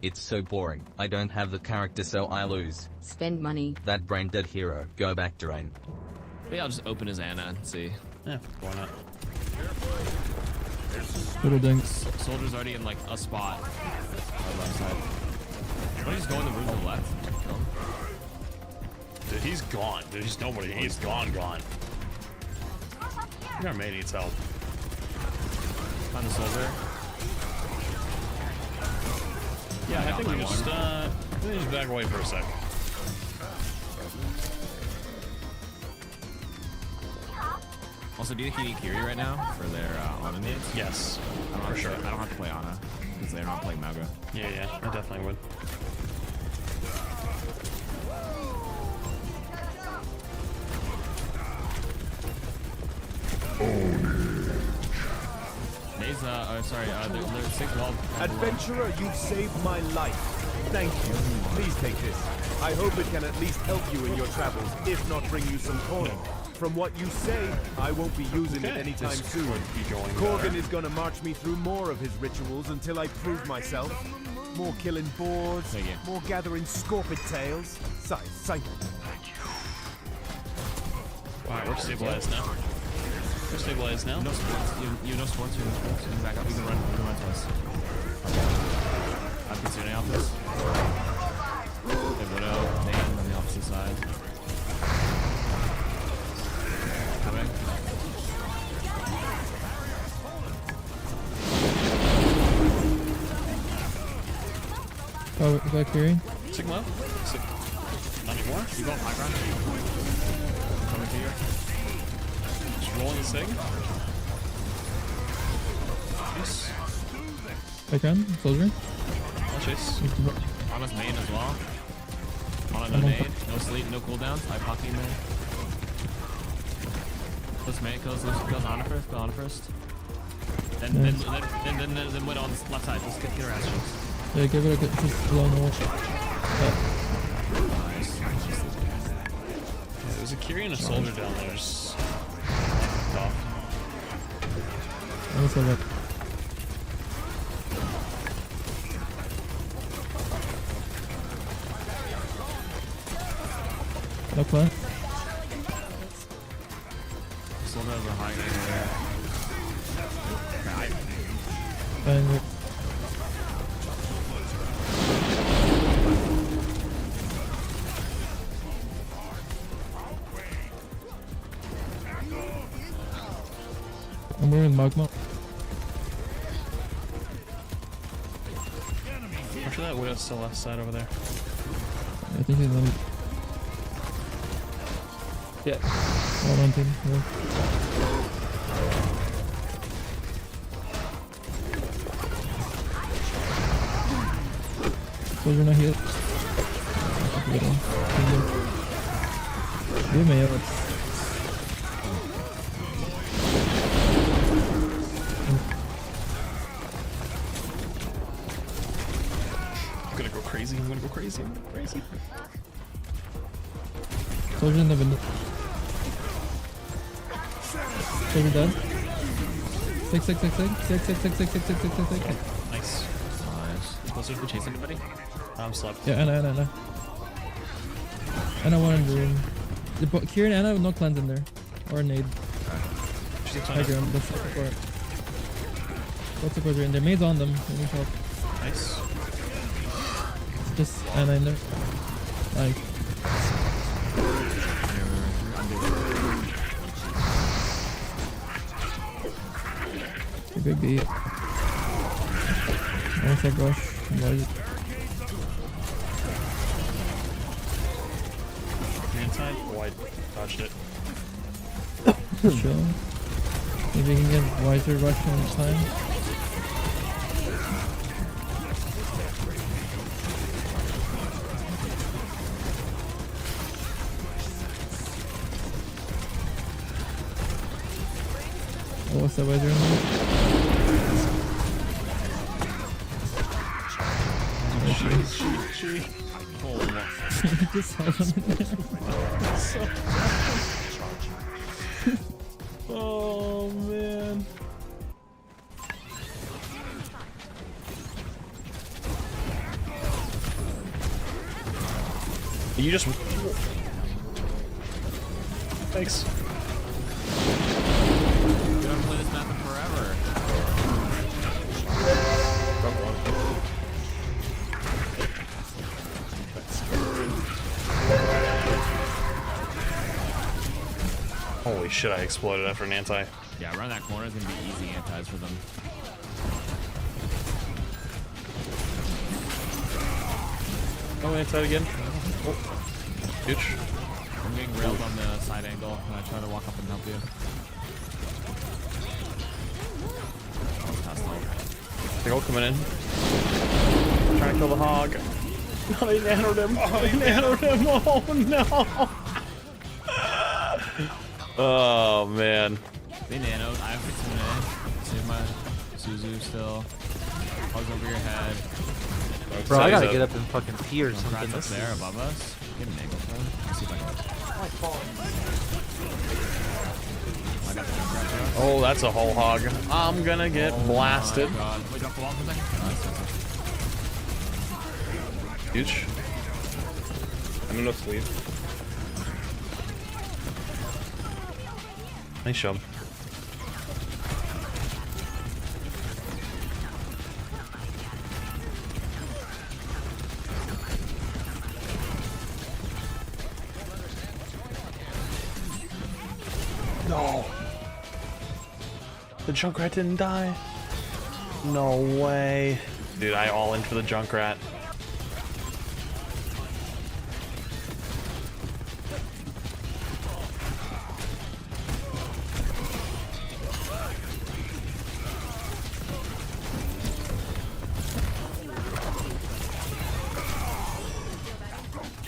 It's so boring. I don't have the character, so I lose. Spend money. That brain dead hero. Go back to Rain. Maybe I'll just open his Anna and see. Yeah, why not? Little dinks. Soldier's already in like a spot. On the left side. Why don't you just go in the room to the left? Kill him. Dude, he's gone. Dude, he's nobody. He's gone. Your mate needs help. Find the soldier. Yeah, I think we just back away for a second. Also, do you think you need Kiri right now for their Ana nades? Yes, for sure. I don't have to play Ana because they're not playing Mauga. Yeah, I definitely would. Nays, they're 6-12. Adventurer, you've saved my life. Thank you. Please take this. I hope it can at least help you in your travels, if not bring you some coin. From what you say, I won't be using it anytime soon. Corgan is gonna march me through more of his rituals until I prove myself. More killing boards, more gathering scorpid tails. Sight. Wow, we're stabilized now. We're stabilized now. No sports. You have no sports. You can back up. You can run to us. I'm considering out this. They Widow, Dane on the opposite side. Coming. Oh, is that Kiri? Sigma? Not anymore? You go high ground. Coming to you. Just rolling the Sig. Nice. Background, soldier. I'll chase. Ana's main as well. Ana no nade, no sleep, no cooldowns. I pocket there. Kills main, kills Ana first. Then win on the left side. Let's get her ass chokes. Yeah, give it a good just along the wall. Nice. Yeah, there's a Kiri and a soldier down there. Just tough. Let's have it. No plan. Soldier has a high game there. Fine, Rick. I'm wearing magma. I'm sure that widow's still left side over there. I think he's on. Yeah. One on team. Yeah. Soldier not healed. That's a good one. Do Mayo. I'm gonna go crazy. I'm gonna go crazy. I'm gonna go crazy. Soldier in the window. Soldier dead. 6, 6, 6, 6, 6, 6, 6, 6, 6, 6, 6, 6, 6, 6. Nice. Nice. Closer to chase anybody? I'm slept. Yeah, Anna. Anna one in the room. Kieran, Anna, no cleanse in there. Or nade. She's High ground, that's the support. What support are in there? Maid's on them. Let me help. Nice. Just Anna in there. Nice. Okay, big beat. Nice that rush. Nice. Inside? Oh, I dodged it. Sure. Maybe we can get wiser rush on time. Oh, what's that wiser in there? She. Oh, just held him in there. Oh man. You just. Thanks. You haven't played this map in forever. Holy shit, I exploded after an anti. Yeah, around that corner is gonna be easy antis for them. Oh, anti again. Oh. Huge. I'm getting railed on the side angle when I try to walk up and help you. Oh, it's past low. They're all coming in. Trying to kill the hog. No, they nanoed him. Oh, they nanoed him. Oh no. Oh man. They nanoed. I have fixed save my Suzu still. Hugs over your head. Bro, I gotta get up and fucking pee or something. Rat's up there above us. Get an angle for him. Let's see if I can. Oh, that's a whole hog. I'm gonna get blasted. My God. Wait, drop the wall for a second. Huge. I'm in no sleep. Nice job. No. The Junkrat didn't die. No way. Dude, I all in for the Junkrat.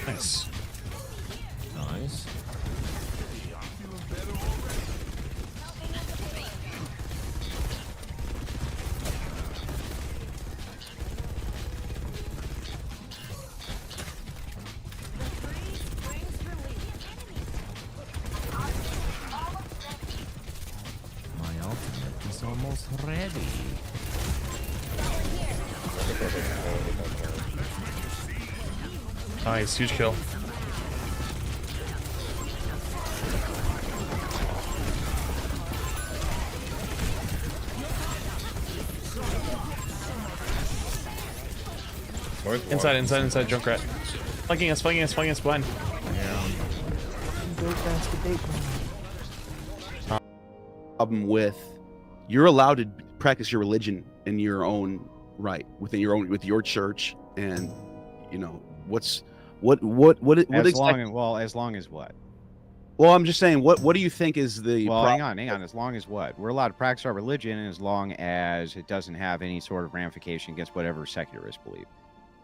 Nice. Nice. My ultimate is almost ready. Nice, huge kill. Inside, Junkrat. Flanking us behind. Problem with, you're allowed to practice your religion in your own right, with your church, and what as long as what? Well, I'm just saying, what do you think is the hang on. As long as what? We're allowed to practice our religion as long as it doesn't have any sort of ramification against whatever secularists believe.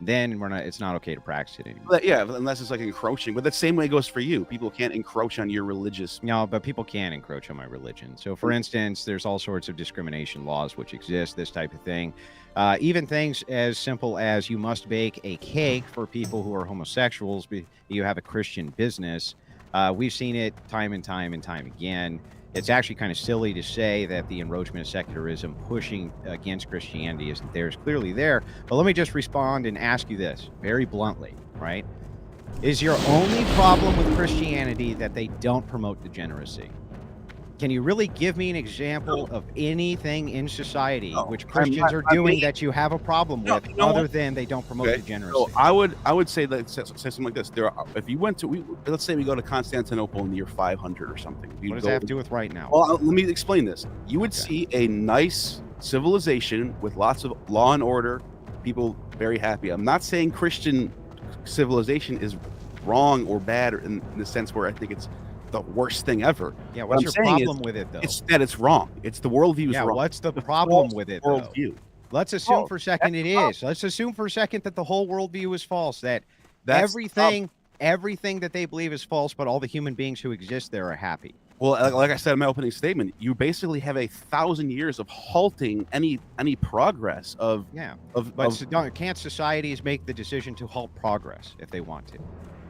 Then it's not okay to practice it anymore. Yeah, unless it's like encroaching. But the same way goes for you. People can't encroach on your religious. No, but people can encroach on my religion. So, for instance, there's all sorts of discrimination laws which exist, this type of thing. Even things as simple as you must bake a cake for people who are homosexuals. You have a Christian business. We've seen it time and time again. It's actually kind of silly to say that the enroachment of secularism pushing against Christianity isn't there. It's clearly there. But let me just respond and ask you this very bluntly, right? Is your only problem with Christianity that they don't promote degeneracy? Can you really give me an example of anything in society which Christians are doing that you have a problem with, other than they don't promote degeneracy? So I would say something like this. If you went to, let's say we go to Constantinople in the year 500 or something. What does that have to do with right now? Well, let me explain this. You would see a nice civilization with lots of law and order, people very happy. I'm not saying Christian civilization is wrong or bad in the sense where I think it's the worst thing ever. Yeah, what's your problem with it, though? It's that it's wrong. It's the worldview is wrong. Yeah, what's the problem with it, though? Worldview. Let's assume for a second it is. Let's assume for a second that the whole worldview is false, that everything that they believe is false, but all the human beings who exist there are happy. Well, like I said in my opening statement, you basically have 1,000 years of halting any progress of. Can't societies make the decision to halt progress if they want to?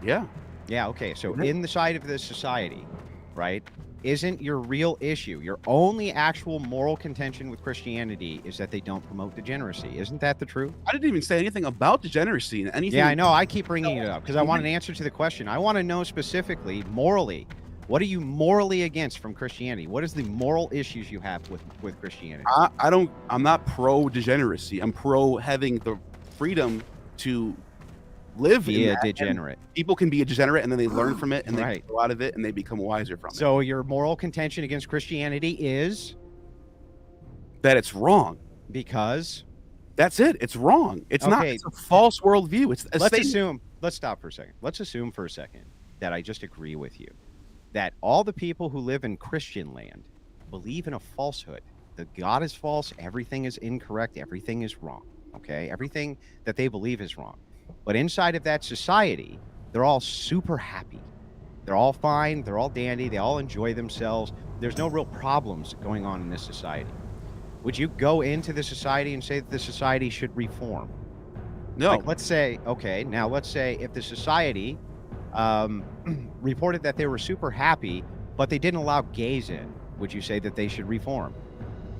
Yeah. Yeah, okay. So in the side of this society, right, isn't your real issue, your only actual moral contention with Christianity is that they don't promote degeneracy? Isn't that the truth? I didn't even say anything about degeneracy and anything. Yeah, I know. I keep bringing it up because I want an answer to the question. I want to know specifically, morally, what are you morally against from Christianity? What is the moral issues you have with Christianity? I'm not pro degeneracy. I'm pro having the freedom to live be a degenerate. People can be a degenerate and then they learn from it and they go out of it and they become wiser from it. So your moral contention against Christianity is that it's wrong. Because that's it. It's wrong. It's not. It's a false worldview. Let's stop for a second. Let's assume for a second that I just agree with you that all the people who live in Christian land believe in a falsehood. The God is false. Everything is incorrect. Everything is wrong. Okay, everything that they believe is wrong. But inside of that society, they're all super happy. They're all fine. They're all dandy. They all enjoy themselves. There's no real problems going on in this society. Would you go into the society and say that the society should reform? No. Like, let's say if the society reported that they were super happy, but they didn't allow gays in, would you say that they should reform?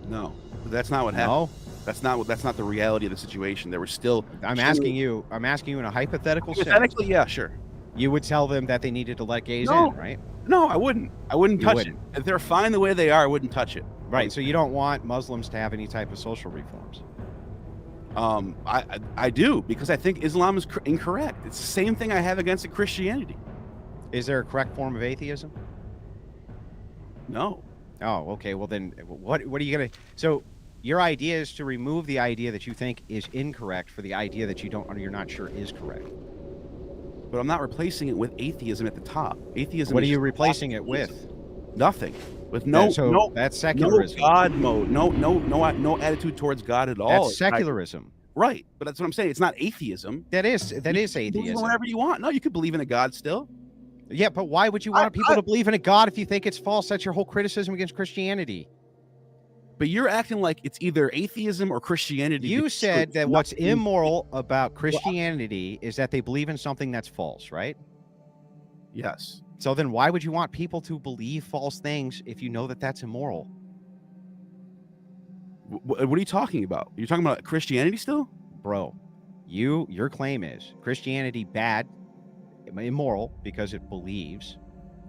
No. That's not what happened. No? That's not the reality of the situation. There was still. I'm asking you in a hypothetical sense. Hypothetically, yeah, sure. You would tell them that they needed to let gays in, right? No, I wouldn't. I wouldn't touch it. If they're fine the way they are, I wouldn't touch it. Right. So you don't want Muslims to have any type of social reforms. I do, because I think Islam is incorrect. It's the same thing I have against Christianity. Is there a correct form of atheism? No. Oh, okay. Well, then what are you gonna? So your idea is to remove the idea that you think is incorrect for the idea that you're not sure is correct. But I'm not replacing it with atheism at the top. Atheism. What are you replacing it with? Nothing. With that's secularism. No God mode. No attitude towards God at all. That's secularism. Right. But that's what I'm saying. It's not atheism. That is atheism. Believe whatever you want. No, you could believe in a God still. Yeah, but why would you want people to believe in a God if you think it's false? That's your whole criticism against Christianity. But you're acting like it's either atheism or Christianity. You said that what's immoral about Christianity is that they believe in something that's false, right? Yes. So then why would you want people to believe false things if you know that that's immoral? What are you talking about? You're talking about Christianity still? Bro, your claim is Christianity bad, immoral, because it believes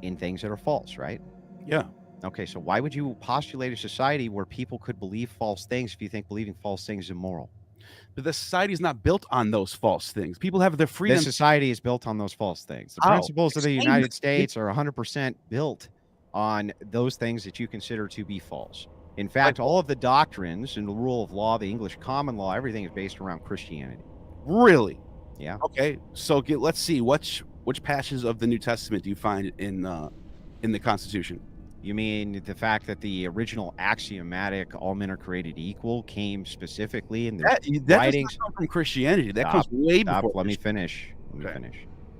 in things that are false, right? Yeah. Okay, so why would you postulate a society where people could believe false things if you think believing false things is immoral? But the society is not built on those false things. People have their freedom. This society is built on those false things. The How? principles of the Explain United it. States are 100% built on those things that you consider to be false. In fact, all of the doctrines and the rule of law, the English common law, everything is based around Christianity. Really? Yeah. Okay. So let's see. Which passages of the New Testament do you find in the Constitution? You mean the fact that the original axiomatic "all men are created equal" came specifically in the That writings? does not come from Christianity. That comes way before. Let me finish.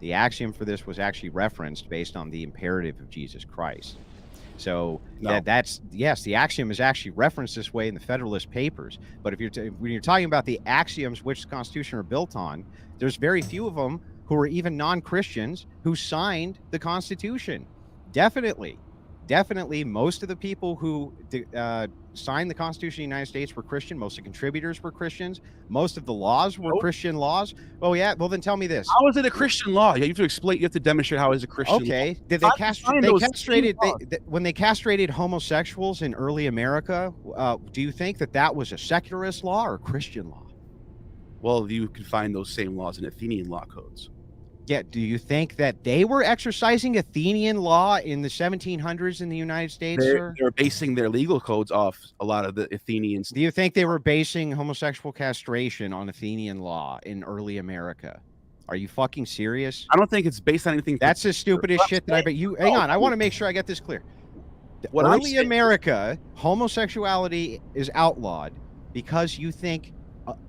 The axiom for this was actually referenced based on the imperative of Jesus Christ. So that's yes, the axiom is actually referenced this way in the Federalist Papers. But if when you're talking about the axioms which the Constitution are built on, there's very few of them who are even non-Christians who signed the Constitution. Definitely, most of the people who signed the Constitution of the United States were Christian. Most of the contributors were Christians. Most of the laws were Christian laws. Oh, yeah? Well, then tell me this. How is it a Christian law? You have to explain. You have to demonstrate how it is a Christian law. Okay. Did they castrated when they castrated homosexuals in early America, do you think that was a secularist law or a Christian law? Well, you can find those same laws in Athenian law codes. Yeah, do you think that they were exercising Athenian law in the 1700s in the United States, sir? They're basing their legal codes off a lot of the Athenians. Do you think they were basing homosexual castration on Athenian law in early America? Are you fucking serious? I don't think it's based on anything. That's the stupidest shit that I bet you. Hang on, I want to make sure I get this clear. Early America, homosexuality is outlawed because you think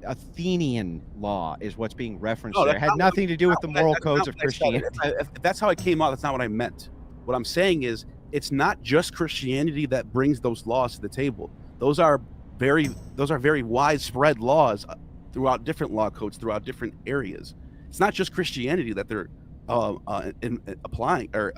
Athenian law is what's being referenced there. It had nothing to do with the moral codes of Christianity. If that's how it came out, that's not what I meant. What I'm saying is it's not just Christianity that brings those laws to the table. Those are very widespread laws throughout different law codes, throughout different areas. It's not just Christianity that they're applying or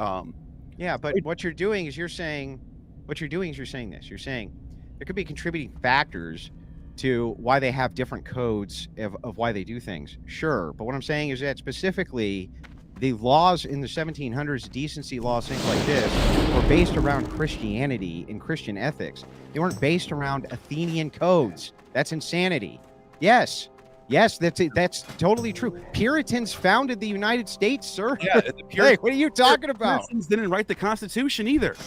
yeah, but what you're doing is you're saying this. You're saying there could be contributing factors to why they have different codes of why they do things. Sure. But what I'm saying is that specifically the laws in the 1700s, decency laws, things like this, were based around Christianity and Christian ethics. They weren't based around Athenian codes. That's insanity. Yes, that's totally true. Puritans founded the United States, sir. Yeah, hey, what are you talking about? Puritans didn't write the Constitution either.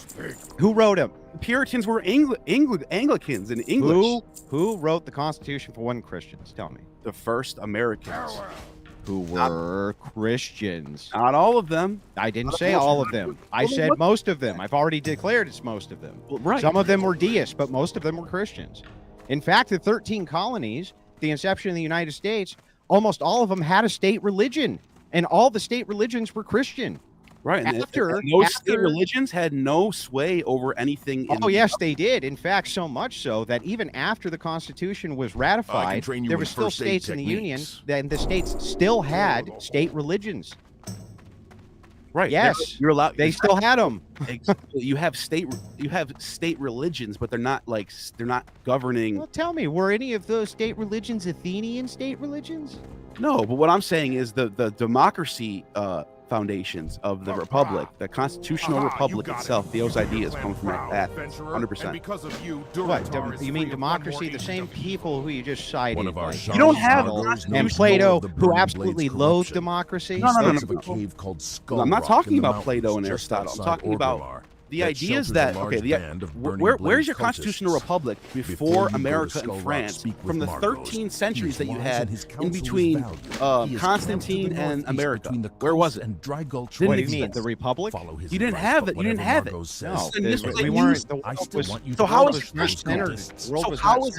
Who wrote them? The Puritans were Anglicans in English. Who wrote the Constitution for one Christians? Tell me. The first Americans. Who were Christians. Not all of them. I didn't say all of them. I said most of them. I've already declared it's most of them. Right. Some of them were deists, but most of them were Christians. In fact, the 13 colonies, the inception of the United States, almost all of them had a state religion, and all the state religions were Christian. Right. And state religions had no sway over anything. Yes, they did. In fact, so much so that even after the Constitution was ratified, there were still states in the Union, and the states still had state religions. Right. Yes. You're allowed. They still had them. You have state religions, but they're not governing. Well, tell me, were any of those state religions Athenian state religions? No, but what I'm saying is the democracy foundations of the republic, the constitutional republic itself, those ideas come from that 100%. What? You mean democracy? The same people who you just cited. You don't have and Plato, who absolutely loathed democracy. No. I'm not talking about Plato and Aristotle. I'm talking about the ideas that where's your constitutional republic before America and France from the 13 centuries that you had in between Constantine and America? Where was it? What do you mean, the republic? You didn't have it. You didn't have it. No, we weren't. So how is it Christian? How is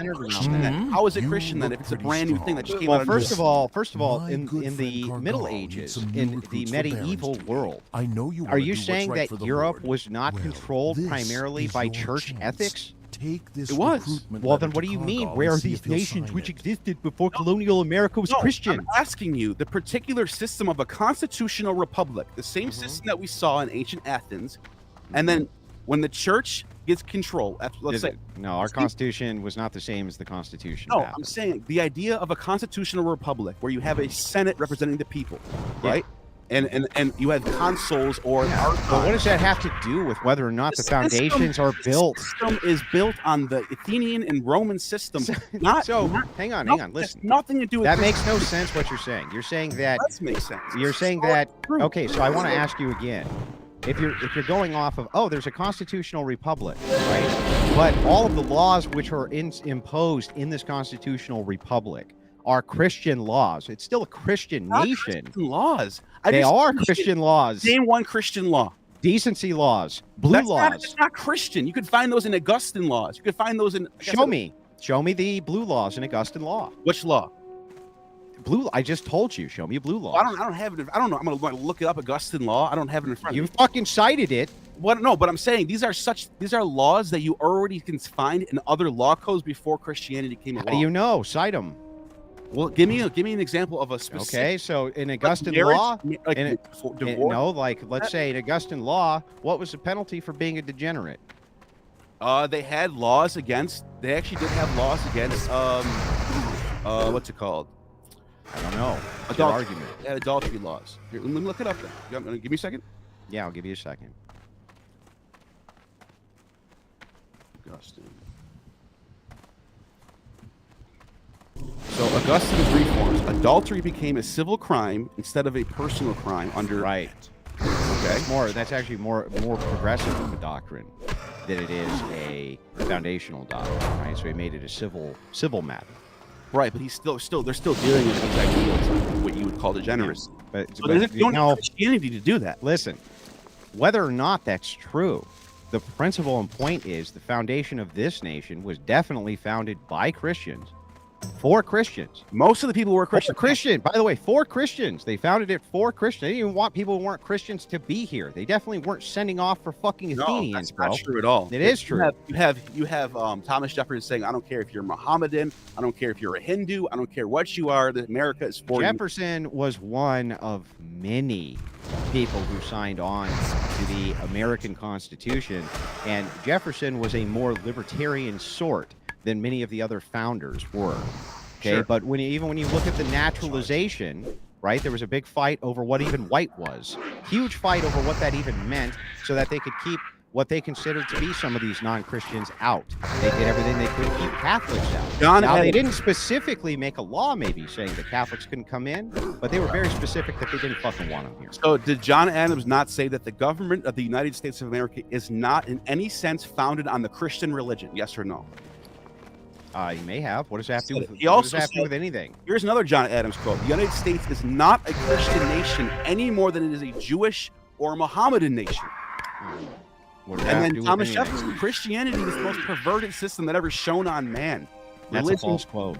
it Christian then if it's a brand new thing that just came out? First of all, in the Middle Ages, in the medieval world, are you saying that Europe was not controlled primarily by church ethics? It was. Well, then what do you mean? Where are these nations which existed before colonial America was Christian? I'm asking you the particular system of a constitutional republic, the same system that we saw in ancient Athens, and then when the church gets control, let's say. No, our constitution was not the same as the Constitution. No, I'm saying the idea of a constitutional republic where you have a Senate representing the people, right? and you had consoles or archons. But what does that have to do with whether or not the foundations are built? The system is built on the Athenian and Roman system. Hang on, listen. Nothing to do with that. Makes no sense what you're saying. You're saying that. That does make sense. You're saying that. Okay, so I want to ask you again. If you're going off of, there's a constitutional republic, right? But all of the laws which are imposed in this constitutional republic are Christian laws. It's still a Christian nation. Christian laws. They are Christian laws. Name one Christian law. Decency laws. Blue laws. That's not Christian. You could find those in Augustan laws. You could find those in. Show me the blue laws in Augustan law. Which law? Blue. I just told you. Show me blue law. I don't have it. I don't know. I'm gonna look it up. Augustan law. I don't have it in front. You fucking cited it. What? No, but I'm saying these are laws that you already can find in other law codes before Christianity came along. How do you know? Cite them. Well, give me an example of a specific. Okay, so in Augustan law, let's say in Augustan law, what was the penalty for being a degenerate? They had laws against. They actually did have laws against. What's it called? I don't know. Adultery. They had adultery laws. Here, let me look it up then. Give me a second. Yeah, I'll give you a second. Augustine. So Augustine's reforms: adultery became a civil crime instead of a personal crime under. Right. Okay. That's actually more progressive of a doctrine than it is a foundational doctrine. Right. So he made it a civil matter. Right, but they're still dealing with these ideals of what you would call degeneracy. Yeah. But you don't have Christianity to do that. Listen, whether or not that's true, the principle and point is the foundation of this nation was definitely founded by Christians. For Christians. Most of the people were Christian. By the way, for Christians. They founded it for Christians. They didn't even want people who weren't Christians to be here. They definitely weren't sending off for fucking Athenians, bro. That's not true at all. It is true. You have Thomas Jefferson saying, I don't care if you're Mohammedan, I don't care if you're a Hindu, I don't care what you are, that America is for you. Jefferson was one of many people who signed on to the American Constitution, and Jefferson was a more libertarian sort than many of the other founders were. Okay, sure. But when you look at the naturalization, right, there was a big fight over what even white was. Huge fight over what that even meant so that they could keep what they considered to be some of these non-Christians out. They did everything they could to keep Catholics out. Now, they didn't specifically make a law maybe saying that Catholics couldn't come in, but they were very specific that they didn't fucking want them here. So did John Adams not say that the government of the United States of America is not in any sense founded on the Christian religion? Yes or no? He may have. What does that have to do with anything? Here's another John Adams quote. The United States is not a Christian nation any more than it is a Jewish or Mohammedan nation. And then Thomas Jefferson, Christianity is the most perverted system that ever shone on man. That's a false quote.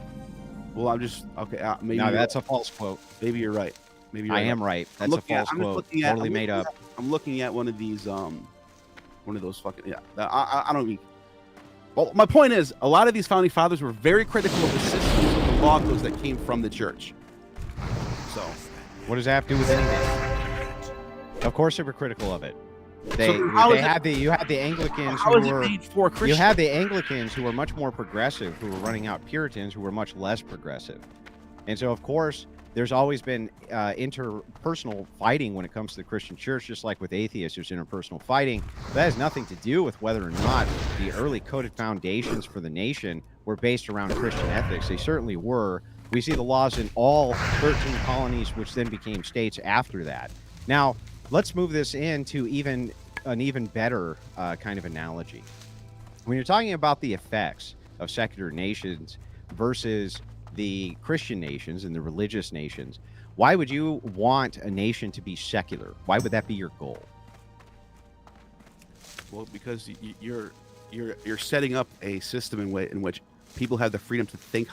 Well, I'm just, okay. Maybe no, that's a false quote. Maybe you're right. Maybe you're I am right. That's a false quote. Totally made up. I'm looking at one of these, one of those fucking, yeah. I don't mean. Well, my point is, a lot of these founding fathers were very critical of the systems of the law codes that came from the church. So, what does that have to do with anything? Of course, they were critical of it. You had the Anglicans who were much more progressive, who were running out Puritans who were much less progressive, and so of course there's always been interpersonal fighting when it comes to the Christian church, just like with atheists, there's interpersonal fighting. That has nothing to do with whether or not the early coded foundations for the nation were based around Christian ethics. They certainly were. We see the laws in all 13 colonies, which then became states after that. Now, let's move this into an even better kind of analogy. When you're talking about the effects of secular nations versus the Christian nations and the religious nations, why would you want a nation to be secular? Why would that be your goal? Well, because you're setting up a system in which people have the freedom to think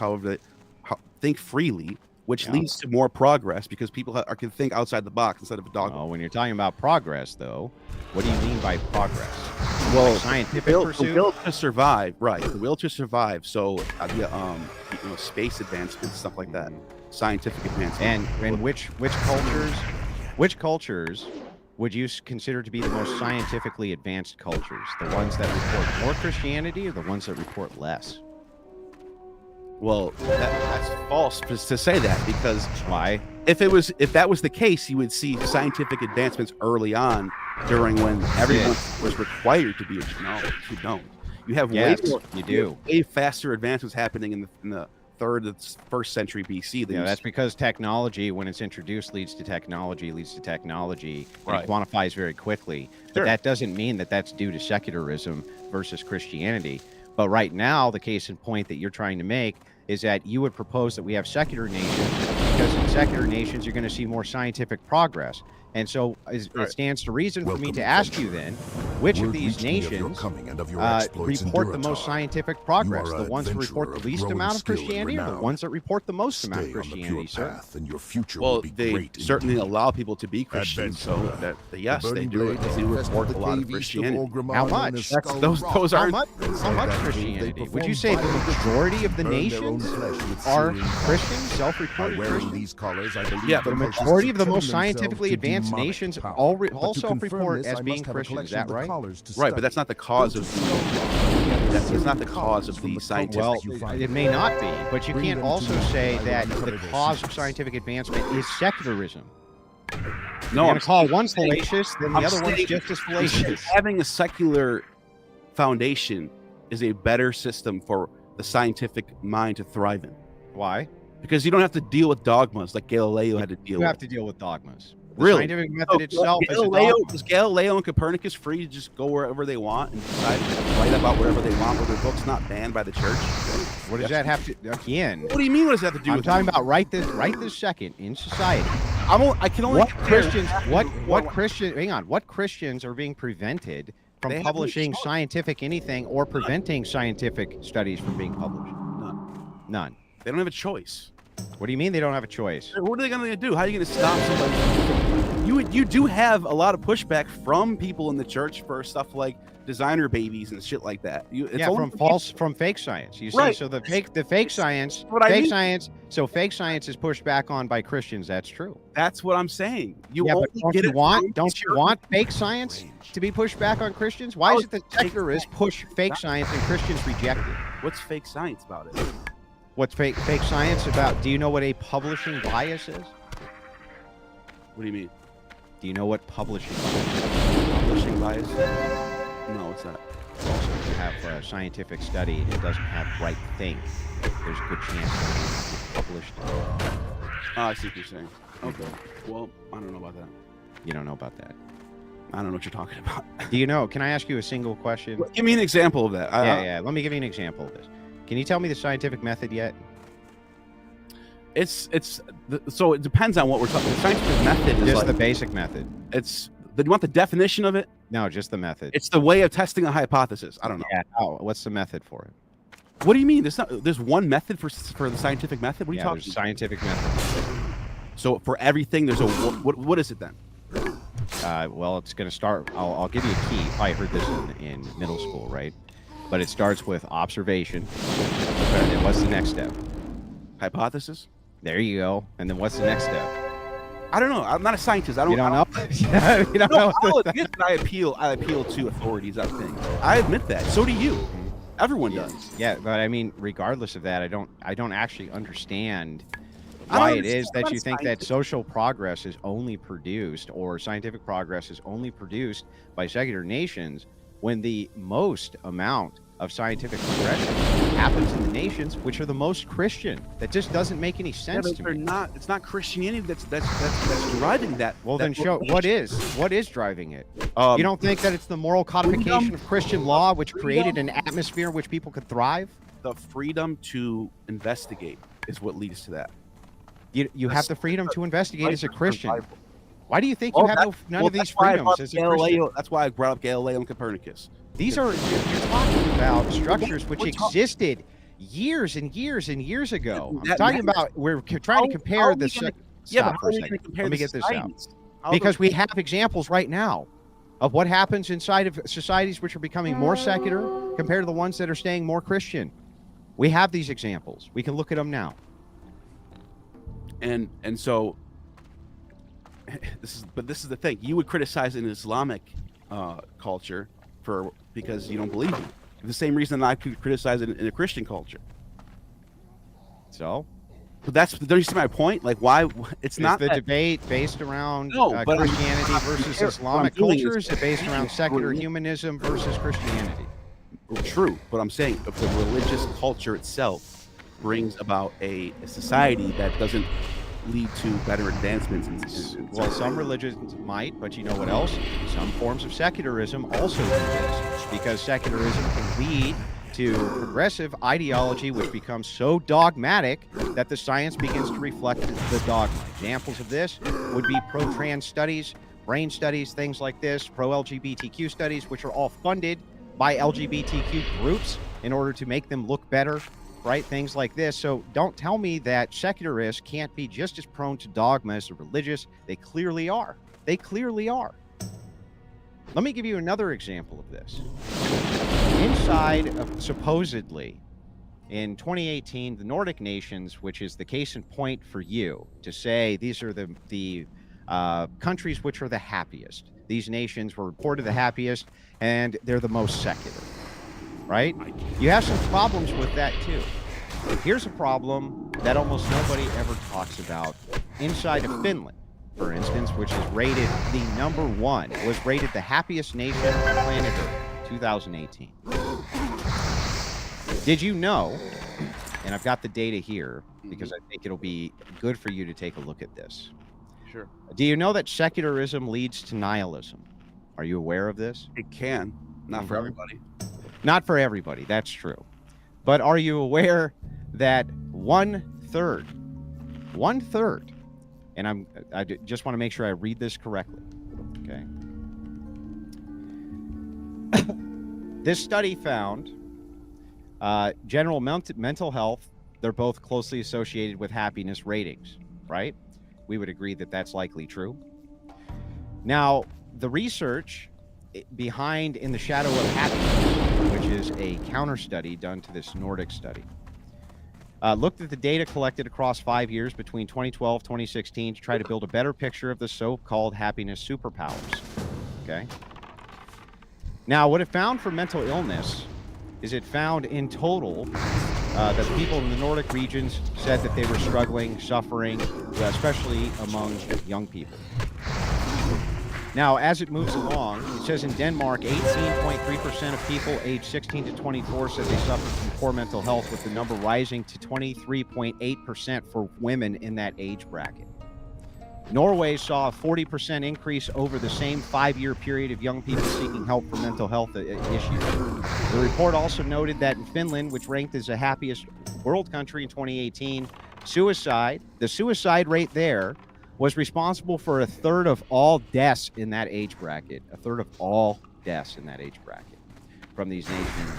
think freely, which leads to more progress because people can think outside the box instead of a dogma. Oh, when you're talking about progress, though, what do you mean by progress? Well, like scientific pursuit? The will to survive, right? The will to survive. So, space advancements, stuff like that, scientific advancements. And which cultures would you consider to be the most scientifically advanced cultures? The ones that report more Christianity or the ones that report less? Well, that's false to say that, because why? If that was the case, you would see scientific advancements early on, during when everyone was required to be a genealogist. You don't. You have way faster advancements happening in the third and first century BC. Yeah, that's because technology, when it's introduced, leads to technology, and it quantifies very quickly. But that doesn't mean that that's due to secularism versus Christianity. But right now, the case in point that you're trying to make is that you would propose that we have secular nations, because in secular nations, you're going to see more scientific progress. And so it stands to reason for me to ask you then, which of these nations report the most scientific progress? The ones that report the least amount of Christianity, or the ones that report the most amount of Christianity, sir? Well, they certainly allow people to be Christians, so that yes, they do. They do report a lot of Christianity. How much? Those are how much Christianity? Would you say the majority of the nations are Christians, self-reported Christians? Yeah, the majority of the most scientifically advanced nations also report as being Christians. Is that right? Right, but that's not the cause of that's not the cause of the scientific. Well, it may not be, but you can't also say that the cause of scientific advancement is secularism. No, I'm going to call one fallacious, then the other one's just as fallacious. Having a secular foundation is a better system for the scientific mind to thrive in. Why? Because you don't have to deal with dogmas like Galileo had to deal with. You have to deal with dogmas. The really? scientific method itself is a dogma. Was Galileo and Copernicus free to just go wherever they want and decide to write about whatever they want? Were their books not banned by the church? What does that have to again? What do you mean? What does that have to do? I'm talking about right this second in society. I can only what Christians? What Christian? Hang on. What Christians are being prevented from publishing scientific anything or preventing scientific studies from being published? None. They don't have a choice. What do you mean they don't have a choice? What are they going to do? How are you going to stop somebody? You do have a lot of pushback from people in the church for stuff like designer babies and shit like that. From fake science. You see, right. So the fake science, So fake science is pushed back on by Christians. That's true. That's what I'm saying. Don't you want fake science to be pushed back on Christians? Why is it that secularists push fake science and Christians reject it? What's fake science about it? What's fake science about? Do you know what a publishing bias is? What do you mean? Do you know what publishing bias? No, it's not. Also, if you have a scientific study and it doesn't have right thing, there's a good chance it's published. I see what you're saying. Okay. Well, I don't know about that. You don't know about that. I don't know what you're talking about. Do you know? Can I ask you a single question? Well, give me an example of that. Yeah. Let me give you an example of this. Can you tell me the scientific method yet? So it depends on what we're talking. The scientific method is just the basic method. Do you want the definition of it? No, just the method. It's the way of testing a hypothesis. I don't know. Yeah. What's the method for it? What do you mean? There's one method for the scientific method. What are you talking about? Scientific method. So for everything, there's what is it then? Well, it's going to start. I'll give you a key. You probably heard this in middle school, right? But it starts with observation. And then what's the next step? Hypothesis. There you go. And then what's the next step? I don't know. I'm not a scientist. You don't know? You don't know? I'll admit that I appeal to authorities. I think. I admit that. So do you. Everyone does. Yeah, but I mean, regardless of that, I don't actually understand why it is that you think that social progress is only produced, or scientific progress is only produced by secular nations, when the most amount of scientific progression happens in the nations which are the most Christian. That just doesn't make any sense to me. It's not Christianity that's driving that. Well, then show what is driving it. You don't think that it's the moral codification of Christian law which created an atmosphere in which people could thrive? The freedom to investigate is what leads to that. You have the freedom to investigate as a Christian. Why do you think you have none of these freedoms as a Christian? That's why I brought up Galileo and Copernicus. These are, you're talking about structures which existed years and years and years ago. I'm talking about, we're trying to compare this. Stop for a second. Let me get this out. Because we have examples right now of what happens inside of societies which are becoming more secular compared to the ones that are staying more Christian. We have these examples. We can look at them now. And so this is the thing. You would criticize an Islamic culture because you don't believe in it. The same reason I could criticize it in a Christian culture. So, but don't you see my point? Like, why it's is not the that, debate based around but Christianity versus what I'm Islamic doing culture? Is it based around secular bringing- humanism versus Christianity? True, but I'm saying if the religious culture itself brings about a society that doesn't lead to better advancements. Well, some religions might, but you know what else? Some forms of secularism also do this, because secularism can lead to progressive ideology, which becomes so dogmatic that the science begins to reflect the dogma. Examples of this would be pro-trans studies, brain studies, things like this, pro-LGBTQ studies, which are all funded by LGBTQ groups in order to make them look better, right? Things like this. So don't tell me that secularists can't be just as prone to dogma as the religious. They clearly are. They clearly are. Let me give you another example of this. Inside of, supposedly, in 2018, the Nordic nations, which is the case in point for you to say these are the countries which are the happiest. These nations were reported the happiest, and they're the most secular, right? You have some problems with that, too. Here's a problem that almost nobody ever talks about. Inside of Finland, for instance, which is rated the #1, was rated the happiest nation on planet Earth, 2018. Did you know, and I've got the data here because I think it'll be good for you to take a look at this. Sure. Do you know that secularism leads to nihilism? Are you aware of this? It can, not for everybody. Not for everybody, that's true. But are you aware that one third, and I just want to make sure I read this correctly, okay? This study found general mental health, they're both closely associated with happiness ratings, right? We would agree that that's likely true. Now, the research behind In the Shadow of Happiness, which is a counter study done to this Nordic study, looked at the data collected across 5 years between 2012 and 2016 to try to build a better picture of the so-called happiness superpowers. Okay. Now, what it found for mental illness is it found in total that people in the Nordic regions said that they were struggling, suffering, especially among young people. Now, as it moves along, it says in Denmark, 18.3% of people aged 16 to 24 said they suffered from poor mental health, with the number rising to 23.8% for women in that age bracket. Norway saw a 40% increase over the same 5-year period of young people seeking help for mental health issues. The report also noted that in Finland, which ranked as the happiest world country in 2018, the suicide rate there was responsible for 1/3 of all deaths in that age bracket. 1/3 of all deaths in that age bracket from these nations.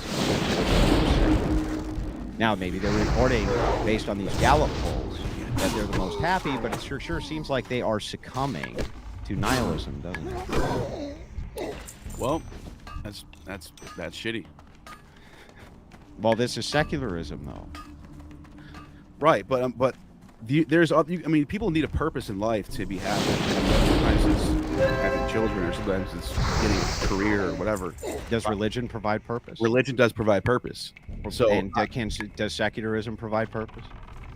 Now, maybe they're reporting based on these Gallup polls that they're the most happy, but it sure seems like they are succumbing to nihilism, doesn't it? Well, that's shitty. Well, this is secularism, though. Right, but people need a purpose in life to be happy. Sometimes it's having children, or sometimes it's getting a career or whatever. Does religion provide purpose? Religion does provide purpose. So, and does secularism provide purpose?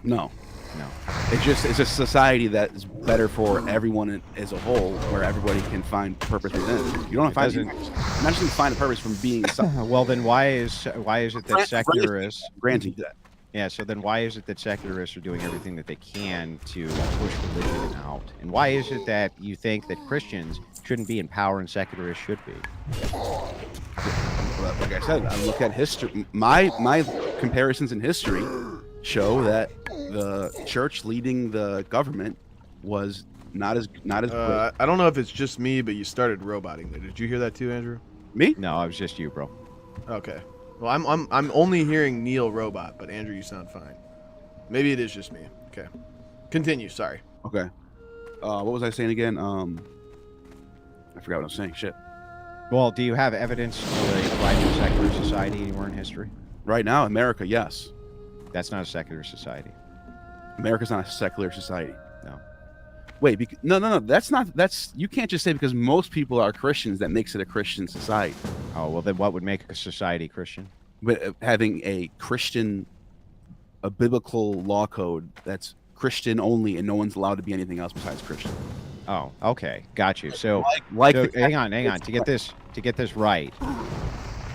No. No. It's a society that is better for everyone as a whole, where everybody can find purpose within it. You don't have to imagine find a purpose from being. Well, then why is it that secularists granting that? Yeah, so then why is it that secularists are doing everything that they can to push religion out? And why is it that you think that Christians shouldn't be in power and secularists should be? Like I said, I look at history. My comparisons in history show that the church leading the government was not as good. I don't know if it's just me, but you started roboting there. Did you hear that too, Andrew? Me? No, it was just you, bro. Okay. Well, I'm only hearing Neil robot, but Andrew, you sound fine. Maybe it is just me. Okay. Continue. Sorry. Okay. What was I saying again? I forgot what I was saying. Shit. Well, do you have evidence of a thriving secular society anywhere in history? Right now, America, yes. That's not a secular society. America's not a secular society. No. Wait, no. That's you can't just say because most people are Christians that makes it a Christian society. Oh, well, then what would make a society Christian? But having a Christian a biblical law code that's Christian only, and no one's allowed to be anything else besides Christian. Oh, okay, got you. So, like so the- hang on. To get this right,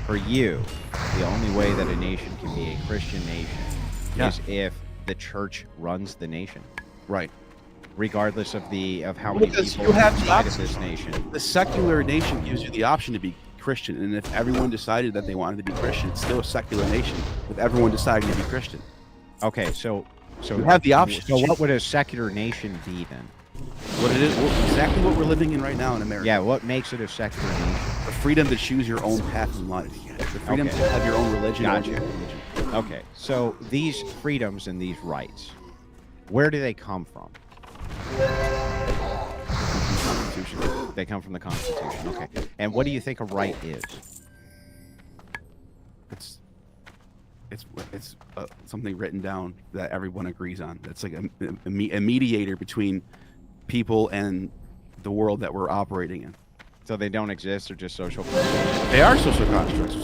for you, the only way that a nation can be a Christian nation is if the church runs the nation, right? Regardless of how many Because people you have the inside of option. this nation. The secular nation gives you the option to be Christian, and if everyone decided that they wanted to be Christian, it's still a secular nation with everyone deciding to be Christian. Okay, so you have the option. So what would a secular nation be then? What it is, exactly what we're living in right now in America. Yeah, what makes it a secular nation? The freedom to choose your own path in life. The freedom Okay. to have your own religion. Gotcha. Okay, so these freedoms and these rights, where do they come from? Constitution. They come from the Constitution. Okay, and what do you think a right is? It's something written down that everyone agrees on. It's like a mediator between people and the world that we're operating in. So they don't exist; they're just social constructs. They are social constructs.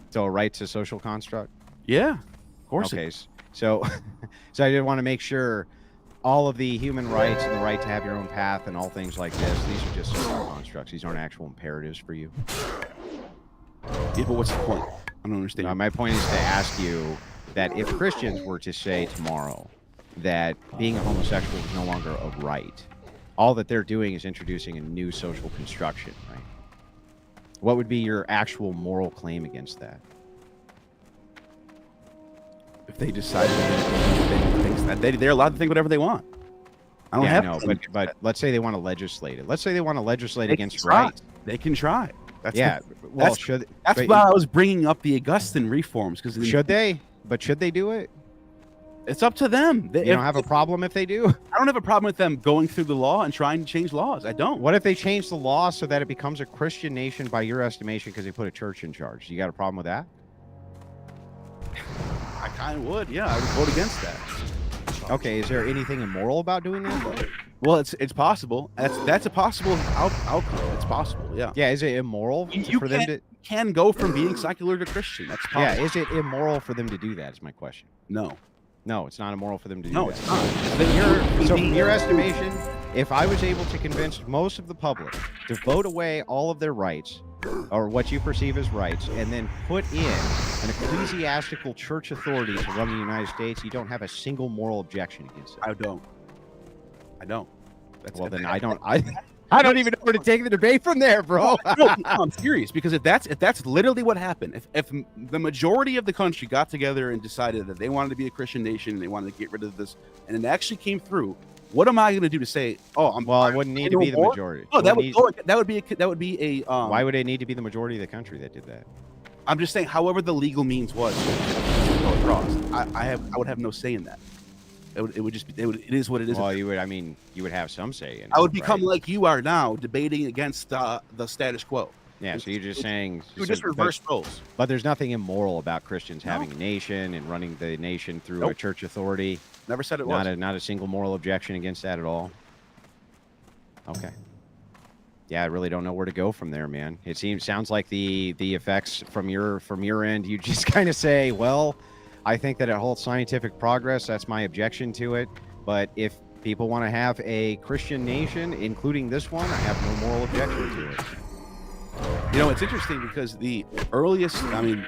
So a right's a social construct. Yeah, of course. Okay, so I did want to make sure all of the human rights and the right to have your own path and all things like this, these are just social constructs. These aren't actual imperatives for you. Yeah, but what's the point? I don't understand. My point is to ask you that if Christians were to say tomorrow that being a homosexual is no longer a right, all that they're doing is introducing a new social construction, right? What would be your actual moral claim against that? If they decide they're allowed to think whatever they want. I don't have no, but let's say they want to legislate it. Let's say they want to legislate They against can try. rights. They can try. That's Yeah, well, should- that's but- why I was bringing up the Augustine reforms because Should they? But should they do it? It's up to them. You don't have a problem if they do? I don't have a problem with them going through the law and trying to change laws. I don't. What if they change the law so that it becomes a Christian nation by your estimation because they put a church in charge? You got a problem with that? I kind of would. Yeah, I would vote against that. Okay, is there anything immoral about doing that? Well, it's possible. That's a possible outcome. It's possible. Yeah. Yeah, is it immoral You for them to? can go from being secular to Christian. That's possible. Yeah, is it immoral for them to do that? Is my question. No. No, it's not immoral for them to do No, that. it's not. So from your estimation, if I was able to convince most of the public to vote away all of their rights, or what you perceive as rights, and then put in an ecclesiastical church authority to run the United States, you don't have a single moral objection against it. I don't. Well, then I don't even know where to take the debate from there, bro. No, I'm serious because if that's literally what happened, if the majority of the country got together and decided that they wanted to be a Christian nation and they wanted to get rid of this, and it actually came through, what am I going to do to say? Oh, well, it wouldn't need to be the majority. Oh, that would be a. Why would it need to be the majority of the country that did that? I'm just saying, however the legal means was to go across, I would have no say in that. It would just be, it is what it is. Well, you would have some say in it. I would become right? like you are now, debating against the status quo. Yeah, so you're just saying you just reverse roles. But there's nothing immoral about Christians having a nation and running the nation through a church authority. Never said it was. Not a single moral objection against that at all. Okay. Yeah, I really don't know where to go from there, man. It sounds like the effects from your end, you just kind of say, well, I think that it halts scientific progress. That's my objection to it. But if people want to have a Christian nation, including this one, I have no moral objection to it. You know, it's interesting because the earliest, I mean,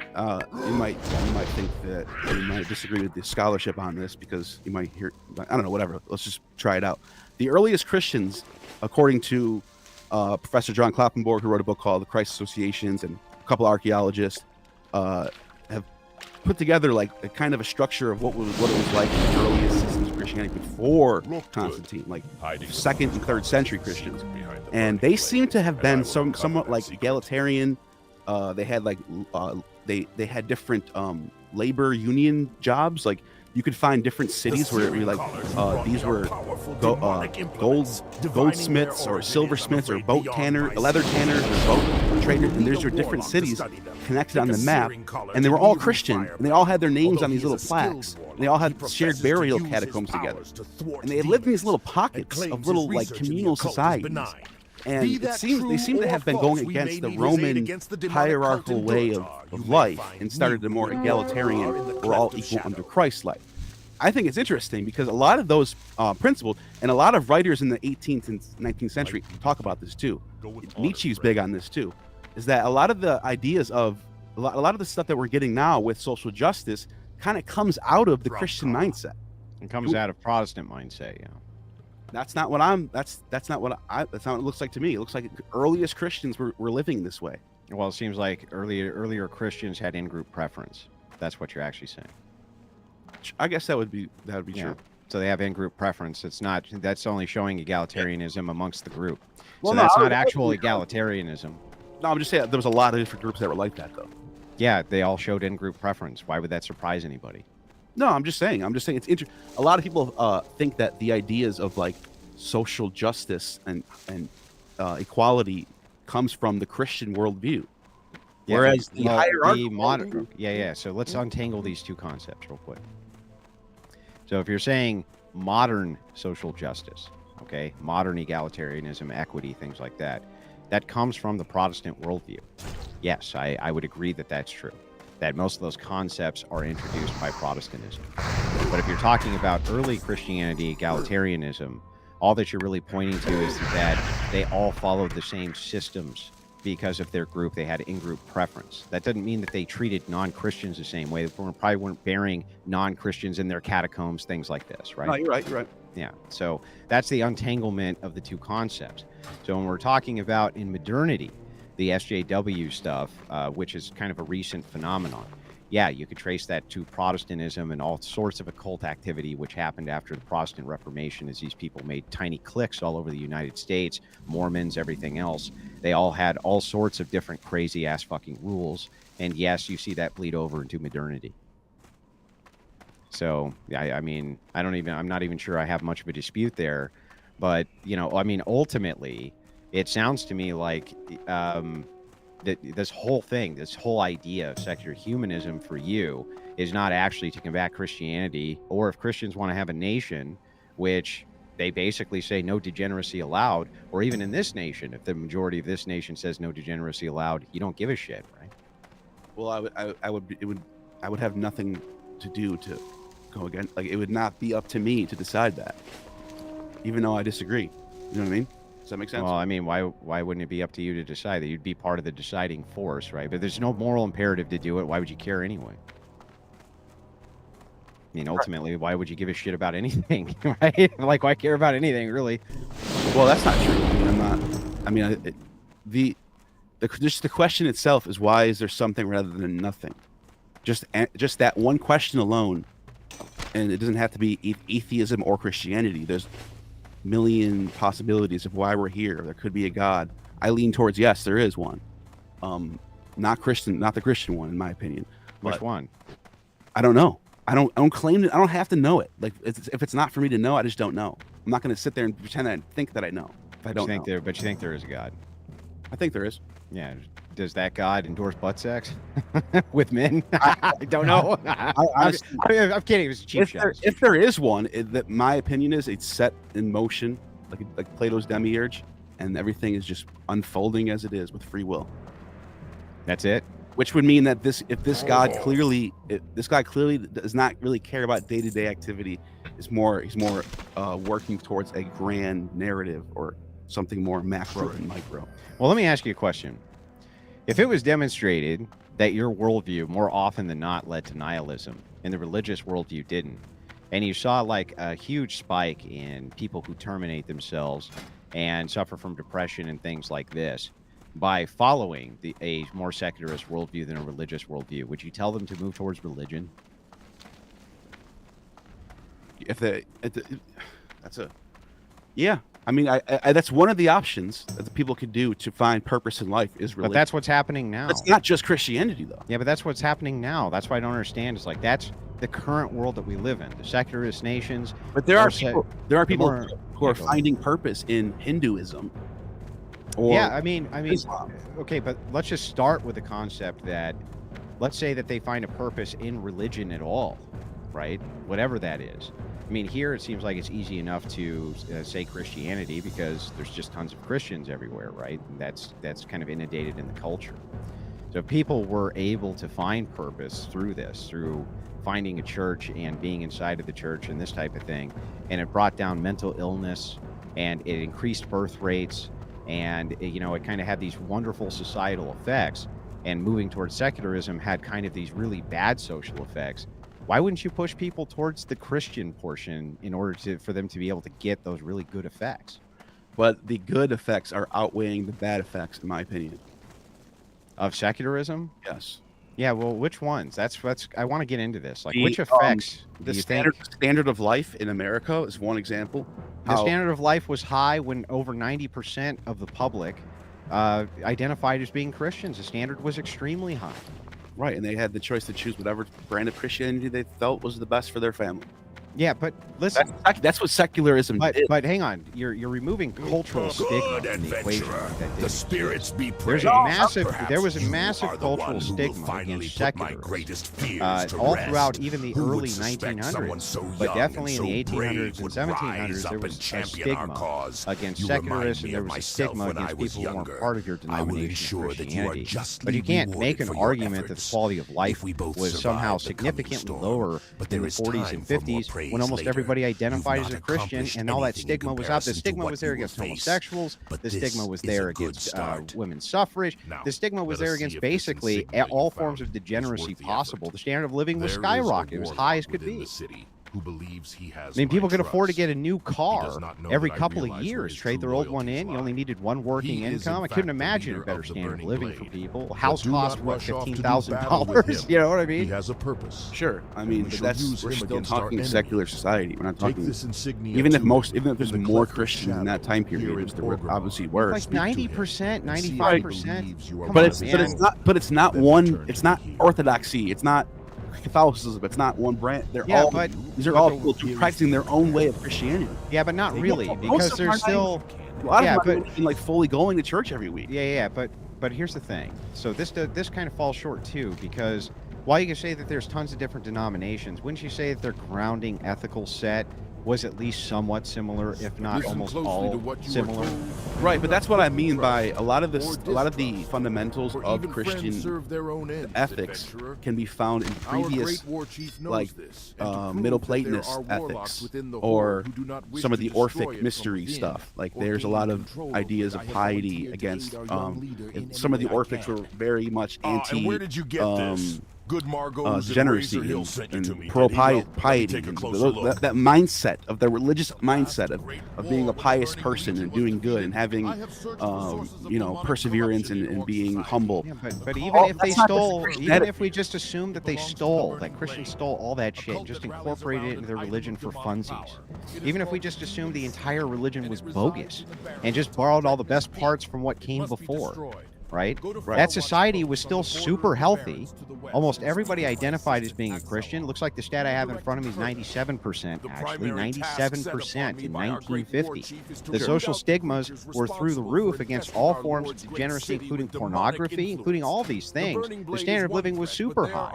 you might think that you might disagree with the scholarship on this because you might hear, I don't know, whatever. Let's just try it out. The earliest Christians, according to Professor John Kloppenborg, who wrote a book called The Christ Associations, and a couple archaeologists, have put together like a kind of a structure of what it was like in the earliest systems of Christianity before Constantine, like 2nd and 3rd century Christians. And they seem to have been somewhat like egalitarian. They had like they had different labor union jobs. Like you could find different cities where you're like these were goldsmiths or silversmiths or leather tanners or boat traders, and there's your different cities connected on the map, and they were all Christian, and they all had their names on these little plaques. And they all had shared burial catacombs together, and they had lived in these little pockets of little like communal societies. And Be it that seems they true seem to or have been false, going we against may the need his aid Roman against the demonic hierarchical cult in way Duratar. You of may life find and started a more Negro egalitarian in the we're all cleft of equal shadow. under Christ life. I think it's interesting because a lot of those principles and a lot of writers in the 18th and 19th century talk about this too. Nietzsche's big on this too, is that a lot of the ideas of a lot of the stuff that we're getting now with social justice kind of comes out of the Christian mindset. It comes out of Protestant mindset, yeah. That's not what that's not what it looks like to me. It looks like earliest Christians were living this way. Well, it seems like earlier Christians had in-group preference. That's what you're actually saying. I guess that would be true. So they have in-group preference. That's only showing egalitarianism amongst the group. Well, so no, that's I not would actual be- egalitarianism. No, I'm just saying there was a lot of different groups that were like that though. Yeah, they all showed in-group preference. Why would that surprise anybody? No, I'm just saying it's interesting. A lot of people think that the ideas of like social justice and equality comes from the Christian worldview. Yeah, Whereas the well, hierarchical modern, yeah. So let's untangle these two concepts real quick. So if you're saying modern social justice, okay, modern egalitarianism, equity, things like that, that comes from the Protestant worldview. Yes, I would agree that that's true. That most of those concepts are introduced by Protestantism. But if you're talking about early Christianity, egalitarianism, all that you're really pointing to is that they all followed the same systems because of their group. They had in-group preference. That doesn't mean that they treated non-Christians the same way. They probably weren't burying non-Christians in their catacombs, things like this, right? No, you're right. Yeah. So that's the untanglement of the two concepts. So when we're talking about in modernity, the SJW stuff, which is kind of a recent phenomenon, yeah, you could trace that to Protestantism and all sorts of occult activity which happened after the Protestant Reformation as these people made tiny cliques all over the United States, Mormons, everything else. They all had all sorts of different crazy ass fucking rules. And yes, you see that bleed over into modernity. So, I mean, I'm not even sure I have much of a dispute there. But, ultimately, it sounds to me like this whole idea of secular humanism for you is not actually to combat Christianity, or if Christians want to have a nation, which they basically say no degeneracy allowed, or even in this nation, if the majority of this nation says no degeneracy allowed, you don't give a shit, right? Well, I would have nothing to do to go again. Like, it would not be up to me to decide that, even though I disagree. You know what I mean? Does that make sense? Well, I mean, why wouldn't it be up to you to decide that? You'd be part of the deciding force, right? But there's no moral imperative to do it. Why would you care anyway? I mean, ultimately, why would you give a shit about anything, right? Like, why care about anything, really? Well, that's not true. I mean, I'm not. I mean, just the question itself is, why is there something rather than nothing? Just that one question alone, and it doesn't have to be atheism or Christianity. There's million possibilities of why we're here. There could be a God. I lean towards yes, there is one. Not the Christian one, in my opinion. Which one? I don't know. I don't claim it. I don't have to know it. Like, if it's not for me to know, I just don't know. I'm not going to sit there and pretend I think that I know if I don't know. But you think there is a God? I think there is. Yeah. Does that God endorse butt sex with men? I don't know. I'm kidding. It was a cheap shot. If there is one, that my opinion is it's set in motion, like Plato's demiurge, and everything is just unfolding as it is with free will. That's it. Which would mean that this God clearly does not really care about day-to-day activity. He's more working towards a grand narrative or something more macro and micro. Well, let me ask you a question. If it was demonstrated that your worldview more often than not led to nihilism and the religious worldview didn't, and you saw like a huge spike in people who terminate themselves and suffer from depression and things like this by following a more secularist worldview than a religious worldview, would you tell them to move towards religion? Yeah. I mean, I that's one of the options that the people could do to find purpose in life is religion. But that's what's happening now. It's not just Christianity, though. Yeah, but that's what's happening now. That's why I don't understand. It's like that's the current world that we live in. The secularist nations. But there are people who are finding purpose in Hinduism. Yeah, I mean, okay, but let's just start with the concept that, let's say that they find a purpose in religion at all. right? Whatever that is. I mean, here it seems like it's easy enough to say Christianity because there's just tons of Christians everywhere, right? And that's kind of inundated in the culture. So people were able to find purpose through this, through finding a church and being inside of the church and this type of thing. And it brought down mental illness and it increased birth rates. And, you know, it kind of had these wonderful societal effects. And moving towards secularism had kind of these really bad social effects. Why wouldn't you push people towards the Christian portion in order for them to be able to get those really good effects? But the good effects are outweighing the bad effects, in my opinion. Of secularism? Yes. Yeah, well, which ones? That's I want to get into this. Like, which effects do the you standard of life in America is one example. The standard of life was high when over 90% of the public identified as being Christians. The standard was extremely high. Right, and they had the choice to choose whatever brand of Christianity they felt was the best for their family. Yeah, but listen, that's what secularism did. But hang on, you're removing cultural stigma in the equation. The spirits be There was a massive cultural stigma against secularism all throughout even the early 1900s, but definitely in the 1800s and 1700s there was a stigma against secularists, and there was a stigma against people who weren't part of your denomination of Christianity. But you can't make an argument that the quality of life was somehow significantly lower in the 40s and 50s. When almost everybody identified as a Christian and all that stigma was out. The stigma was there against homosexuals. The stigma was there against women's suffrage. The stigma was there against basically all forms of degeneracy possible. The standard of living was skyrocketed. It was high as could be. Who believes he has I mean, people could afford to trust. get a new car know every that I couple of realize years, where trade his their true old one loyalties in. You lie. only needed one working He is, in income. I couldn't fact, the imagine a leader better of the standard of burning living for blade. people. But House do not cost, what, rush off to do $15,000? battle with him. You know what I mean? He has a purpose. Sure, I mean, We but shall that's use we're him still against our talking enemy. secular society. We're not Take talking. this insignia Even if to there's the more cleft of Christians in that shadow time period, here in which there were Orgrimmar. obviously were. Like 90%, 95%. But it's not one. It's not orthodoxy. It's not Catholicism. It's not one brand. They're all. These are all people practicing their own way of Christianity. Yeah, but not really, because there's still. A lot yeah, of them but aren't even like fully going to church every week. Yeah, but here's the thing. So this kind of falls short too, because while you can say that there's tons of different denominations, wouldn't you say that their grounding ethical set was at least somewhat similar, if not almost all similar? Right, but that's what I mean by a lot of the fundamentals of Christian ethics can be found in previous, like Middle Platonist ethics, or some of the Orphic mystery stuff. Like there's a lot of ideas of piety against. Some of the Orphics were very much anti. And where did you get this? Good Margot's degeneracy and Razor Hill sent it to me. pro Did he help? piety, Take a and closer look. that mindset of the religious mindset of being a pious person and doing good and having perseverance and being humble. Yeah, but even if they stole, even if we just assume that they stole, that Christians stole all that shit and just incorporated it into their religion for funsies, even if we just assume the entire religion was bogus and just borrowed all the best parts from what came before, right? That society was still super healthy. Almost everybody identified as being a Christian. Looks like the stat I have in front of me is 97%, actually. 97% in 1950. The social stigmas were through the roof against all forms of degeneracy, including pornography, including all these things. The standard of living was super high.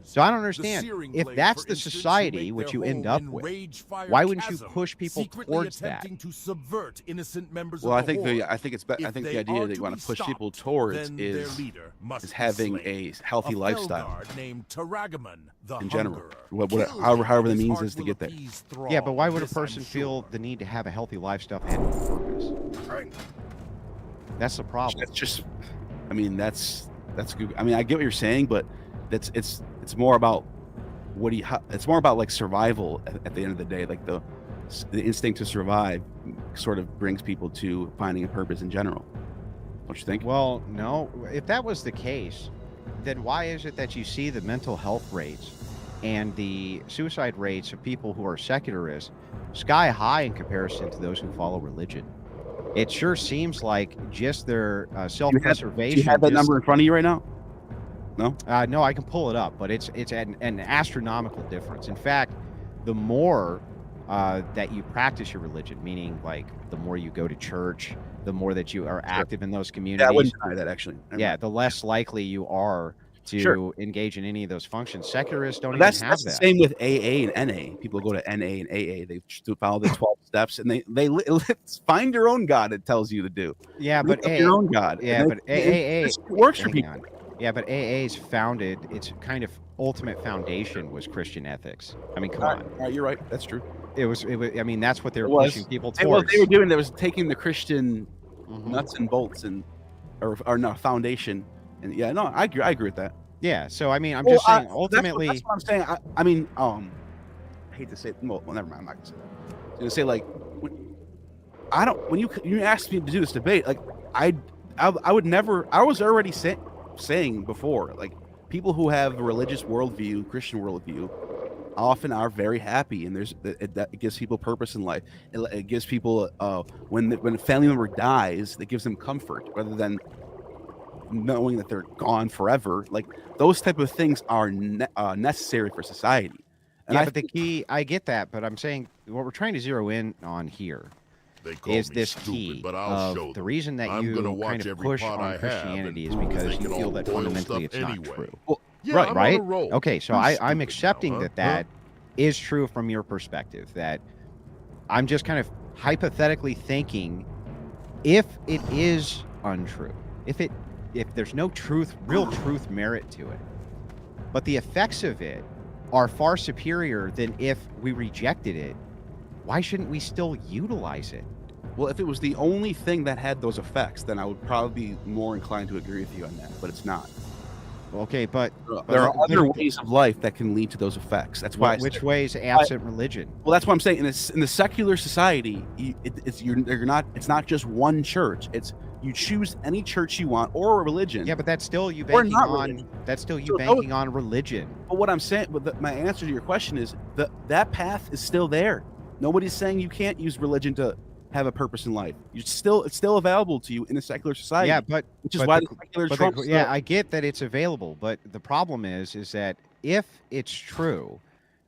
So I don't understand. If that's the society which you end up with, why wouldn't you push people towards that? Well, I think the idea that you want to push people towards is having a healthy lifestyle named Taragaman, the in general. However the means is to get there. Yeah, but why would a person feel the need to have a healthy lifestyle and purpose? That's the problem. That's just, I mean, that's good. I mean, I get what you're saying, but it's more about it's more about like survival at the end of the day. Like the instinct to survive sort of brings people to finding a purpose in general. Don't you think? Well, no. If that was the case, then why is it that you see the mental health rates and the suicide rates of people who are secularists sky high in comparison to those who follow religion? It sure seems like just their self-preservation. Do you have that number in front of you right now? No? No, I can pull it up, but it's an astronomical difference. In fact, the more that you practice your religion, meaning like the more you go to church, the more that you are active in those communities. Yeah, I wouldn't deny that, actually. Yeah, the less likely you are to engage in any of those functions. Secularists don't But even have that's that. the same with AA and NA. People go to NA and AA. They follow the 12 steps, and they find your own God. It tells you to do. Yeah, Make but up your own God. Yeah, and but it works for hang people. on. Yeah, but AA's founded, its kind of ultimate foundation was Christian ethics. I mean, come on. All right, you're right. That's true. It was. I mean, that's what they were It was. pushing people Hey, what towards. they were doing, that was taking the Christian Mm-hmm. nuts and bolts or no foundation. And yeah, no, I agree with that. Yeah. So I mean, I'm just saying. Ultimately, that's what I'm saying. I mean, I hate to say it. Well, never mind. I'm not gonna say that. I was gonna say, like, when you asked me to do this debate, like I would never. I was already saying before, like, people who have a religious worldview, Christian worldview, often are very happy, and it gives people purpose in life. It gives people when a family member dies, it gives them comfort rather than knowing that they're gone forever. Like, those type of things are necessary for society. And yeah, but the key, I get that, but I'm saying what we're trying to zero in on here is this key but I'll show of the them. reason that I'm you gonna watch kind of every push pot I on have Christianity is and prove because they you can feel all that boil fundamentally stuff it's not anyway. true. Well, yeah, I'm on a right? roll. Okay, so Who's I'm stupid accepting now, that is true from your perspective. That I'm just kind of hypothetically thinking, if it is untrue, if there's no real truth merit to it, but the effects of it are far superior than if we rejected it, why shouldn't we still utilize it? Well, if it was the only thing that had those effects, then I would probably be more inclined to agree with you on that, but it's not. Okay, but there are other ways of life that can lead to those effects. That's why. Which ways absent religion? Well, that's what I'm saying. In the secular society, it's not just one church. It's you choose any church you want or a religion. Yeah, but that's still you or banking not on. religion. That's still you So banking on religion. But what I'm saying, my answer to your question is that path is still there. Nobody's saying you can't use religion to have a purpose in life. It's still available to you in a secular society. Yeah, but which is why the secular Trump. Yeah, I get that it's available, but the problem is that if it's true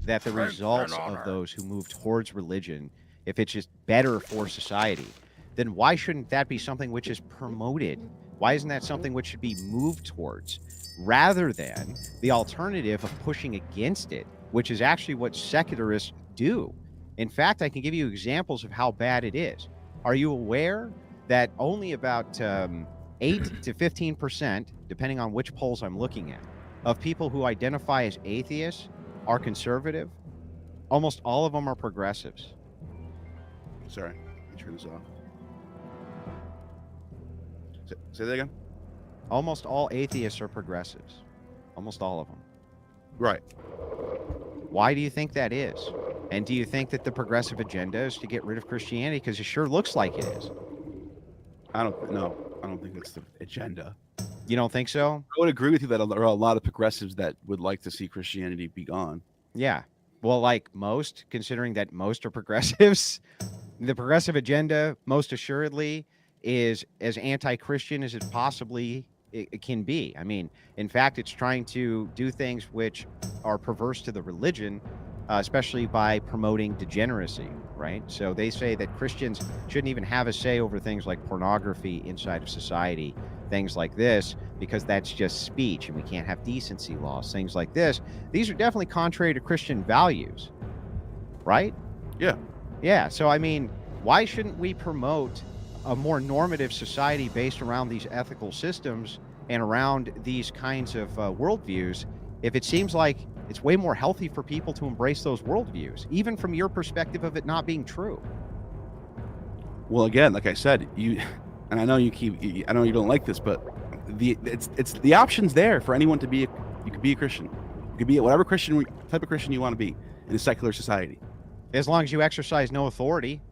that the results of those who move towards religion, if it's just better for society, then why shouldn't that be something which is promoted? Why isn't that something which should be moved towards, rather than the alternative of pushing against it, which is actually what secularists do? In fact, I can give you examples of how bad it is. Are you aware that only about 8 to 15%, depending on which polls I'm looking at, of people who identify as atheists are conservative? Almost all of them are progressives. Sorry, let me turn this off. Say that again. Almost all atheists are progressives. Almost all of them. Right. Why do you think that is? And do you think that the progressive agenda is to get rid of Christianity? Because it sure looks like it is. I don't think that's the agenda. You don't think so? I would agree with you that there are a lot of progressives that would like to see Christianity be gone. Yeah. Well, like most, considering that most are progressives, the progressive agenda, most assuredly, is as anti-Christian as it possibly it can be. I mean, in fact, it's trying to do things which are perverse to the religion, especially by promoting degeneracy, right? So they say that Christians shouldn't even have a say over things like pornography inside of society, things like this, because that's just speech and we can't have decency laws, things like this. These are definitely contrary to Christian values, right? Yeah. Yeah. So, I mean, why shouldn't we promote a more normative society based around these ethical systems and around these kinds of worldviews if it seems like it's way more healthy for people to embrace those worldviews, even from your perspective of it not being true? Well, again, like I said, and I know I know you don't like this, but the option's there for anyone to be. You could be a Christian. You could be whatever type of Christian you want to be in a secular society, as long as you exercise no authority.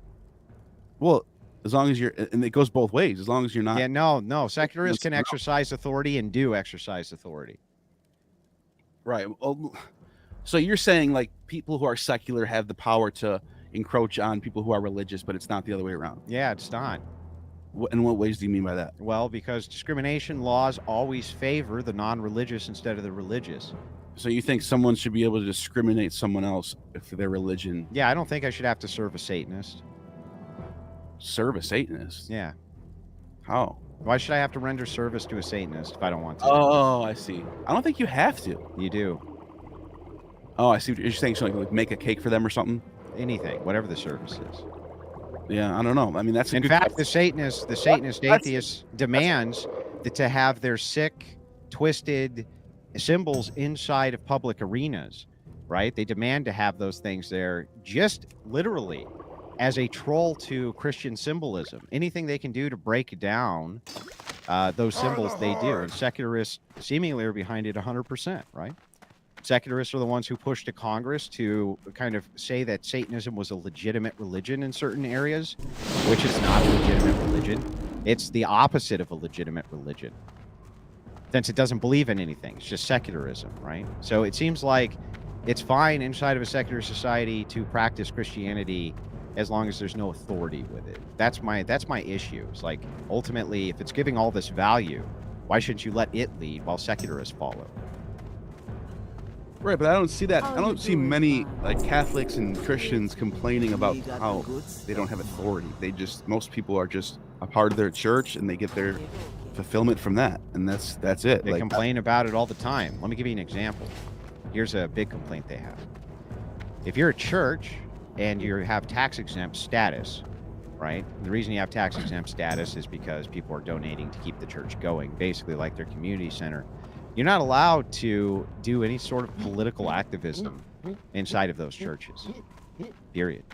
Well, as long as and it goes both ways. As long as you're not. Yeah, no. Secularists can exercise authority and do exercise authority. Right. Well, so you're saying like people who are secular have the power to encroach on people who are religious, but it's not the other way around. Yeah, it's not. In what ways do you mean by that? Well, because discrimination laws always favor the non-religious instead of the religious. So you think someone should be able to discriminate someone else if their religion? Yeah, I don't think I should have to serve a Satanist. Serve a Satanist? Yeah. How? Why should I have to render service to a Satanist if I don't want to? Oh, I see. I don't think you have to. You do. Oh, I see what you're saying. So like make a cake for them or something? Anything, whatever the service is. Yeah, I don't know. I mean, that's a in good fact, question. the Satanist atheist demands to have their sick, twisted symbols inside of public arenas, right? They demand to have those things there just literally as a troll to Christian symbolism. Anything they can do to break down those symbols, they do. And secularists seemingly are behind it 100%, right? Secularists are the ones who pushed to Congress to kind of say that Satanism was a legitimate religion in certain areas, which is not a legitimate religion. It's the opposite of a legitimate religion, since it doesn't believe in anything. It's just secularism, right? So it seems like it's fine inside of a secular society to practice Christianity as long as there's no authority with it. That's my issue. It's like, ultimately, if it's giving all this value, why shouldn't you let it lead while secularists follow? Right, but I don't see that. I don't see many like Catholics and Christians complaining about how they don't have authority. Most people are just a part of their church and they get their fulfillment from that, and that's it. They complain about it all the time. Let me give you an example. Here's a big complaint they have. If you're a church and you have tax exempt status, right? The reason you have tax exempt status is because people are donating to keep the church going, basically like their community center. You're not allowed to do any sort of political activism inside of those churches, period.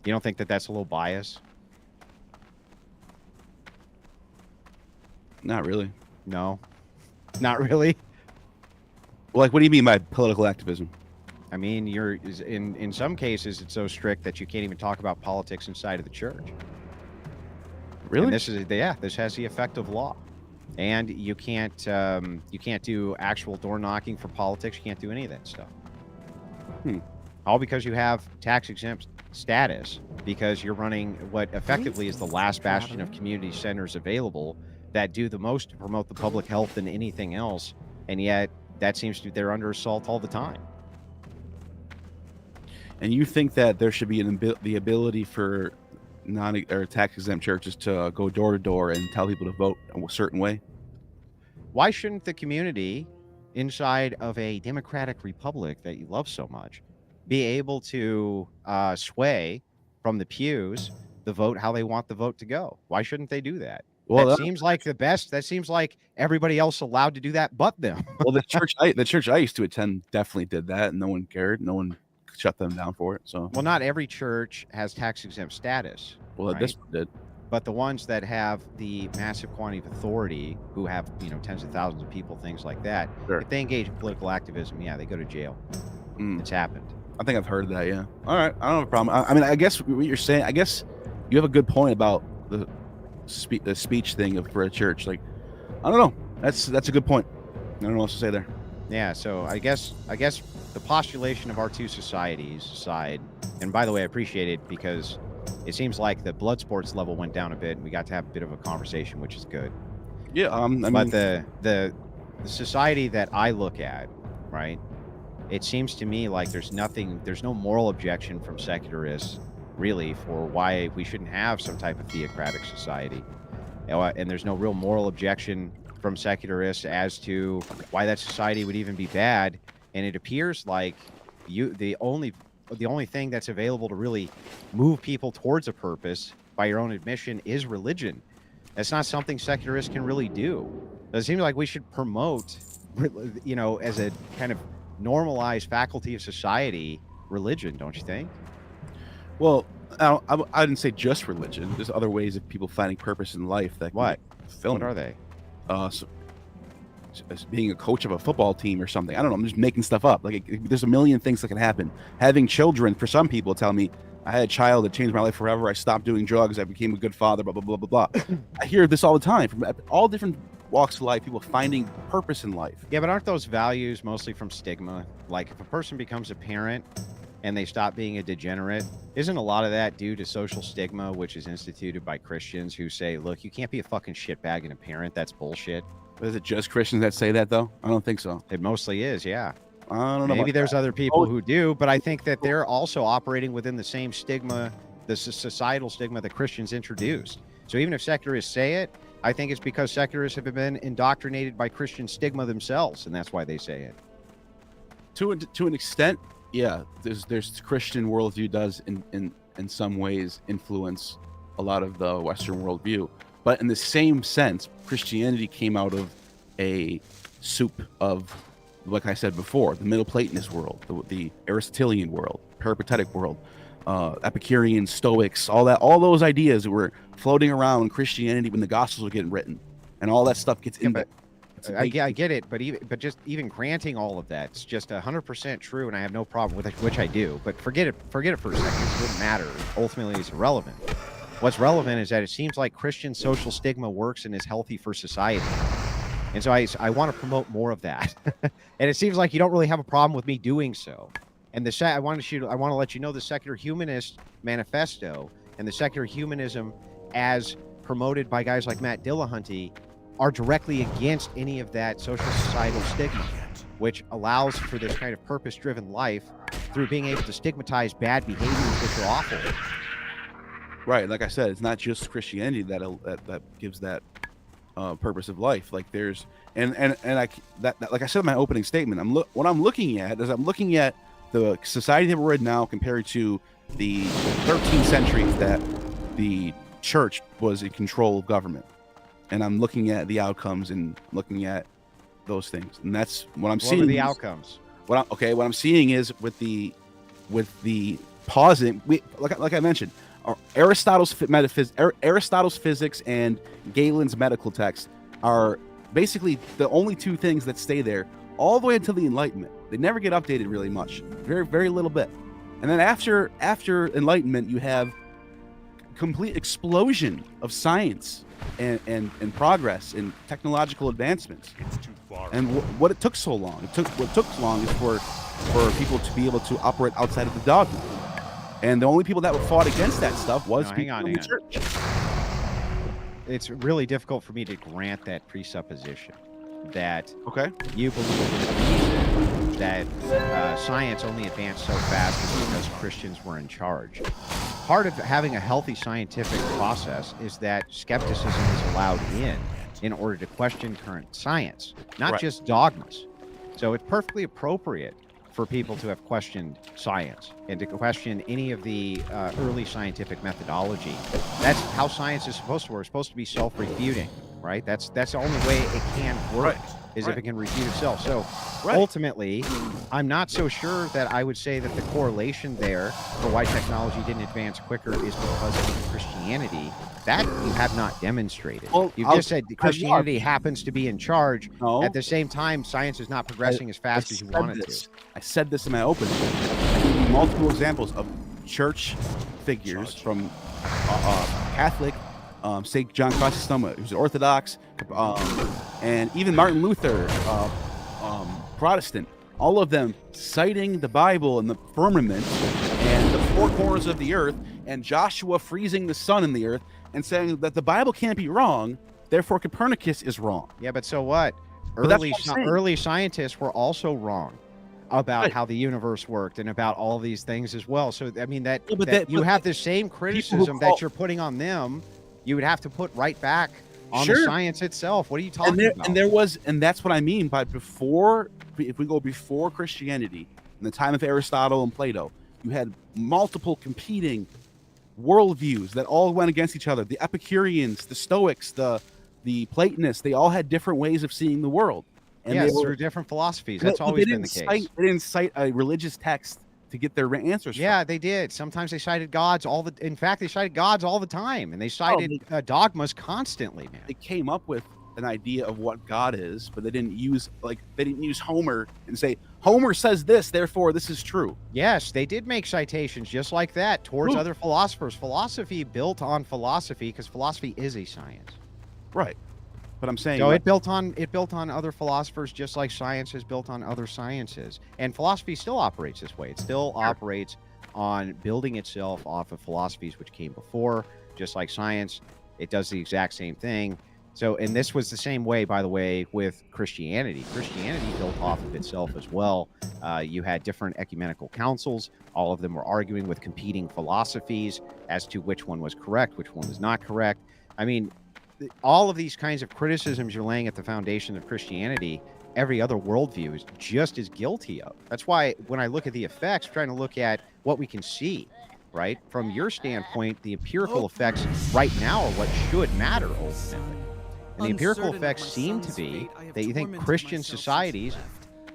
You don't think that that's a little biased? Not really. No, not really. Like, what do you mean by political activism? I mean, in some cases, it's so strict that you can't even talk about politics inside of the church. Really? And this has the effect of law. And you can't do actual door knocking for politics. You can't do any of that stuff. All because you have tax exempt status, because you're running what effectively is the last bastion of community centers available that do the most to promote the public health than anything else. And yet that seems to they're under assault all the time. And you think that there should be the ability for tax exempt churches to go door to door and tell people to vote a certain way? Why shouldn't the community inside of a democratic republic that you love so much be able to sway from the pews the vote how they want the vote to go? Why shouldn't they do that? Well, that seems like the best. That seems like everybody else allowed to do that but them. Well, the church I used to attend definitely did that, and no one cared. No one shut them down for it. So, well, not every church has tax exempt status. Well, right? This one did. But the ones that have the massive quantity of authority, who have tens of thousands of people, things like that, sure. If they engage in political activism, yeah, they go to jail. It's happened. I think I've heard that. Yeah. All right. I don't have a problem. I mean, I guess what you're saying. I guess you have a good point about the speech thing for a church. Like, I don't know. That's a good point. I don't know what else to say there. Yeah. So I guess the postulation of our two societies aside, and by the way, I appreciate it because it seems like the blood sports level went down a bit, and we got to have a bit of a conversation, which is good. Yeah. But the society that I look at, right? It seems to me like there's no moral objection from secularists, really, for why we shouldn't have some type of theocratic society. And there's no real moral objection from secularists as to why that society would even be bad. And it appears like the only thing that's available to really move people towards a purpose, by your own admission, is religion. That's not something secularists can really do. It seems like we should promote, as a kind of normalized faculty of society, religion, don't you think? Well, I didn't say just religion. There's other ways of people finding purpose in life. What are they? So, as being a coach of a football team or something. I don't know. I'm just making stuff up. Like, there's a million things that can happen. Having children, for some people, tell me I had a child that changed my life forever. I stopped doing drugs. I became a good father. Blah blah blah blah blah. I hear this all the time from all different walks of life, people finding purpose in life. Yeah, but aren't those values mostly from stigma? Like, if a person becomes a parent and they stop being a degenerate, isn't a lot of that due to social stigma, which is instituted by Christians who say, look, you can't be a fucking shitbag and a parent. That's bullshit. But is it just Christians that say that, though? I don't think so. It mostly is, yeah. I don't know. Maybe there's other people who do, but I think that they're also operating within the same stigma, the societal stigma that Christians introduced. So even if secularists say it, I think it's because secularists have been indoctrinated by Christian stigma themselves, and that's why they say it. To an extent, yeah. There's Christian worldview does in some ways influence a lot of the Western worldview, but in the same sense, Christianity came out of a soup of, like I said before, the Middle Platonist world, the Aristotelian world, Peripatetic world, Epicurean, Stoics, all those ideas that were floating around Christianity when the Gospels were getting written, and all that stuff gets in there. I get it, but just even granting all of that, it's just 100% true, and I have no problem with it, which I do. But forget it for a second. It wouldn't matter. Ultimately, it's irrelevant. What's relevant is that it seems like Christian social stigma works and is healthy for society. And so I want to promote more of that. And it seems like you don't really have a problem with me doing so. And I want to let you know the Secular Humanist Manifesto and the secular humanism as promoted by guys like Matt Dillahunty are directly against any of that social societal stigma, which allows for this kind of purpose-driven life through being able to stigmatize bad behaviors which are awful. Right, like I said, it's not just Christianity that gives that purpose of life. Like there's like I said in my opening statement, what I'm looking at the society that we're in now compared to the 13th century that the church was in control of government, and I'm looking at the outcomes and looking at those things, and that's what I'm seeing. What are the outcomes? What I'm seeing is with the pausing. Like I mentioned, Aristotle's physics and Galen's medical text are basically the only two things that stay there all the way until the Enlightenment. They never get updated really much, very little bit. And then after Enlightenment, you have complete explosion of science and progress and technological advancements. It's too far. And what it took so long, what took so long is for people to be able to operate outside of the dogma. And the only people that fought against that stuff was people in the church. It's really difficult for me to grant that presupposition that you believe the reason that science only advanced so fast is because Christians were in charge. Part of having a healthy scientific process is that skepticism is allowed in order to question current science, not just dogmas. So it's perfectly appropriate for people to have questioned science and to question any of the early scientific methodology. That's how science is supposed to work. It's supposed to be self-refuting, right? That's the only way it can work, is if it can refute itself. So ultimately, I'm not so sure that I would say that the correlation there for why technology didn't advance quicker is because of Christianity. That you have not demonstrated. Well, you just said Christianity happens to be in charge. No. At the same time, science is not progressing as fast as you want it to. I said this in my opening. I gave you multiple examples of church figures from Catholic, St. John Chrysostom, who's Orthodox, and even Martin Luther, Protestant. All of them citing the Bible and the firmament and the four corners of the earth and Joshua freezing the sun in the earth and saying that the Bible can't be wrong, therefore Copernicus is wrong. Yeah, but so what? Early scientists were also wrong about how the universe worked and about all these things as well. So, I mean, you have the same criticism that you're putting on them, you would have to put right back on the science itself. What are you talking about? And that's what I mean by if we go before Christianity, in the time of Aristotle and Plato, you had multiple competing worldviews that all went against each other. The Epicureans, the Stoics, the Platonists, they all had different ways of seeing the world. And through different philosophies. That's always been the case. They didn't cite a religious text to get their answers. Yeah, they did. Sometimes they cited gods in fact, they cited gods all the time, and they cited dogmas constantly, man. They came up with an idea of what God is, but they didn't use Homer and say, Homer says this, therefore this is true. Yes, they did make citations just like that towards other philosophers. Philosophy built on philosophy because philosophy is a science. Right. But I'm saying it built on other philosophers just like science is built on other sciences. And philosophy still operates this way. It still operates on building itself off of philosophies which came before, just like science. It does the exact same thing. So, and this was the same way, by the way, with Christianity. Christianity built off of itself as well. You had different ecumenical councils. All of them were arguing with competing philosophies as to which one was correct, which one was not correct. I mean, all of these kinds of criticisms you're laying at the foundation of Christianity, every other worldview is just as guilty of. That's why when I look at the effects, I'm trying to look at what we can see, right? From your standpoint, the empirical effects right now are what should matter ultimately. And the empirical effects seem to be that you think Christian societies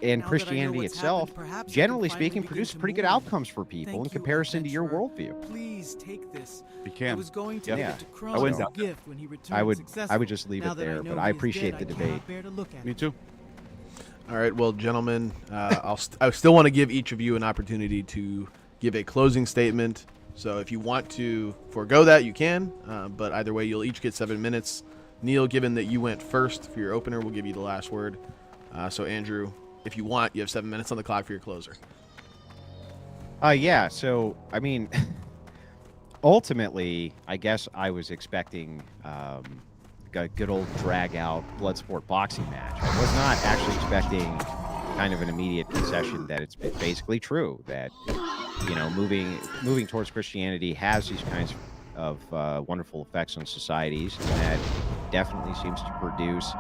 and Christianity itself, generally speaking, produce pretty good outcomes for people in comparison to your worldview. Please take this. You can. I was going to Yeah. give it to Crone I wouldn't as a doubt that. gift when he returned I would successful. just leave Now it that there, know but he I is appreciate dead, the I cannot debate. bear to look at Me it. too. All right, well, gentlemen, I still want to give each of you an opportunity to give a closing statement. So if you want to forego that, you can. But either way, you'll each get 7 minutes. Neil, given that you went first for your opener, we'll give you the last word. So Andrew, if you want, you have 7 minutes on the clock for your closer. Yeah. So I mean, ultimately, I guess I was expecting a good old drag out blood sport boxing match. I was not actually expecting kind of an immediate concession that it's basically true that, you know, moving towards Christianity has these kinds of wonderful effects on societies, and that definitely seems to produce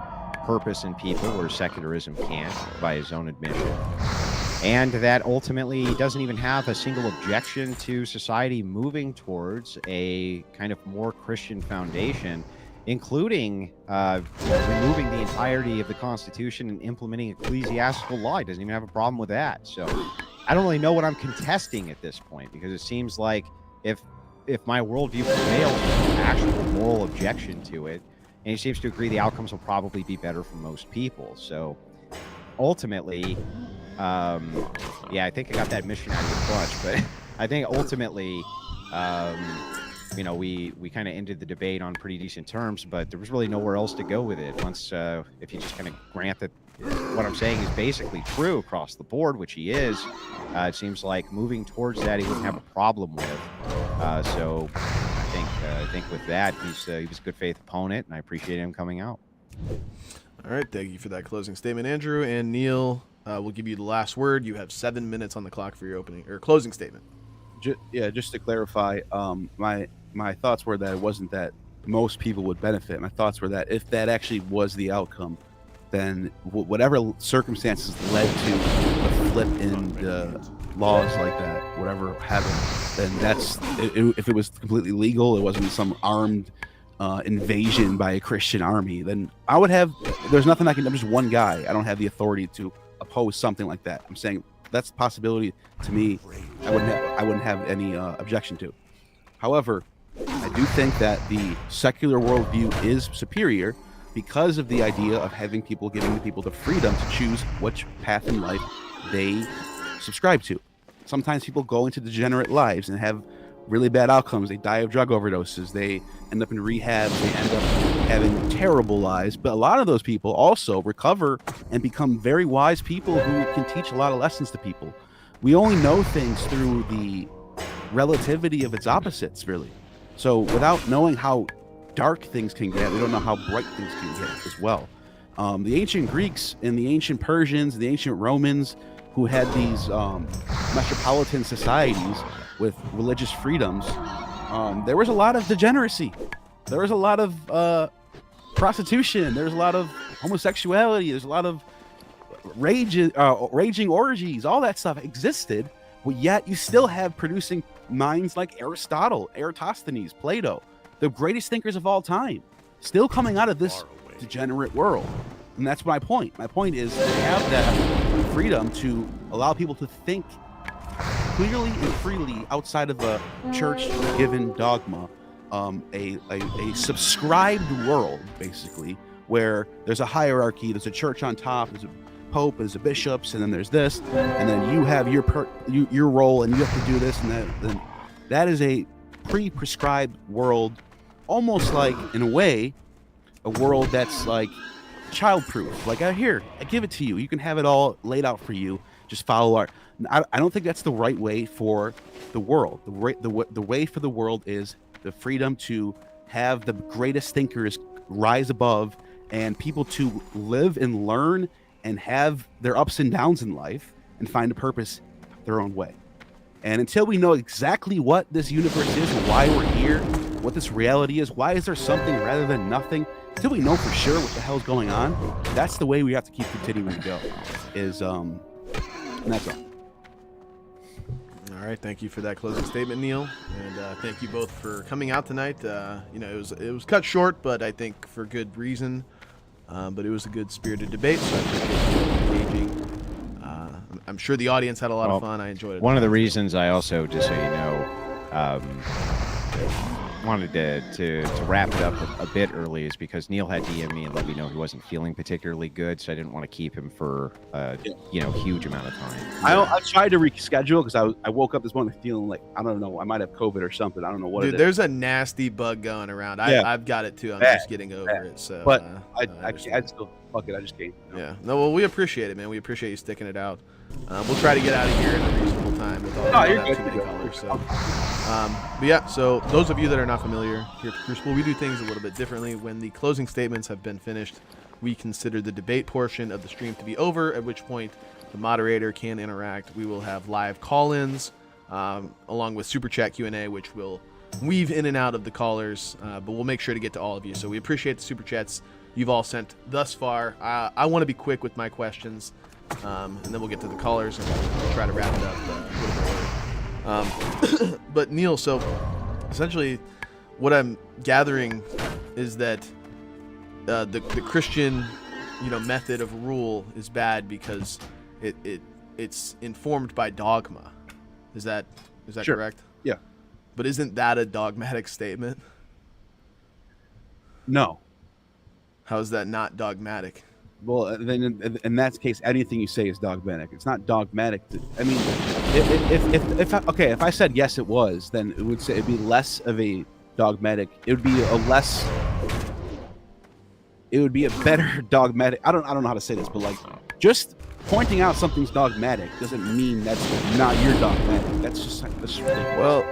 purpose in people where secularism can't, by his own admission. And that ultimately he doesn't even have a single objection to society moving towards a kind of more Christian foundation, including removing the entirety of the Constitution and implementing ecclesiastical law. He doesn't even have a problem with that. So I don't really know what I'm contesting at this point, because it seems like if my worldview prevails, there's no actual moral objection to it. And he seems to agree the outcomes will probably be better for most people. So ultimately, yeah, I think I got that mission out of the bunch, but I think ultimately, you know, we kind of ended the debate on pretty decent terms, but there was really nowhere else to go with it. Once, if you just kind of grant that what I'm saying is basically true across the board, which he is, it seems like moving towards that he wouldn't have a problem with. So I think with that, he was a good faith opponent, and I appreciate him coming out. All right, thank you for that closing statement, Andrew. And Neil, we'll give you the last word. You have 7 minutes on the clock for your opening or closing statement. Just to clarify, my thoughts were that it wasn't that most people would benefit. My thoughts were that if that actually was the outcome, then whatever circumstances led to the flip in the laws like that, whatever happened, then if it was completely legal, it wasn't some armed invasion by a Christian army, then I would have. There's nothing I can. I'm just one guy. I don't have the authority to oppose something like that. I'm saying that's a possibility to me. I wouldn't have any objection to. However, I do think that the secular worldview is superior because of the idea of having people, giving the people the freedom to choose which path in life they subscribe to. Sometimes people go into degenerate lives and have really bad outcomes. They die of drug overdoses. They end up in rehab. They end up having terrible lives. But a lot of those people also recover and become very wise people who can teach a lot of lessons to people. We only know things through the relativity of its opposites, really. So without knowing how dark things can get, we don't know how bright things can get as well. The ancient Greeks and the ancient Persians, the ancient Romans, who had these metropolitan societies with religious freedoms, there was a lot of degeneracy. There was a lot of prostitution. There's a lot of homosexuality. There's a lot of raging orgies. All that stuff existed, but yet you still have producing minds like Aristotle, Eratosthenes, Plato, the greatest thinkers of all time, still coming out of this degenerate world. And that's my point. My point is to have that freedom to allow people to think clearly and freely outside of a church-given dogma, a subscribed world, basically, where there's a hierarchy, there's a church on top, there's a pope, there's a bishops, and then there's this, and then you have your role, and you have to do this and that. Then that is a pre-prescribed world, almost like, in a way, a world that's like child-proof. Like, here, I give it to you. You can have it all laid out for you. Just follow our. I don't think that's the right way for the world. The way for the world is the freedom to have the greatest thinkers rise above, and people to live and learn and have their ups and downs in life and find a purpose their own way. And until we know exactly what this universe is and why we're here, what this reality is. Why is there something rather than nothing? Until we know for sure what the hell's going on, that's the way we have to keep continuing to go. And that's all. All right, thank you for that closing statement, Neil, and thank you both for coming out tonight. You know, it was cut short, but I think for good reason. But it was a good spirited debate, so I appreciate you engaging. I'm sure the audience had a lot of fun. I enjoyed it. One of the reasons I also, just so you know, wanted to wrap it up a bit early is because Neil had DM'd me and let me know he wasn't feeling particularly good, so I didn't want to keep him for huge amount of time. I tried to reschedule because I woke up this morning feeling like, I don't know, I might have COVID or something. I don't know what Dude, it is. there's a nasty bug going around. I've got it too. I'm just getting over it. So, but I still fuck it. I just can't. Yeah. No, well, we appreciate it, man. We appreciate you sticking it out. We'll try to get out of here in a reasonable time with all too many colors. So, but yeah. So those of you that are not familiar here at the Crucible, we do things a little bit differently. When the closing statements have been finished, we consider the debate portion of the stream to be over. At which point, the moderator can interact. We will have live call-ins, along with super chat Q&A, which will weave in and out of the callers. But we'll make sure to get to all of you. So we appreciate the super chats you've all sent thus far. I want to be quick with my questions. And then we'll get to the callers and we'll try to wrap it up a little bit early. But Neil, so essentially what I'm gathering is that the Christian method of rule is bad because it's informed by dogma. Is that Sure. correct? Yeah. But isn't that a dogmatic statement? No. How is that not dogmatic? Well, then in that case, anything you say is dogmatic. It's not dogmatic. I mean, if I said yes, it was, then it would say it'd be less of a dogmatic. It would be a better dogmatic. I don't know how to say this, but like just pointing out something's dogmatic doesn't mean that's not your dogmatic. That's just ridiculous. Well,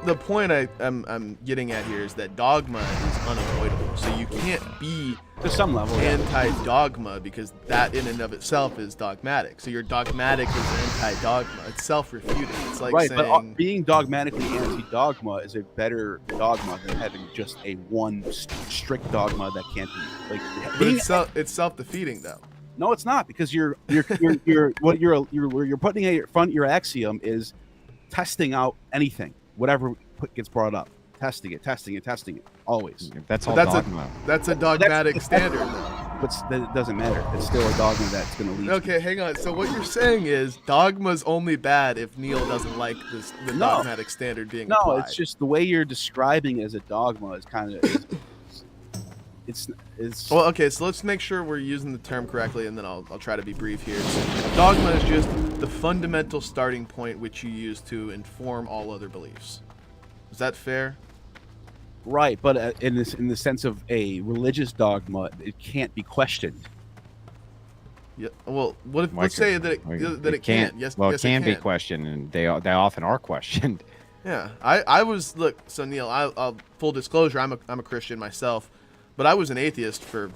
the point I'm getting at here is that dogma is unavoidable. So you can't be to some level anti-dogma because that in and of itself is dogmatic. So your dogmatic is anti-dogma. It's self-refuting. It's like right, saying, but being dogmatically anti-dogma is a better dogma than having just a one strict dogma that can't be like. It's self-defeating though. No, it's not, because you're putting your axiom is testing out anything, whatever gets brought up, testing it always. That's all dogma. That's a dogmatic standard though. But it doesn't matter. It's still a dogma that's going to lead. Okay, hang on. So what you're saying is dogma's only bad if Neil doesn't like the dogmatic standard being applied. It's just the way you're describing as a dogma is kind of. It's well, okay, so let's make sure we're using the term correctly, and then I'll try to be brief here. So dogma is just the fundamental starting point which you use to inform all other beliefs. Is that fair? Right, but in the sense of a religious dogma, it can't be questioned. Yeah. Well, what if let's say that it can't? Yes. Well, yes, it can be questioned, and they often are questioned. Yeah, I was look. So Neil, I'll full disclosure, I'm a Christian myself. But I was an atheist for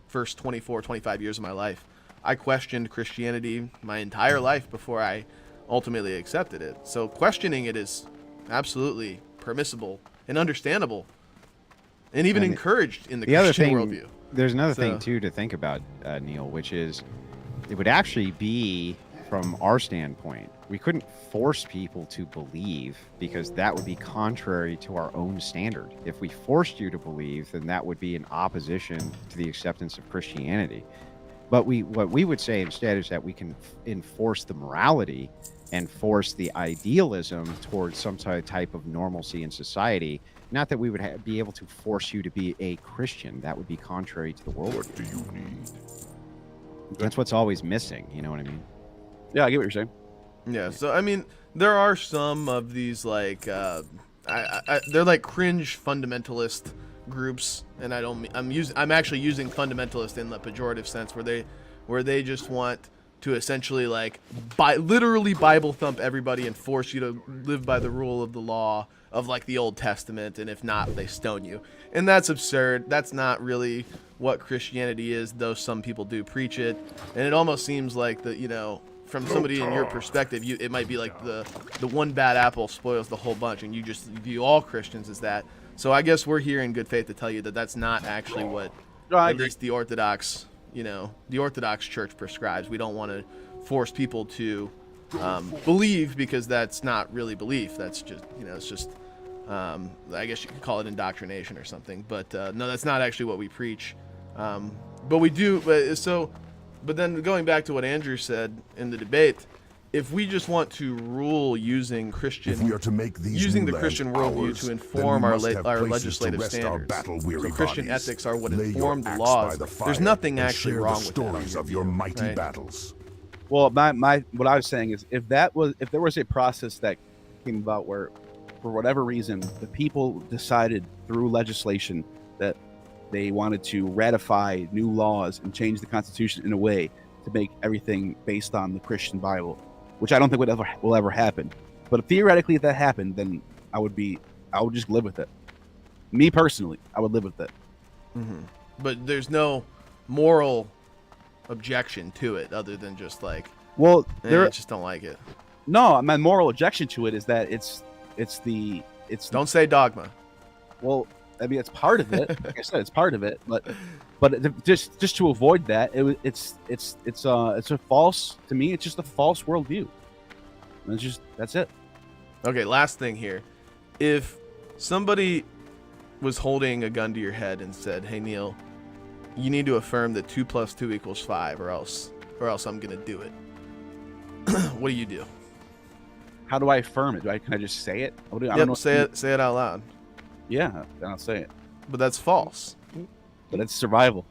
first 24, 25 years of my life. I questioned Christianity my entire life before I ultimately accepted it. So questioning it is absolutely permissible and understandable and even encouraged in the Christian worldview. There's another thing, too, to think about, Neil, which is it would actually be, from our standpoint, we couldn't force people to believe because that would be contrary to our own standard. If we forced you to believe, then that would be in opposition to the acceptance of Christianity. But what we would say instead is that we can enforce the morality and force the idealism towards some type of normalcy in society. Not that we would be able to force you to be a Christian. That would be contrary to the worldview. What do you need? That's what's always missing. You know what I mean? Yeah, I get what you're saying. Yeah, so I mean, there are some of these like they're like cringe fundamentalist groups, and I'm actually using fundamentalist in the pejorative sense, where they just want to essentially like literally Bible thump everybody and force you to live by the rule of the law of like the Old Testament, and if not, they stone you. And that's absurd. That's not really what Christianity is, though some people do preach it. And it almost seems like that, from somebody in your perspective, it might be like the one bad apple spoils the whole bunch, and you just view all Christians as that. So I guess we're here in good faith to tell you that that's not actually what at least the Orthodox, the Orthodox Church prescribes. We don't want to force people to believe, because that's not really belief. That's just, it's just, I guess you could call it indoctrination or something. But no, that's not actually what we preach. But we do. But then going back to what Andrew said in the debate, if we just want to rule using Christian, If we are to make these using new the Christian lands worldview ours, to then inform we our must have places legislative to rest our standards, battle-weary so Christian bodies. ethics are what Lay inform your the axe laws. by the There's fire nothing and actually share wrong the with that. on stories your of your view, mighty right? battles. Well, what I was saying is, if there was a process that came about where, for whatever reason, the people decided through legislation that they wanted to ratify new laws and change the Constitution in a way to make everything based on the Christian Bible, which I don't think will ever happen. But theoretically, if that happened, then I would just live with it. Me personally, I would live with it. Mm-hmm. But there's no moral objection to it other than just like, well, I just don't like it. No, my moral objection to it is that it's don't say dogma. Well, I mean, it's part of it. Like I said, it's part of it. But just to avoid that, it's a false, to me. It's just a false worldview. That's it. Okay, last thing here. If somebody was holding a gun to your head and said, "Hey Neil, you need to affirm that 2 + 2 = 5, or else I'm gonna do it," what do you do? How do I affirm it? Can I just say it? I don't know. Say it out loud. Yeah, then I'll say it. But that's false. But it's survival.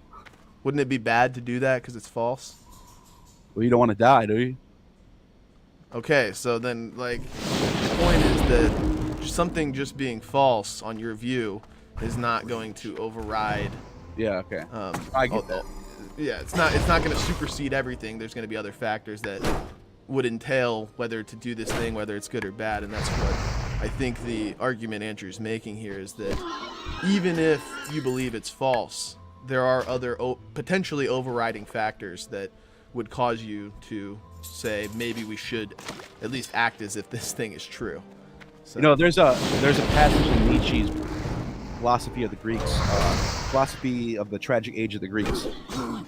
Wouldn't it be bad to do that because it's false? Well, you don't want to die, do you? Okay, so then, like, the point is that something just being false on your view is not going to override. Yeah. Okay. I get that. Yeah, it's not going to supersede everything. There's going to be other factors that would entail whether to do this thing, whether it's good or bad, and that's what I think the argument Andrew's making here is that even if you believe it's false, there are other potentially overriding factors that would cause you to say maybe we should at least act as if this thing is true. So. There's a passage in Nietzsche's Philosophy of the Greeks, Philosophy of the Tragic Age of the Greeks,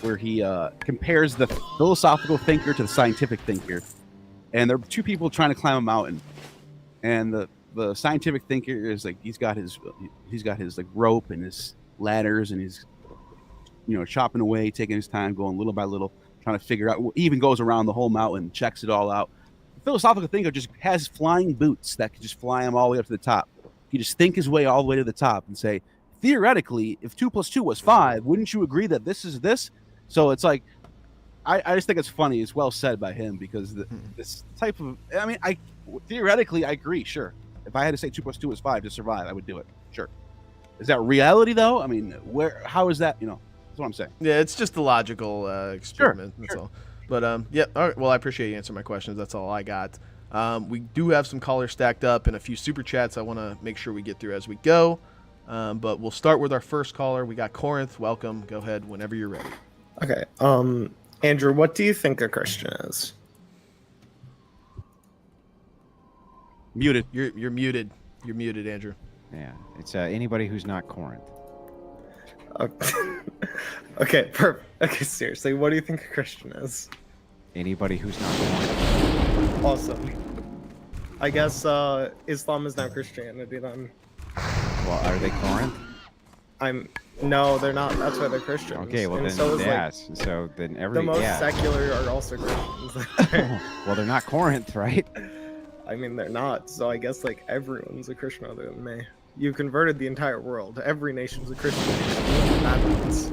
where he compares the philosophical thinker to the scientific thinker, and there are two people trying to climb a mountain, and the scientific thinker is like he's got his like rope and his ladders, and he's chopping away, taking his time, going little by little, trying to figure out. He even goes around the whole mountain, checks it all out. The philosophical thinker just has flying boots that could just fly him all the way up to the top. He just think his way all the way to the top and say, theoretically, if 2 + 2 was 5, wouldn't you agree that this is this? So it's like, I just think it's funny. It's well said by him, because this type of, I mean, theoretically, I agree. Sure. If I had to say 2 + 2 is 5 to survive, I would do it. Sure. Is that reality though? I mean, how is that, that's what I'm saying. Yeah, it's just a logical experiment. Sure, that's all. But yeah, all right. Well, I appreciate you answering my questions. That's all I got. We do have some callers stacked up and a few super chats I want to make sure we get through as we go. But we'll start with our first caller. We got Corinth. Welcome. Go ahead whenever you're ready. Okay. Andrew, what do you think a Christian is? Muted. You're muted. You're muted, Andrew. Yeah, it's anybody who's not Corinth. Okay, perfect. Okay, seriously, what do you think a Christian is? Anybody who's not Corinth. Awesome. I guess Islam is now Christianity then. Well, are they Corinth? No, they're not. That's why they're Christians. Okay, well and then, so yes. So then the most secular are also Christians. Well, they're not Corinth, right? I mean, they're not. So I guess like everyone's a Christian other than me. You converted the entire world. Every nation's a Christian nation. Bad ones.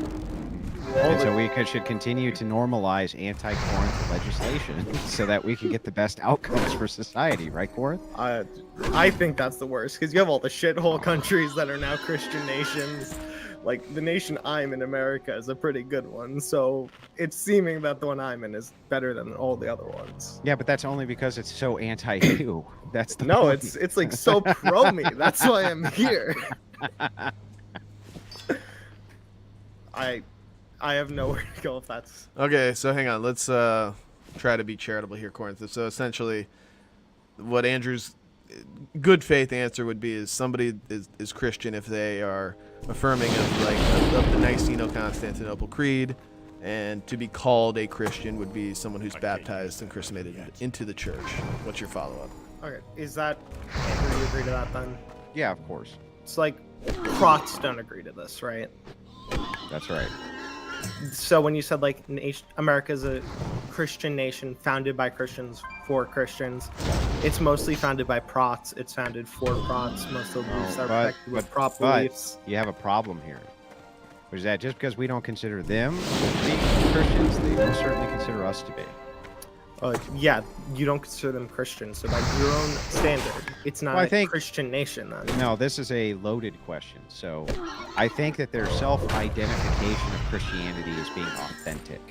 And so we should continue to normalize anti-Corinth legislation so that we can get the best outcomes for society, right, Corinth? I think that's the worst, because you have all the shithole countries that are now Christian nations. Like, the nation I'm in, America, is a pretty good one, so it's seeming that the one I'm in is better than all the other ones. Yeah, but that's only because it's so anti-you. That's the No, point. it's like so pro-me. That's why I'm here. I have nowhere to go if that's... Okay, so hang on. Let's try to be charitable here, Corinth. So essentially, what Andrew's good faith answer would be is somebody is Christian if they are affirming of the Niceno-Constantinople Creed, and to be called a Christian would be someone who's baptized and chrismated into the church. What's your follow-up? Okay, is that Andrew? You agree to that then? Yeah, of course. It's like Prots don't agree to this, right? That's right. So when you said like America's a Christian nation founded by Christians for Christians, it's mostly founded by Prots. It's founded for Prots. Most of the beliefs are protected with Prot beliefs. You have a problem here. Which is that just because we don't consider them to be Christians, they will certainly consider us to be. Yeah, you don't consider them Christians, so by your own standard, it's not a Christian nation then. No, this is a loaded question. So I think that their self-identification of Christianity is being authentic.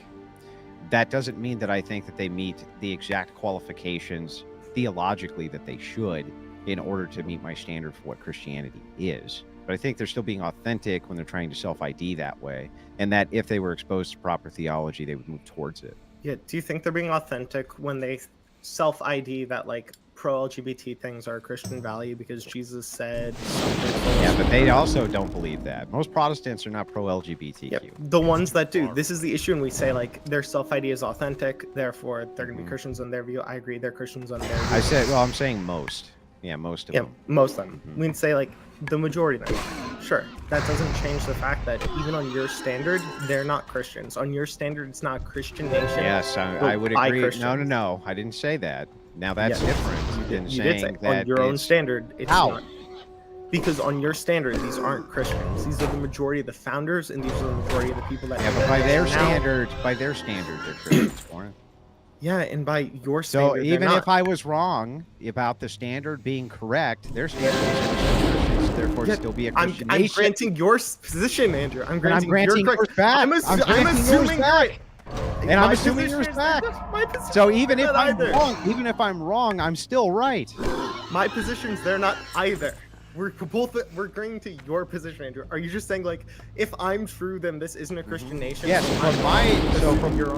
That doesn't mean that I think that they meet the exact qualifications theologically that they should in order to meet my standard for what Christianity is. But I think they're still being authentic when they're trying to self-ID that way, and that if they were exposed to proper theology, they would move towards it. Yeah, do you think they're being authentic when they self-ID that like pro-LGBT things are a Christian value because Jesus said something? Yeah, but they also don't believe that. Most Protestants are not pro-LGBTQ. Yep. The ones that do. This is the issue when we say like their self-ID is authentic, therefore they're going to be Christians on their view. I agree, they're Christians on their view. I'm saying most. Yeah, most of them. Yeah, most of them. We can say like the majority of them. Sure, that doesn't change the fact that even on your standard, they're not Christians. On your standard, it's not a Christian nation. Yes, I would agree. No, I didn't say that. Now that's different than saying that on your own standard, it's How? not. Because on your standard, these aren't Christians. These are the majority of the founders, and these are the majority of the people that. Yeah, but by their standard, they're Christians, Warren. Yeah, and by your standard, so even if I was wrong about the standard being correct, their standard is Christians, therefore still be a Christian I'm nation. granting your position, Andrew. I'm granting yours back. I'm assuming back. And I'm assuming yours back. So even if I'm wrong, I'm still right. My positions, they're not either. We're agreeing to your position, Andrew. Are you just saying like, if I'm true, then this isn't a Christian nation? Yes,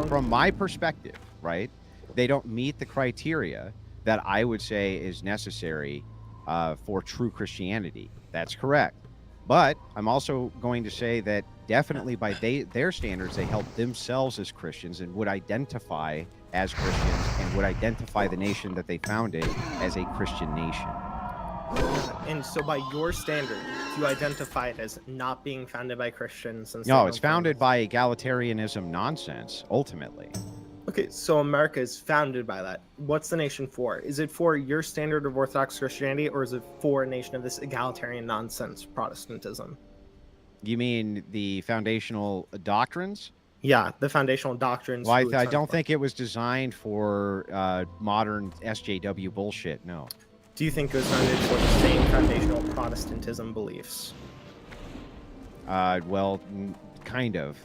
from my perspective, right? They don't meet the criteria that I would say is necessary for true Christianity. That's correct. But I'm also going to say that definitely by their standards, they held themselves as Christians and would identify as Christians and would identify the nation that they founded as a Christian nation. And so by your standard, you identify it as not being founded by Christians? No, it's founded by egalitarianism nonsense, ultimately. Okay, so America is founded by that. What's the nation for? Is it for your standard of Orthodox Christianity, or is it for a nation of this egalitarian nonsense Protestantism? You mean the foundational doctrines? Yeah, the foundational doctrines. Well, I don't think it was designed for modern SJW bullshit, no. Do you think it was founded for the same foundational Protestantism beliefs? Well, kind of.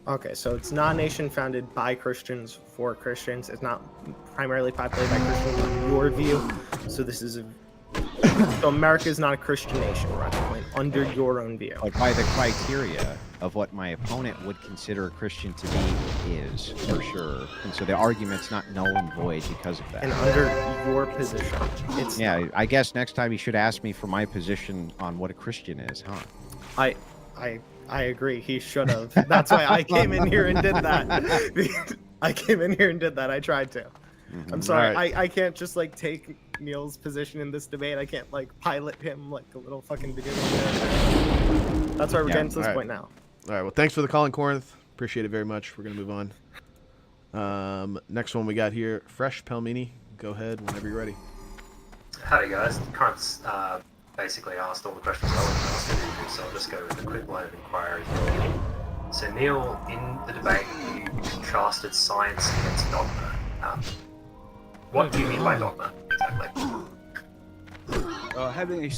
Okay, so it's not a nation founded by Christians for Christians. It's not primarily populated by Christians in your view. So this is so America is not a Christian nation, right? Under your own view. But by the criteria of what my opponent would consider a Christian to be is, for sure. And so the argument's not null and void because of that. And under your position, it's not. I guess next time you should ask me for my position on what a Christian is, huh? I agree. He should have. That's why I came in here and did that. I came in here and did that. I tried to. I'm sorry. Right. I can't just like take Neil's position in this debate. I can't like pilot him like a little fucking video game character. That's why we're getting to this point now. All right. Well, thanks for the call in, Corinth. Appreciate it very much. We're gonna move on. Next one we got here, Fresh Pelmini. Go ahead whenever you're ready. Howdy guys. Corinth's basically asked all the questions I wanted to ask you, so I'll just go with a quick line of inquiry. So Neil, in the debate, you contrasted science against dogma. What do you mean by dogma exactly? Having a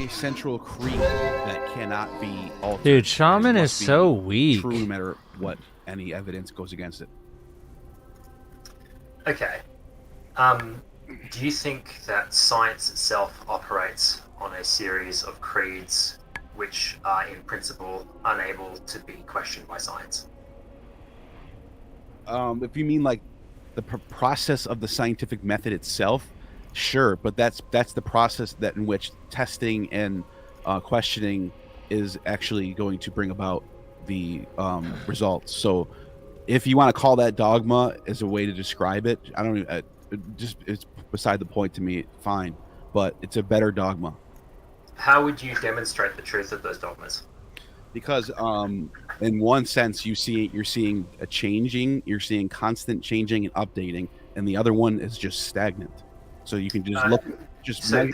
central creed that cannot be altered. Dude, Shaman is so weak. True, no matter what any evidence goes against it. Okay. Do you think that science itself operates on a series of creeds which are in principle unable to be questioned by science? If you mean like the process of the scientific method itself, sure, but that's the process that in which testing and questioning is actually going to bring about the results. So if you want to call that dogma as a way to describe it, I don't even, it's beside the point to me. Fine, but it's a better dogma. How would you demonstrate the truth of those dogmas? Because in one sense you're seeing a changing, you're seeing constant changing and updating, and the other one is just stagnant. So you can just look so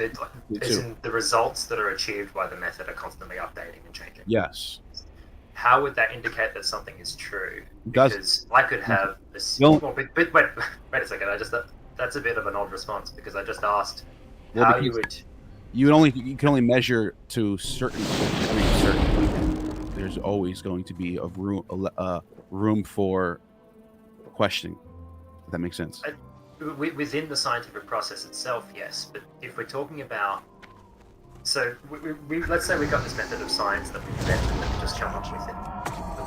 the results that are achieved by the method are constantly updating and changing. Yes. How would that indicate that something is true? Because I could have this. Wait a second. That's a bit of an odd response because I just asked how you would. You can only measure to certain there's always going to be a room for questioning. If that makes sense. Within the scientific process itself, yes. But if we're talking about, so let's say we got this method of science that we invented that we just challenged within the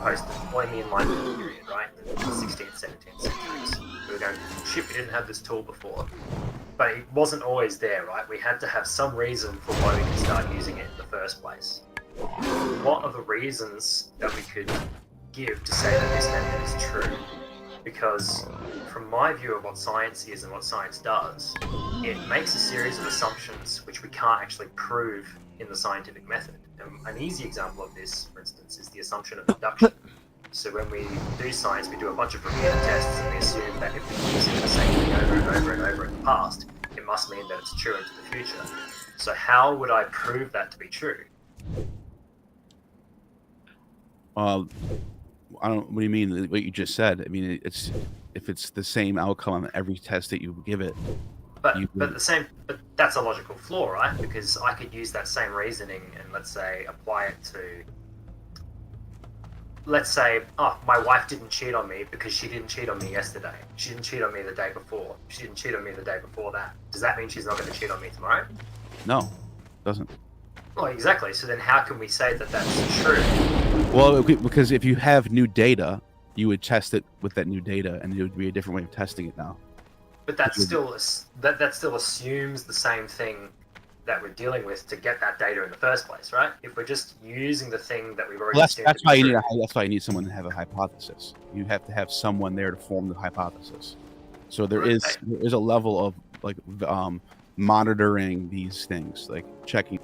the Enlightenment period, right? The 16th, 17th centuries. We were going, shit, we didn't have this tool before. But it wasn't always there, right? We had to have some reason for why we could start using it in the first place. What are the reasons that we could give to say that this method is true? Because from my view of what science is and what science does, it makes a series of assumptions which we can't actually prove in the scientific method. An easy example of this, for instance, is the assumption of induction. So when we do science, we do a bunch of repeated tests and we assume that if we're using the same thing over and over and over in the past, it must mean that it's true into the future. So how would I prove that to be true? I don't. What do you mean? What you just said? I mean, it's if it's the same outcome on every test that you give it. But that's a logical flaw, right? Because I could use that same reasoning and let's say apply it to. Let's say, oh, my wife didn't cheat on me because she didn't cheat on me yesterday. She didn't cheat on me the day before. She didn't cheat on me the day before that. Does that mean she's not going to cheat on me tomorrow? No, it doesn't. Well, exactly. So then how can we say that that's true? Well, because if you have new data, you would test it with that new data, and it would be a different way of testing it now. But that still assumes the same thing that we're dealing with to get that data in the first place, right? If we're just using the thing that we've already assumed that's why you need someone to have a hypothesis. You have to have someone there to form the hypothesis. So there is a level of like monitoring these things, like checking.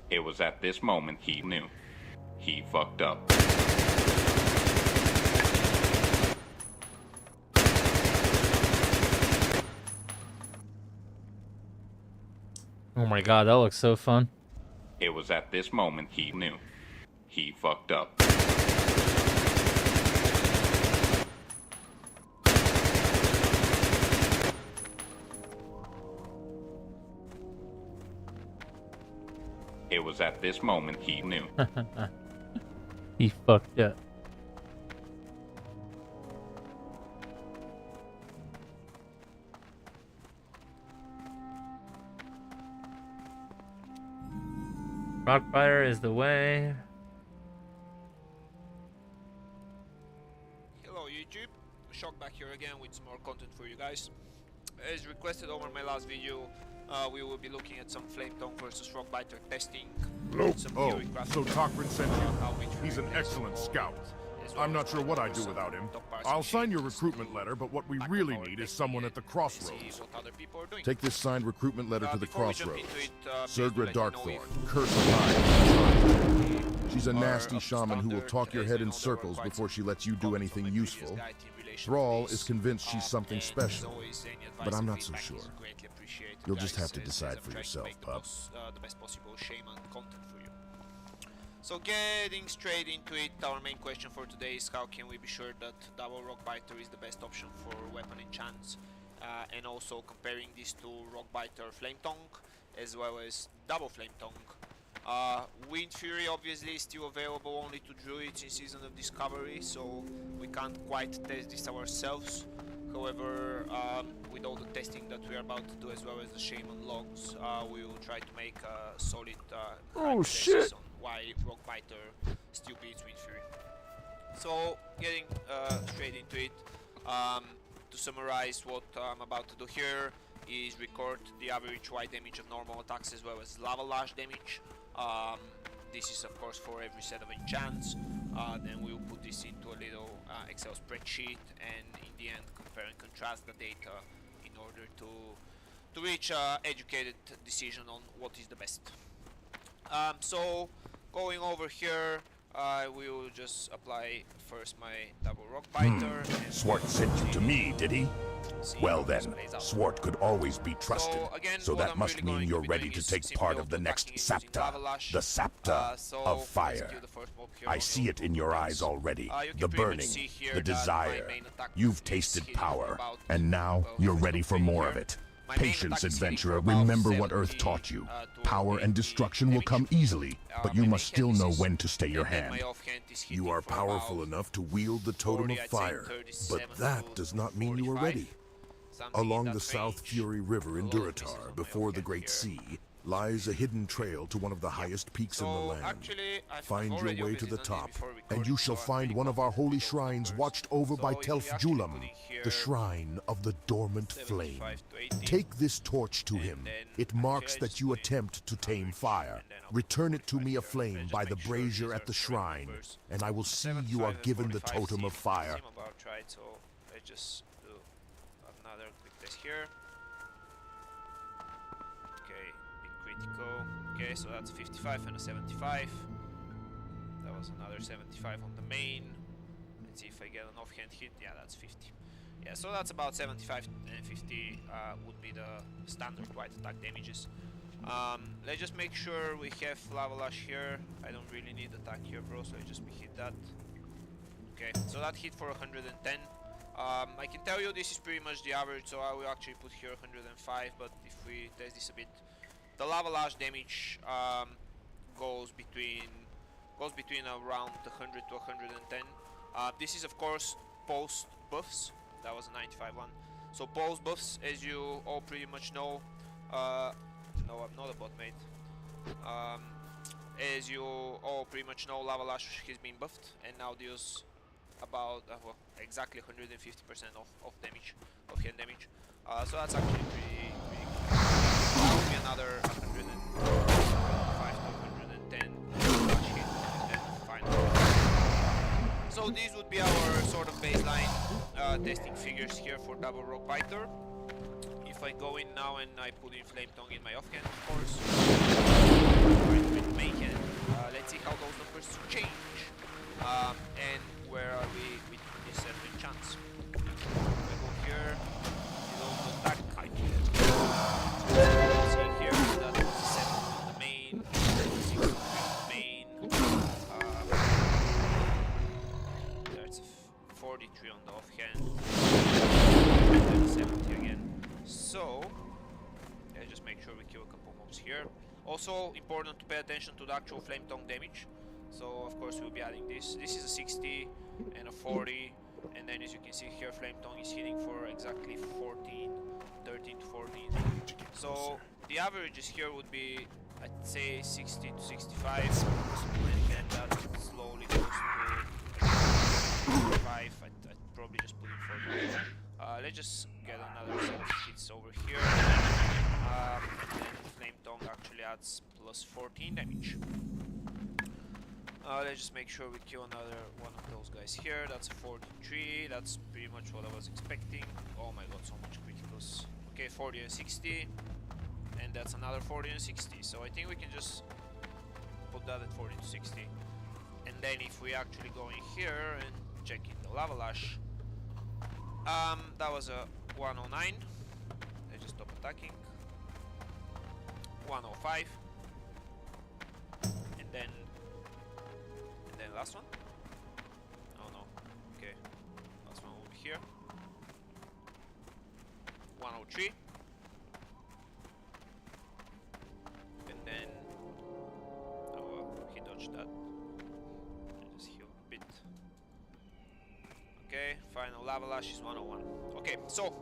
It was at this moment he knew. He fucked up. Oh my god, that looks so fun. It was at this moment he knew. He fucked up. It was at this moment he knew. He fucked up. Rockbiter is the way. Hello YouTube, Shock back here again with some more content for you guys. As requested over my last video, we will be looking at some Flame Tongue versus Rockbiter testing. Oh, so Cochran sent you? He's an excellent scout. I'm not sure what I'd do without him. I'll sign your recruitment letter, but what we really need is someone at the crossroads. Take this signed recruitment letter to the crossroads. Surgra Darkthorn, Curse of High. She's a nasty shaman who will talk your head in circles before she lets you do anything useful. Thrall is convinced she's something special, but I'm not so sure. You'll just guys, have to decide for I'm trying to yourself, make pup. the best possible shaman content for you. So getting straight into it, our main question for today is how can we be sure that double rock biter is the best option for weapon enchants, and also comparing this to rock biter flame tongue as well as double flame tongue. Wind Fury obviously is still available only to druids in Season of Discovery, so we can't quite test this ourselves. However, with all the testing that we are about to do as well as the shaman logs, we will try to make a solid hypothesis on why rock biter still beats Wind Fury. So getting straight into it, to summarize what I'm about to do here is record the average white damage of normal attacks as well as lava lash damage. This is of course for every set of enchants. Then we'll put this into a little Excel spreadsheet and in the end compare and contrast the data in order to reach an educated decision on what is the best. So going over here, I will just apply first my double rock biter. Swart sent you to me, did he? Well then, Swart could always be trusted, so that must mean you're ready to take part of the next Sapta, the Sapta of Fire. I see it in your eyes already, the burning, the desire. You've tasted power, and now you're ready for more of it. Patience, adventurer, remember what Earth taught you. Power and destruction will come easily, but you must still know when to stay your hand. You are powerful enough to wield the Totem of Fire, but that does not mean you are ready. Along the South Fury River in Durotar, before the Great Sea, lies a hidden trail to one of the highest peaks in the land. Find your way to the top, and you shall find one of our holy shrines watched over by Telf Julam, the Shrine of the Dormant Flame. Take this torch to him. It marks that you attempt to tame fire. Return it to me aflame by the brazier at the shrine, and I will see you are given the Totem of Fire. So let's just do another quick test here. Okay, bit critical. Okay, so that's 55 and a 75. That was another 75 on the main. Let's see if I get an offhand hit. Yeah, that's 50. Yeah, so that's about 75 and 50 would be the standard white attack damages. Let's just make sure we have Lava Lash here. I don't really need attack here, bro, so let's just hit that. Okay, so that hit for 110. I can tell you this is pretty much the average, so I will actually put here 105, but if we test this a bit, the Lava Lash damage goes between around 100 to 110. This is of course post buffs. That was a 95 one. So post buffs, as you all pretty much know, no, I'm not a bot, mate. As you all pretty much know, Lava Lash has been buffed and now deals about well, exactly 150% of damage, of hand damage. So that's actually pretty good. That would be another 105 to 110 lash hit and then final. So these would be our sort of baseline testing figures here for double rock biter. If I go in now and I put in flame tongue in my offhand, of course, with main hand, let's see how those numbers change. And where are we with this set of enchants? We go here, below the attack. See here, that was 7 on the main, 6 on the main. There's 43 on the offhand, and then 70 again. So, yeah, just make sure we kill a couple mobs here. Also, important to pay attention to the actual flame tongue damage. So of course we'll be adding this. This is a 60 and a 40, and then as you can see here, flame tongue is hitting for exactly 14, 13 to 14. So the averages here would be, I'd say, 60 to 65, and then that slowly goes to 5. I'd probably just put in 40. Let's just get another set of hits over here. And then flame tongue actually adds plus 14 damage. Let's just make sure we kill another one of those guys here. That's a 43. That's pretty much what I was expecting. Oh my god, so much criticals. Okay, 40 and 60. And that's another 40 and 60. So I think we can just put that at 40 to 60. And then if we actually go in here and check in the Lava Lash, that was a 109. Let's just stop attacking. 105. And then last one. Oh no. Okay. Last one over here. 103. And then oh well, he dodged that. Just heal a bit. Okay, final lava lash is 101. Okay, so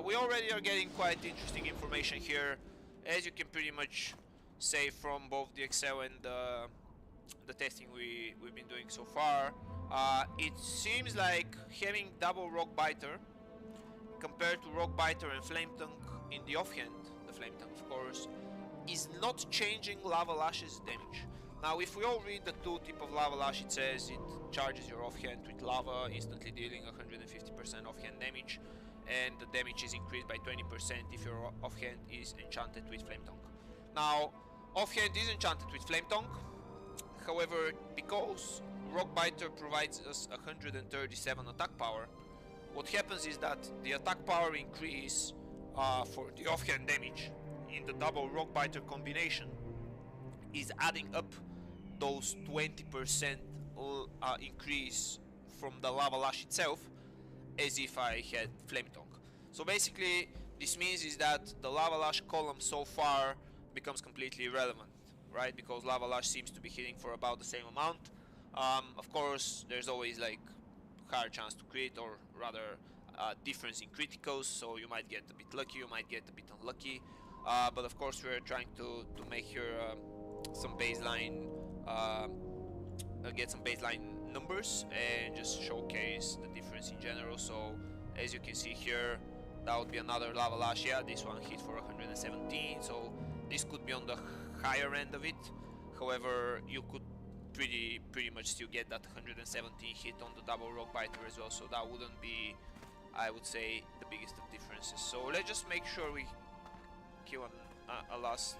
we already are getting quite interesting information here, as you can pretty much say from both the Excel and the testing we've been doing so far. It seems like having double rock biter compared to rock biter and flame tongue in the offhand, the flame tongue of course, is not changing lava lash's damage. Now if we all read the tooltip of lava lash, it says it charges your offhand with lava, instantly dealing 150% offhand damage, and the damage is increased by 20% if your offhand is enchanted with flame tongue. Now offhand is enchanted with flame tongue, however, because rock biter provides us 137 attack power, what happens is that the attack power increase for the offhand damage in the double rock biter combination is adding up those 20% increase from the lava lash itself, as if I had flame tongue. So basically this means is that the lava lash column so far becomes completely irrelevant, right? Because lava lash seems to be hitting for about the same amount. Of course there's always like higher chance to crit, or rather difference in criticals, so you might get a bit lucky, you might get a bit unlucky, but of course we're trying to make here some baseline get some baseline numbers and just showcase the difference in general. So as you can see here, that would be another lava lash. Yeah, this one hit for 117, so this could be on the higher end of it. However, you could pretty much still get that 117 hit on the double rock biter as well, so that wouldn't be, I would say, the biggest of differences. So let's just make sure we kill a last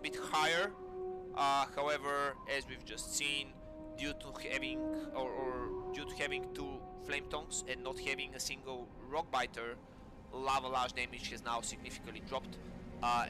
bit higher. However, as we've just seen, due to having due to having 2 flame tongues and not having a single rock biter, lava lash damage has now significantly dropped,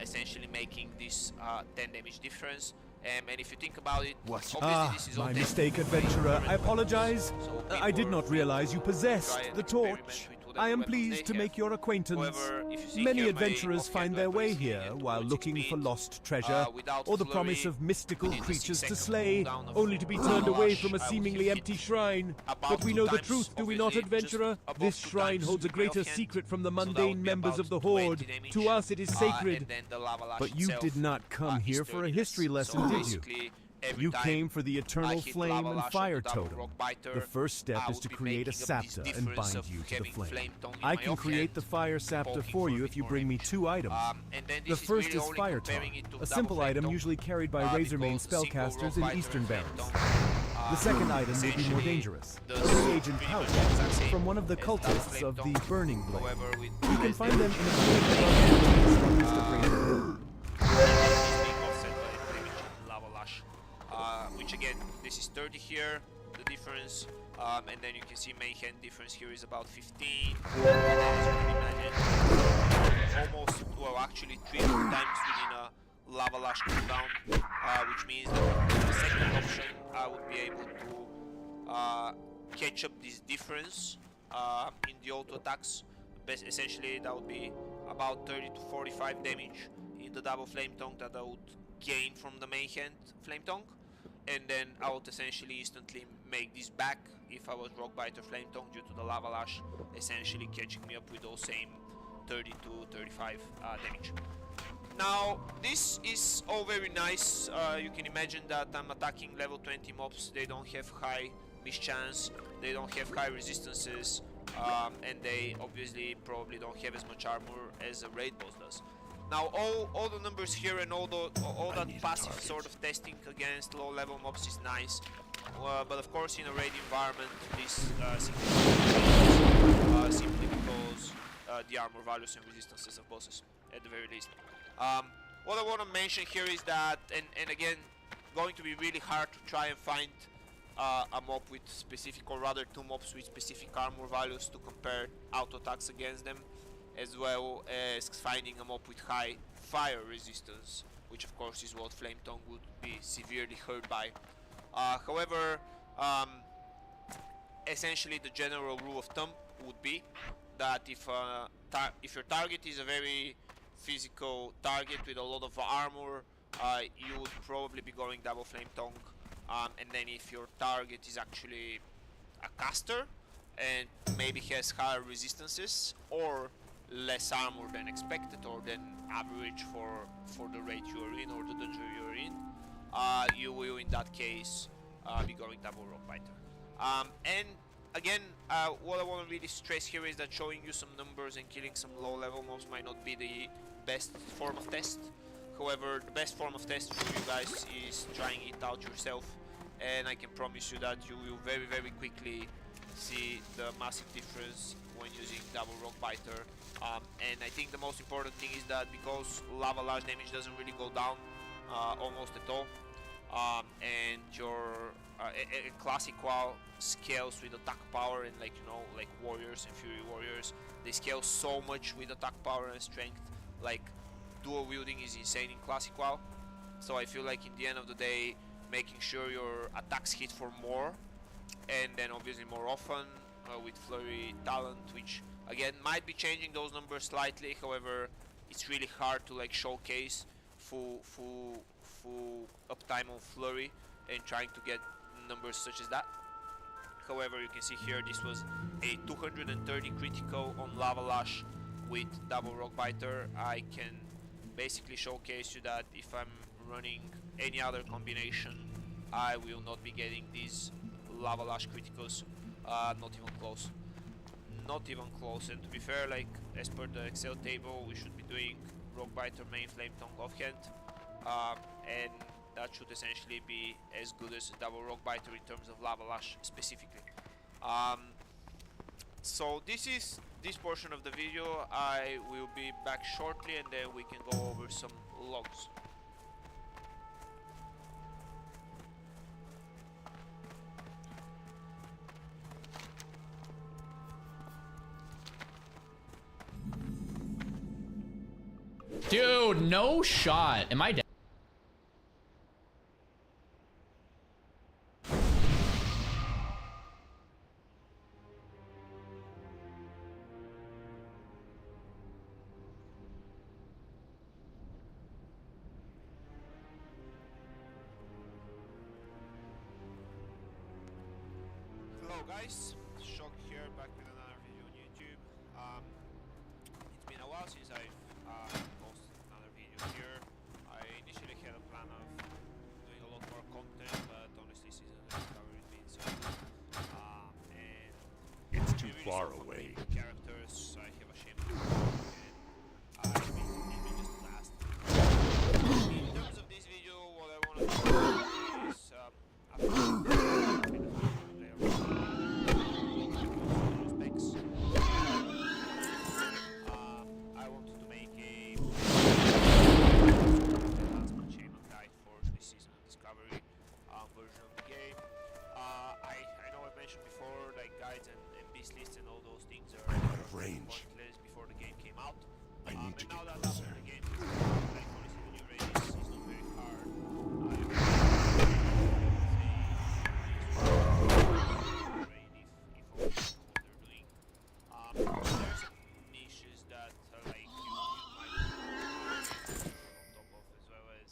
essentially making this 10 damage difference. And if you think about it, obviously this is all my tested mistake, by adventurer. I current apologize. so I did people not are free realize you to possessed try and the experiment torch. with whatever I am weapons pleased to they make have. your acquaintance. However, if you see Many here my adventurers offhand find their weapon way is here at while 2.6 looking for speed, lost treasure without or the promise flurry, of mystical within the creatures 6 to second slay, cooldown of only to be lava turned away lash, from a I would seemingly have empty hit shrine. about But we 2 know the times, truth, do we not, obviously, just adventurer? above This 2 shrine times holds a with my greater offhand, secret from the so that would mundane be members about of the 20 Horde. damage, To us it is sacred. and then the lava lash But you itself, did not come is here for a 30 history less. lesson, So did you? basically, every You time came for the I eternal hit flame lava and lash of fire the double totem. rock biter, The first step I is would to be create a making up this sapta and difference bind of you to the having flame. tongue in I my can create offhand, the fire sapta poking for for you a if bit you more bring me damage. 2 items. And then The this is first really is only Fire comparing Tongue, it to a double simple flame item tongue, usually carried by because Razormane single spellcasters rock in biter Eastern flame Barrens. tongue, The second item will be more essentially dangerous. does A reagent pretty pouch much the exact same from one of the as double cultists flame of the tongue, Burning Blade. however with You can less find them in damage. a Mr. Being offset by the damage in lava lash, which again, this is 30 here, the difference, and then you can see main hand difference here is about 15, and then as you can imagine, almost, well actually 3 times within a lava lash cooldown, which means that the second option I would be able to catch up this difference in the auto attacks. Essentially that would be about 30 to 45 damage in the double flame tongue that I would gain from the main hand flame tongue, and then I would essentially instantly make this back if I was rock biter flame tongue due to the lava lash essentially catching me up with those same 30 to 35 damage. Now this is all very nice. You can imagine that I'm attacking level 20 mobs. They don't have high mischance, they don't have high resistances, and they obviously probably don't have as much armor as a raid boss does. Now all the numbers here and all that passive sort of testing against low level mobs is nice, but of course in a raid environment this simply because the armor values and resistances of bosses at the very least. What I want to mention here is that, and again, going to be really hard to try and find a mob with specific, or rather 2 mobs with specific armor values to compare auto attacks against them, as well as finding a mob with high fire resistance, which of course is what Flame Tongue would be severely hurt by. However, essentially the general rule of thumb would be that if your target is a very physical target with a lot of armor, you would probably be going double Flame Tongue. And then if your target is actually a caster and maybe has higher resistances or less armor than expected or than average for the raid you are in or the dungeon you are in, you will in that case be going double rock biter. And again, what I want to really stress here is that showing you some numbers and killing some low level mobs might not be the best form of test. However, the best form of test for you guys is trying it out yourself, and I can promise you that you will very quickly see the massive difference when using double rock biter. And I think the most important thing is that because lava lash damage doesn't really go down almost at all, and your classic WoW scales with attack power, and like warriors and fury warriors, they scale so much with attack power and strength. Like dual wielding is insane in classic WoW, so I feel like in the end of the day, making sure your attacks hit for more, and then obviously more often with flurry talent, which again might be changing those numbers slightly. However, it's really hard to like showcase full uptime on flurry and trying to get numbers such as that. However, you can see here this was a 230 critical on lava lash with double rock biter. I can basically showcase you that if I'm running any other combination, I will not be getting these lava lash criticals. Not even close. Not even close. And to be fair, like as per the Excel table, we should be doing rock biter main flame tongue offhand, and that should essentially be as good as double rock biter in terms of lava lash specifically. So this is this portion of the video. I will be back shortly, and then we can go over some logs. Dude, no shot. Am I dead? Hello guys, Shock here, back with another video on YouTube. It's been a while since I've posted another video here. I initially had a plan of doing a lot more content, but honestly Season of Discovery has been so and It's too really far so away. characters, I have a shame of it, and it's been just a blast. In terms of this video, what I want to do is I wanted to make a enhancement chainlock guide for this Season of Discovery version of the game. I know I mentioned before, like guides and beast lists and all those things are range pointless before the game came out. I need to now get that closer. the game is like honestly the new race is not very hard. There's some niches that like you might on top of, as well as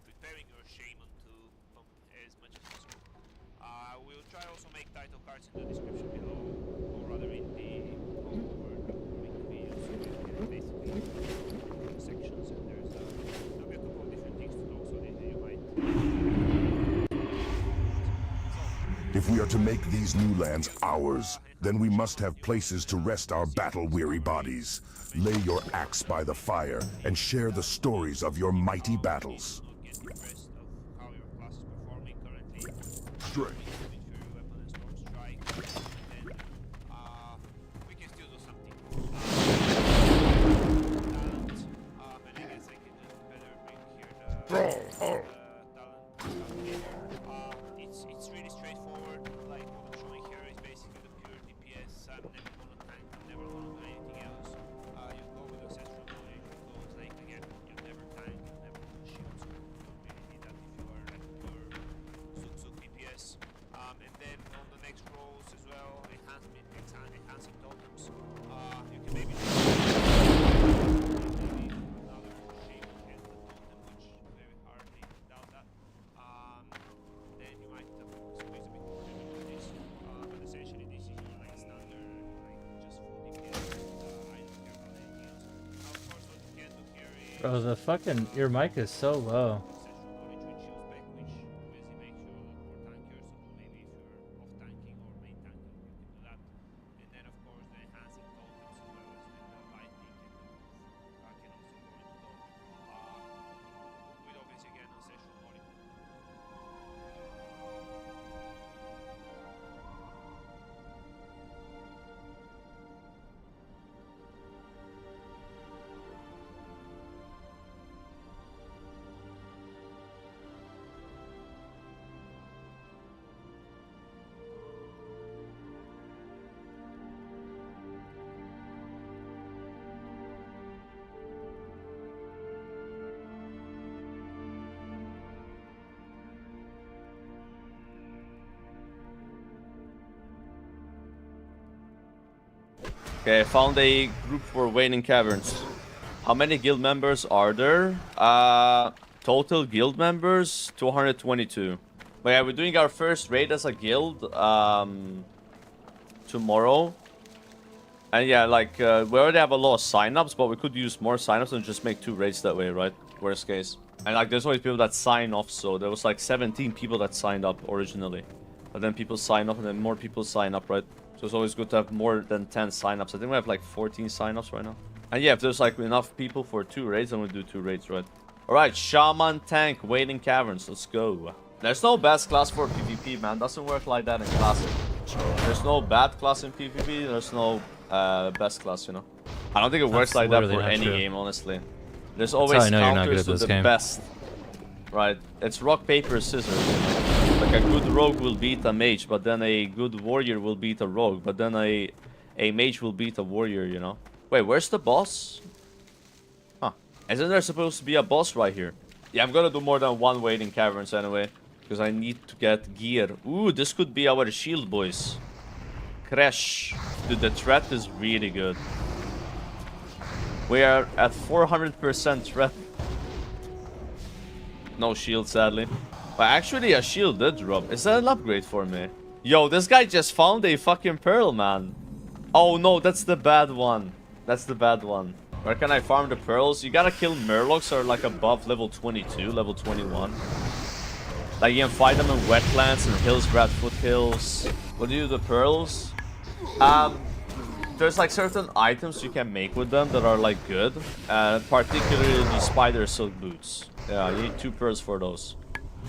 preparing your shaman to pump as much as possible. We'll try also make title cards in the description below, or rather in the over the video, so you can basically the sections, and there'll be a couple of different things to know, so that you might. If we are to make these new lands ours, then we must have places to rest our battle-weary bodies. Lay your axe by the fire and share the stories of your mighty battles. Strength. We can still do something. It's really straightforward. Like what I'm showing here is basically the pure DPS. I'm never gonna tank. I'm never gonna do anything else. You go with ancestral knowledge because, like, again, you never tank, you never do shield, so you don't really need that if you are like pure Suk DPS. And then on the next rows as well, enhancing totems. You can maybe another shape and the totem, which very hardly doubt that. Then you might squeeze a bit more damage with this. But essentially this is your like standard, like just full DPS. I don't care about anything else. Of course, what you can do here is Bro, the fucking your mic is so low. Okay, I found a group for Waning Caverns. How many guild members are there? Total guild members, 222. But yeah, we're doing our first raid as a guild tomorrow. And yeah, like, we already have a lot of signups, but we could use more signups and just make 2 raids that way, right? Worst case. And like, there's always people that sign off, so there was like 17 people that signed up originally. But then people sign up and then more people sign up, right? So it's always good to have more than 10 signups. I think we have like 14 signups right now. And yeah, if there's like enough people for 2 raids, then we'll do 2 raids, right? Alright, Shaman Tank, Waiting Caverns, let's go. There's no best class for PvP, man. Doesn't work like that in Classic. There's no bad class in PvP, there's no best class, you know. I don't think it works like that for any game, honestly. There's always counters to the best. Right, it's rock, paper, scissors, you know? Like a good rogue will beat a mage, but then a good warrior will beat a rogue, but then a mage will beat a warrior, you know? Wait, where's the boss? Huh. Isn't there supposed to be a boss right here? Yeah, I'm gonna do more than one waiting caverns anyway. Because I need to get gear. Ooh, this could be our shield, boys. Crash. Dude, the threat is really good. We are at 400% threat. No shield, sadly. But actually, a shield did drop. Is that an upgrade for me? Yo, this guy just found a fucking pearl, man. Oh no, that's the bad one. That's the bad one. Where can I farm the pearls? You gotta kill murlocs or like above level 22, level 21. Like you can find them in wetlands and hills, rat foothills. What do you do with the pearls? There's like certain items you can make with them that are like good. Particularly the spider silk boots. Yeah, you need 2 pearls for those.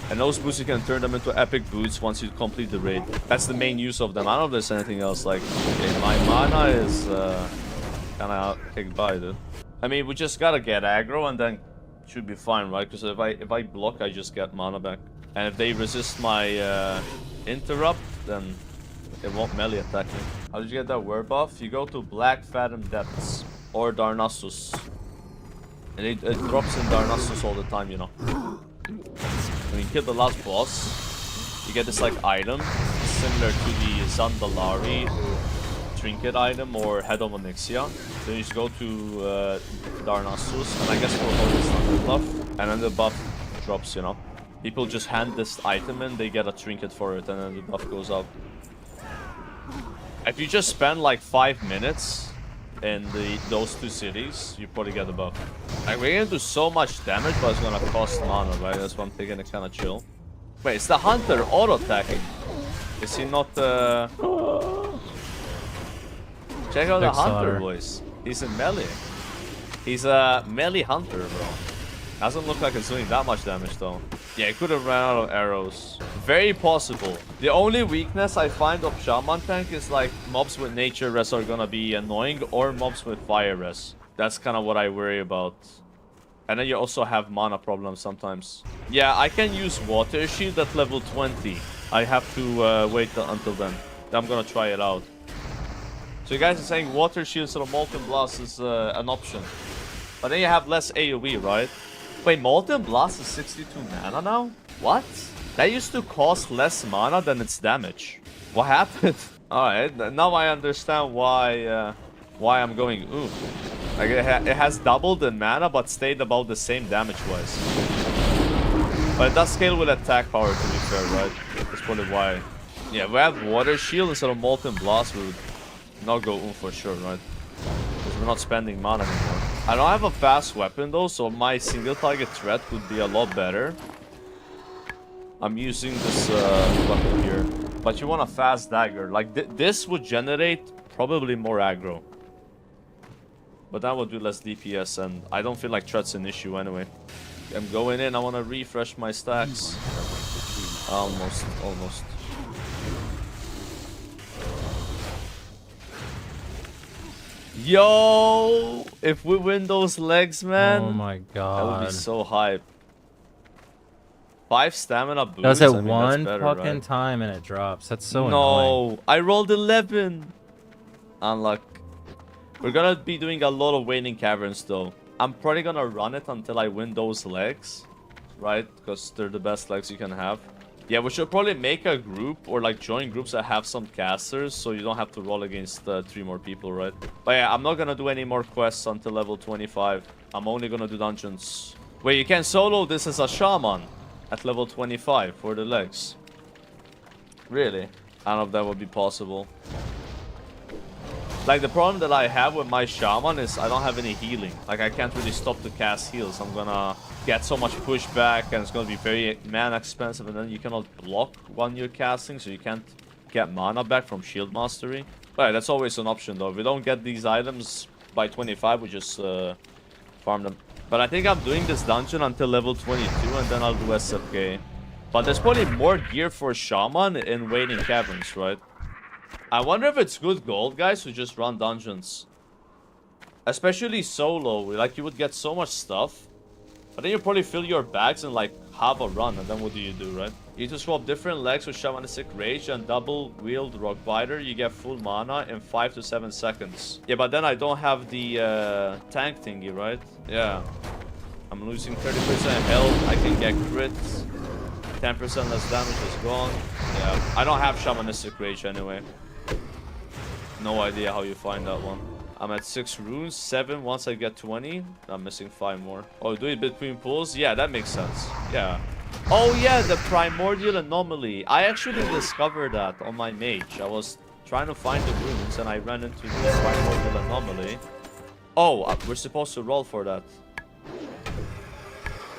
And those boots you can turn them into epic boots once you complete the raid. That's the main use of them. I don't know if there's anything else like. Okay, my mana is kinda kicked by, dude. I mean, we just gotta get aggro and then should be fine, right? Because if I block, I just get mana back. And if they resist my interrupt, then it won't melee attack me. How did you get that word buff? You go to Black Fathom Depths or Darnassus. And it drops in Darnassus all the time, you know. When you kill the last boss, you get this like item similar to the Zandalari trinket item or Head of Onyxia. So you just go to Darnassus, and I guess for this thunder buff, and then the buff drops, you know. People just hand this item in, they get a trinket for it, and then the buff goes up. If you just spend like 5 minutes in those 2 cities, you probably get the buff. Like, we're gonna do so much damage, but it's gonna cost mana, right? That's why I'm taking it kind of chill. Wait, it's the hunter auto-attacking. Is he not Check out the hunter, boys. He's in melee. He's a melee hunter, bro. Doesn't look like it's doing that much damage, though. Yeah, he could have ran out of arrows. Very possible. The only weakness I find of Shaman tank is like mobs with nature res are gonna be annoying, or mobs with fire res. That's kind of what I worry about. And then you also have mana problems sometimes. Yeah, I can use water shield at level 20. I have to wait until then. I'm gonna try it out. So you guys are saying water shield instead of molten blast is an option. But then you have less AoE, right? Wait, molten blast is 62 mana now? What? That used to cost less mana than its damage. What happened? Alright, now I understand why I'm going ooh. Like it has doubled in mana but stayed about the same damage-wise. But it does scale with attack power, to be fair, right? That's probably why. Yeah, we have water shield instead of molten blast, we would not go for sure, right? Because we're not spending mana anymore. I don't have a fast weapon though, so my single target threat would be a lot better. I'm using this weapon here. But you want a fast dagger. Like this would generate probably more aggro. But that would do less DPS, and I don't feel like threat's an issue anyway. I'm going in, I want to refresh my stacks. Almost. Yo, if we win those legs, man. Oh my god. That would be so hype. 5 stamina boosts. Does it I mean, one better, fucking right? time and it drops. That's so annoying. No, I rolled 11. Unluck. We're gonna be doing a lot of waiting caverns though. I'm probably gonna run it until I win those legs, right? Because they're the best legs you can have. Yeah, we should probably make a group or like join groups that have some casters so you don't have to roll against 3 more people, right? But yeah, I'm not gonna do any more quests until level 25. I'm only gonna do dungeons. Wait, you can solo this as a shaman at level 25 for the legs. Really? I don't know if that would be possible. Like, the problem that I have with my shaman is I don't have any healing. Like, I can't really stop to cast heals. I'm gonna get so much pushback, and it's gonna be very mana expensive, and then you cannot block when you're casting, so you can't get mana back from shield mastery. But that's always an option, though. If we don't get these items by 25, we just farm them. But I think I'm doing this dungeon until level 22, and then I'll do SFK. But there's probably more gear for shaman in waiting caverns, right? I wonder if it's good gold, guys, to just run dungeons. Especially solo. Like, you would get so much stuff. But then you probably fill your bags and, like, have a run. And then what do, right? You need to swap different legs with Shamanistic Rage and double wield Rock Biter. You get full mana in 5 to 7 seconds. Yeah, but then I don't have the tank thingy, right? Yeah. I'm losing 30% health. I can get crits. 10% less damage is gone. Yeah, I don't have Shamanistic Rage anyway. No idea how you find that one. I'm at 6 runes, 7 once I get 20. I'm missing 5 more. Oh, do it between pools? Yeah, that makes sense. Yeah. Oh yeah, the Primordial Anomaly. I actually discovered that on my mage. I was trying to find the runes and I ran into the Primordial Anomaly. Oh, we're supposed to roll for that.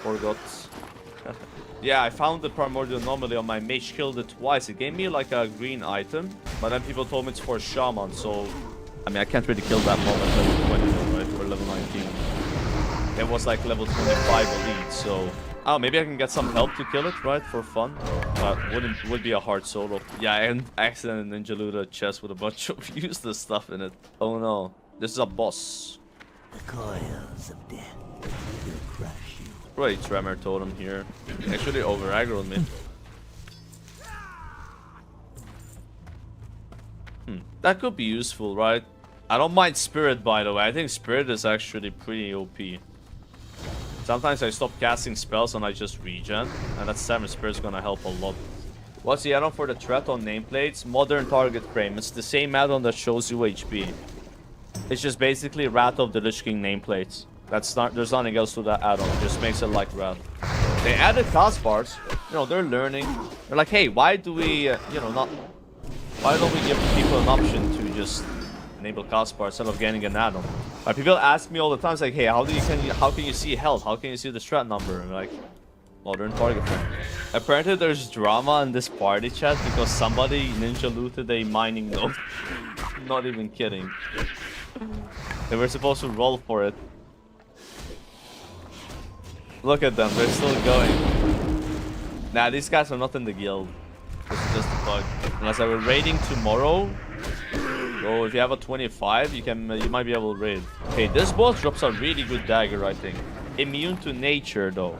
Forgot. Yeah, I found the Primordial Anomaly on my mage, killed it twice. It gave me like a green item, but then people told me it's for Shaman, so... I mean, I can't really kill that mob at level 20 though, right? We're level 19. It was like level 25 elite, so... Oh, maybe I can get some help to kill it, right? For fun. But would be a hard solo. Yeah, and accidentally ninja loot a chest with a bunch of useless stuff in it. Oh no. This is a boss. The coils of death will crush you. Probably Tremor Totem here. Actually over aggroed me. That could be useful, right? I don't mind Spirit, by the way. I think Spirit is actually pretty OP. Sometimes I stop casting spells and I just regen. And that 7 Spirit's gonna help a lot. What's the add-on for the threat on nameplates? Modern target frame. It's the same add-on that shows you HP. It's just basically Wrath of the Lich King nameplates. That's not, there's nothing else to that add-on. It just makes it like Wrath. They added cost bars. You know, they're learning. They're like, hey, why do we, you know, not... Why don't we give people an option to just enable cost bar instead of getting an add-on? Like, people ask me all the time, it's like, hey, how can you see health? How can you see the strat number? And I'm like, modern target frame. Apparently there's drama in this party chat because somebody ninja looted a mining node. Not even kidding. They were supposed to roll for it. Look at them, they're still going. Nah, these guys are not in the guild. This is just a bug. Unless I were raiding tomorrow. So if you have a 25, you might be able to raid. Okay, this boss drops a really good dagger, I think. Immune to nature, though.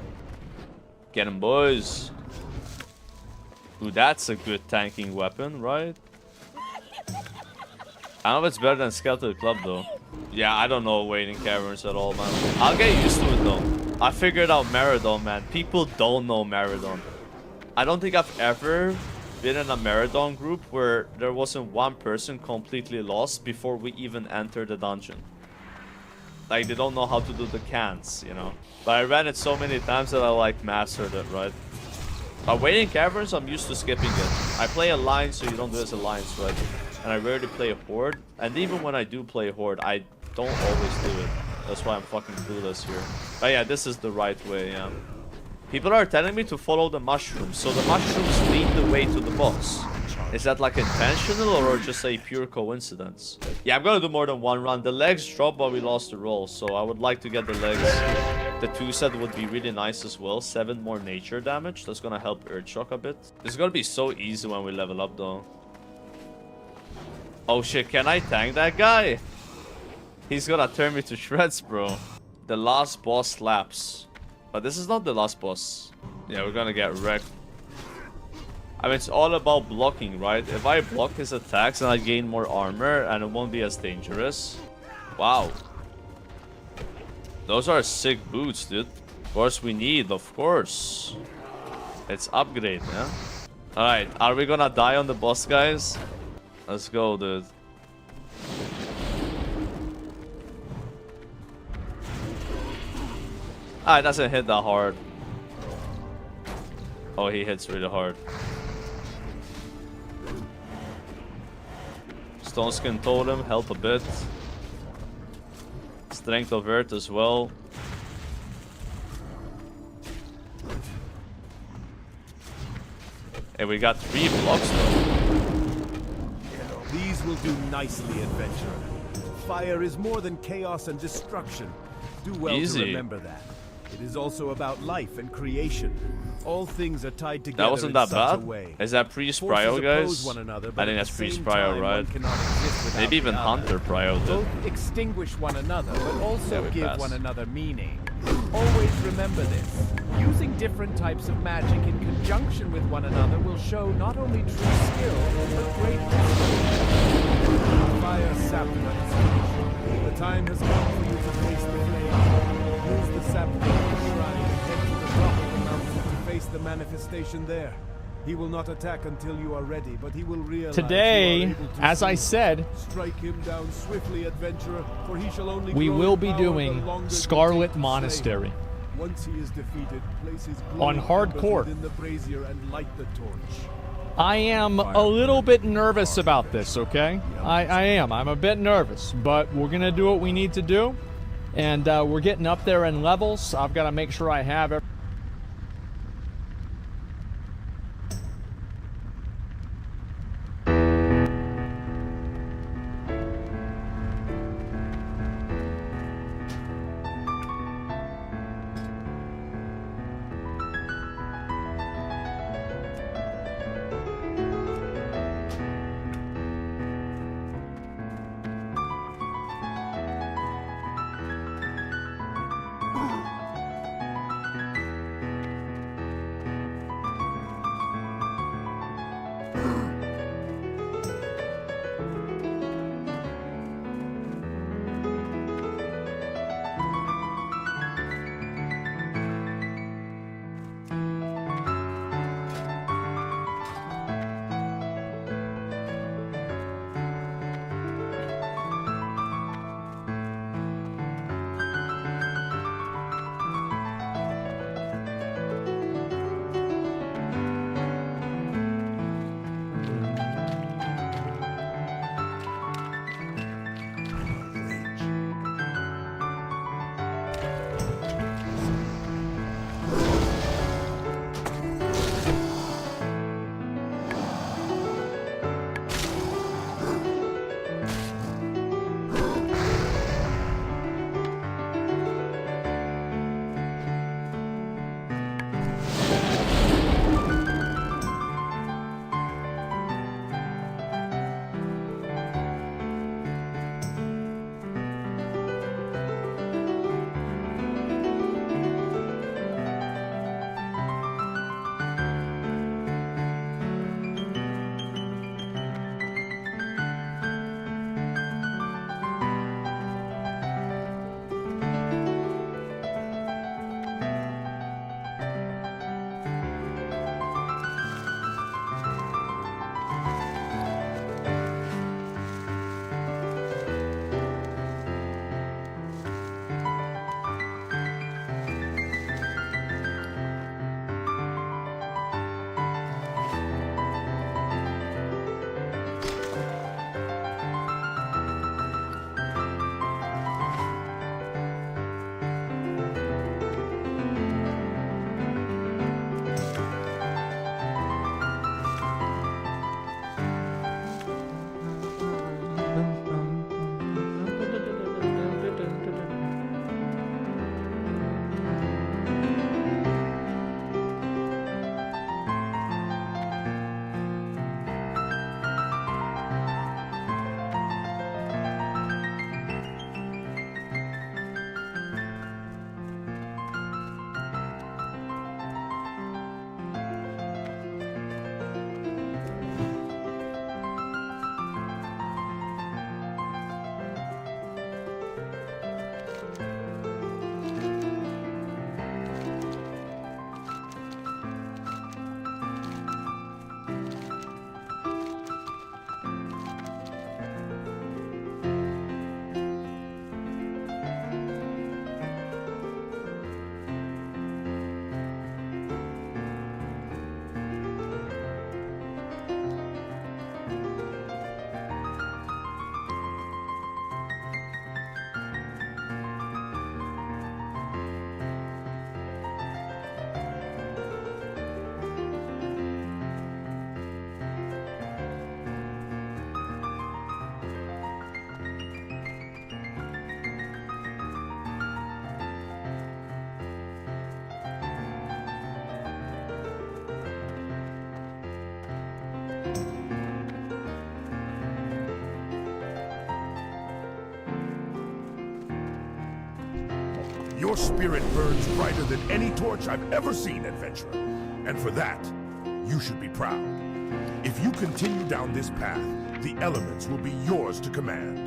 Get him, boys. Ooh, that's a good tanking weapon, right? I don't know if it's better than Skeleton Club, though. Yeah, I don't know waiting caverns at all, man. I'll get used to it, though. I figured out Maradon, man. People don't know Maradon. I don't think I've ever been in a Maradon group where there wasn't one person completely lost before we even entered the dungeon. Like, they don't know how to do the cans, you know. But I ran it so many times that I, like, mastered it, right? But waiting caverns, I'm used to skipping it. I play Alliance, so you don't do as Alliance, right? And I rarely play a Horde. And even when I do play Horde, I don't always do it. That's why I'm fucking clueless here. But yeah, this is the right way, yeah. People are telling me to follow the mushrooms, so the mushrooms lead the way to the boss. Is that like intentional or just a pure coincidence? Yeah, I'm gonna do more than one run. The legs dropped but we lost the roll, so I would like to get the legs. The 2 set would be really nice as well. 7 more nature damage. That's gonna help Earthshock a bit. This is gonna be so easy when we level up though. Oh shit, can I tank that guy? He's gonna turn me to shreds, bro. The last boss slaps. But this is not the last boss. Yeah, we're gonna get wrecked. I mean, it's all about blocking, right? If I block his attacks, then I gain more armor and it won't be as dangerous. Wow. Those are sick boots, dude. Of course we need, of course. It's upgrade, yeah? Alright, are we gonna die on the boss, guys? Let's go, dude. Ah, it doesn't hit that hard. Oh, he hits really hard. Stone Skin Totem, help a bit. Strength of Earth as well. Hey, we got 3 blocks though. These will do nicely, adventurer. Fire is more than chaos and destruction. Do well Easy. to remember that. It is also about life and creation. All things are tied together. That wasn't in that such bad. a way. Is that Priest Forces Prio, oppose guys? one another, I but think at that's the Priest same Prio, time, right? one cannot exist without Maybe even the other. Hunter Prio did. Both extinguish one another, but also we give pass. one another meaning. Always remember this. Using different types of magic in conjunction with one another will show not only true skill, but great wisdom. Fire sapped by the time has come for you to face the flame. Use the sap from the shrine and head to the top of the mountain to face the manifestation there. He will not attack until you are ready, but he will realize Today, you are able to as I soon. said, Strike him down swiftly, adventurer, for he shall only we grow will in be power doing the longer it will Scarlet take to Monastery. slay him. Once he is defeated, place his On glowing hardcore. embers within the brazier and light the torch. I am a little bit nervous about this, okay? I am. I'm a bit nervous, but we're going to do what we need to do. And we're getting up there in levels. I've got to make sure I have everything. Your spirit burns brighter than any torch I've ever seen, adventurer. And for that, you should be proud. If you continue down this path, the elements will be yours to command.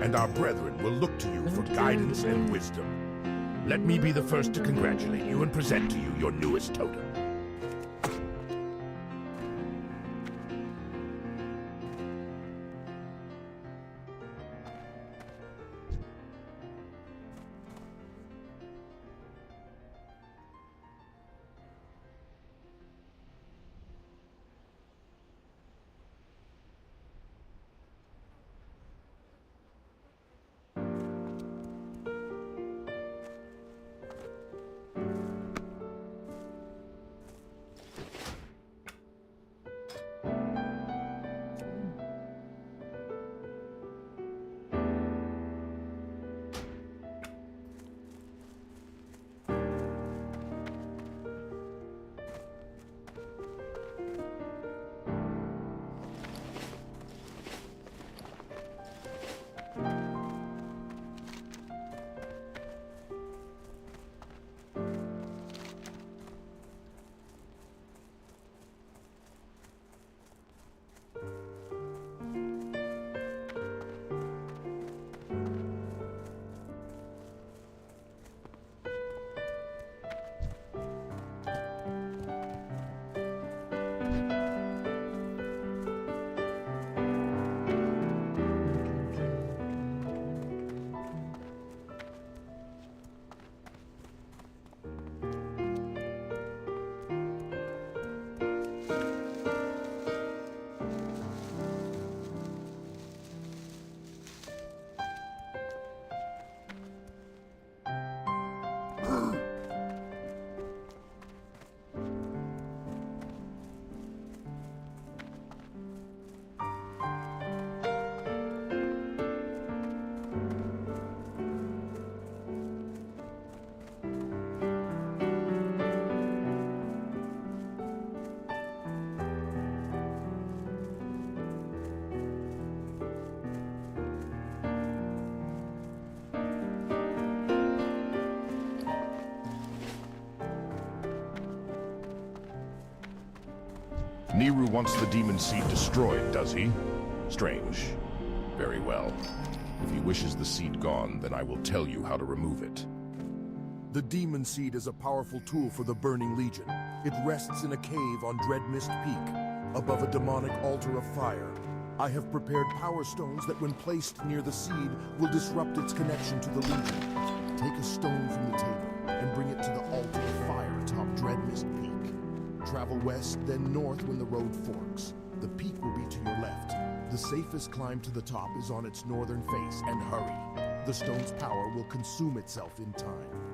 And our brethren will look to you for guidance and wisdom. Let me be the first to congratulate you and present to you your newest totem. Niru wants the demon seed destroyed, does he? Strange. Very well. If he wishes the seed gone, then I will tell you how to remove it. The demon seed is a powerful tool for the Burning Legion. It rests in a cave on Dreadmist Peak, above a demonic altar of fire. I have prepared power stones that when placed near the seed will disrupt its connection to the Legion. Take a stone from the table and bring it to the altar of fire atop Dreadmist Peak. Travel west, then north when the road forks. The peak will be to your left. The safest climb to the top is on its northern face, and hurry. The stone's power will consume itself in time.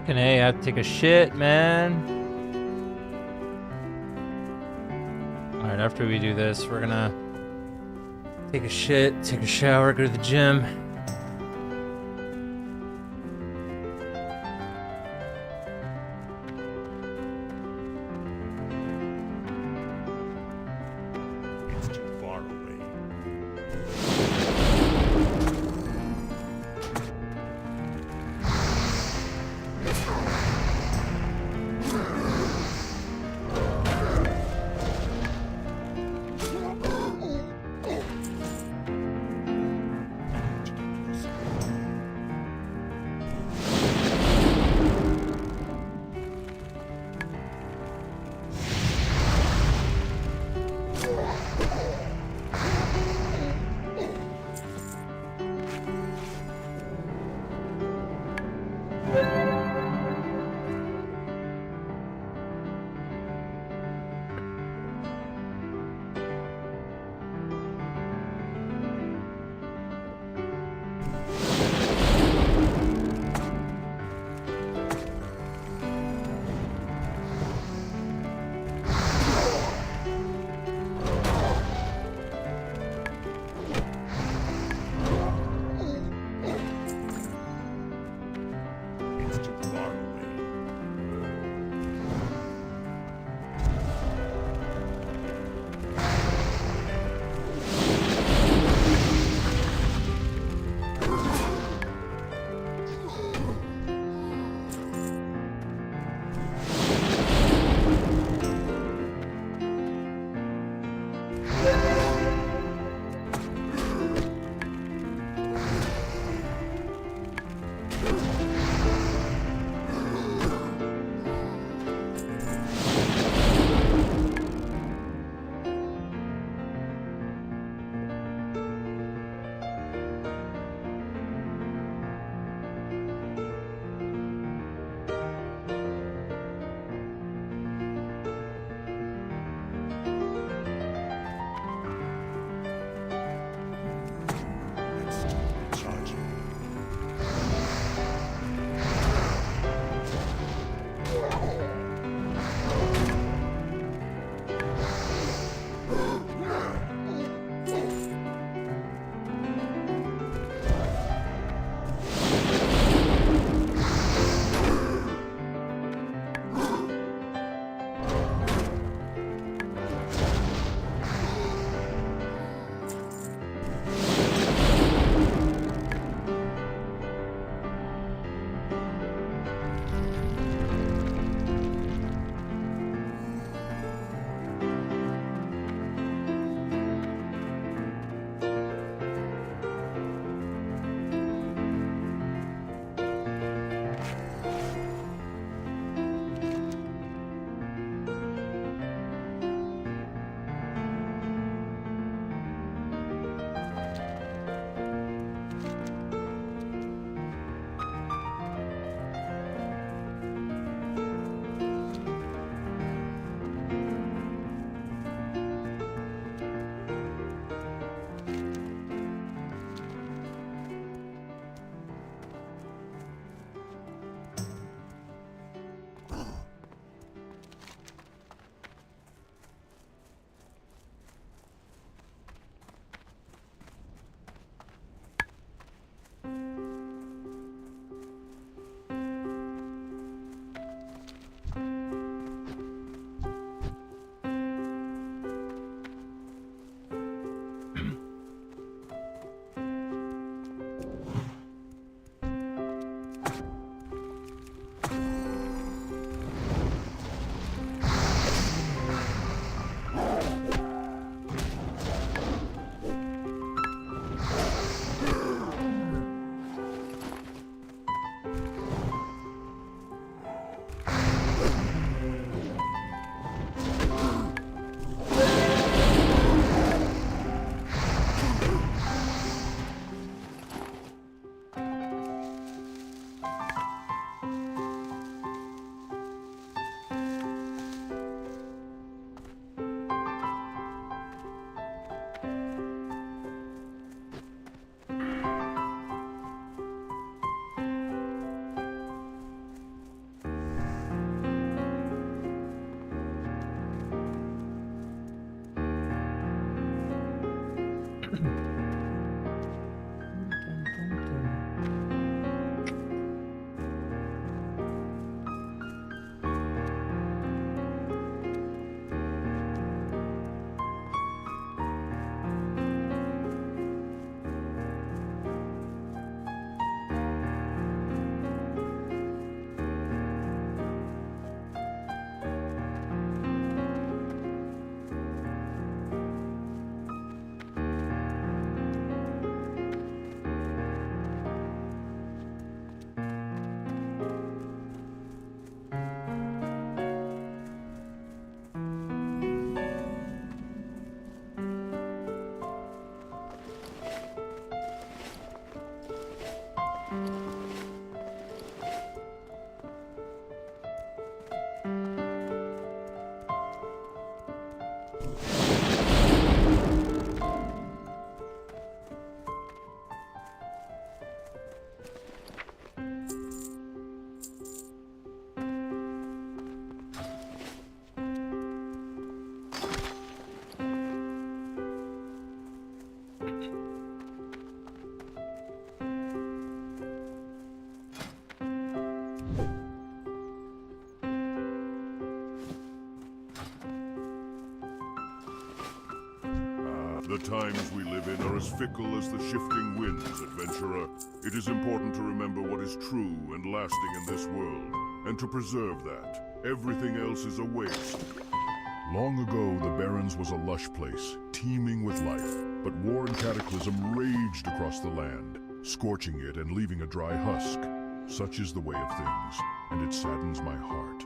Fucking A, I have to take a shit, man. Alright, after we do this, we're gonna take a shit, take a shower, go to the gym. It's too far away. The times we live in are as fickle as the shifting winds, adventurer. It is important to remember what is true and lasting in this world, and to preserve that. Everything else is a waste. Long ago, the Barrens was a lush place, teeming with life, but war and cataclysm raged across the land, scorching it and leaving a dry husk. Such is the way of things, and it saddens my heart.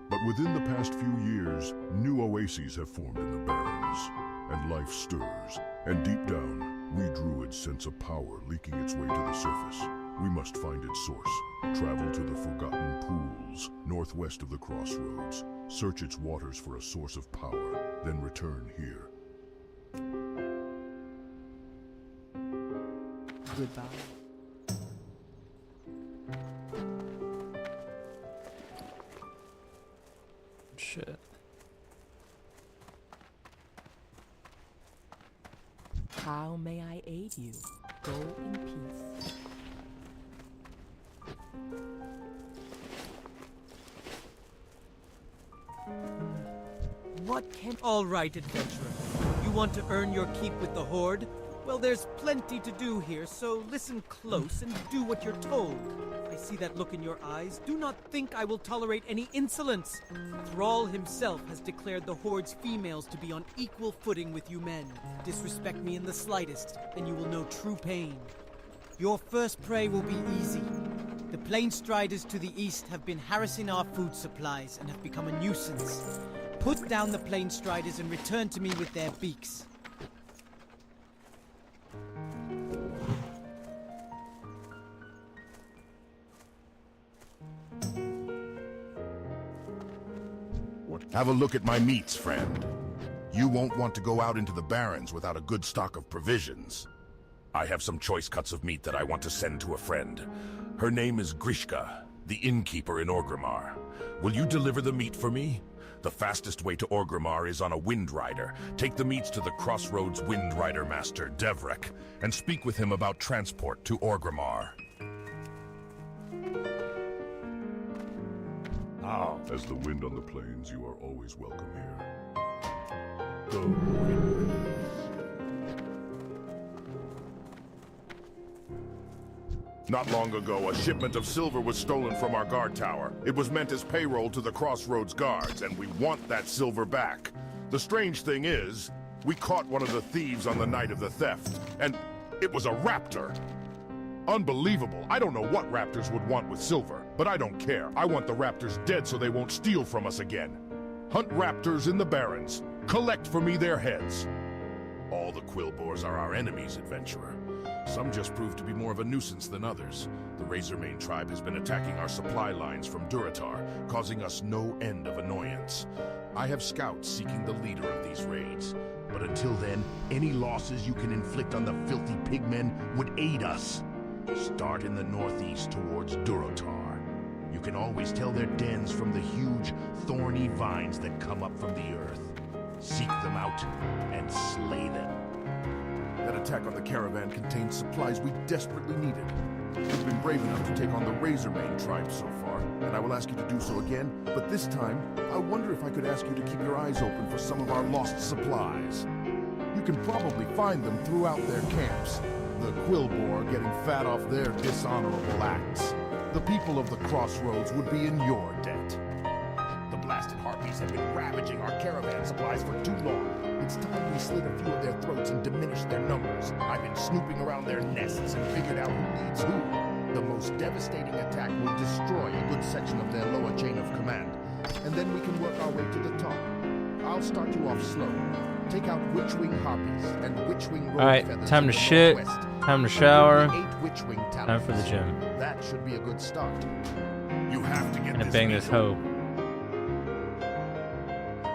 But within the past few years, new oases have formed in the Barrens, and life stirs. And deep down, we druids sense a power leaking its way to the surface. We must find its source. Travel to the Forgotten Pools, northwest of the crossroads. Search its waters for a source of power, then return here. Goodbye. Shit. How may I aid you? Go in peace. What can... All right, adventurer. You want to earn your keep with the Horde? Well, there's plenty to do here, so listen close and do what you're told. I see that look in your eyes. Do not think I will tolerate any insolence. Thrall himself has declared the Horde's females to be on equal footing with you men. Disrespect me in the slightest, and you will know true pain. Your first prey will be easy. The Plain Striders to the east have been harassing our food supplies and have become a nuisance. Put down the Plain Striders and return to me with their beaks. Have a look at my meats, friend. You won't want to go out into the Barrens without a good stock of provisions. I have some choice cuts of meat that I want to send to a friend. Her name is Grishka, the innkeeper in Orgrimmar. Will you deliver the meat for me? The fastest way to Orgrimmar is on a Wind Rider. Take the meats to the Crossroads Wind Rider Master, Devrek, and speak with him about transport to Orgrimmar. As the wind on the plains, you are always welcome here. Go, wind. Not long ago, a shipment of silver was stolen from our guard tower. It was meant as payroll to the Crossroads guards, and we want that silver back. The strange thing is, we caught one of the thieves on the night of the theft, and it was a raptor. Unbelievable. I don't know what raptors would want with silver, but I don't care. I want the raptors dead so they won't steal from us again. Hunt raptors in the Barrens. Collect for me their heads. All the Quillboars are our enemies, adventurer. Some just prove to be more of a nuisance than others. The Razormane tribe has been attacking our supply lines from Durotar, causing us no end of annoyance. I have scouts seeking the leader of these raids. But until then, any losses you can inflict on the filthy pigmen would aid us. Start in the northeast towards Durotar. You can always tell their dens from the huge, thorny vines that come up from the earth. Seek them out and slay them. That attack on the caravan contained supplies we desperately needed. You've been brave enough to take on the Razormane tribe so far, and I will ask you to do so again, but this time, I wonder if I could ask you to keep your eyes open for some of our lost supplies. You can probably find them throughout their camps. The Quillbore getting fat off their dishonorable acts. The people of the Crossroads would be in your debt. The blasted harpies have been ravaging our caravan supplies for too long. It's time we slit a few of their throats and diminished their numbers. I've been snooping around their nests and figured out who leads who. The most devastating attack will destroy a good section of their lower chain of command. And then we can work our way to the top. I'll start you off slow. Take out Witchwing harpies and Witchwing road Alright, feathers time in to the shit, northwest. time to shower, Witchwing time for the gym. That should be a good start. You have to get Gonna bang this hoe.